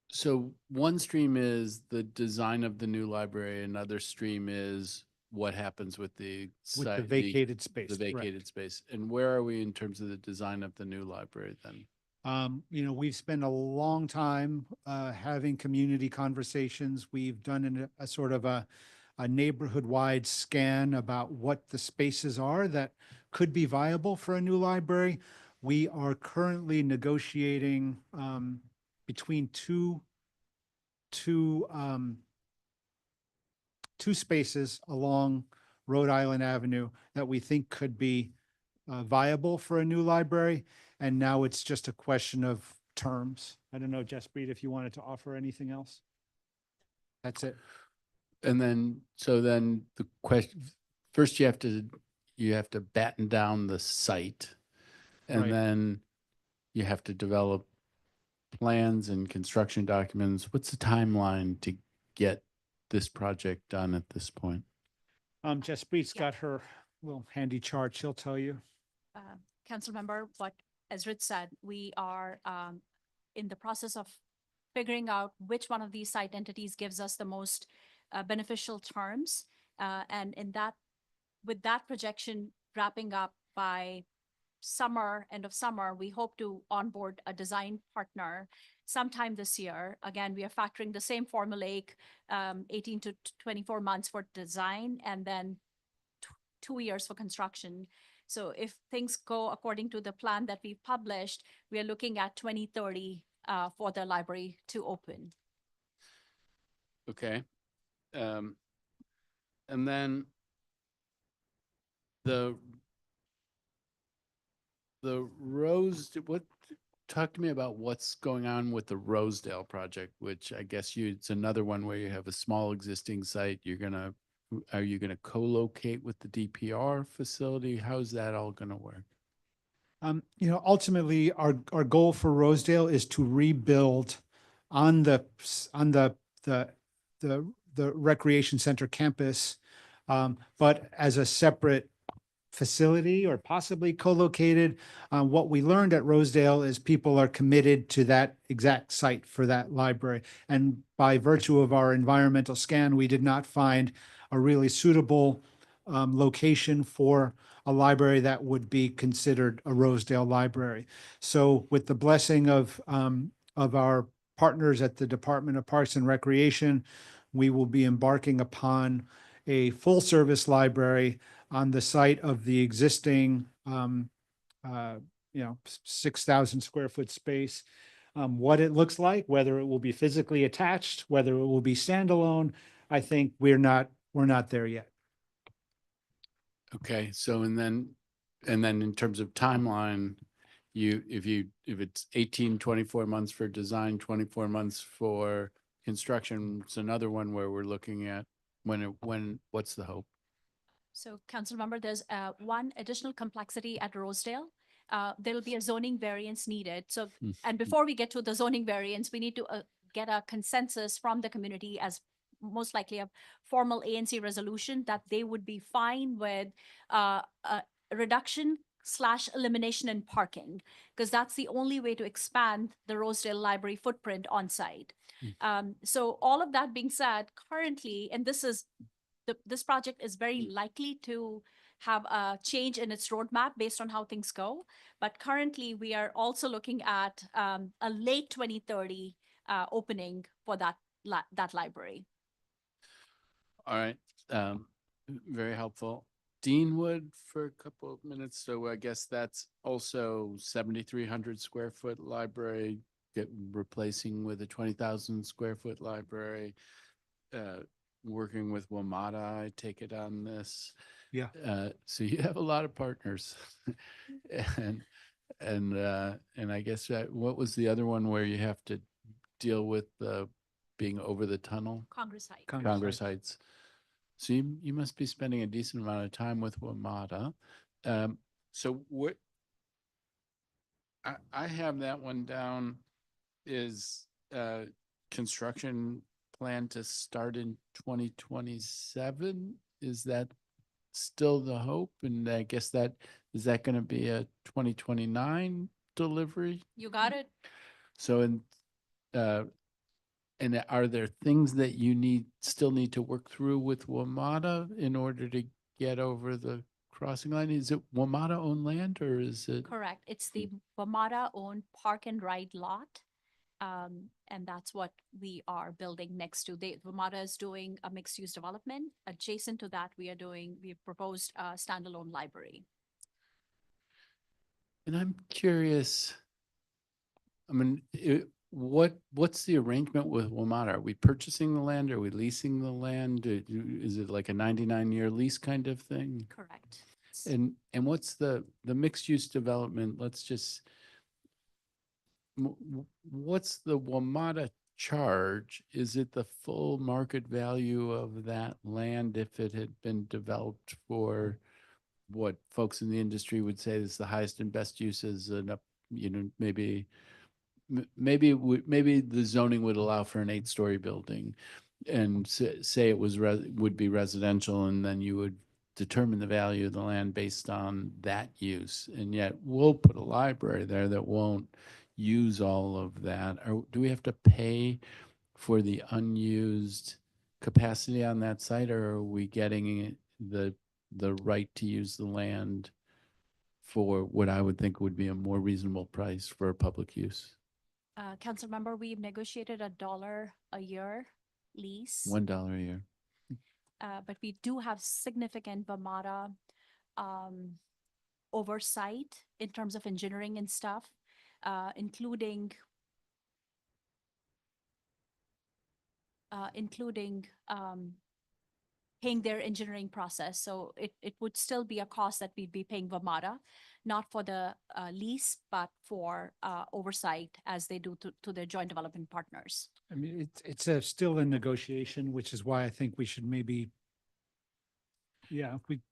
so one stream is the design of the new library, another stream is what happens with the With the site, vacated space. the vacated correct. space. And where are we in terms of the design of the new library then? We've spent a long time having community conversations. We've done a sort of a neighborhood-wide scan about what the spaces are that could be viable for a new library. We are currently negotiating between two spaces along Rhode Island Avenue that we think could be viable for a new library. And now it's just a question of terms. I don't know, Jaspreet, if you wanted to offer anything else. That's it. And then, so then the question, first you have to batten down the site. And Right. then you have to develop plans and construction documents. What's the timeline to get this project done at this point? Jaspreet's got her little handy chart. She'll tell you. Council member, what, as Rich said, we are in the process of figuring out which one of these site entities gives us the most beneficial terms. And with that projection wrapping up by end of summer, we hope to onboard a design partner sometime this year. Again, we are factoring the same formulaic 18 to 24 months for design and then 2 years for construction. So if things go according to the plan that we've published, we are looking at 2030 for the library to open. Okay. And then the talk to me about what's going on with the Rosedale project, which I guess it's another one where you have a small existing site. Are you gonna co-locate with the DPR facility? How's that all gonna work? Ultimately, our goal for Rosedale is to rebuild on the recreation center campus, but as a separate facility or possibly co-located. What we learned at Rosedale is people are committed to that exact site for that library. And by virtue of our environmental scan, we did not find a really suitable location for a library that would be considered a Rosedale library. So with the blessing of our partners at the Department of Parks and Recreation, we will be embarking upon a full-service library on the site of the existing 6,000 square foot space. What it looks like, whether it will be physically attached, whether it will be standalone, I think we're not there yet. Okay, so and then in terms of timeline, if it's 18, 24 months for design, 24 months for construction, it's another one where we're looking at what's the hope? So council member, there's one additional complexity at Rosedale. there'll be a zoning variance needed. So, Hmm. and before we get to the zoning variance, we need to get a consensus from the community, as most likely a formal ANC resolution, that they would be fine with a reduction / elimination in parking, because that's the only way to expand the Rosedale Library footprint on site. So all of that being said, currently, and this project is very likely to have a change in its roadmap based on how things go. But currently, we are also looking at a late 2030 opening for that library. All right. Very helpful. Deanwood for a couple of minutes. So I guess that's also 7,300 square foot library, replacing with a 20,000 square foot library. Working with WMATA, I take it on this. Yeah. So you have a lot of partners. and I guess what was the other one where you have to deal with being over the tunnel? Congress Heights. Congress Heights. So you must be spending a decent amount of time with WMATA. So what I have that one down is construction plan to start in 2027. Is that still the hope? And I guess is that going to be a 2029 delivery? You got it. So and are there things that you still need to work through with WMATA in order to get over the crossing line? Is it WMATA owned land or is it? Correct. It's the WMATA owned park and ride lot. And that's what we are building next to. WMATA is doing a mixed use development. Adjacent to that, we've proposed a standalone library. And I'm curious, I mean, what's the arrangement with WMATA? Are we purchasing the land? Are we leasing the land? Is it like a 99-year lease kind of thing? Correct. And what's the mixed use development? What's the WMATA charge? Is it the full market value of that land if it had been developed for what folks in the industry would say is the highest and best uses, and maybe the zoning would allow for an 8-story building and say it would be residential, and then you would determine the value of the land based on that use. And yet we'll put a library there that won't use all of that. Or do we have to pay for the unused capacity on that site, or are we getting the right to use the land for what I would think would be a more reasonable price for public use? Council member, we've negotiated $1 a year lease. $1 a year. But we do have significant WMATA oversight in terms of engineering and stuff, including paying their engineering process. So it would still be a cost that we'd be paying WMATA, not for the lease, but for oversight as they do to their joint development partners. I mean, it's still in negotiation, which is why I think we should we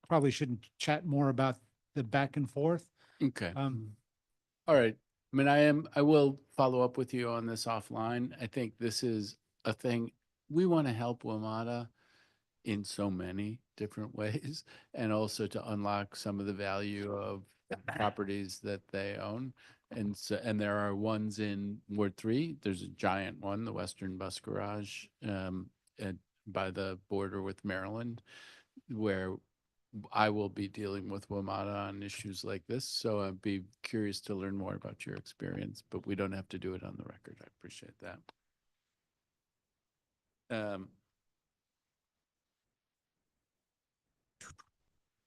probably shouldn't chat more about the back and forth. Okay. All right. I mean, I will follow up with you on this offline. I think this is a thing we want to help WMATA in so many different ways, and also to unlock some of the value of properties that they own. And there are ones in Ward 3. There's a giant one, the Western Bus Garage, by the border with Maryland, where I will be dealing with WMATA on issues like this. So I'd be curious to learn more about your experience, but we don't have to do it on the record. I appreciate that.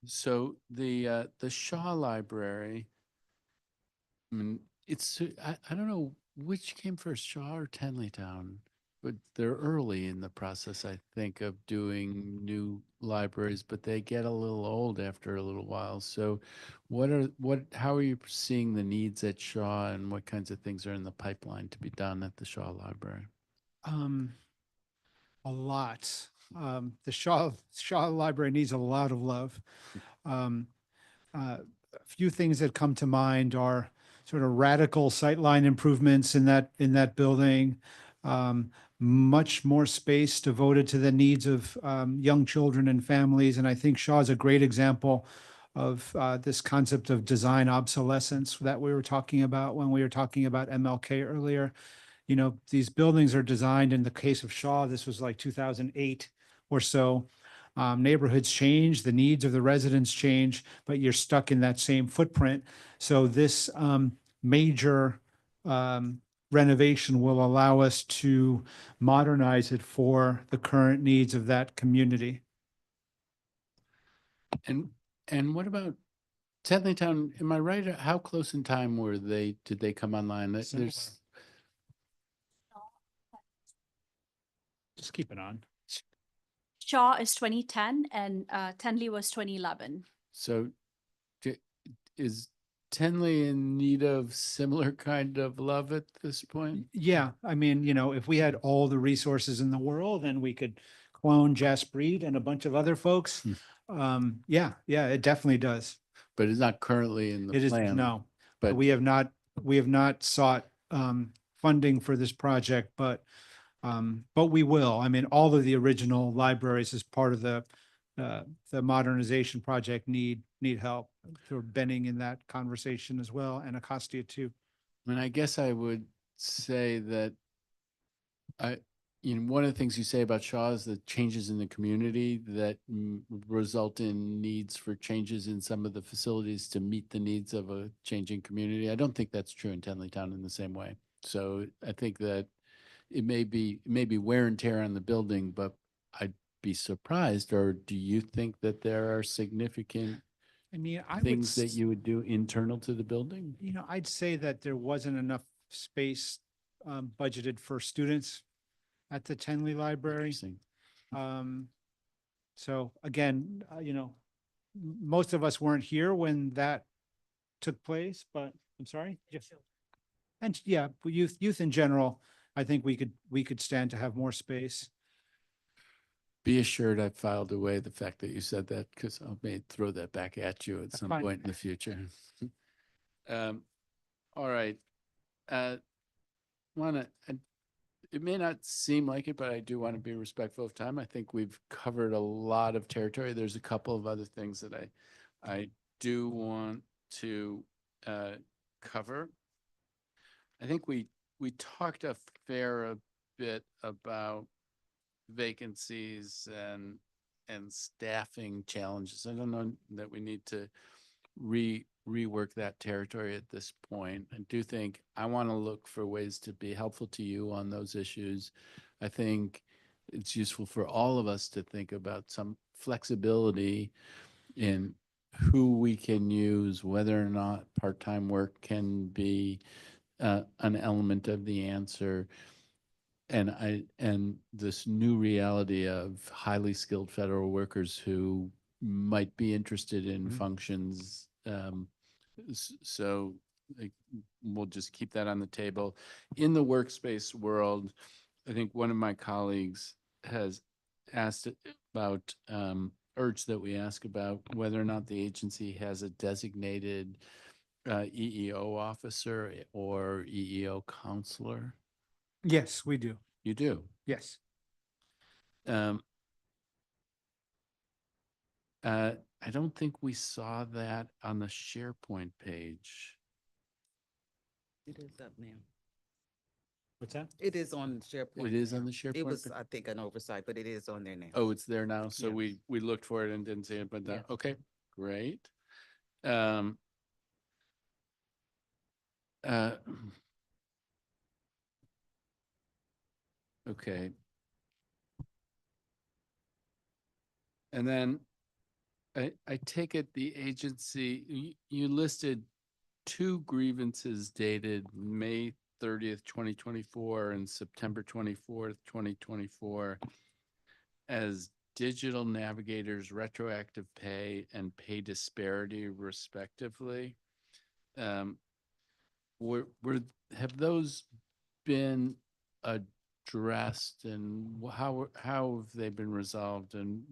So the Shaw Library, I mean, I don't know which came first, Shaw or Tenleytown, but they're early in the process, I think, of doing new libraries, but they get a little old after a little while. So how are you seeing the needs at Shaw, and what kinds of things are in the pipeline to be done at the Shaw Library? A lot. The Shaw Library needs a lot of love. few things that come to mind are sort of radical sightline improvements in that building. Much more space devoted to the needs of young children and families. And I think Shaw is a great example of this concept of design obsolescence that we were talking about when we were talking about MLK earlier. You know, these buildings are designed, in the case of Shaw, this was like 2008 or so. Neighborhoods change, the needs of the residents change, but you're stuck in that same footprint. So this major renovation will allow us to modernize it for the current needs of that community. And what about Tenleytown? Am I right? How close in time did they come online? There's just keep it on. Shaw is 2010 and Tenley was 2011. So is Tenley in need of similar kind of love at this point? Yeah, I mean, you know, if we had all the resources in the world and we could clone Jaspreet and a bunch of other folks, yeah, it definitely does. But it's not currently in the It is, plan. no, but we have not sought funding for this project, but we will. I mean, all of the original libraries as part of the modernization project need help. Sort of Benning in that conversation as well, and Acostia too. And I guess I would say that one of the things you say about Shaw is the changes in the community that result in needs for changes in some of the facilities to meet the needs of a changing community. I don't think that's true in Tenleytown in the same way. So I think that it may be wear and tear on the building, but I'd be surprised. Or do you think that there are significant things that you would do internal to the building? You know, I'd say that there wasn't enough space budgeted for students at the Tenley Library. So again, you know, most of us weren't here when that took place, but I'm sorry. Yes. And yeah, youth in general, I think we could stand to have more space. Be assured I filed away the fact that you said that, because I may throw that back at you at some point in the future. All right. It may not seem like it, but I do want to be respectful of time. I think we've covered a lot of territory. There's a couple of other things that I do want to cover. I think we talked a fair bit about vacancies and staffing challenges. I don't know that we need to rework that territory at this point. I do think I want to look for ways to be helpful to you on those issues. I think it's useful for all of us to think about some flexibility in who we can use, whether or not part-time work can be an element of the answer. And this new reality of highly skilled federal workers who might be interested in functions. So we'll just keep that on the table. In the workspace world, I think one of my colleagues has asked about, urged that we ask about whether or not the agency has a designated EEO officer or EEO counselor. Yes, we do. You do? Yes. I don't think we saw that on the SharePoint page. It is up now. What's that? It is on SharePoint. It is now. on the SharePoint? It was, I think, an oversight, but it is on there now. Oh, it's there now. So Yes. we looked for it and didn't see it, but Yes. okay, great. Okay. And then I take it the agency, you listed 2 grievances dated May 30th, 2024 and September 24th, 2024 as digital navigators, retroactive pay, and pay disparity respectively. Have those been addressed, and how have they been resolved? And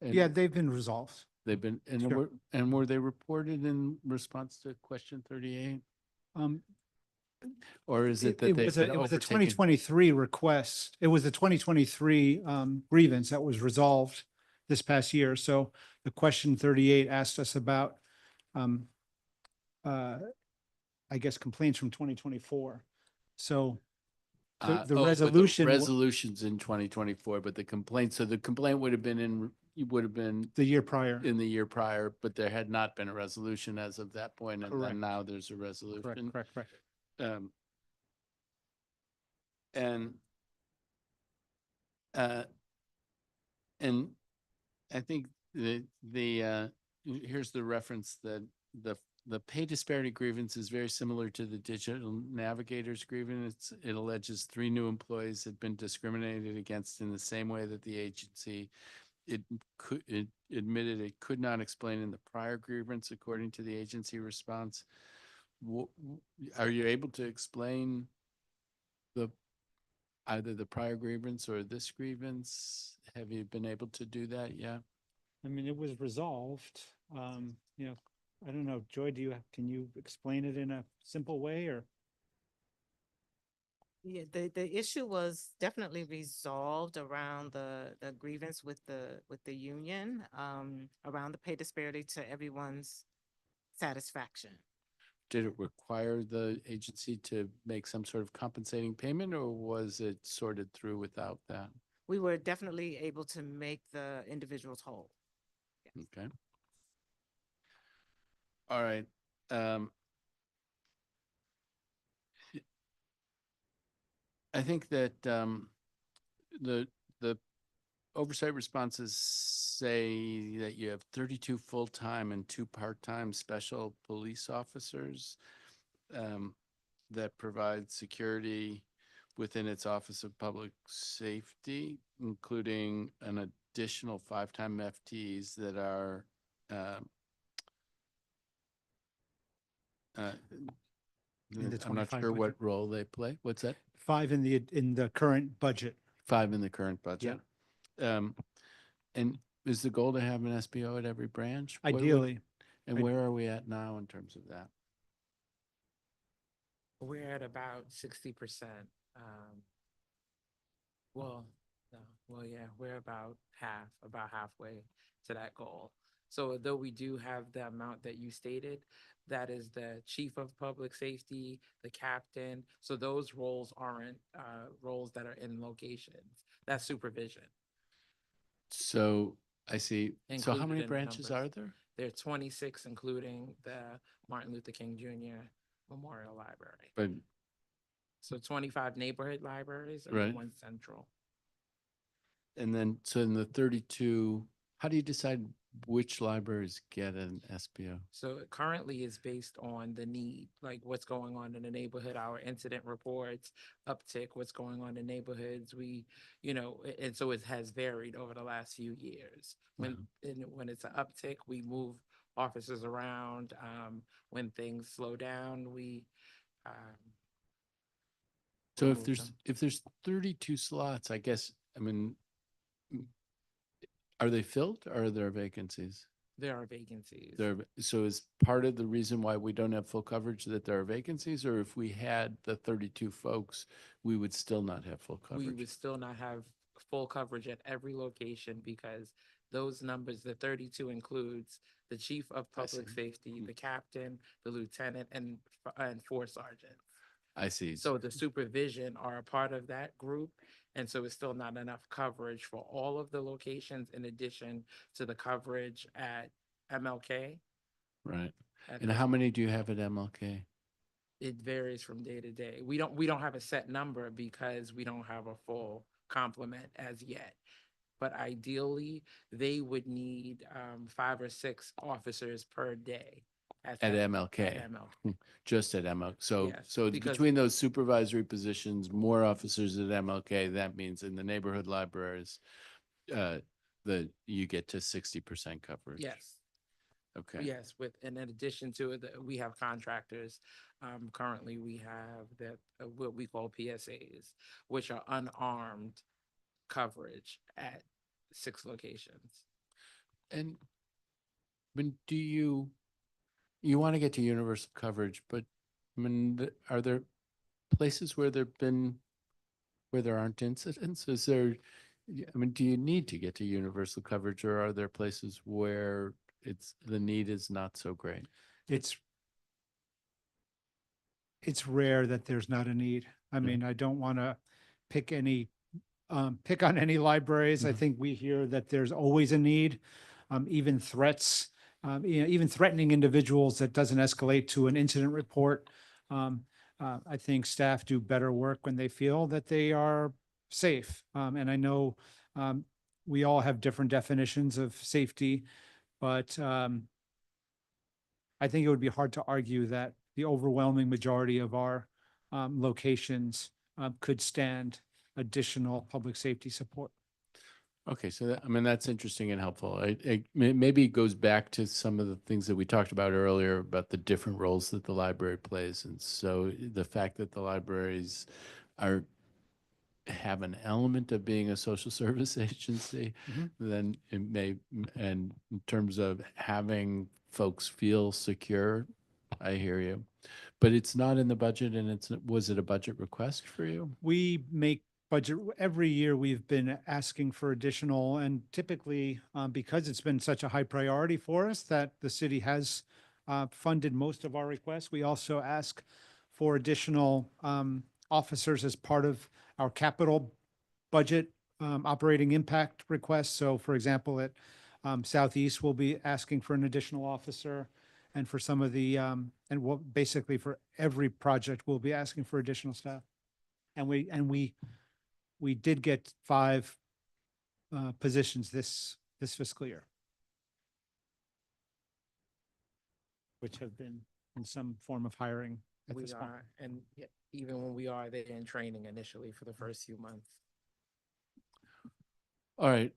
Yeah, they've been resolved. They've been, and Sure. were they reported in response to question 38? Um, Or is it that they've been it was a overtaken? 2023 request. It was the 2023 grievance that was resolved this past year. So the question 38 asked us about, I guess, complaints from 2024. So the But the resolution, resolution's in 2024, but the complaint, so the complaint would have been the year prior. in the year prior, but there had not been a resolution as of that point, and Correct. then now there's a resolution. Correct. Um, and uh, and I think here's the reference that the pay disparity grievance is very similar to the digital navigators grievance. It alleges 3 new employees had been discriminated against in the same way that the agency it admitted it could not explain in the prior grievance, according to the agency response. Are you able to explain either the prior grievance or this grievance? Have you been able to do that yet? I mean, it was resolved. I don't know, Joy, can you explain it in a simple way or? Yeah, the issue was definitely resolved around the grievance with the union, around the pay disparity to everyone's satisfaction. Did it require the agency to make some sort of compensating payment, or was it sorted through without that? We were definitely able to make the individuals whole. Okay. All right. I think that the oversight responses say that you have 32 full-time and 2 part-time special police officers that provide security within its Office of Public Safety, including an additional 5-time FTEs that are In the I'm not 25 sure what budget. role they play. What's that? 5 in the current budget. 5 in the current budget. And is the goal to have an SPO at every branch? Ideally. And where are we at now in terms of that? We're at about 60%. We're about halfway to that goal. So though we do have the amount that you stated, that is the chief of public safety, the captain. So those roles aren't roles that are in locations. That's supervision. So I see. So how Included many in the branches numbers. are there? There are 26, including the Martin Luther King Jr. Memorial Library. But So 25 neighborhood libraries and Right. 1 central. and then so in the 32, how do you decide which libraries get an SPO? So it currently is based on the need, like what's going on in the neighborhood, our incident reports, uptick, what's going on in neighborhoods. And so it has varied over the last few years. When it's an uptick, we move officers around. When things slow down, we So remove them. if there's 32 slots, I guess, I mean, are they filled or are there vacancies? There are vacancies. So is part of the reason why we don't have full coverage that there are vacancies, or if we had the 32 folks, we would still not have full We coverage? would still not have full coverage at every location because those numbers, the 32 includes the chief of public safety, the captain, the lieutenant, and 4 sergeants. I see. So the supervision are a part of that group. And so it's still not enough coverage for all of the locations in addition to the coverage at MLK. Right. At And this how many do you have at MLK? It varies from day to day. We don't have a set number because we don't have a full complement as yet. But ideally, they would need 5 or 6 officers per day At that- MLK. At MLK. Just at MLK. So, Yes, so because- between those supervisory positions, more officers at MLK, that means in the neighborhood libraries, you get to 60% coverage. Yes. Okay. Yes, and in addition to it, we have contractors. Currently, we have what we call PSAs, which are unarmed coverage at 6 locations. And mean, you want to get to universal coverage, but I mean, are there places where there aren't incidents? Is there, I mean, do you need to get to universal coverage, or are there places where the need is not so great? It's rare that there's not a need. I mean, I don't want to pick on any libraries. I think we hear that there's always a need, even threats, even threatening individuals that doesn't escalate to an incident report. I think staff do better work when they feel that they are safe. And I know we all have different definitions of safety, but I think it would be hard to argue that the overwhelming majority of our locations could stand additional public safety support. Okay, so I mean, that's interesting and helpful. Maybe it goes back to some of the things that we talked about earlier about the different roles that the library plays. And so the fact that the libraries have an element of being a social service agency, then it may, and in terms of having folks feel secure, I hear you. But it's not in the budget, and was it a budget request for you? We make budget every year. We've been asking for additional, and typically because it's been such a high priority for us that the city has funded most of our requests. We also ask for additional officers as part of our capital budget operating impact requests. So for example, at Southeast, we'll be asking for an additional officer. And for some of the, basically for every project, we'll be asking for additional staff. And we did get 5 positions this fiscal year, which have been in some form of hiring at We this point. are, and even when we are there in training initially for the first few months. All right,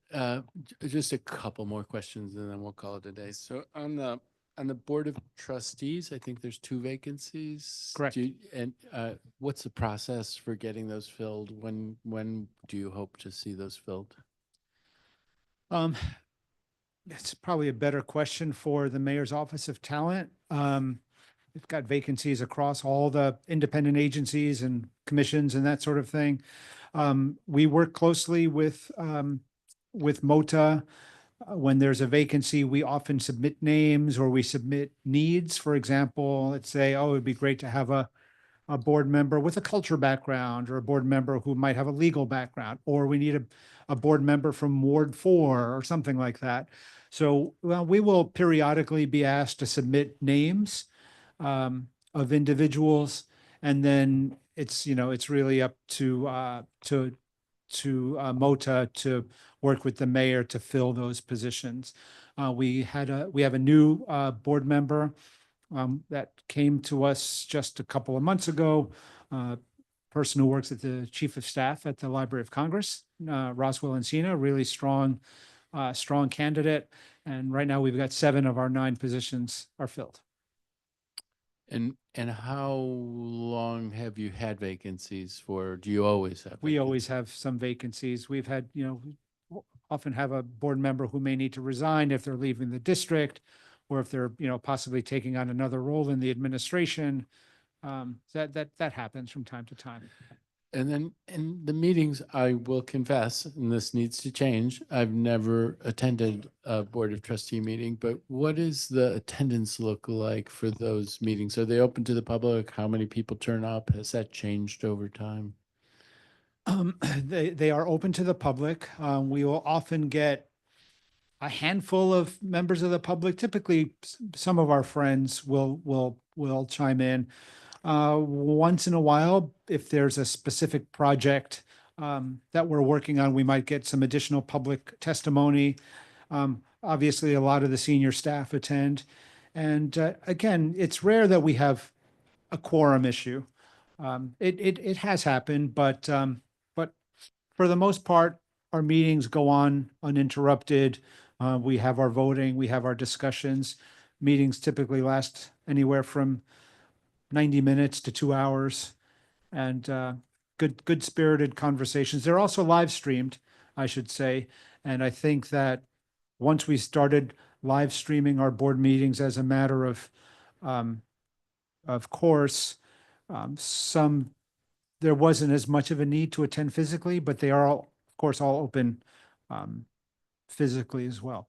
just a couple more questions and then we'll call it a day. So on the Board of Trustees, I think there's 2 vacancies. Correct. And what's the process for getting those filled? When do you hope to see those filled? That's probably a better question for the Mayor's Office of Talent. We've got vacancies across all the independent agencies and commissions and that sort of thing. We work closely with MOTA. When there's a vacancy, we often submit names or we submit needs. For example, let's say, oh, it'd be great to have a board member with a culture background, or a board member who might have a legal background, or we need a board member from Ward 4 or something like that. So, well, we will periodically be asked to submit names of individuals, and then it's really up to MOTA to work with the mayor to fill those positions. We have a new board member that came to us just a couple of months ago. Person who works at the Chief of Staff at the Library of Congress, Roswell Encina, really strong candidate. And right now we've got 7 of our 9 positions are filled. And how long have you had vacancies for? Do you always have? We always have some vacancies. We've had, often have a board member who may need to resign if they're leaving the district, or if they're, possibly taking on another role in the administration. That happens from time to time. And then in the meetings, I will confess, and this needs to change, I've never attended a Board of Trustee meeting, but what does the attendance look like for those meetings? Are they open to the public? How many people turn up? Has that changed over time? They are open to the public. We will often get a handful of members of the public. Typically, some of our friends will chime in. Once in a while, if there's a specific project that we're working on, we might get some additional public testimony. Obviously, a lot of the senior staff attend. And again, it's rare that we have a quorum issue. It has happened, but for the most part, our meetings go on uninterrupted. We have our voting, we have our discussions. Meetings typically last anywhere from 90 minutes to 2 hours, and good spirited conversations. They're also live streamed, I should say. And I think that once we started live streaming our board meetings as a matter of course. There wasn't as much of a need to attend physically, but they are all, of course, all open physically as well.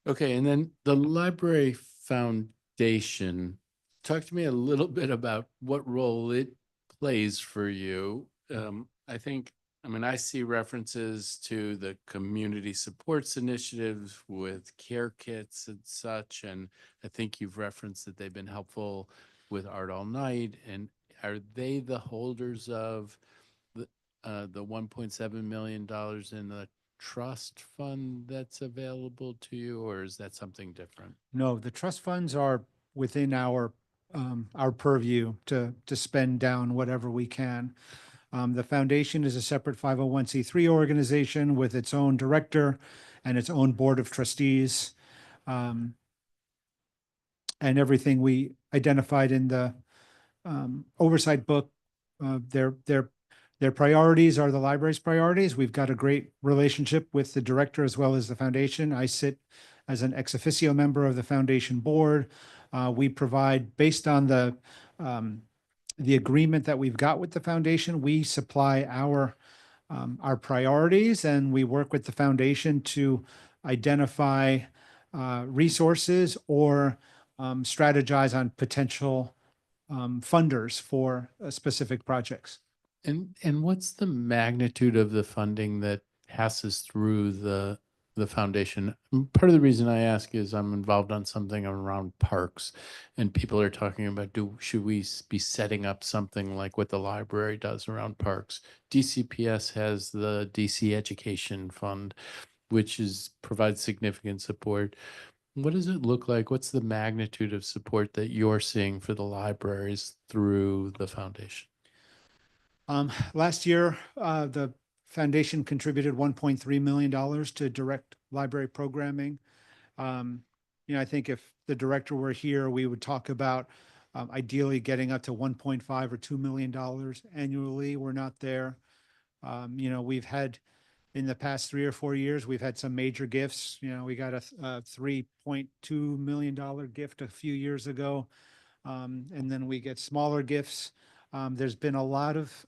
Okay, and then the Library Foundation, talk to me a little bit about what role it plays for you. I see references to the community supports initiatives with care kits and such, and I think you've referenced that they've been helpful with Art All Night. And are they the holders of the $1.7 million in the trust fund that's available to you, or is that something different? No, the trust funds are within our purview to spend down whatever we can. The foundation is a separate 501c3 organization with its own director and its own board of trustees. And everything we identified in the oversight book, their priorities are the library's priorities. We've got a great relationship with the director as well as the foundation. I sit as an ex officio member of the foundation board. We provide, based on the agreement that we've got with the foundation, we supply our priorities, and we work with the foundation to identify resources or strategize on potential funders for specific projects. And what's the magnitude of the funding that passes through the foundation? Part of the reason I ask is I'm involved on something around parks, and people are talking about should we be setting up something like what the library does around parks? DCPS has the DC Education Fund, which provides significant support. What does it look like? What's the magnitude of support that you're seeing for the libraries through the foundation? Last year, the foundation contributed $1.3 million to direct library programming. I think if the director were here, we would talk about ideally getting up to $1.5 or $2 million annually. We're not there. We've had, in the past 3 or 4 years, we've had some major gifts. We got a $3.2 million gift a few years ago. And then we get smaller gifts. There's been a lot of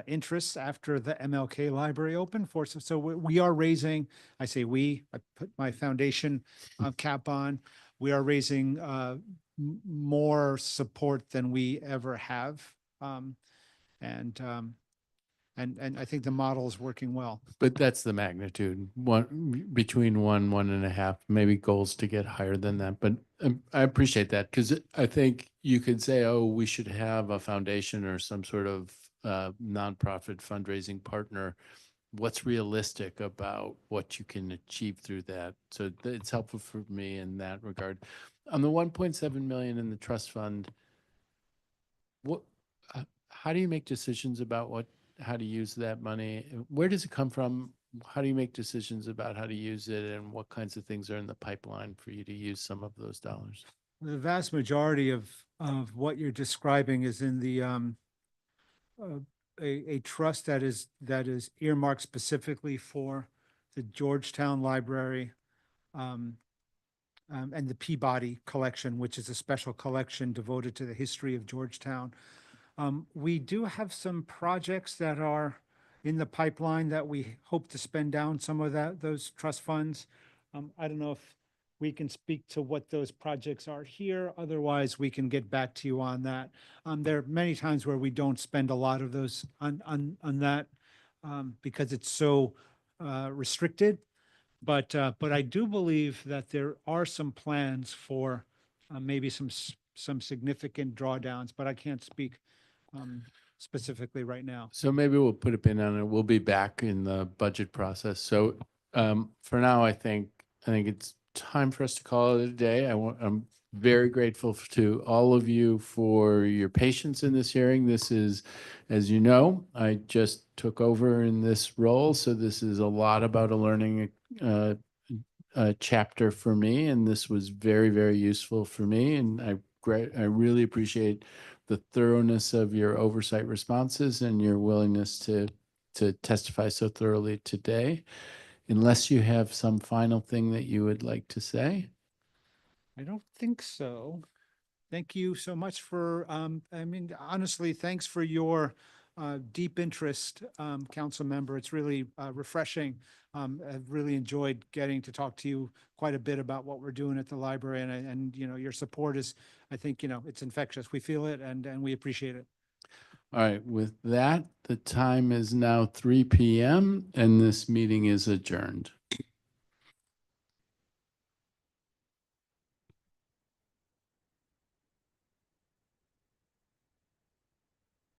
interest after the MLK library opened for, so we are raising, I say we, I put my foundation cap on, we are raising more support than we ever have. And I think the model is working well. But that's the magnitude, between 1.5, maybe goals to get higher than that. But I appreciate that, because I think you could say, oh, we should have a foundation or some sort of nonprofit fundraising partner. What's realistic about what you can achieve through that? So it's helpful for me in that regard. On the 1.7 million in the trust fund, how do you make decisions about how to use that money? Where does it come from? How do you make decisions about how to use it, and what kinds of things are in the pipeline for you to use some of those dollars? The vast majority of what you're describing is in the a trust that is earmarked specifically for the Georgetown Library and the Peabody Collection, which is a special collection devoted to the history of Georgetown. We do have some projects that are in the pipeline that we hope to spend down some of those trust funds. I don't know if we can speak to what those projects are here. Otherwise, we can get back to you on that. There are many times where we don't spend a lot of those on that because it's so restricted. But I do believe that there are some plans for maybe some significant drawdowns, but I can't speak specifically right now. So maybe we'll put a pin on it. We'll be back in the budget process. So for now, I think it's time for us to call it a day. I'm very grateful to all of you for your patience in this hearing. This is, as you know, I just took over in this role, so this is a lot about a learning chapter for me, and this was very, very useful for me, and I really appreciate the thoroughness of your oversight responses and your willingness to testify so thoroughly today. Unless you have some final thing that you would like to say? I don't think so. Thank you so much for, honestly, thanks for your deep interest, council member. It's really refreshing. I've really enjoyed getting to talk to you quite a bit about what we're doing at the library, and your support is, I think, it's infectious. We feel it, and we appreciate it. All right, with that, the time is now 3 p.m. and this meeting is adjourned.